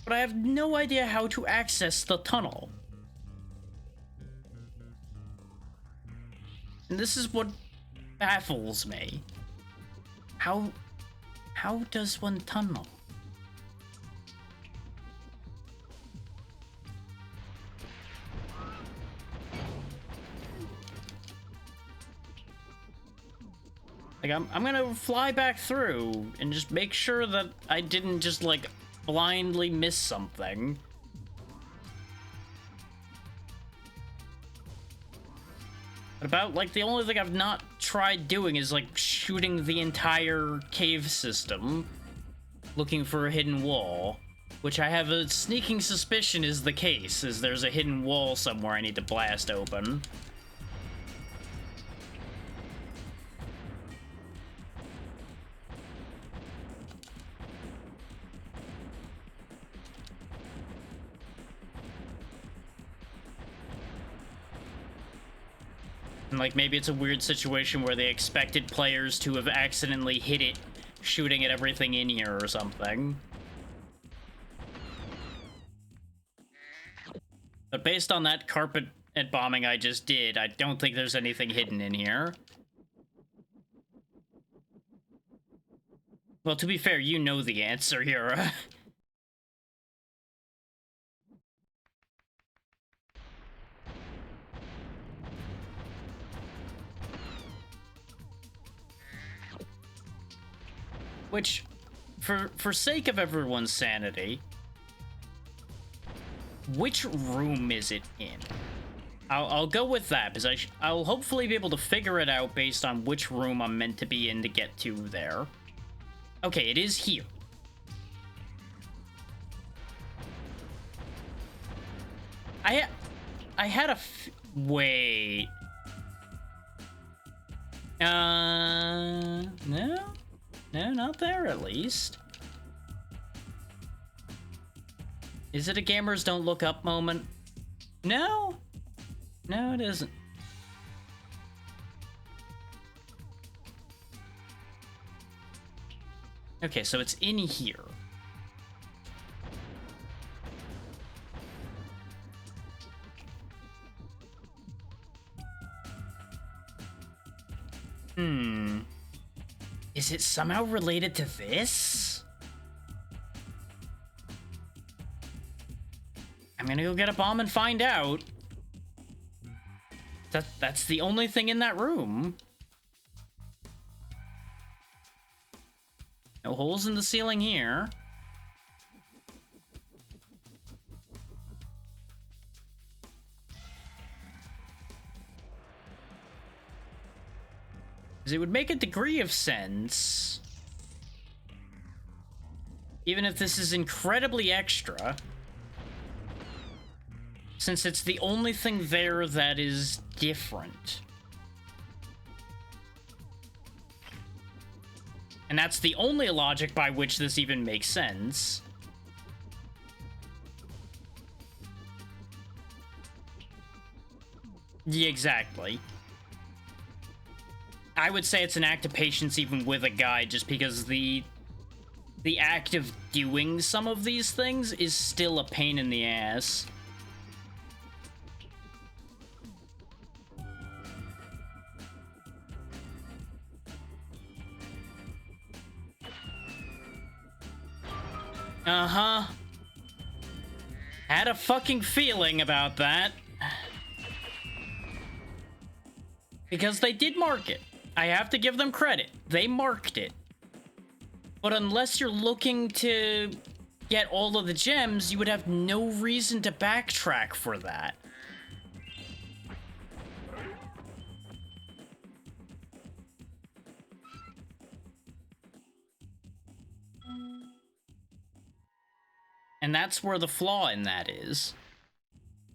But I have no idea how to access the tunnel. And this is what baffles me. How does one tunnel? Like, I'm gonna fly back through and just make sure that I didn't just, like, blindly miss something. But about, like, the only thing I've not tried doing is, like, shooting the entire cave system, looking for a hidden wall, which I have a sneaking suspicion is the case, is there's a hidden wall somewhere I need to blast open. And, like, maybe it's a weird situation where they expected players to have accidentally hit it shooting at everything in here or something. But based on that carpet and bombing I just did, I don't think there's anything hidden in here. Well, to be fair, you know the answer here. Which, for sake of everyone's sanity, which room is it in? I'll go with that, because I'll hopefully be able to figure it out based on which room I'm meant to be in to get to there. Okay, it is here. I had a wait. No? No, not there, at least. Is it a gamers don't look up moment? No? No, it isn't. Okay, so it's in here. Is it somehow related to this? I'm gonna go get a bomb and find out. That's the only thing in that room. No holes in the ceiling here. It would make a degree of sense, even if this is incredibly extra, since it's the only thing there that is different. And that's the only logic by which this even makes sense. Yeah, exactly. I would say it's an act of patience even with a guide, just because the act of doing some of these things is still a pain in the ass. Uh-huh. Had a fucking feeling about that. Because they did mark it. I have to give them credit. They marked it. But unless you're looking to get all of the gems, you would have no reason to backtrack for that. And that's where the flaw in that is.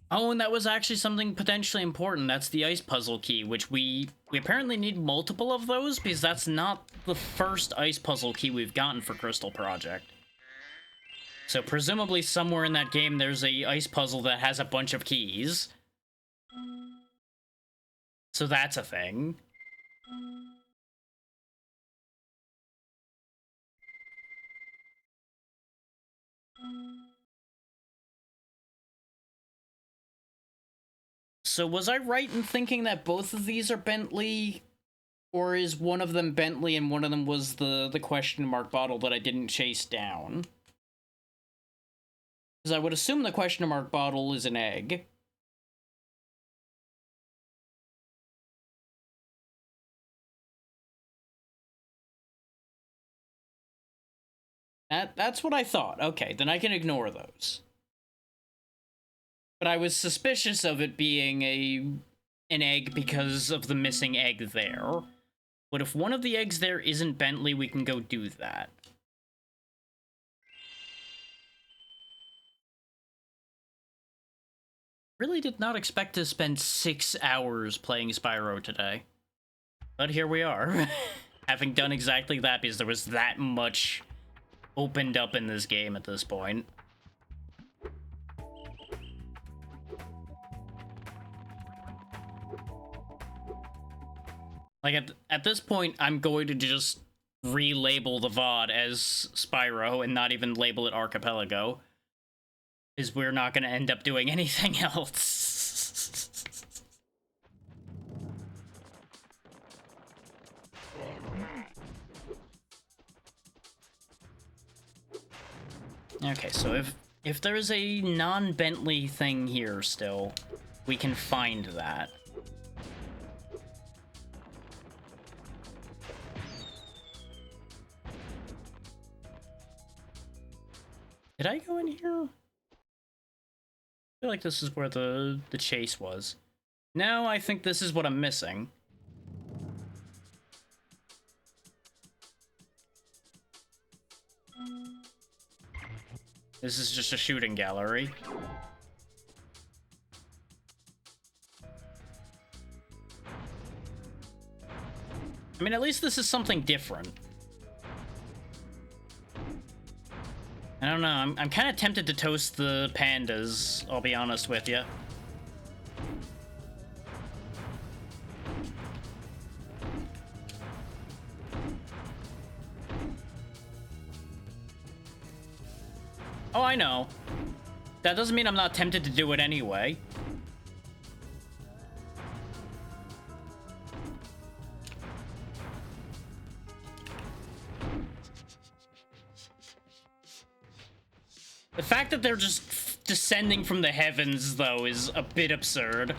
Oh, and that was actually something potentially important. That's the ice puzzle key, which we apparently need multiple of those, because that's not the first ice puzzle key we've gotten for Crystal Project. So presumably somewhere in that game there's a ice puzzle that has a bunch of keys. So that's a thing. So was I right in thinking that both of these are Bentley? Or is one of them Bentley and one of them was the question mark bottle that I didn't chase down? Because I would assume the question mark bottle is an egg. That's what I thought. Okay, then I can ignore those. But I was suspicious of it being an egg because of the missing egg there. But if one of the eggs there isn't Bentley, we can go do that. Really did not expect to spend 6 hours playing Spyro today. But here we are. Having done exactly that because there was that much opened up in this game at this point. Like, at this point, I'm going to just relabel the VOD as Spyro and not even label it Archipelago. Because we're not going to end up doing anything else. Okay, so if there's a non-Bentley thing here still, we can find that. Did I go in here? I feel like this is where the chase was. No, I think this is what I'm missing. This is just a shooting gallery. I mean, at least this is something different. I don't know, I'm kind of tempted to toast the pandas, I'll be honest with you. Oh, I know. That doesn't mean I'm not tempted to do it anyway. The fact that they're just descending from the heavens, though, is a bit absurd.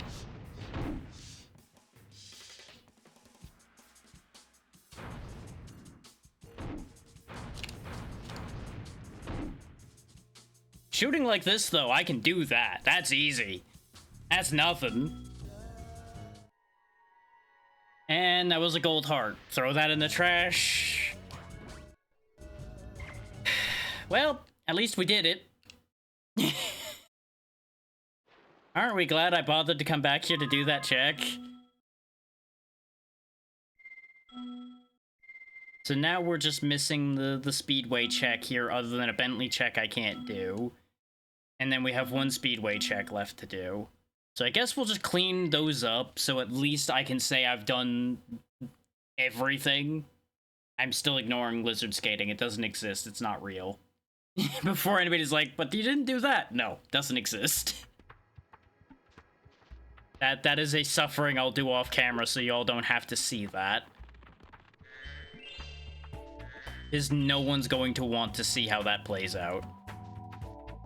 Shooting like this, though, I can do that. That's easy. That's nothing. And that was a gold heart. Throw that in the trash. Well, at least we did it. Aren't we glad I bothered to come back here to do that check? So now we're just missing the Speedway check here, other than a Bentley check I can't do. And then we have one Speedway check left to do. So I guess we'll just clean those up, so at least I can say I've done everything. I'm still ignoring lizard skating. It doesn't exist. It's not real. Before anybody's like, but you didn't do that. No, doesn't exist. That is a suffering I'll do off camera, so y'all don't have to see that. Because no one's going to want to see how that plays out.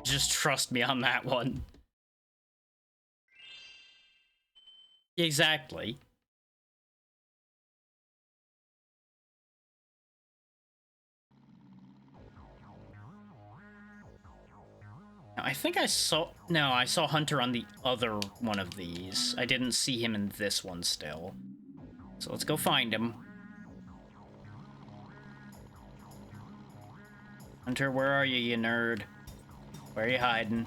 Just trust me on that one. Exactly. Now, I think I saw... No, I saw Hunter on the other one of these. I didn't see him in this one still. So let's go find him. Hunter, where are you, you nerd? Where are you hiding?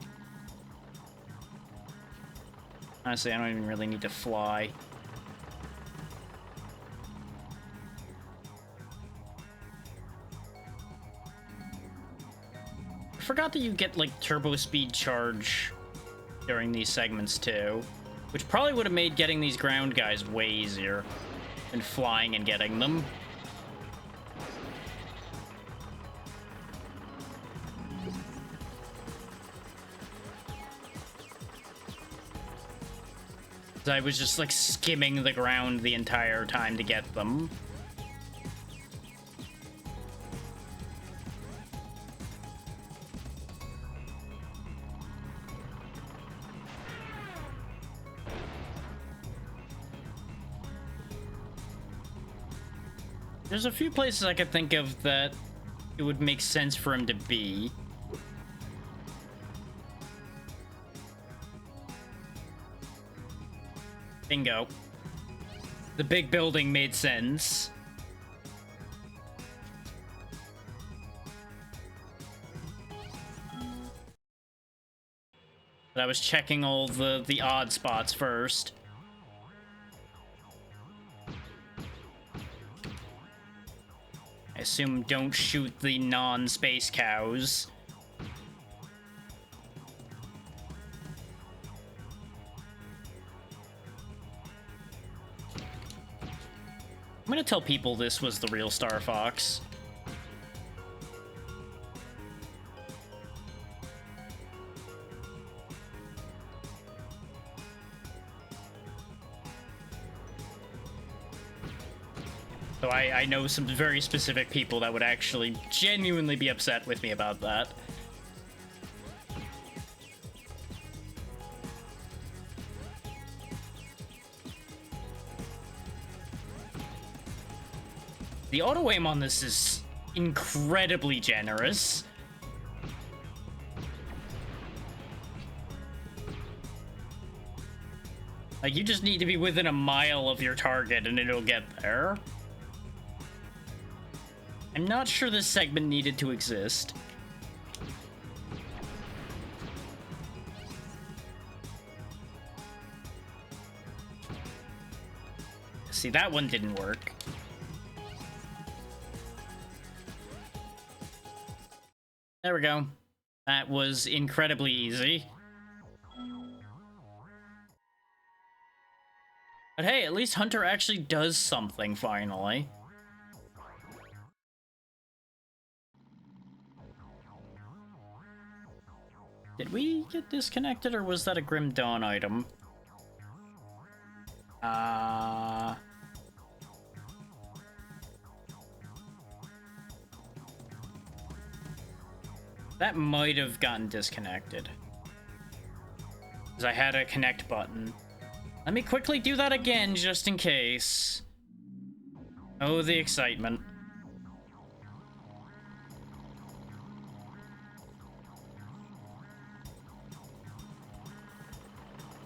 Honestly, I don't even really need to fly. I forgot that you get, like, turbo speed charge during these segments, too. Which probably would have made getting these ground guys way easier than flying and getting them. I was just, like, skimming the ground the entire time to get them. There's a few places I could think of that it would make sense for him to be. Bingo. The big building made sense. But I was checking all the odd spots first. I assume don't shoot the non-space cows. I'm gonna tell people this was the real Star Fox. So I know some very specific people that would actually genuinely be upset with me about that. The auto-aim on this is incredibly generous. Like, you just need to be within a mile of your target and it'll get there. I'm not sure this segment needed to exist. See, that one didn't work. There we go. That was incredibly easy. But hey, at least Hunter actually does something finally. Did we get disconnected, or was that a Grim Dawn item? That might have gotten disconnected. Because I had a connect button. Let me quickly do that again, just in case. Oh, the excitement.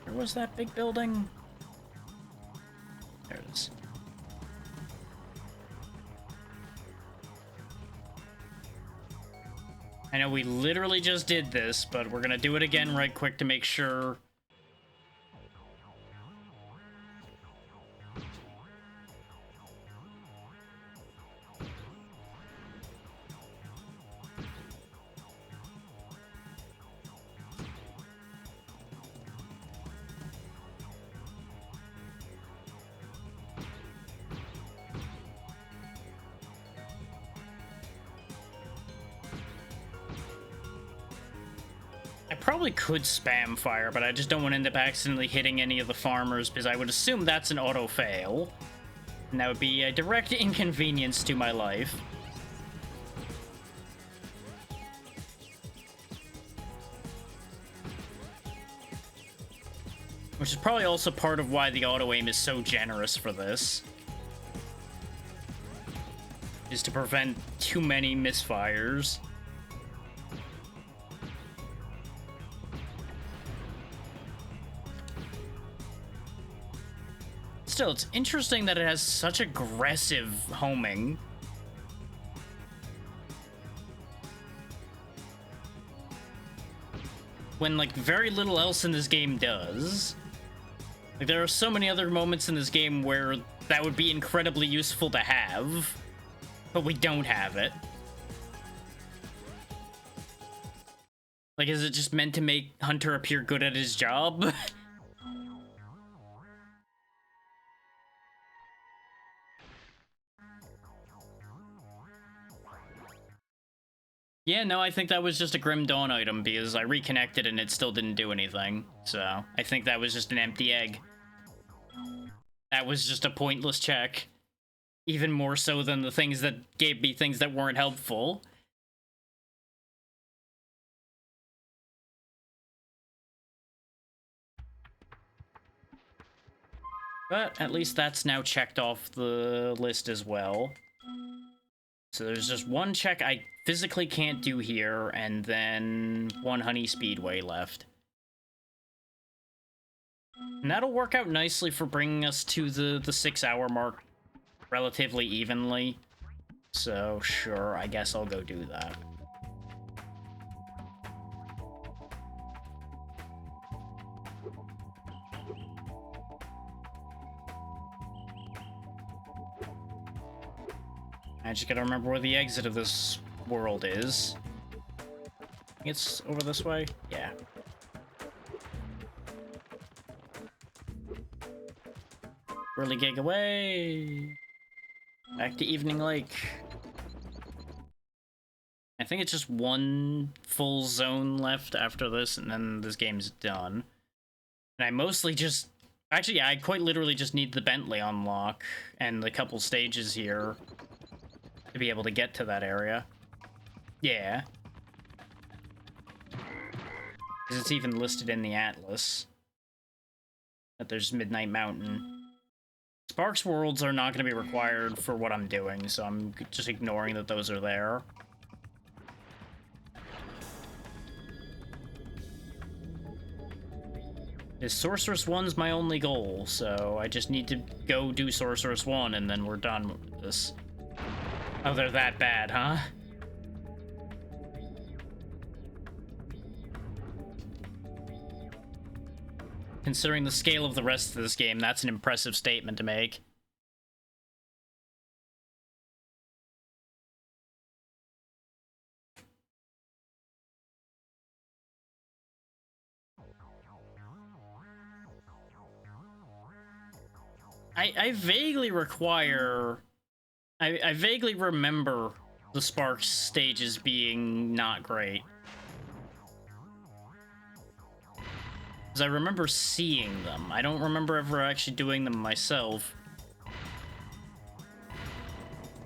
Where was that big building? There it is. I know we literally just did this, but we're gonna do it again right quick to make sure. I probably could spam fire, but I just don't want to end up accidentally hitting any of the farmers, because I would assume that's an auto fail. And that would be a direct inconvenience to my life. Which is probably also part of why the auto-aim is so generous for this. Is to prevent too many misfires. Still, it's interesting that it has such aggressive homing. When, like, very little else in this game does. Like, there are so many other moments in this game where that would be incredibly useful to have, but we don't have it. Like, is it just meant to make Hunter appear good at his job? Yeah, no, I think that was just a Grim Dawn item because I reconnected and it still didn't do anything. So, I think that was just an empty egg. That was just a pointless check. Even more so than the things that gave me things that weren't helpful. But at least that's now checked off the list as well. So there's just one check I physically can't do here, and then one Honey Speedway left. And that'll work out nicely for bringing us to the 6-hour mark relatively evenly. So sure, I guess I'll go do that. I just gotta remember where the exit of this world is. I think it's over this way? Yeah. Whirly gig away! Back to Evening Lake. I think it's just one full zone left after this, and then this game's done. And I mostly just... Actually, yeah, I quite literally just need the Bentley unlock and the couple stages here to be able to get to that area. Yeah. Because it's even listed in the Atlas that there's Midnight Mountain. Sparks Worlds are not going to be required for what I'm doing, so I'm just ignoring that those are there. Is Sorceress 1's my only goal, so I just need to go do Sorceress 1 and then we're done with this. Oh, they're that bad, huh? Considering the scale of the rest of this game, that's an impressive statement to make. I vaguely require... I vaguely remember the Sparks stages being not great. Because I remember seeing them. I don't remember ever actually doing them myself.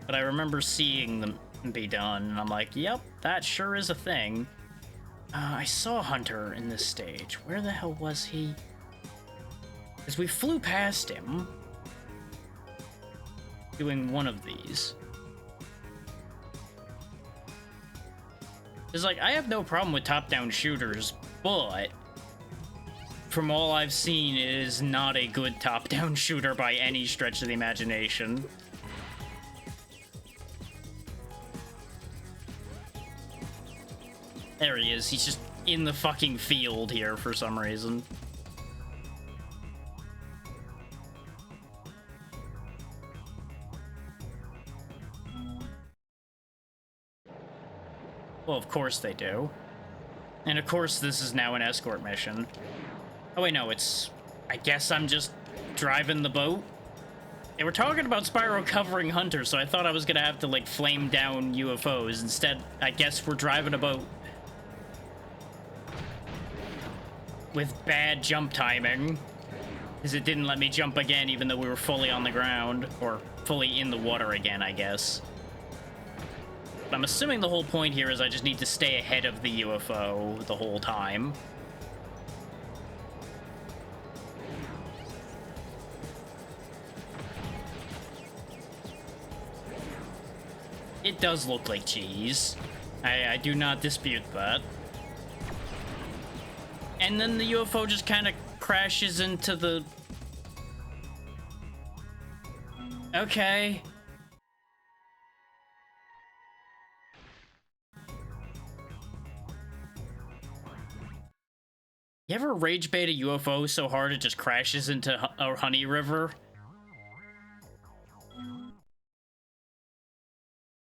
But I remember seeing them be done, and I'm like, yep, that sure is a thing. I saw Hunter in this stage. Where the hell was he? Because we flew past him doing one of these. It's like, I have no problem with top-down shooters, but from all I've seen, it is not a good top-down shooter by any stretch of the imagination. There he is. He's just in the fucking field here for some reason. Well, of course they do. And of course this is now an escort mission. Oh wait, no, it's... I guess I'm just driving the boat? They were talking about Spyro covering Hunter, so I thought I was gonna have to, like, flame down UFOs. Instead, I guess we're driving a boat. With bad jump timing. Because it didn't let me jump again, even though we were fully on the ground. Or fully in the water again, I guess. I'm assuming the whole point here is I just need to stay ahead of the UFO the whole time. It does look like cheese. I do not dispute that. And then the UFO just kind of crashes into the... Okay. You ever rage bait a UFO so hard it just crashes into a honey river?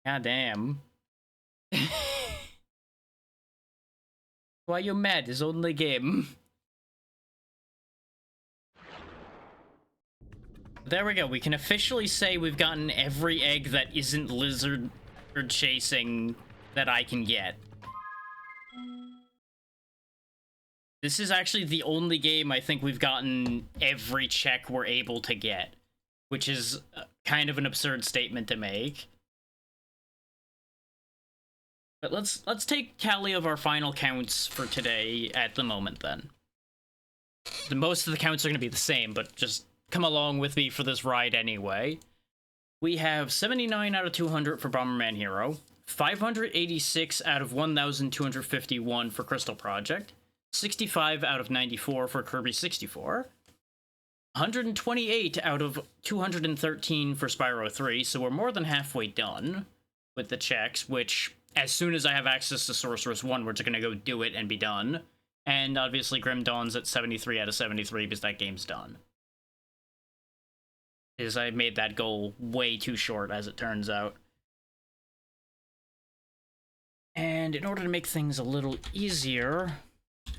God damn. Why you mad? It's only a game. There we go. We can officially say we've gotten every egg that isn't lizard chasing that I can get. This is actually the only game I think we've gotten every check we're able to get, which is kind of an absurd statement to make. But let's take tally of our final counts for today at the moment then. Most of the counts are going to be the same, but just come along with me for this ride anyway. We have 79 out of 200 for Bomberman Hero, 586 out of 1,251 for Crystal Project, 65 out of 94 for Kirby 64, 128 out of 213 for Spyro 3, so we're more than halfway done with the checks, which, as soon as I have access to Sorceress 1, we're just gonna go do it and be done. And obviously Grim Dawn's at 73 out of 73 because that game's done. Because I made that goal way too short, as it turns out. And in order to make things a little easier,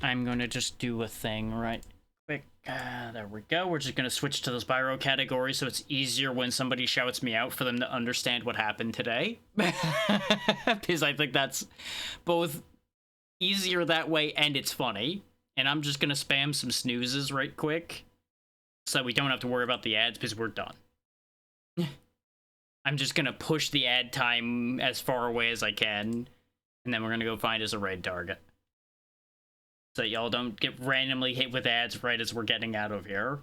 I'm going to just do a thing right quick. There we go. We're just going to switch to the Spyro category so it's easier when somebody shouts me out for them to understand what happened today. Because I think that's both easier that way and it's funny. And I'm just going to spam some snoozes right quick so we don't have to worry about the ads because we're done. I'm just going to push the ad time as far away as I can. And then we're going to go find us a raid target. So y'all don't get randomly hit with ads right as we're getting out of here.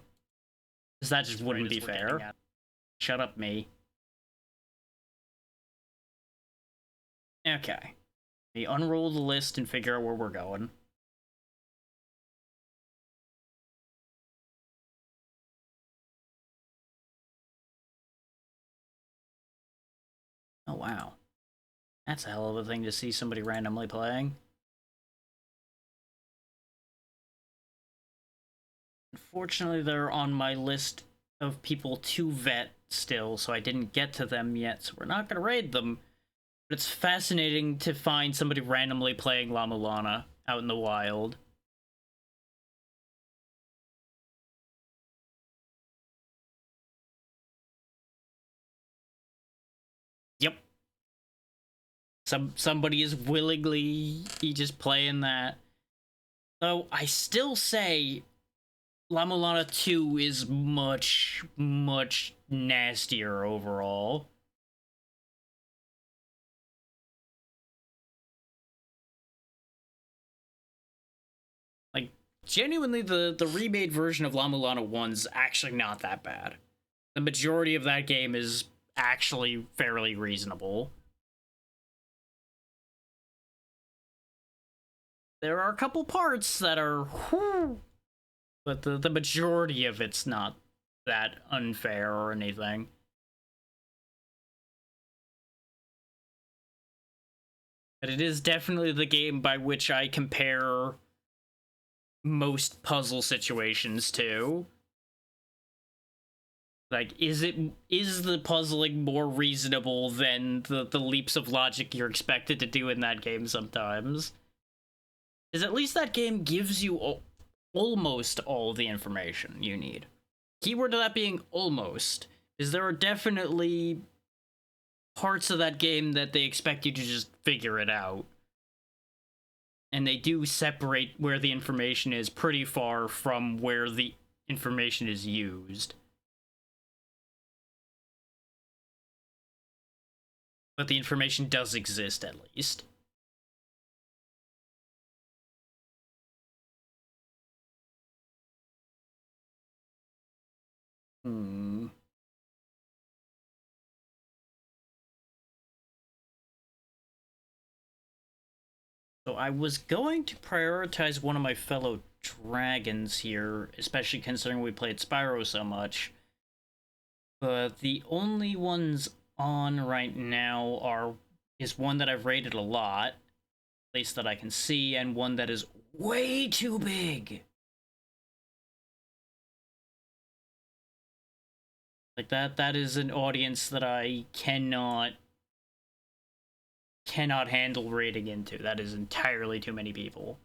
Because that just wouldn't be fair. Shut up, me. Okay. We unroll the list and figure out where we're going. Oh, wow. That's a hell of a thing to see somebody randomly playing. Unfortunately, they're on my list of people to vet still, so I didn't get to them yet, so we're not going to raid them. But it's fascinating to find somebody randomly playing La Mulana out in the wild. Yep. Somebody is willingly just playing that. Though I still say La Mulana 2 is much, much nastier overall. Like, genuinely, the remade version of La Mulana 1's actually not that bad. The majority of that game is actually fairly reasonable. There are a couple parts that are whew, but the majority of it's not that unfair or anything. But it is definitely the game by which I compare most puzzle situations to. Like, is the puzzling more reasonable than the leaps of logic you're expected to do in that game sometimes? Is at least that game gives you almost all the information you need. Keyword to that being almost, is there are definitely parts of that game that they expect you to just figure it out. And they do separate where the information is pretty far from where the information is used. But the information does exist, at least. So I was going to prioritize one of my fellow dragons here, especially considering we played Spyro so much. But the only ones on right now is one that I've rated a lot, at least that I can see, and one that is Way too big. Like that is an audience that I cannot handle raiding into. That is entirely too many people.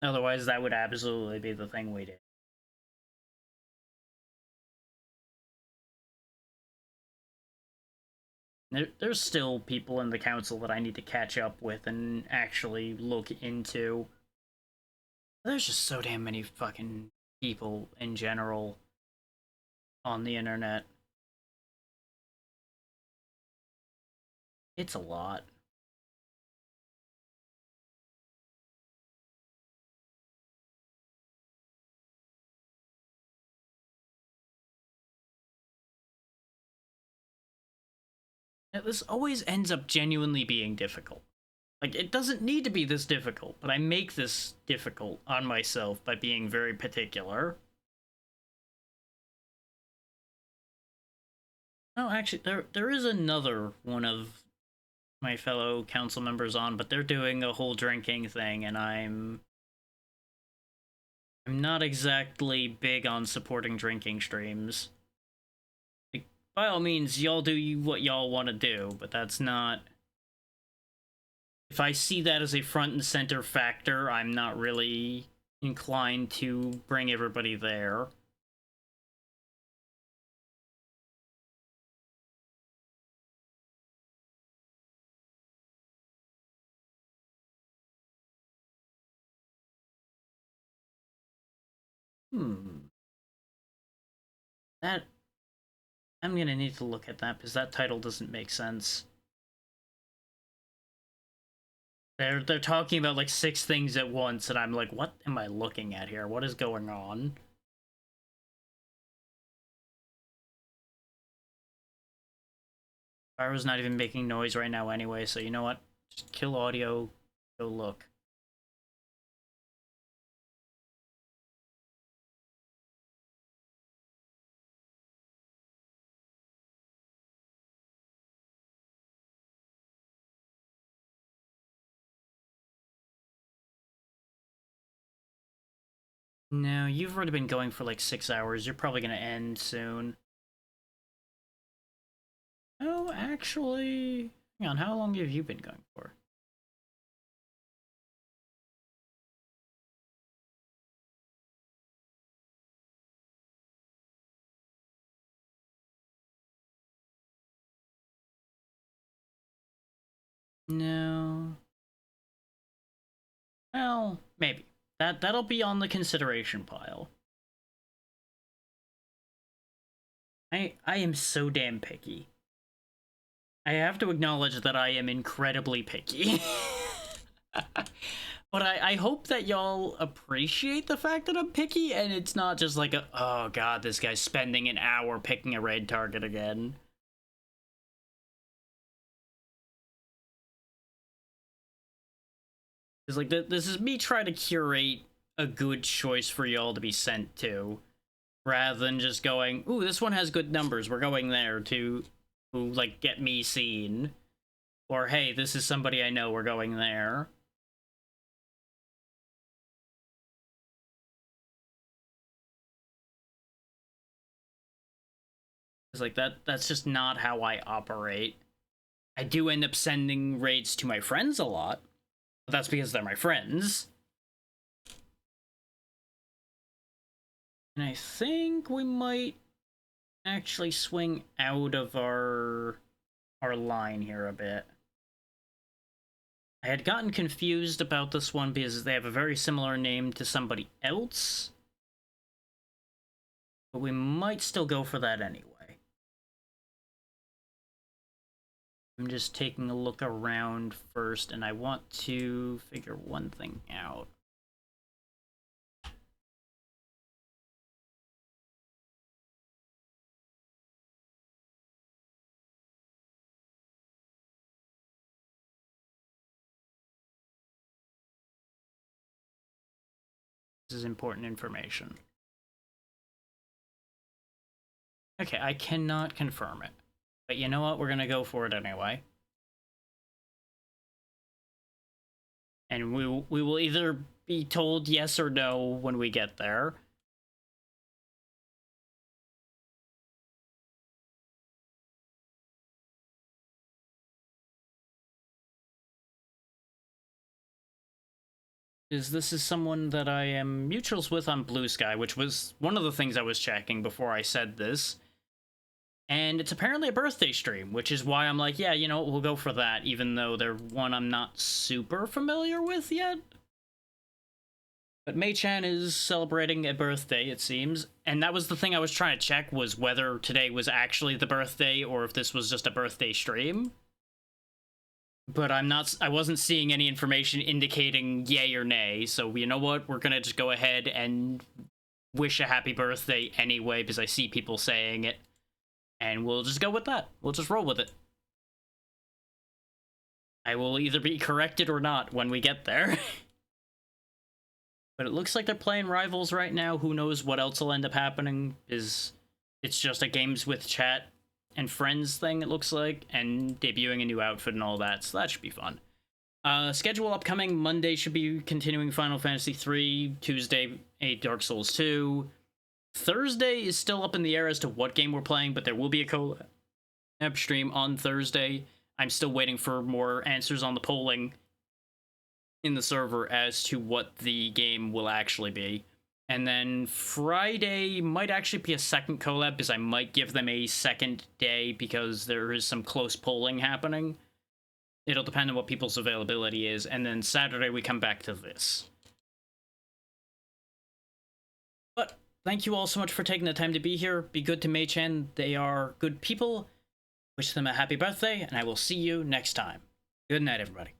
Otherwise, that would absolutely be the thing we did. There's still people in the council that I need to catch up with and actually look into. There's just so damn many fucking people in general on the internet. It's a lot. This always ends up genuinely being difficult. Like, it doesn't need to be this difficult, but I make this difficult on myself by being very particular. Oh, actually, there is another one of my fellow council members on, but they're doing a whole drinking thing, and I'm not exactly big on supporting drinking streams. Like, by all means, y'all do what y'all want to do, but that's not... If I see that as a front and center factor, I'm not really inclined to bring everybody there. That... I'm gonna need to look at that, because that title doesn't make sense. They're talking about like 6 things at once, and I'm like, what am I looking at here? What is going on? Spyro's not even making noise right now anyway, so you know what? Just kill audio, go look. No, you've already been going for like 6 hours. You're probably gonna end soon. Oh, actually... Hang on, how long have you been going for? No... Well, maybe. That'll be on the consideration pile. I am so damn picky. I have to acknowledge that I am incredibly picky. But I hope that y'all appreciate the fact that I'm picky, and it's not just like a, oh god, this guy's spending an hour picking a raid target again. It's like, this is me trying to curate a good choice for y'all to be sent to, rather than just going, ooh, this one has good numbers, we're going there to, like, get me seen. Or, hey, this is somebody I know, we're going there. It's like, that's just not how I operate. I do end up sending raids to my friends a lot, but that's because they're my friends. And I think we might actually swing out of our line here a bit. I had gotten confused about this one because they have a very similar name to somebody else, but we might still go for that anyway. I'm just taking a look around first, and I want to figure one thing out. This is important information. Okay, I cannot confirm it. But you know what? We're gonna go for it anyway. And we will either be told yes or no when we get there. This is someone that I am mutuals with on Blue Sky, which was one of the things I was checking before I said this. And it's apparently a birthday stream, which is why I'm like, yeah, you know what, we'll go for that, even though they're one I'm not super familiar with yet. But Mei-chan is celebrating a birthday, it seems, and that was the thing I was trying to check, was whether today was actually the birthday or if this was just a birthday stream. But I wasn't seeing any information indicating yay or nay, so you know what, we're gonna just go ahead and wish a happy birthday anyway, because I see people saying it. And we'll just go with that. We'll just roll with it. I will either be corrected or not when we get there. But it looks like they're playing Rivals right now. Who knows what else will end up happening? It's just a games with chat and friends thing, it looks like, and debuting a new outfit and all that, so that should be fun. Schedule upcoming: Monday should be continuing Final Fantasy III, Tuesday 8 Dark Souls 2. Thursday is still up in the air as to what game we're playing, but there will be a collab stream on Thursday. I'm still waiting for more answers on the polling in the server as to what the game will actually be. And then Friday might actually be a second collab, because I might give them a second day because there is some close polling happening. It'll depend on what people's availability is. And then Saturday we come back to this. But thank you all so much for taking the time to be here. Be good to Mei-chan. They are good people. Wish them a happy birthday, and I will see you next time. Good night, everybody.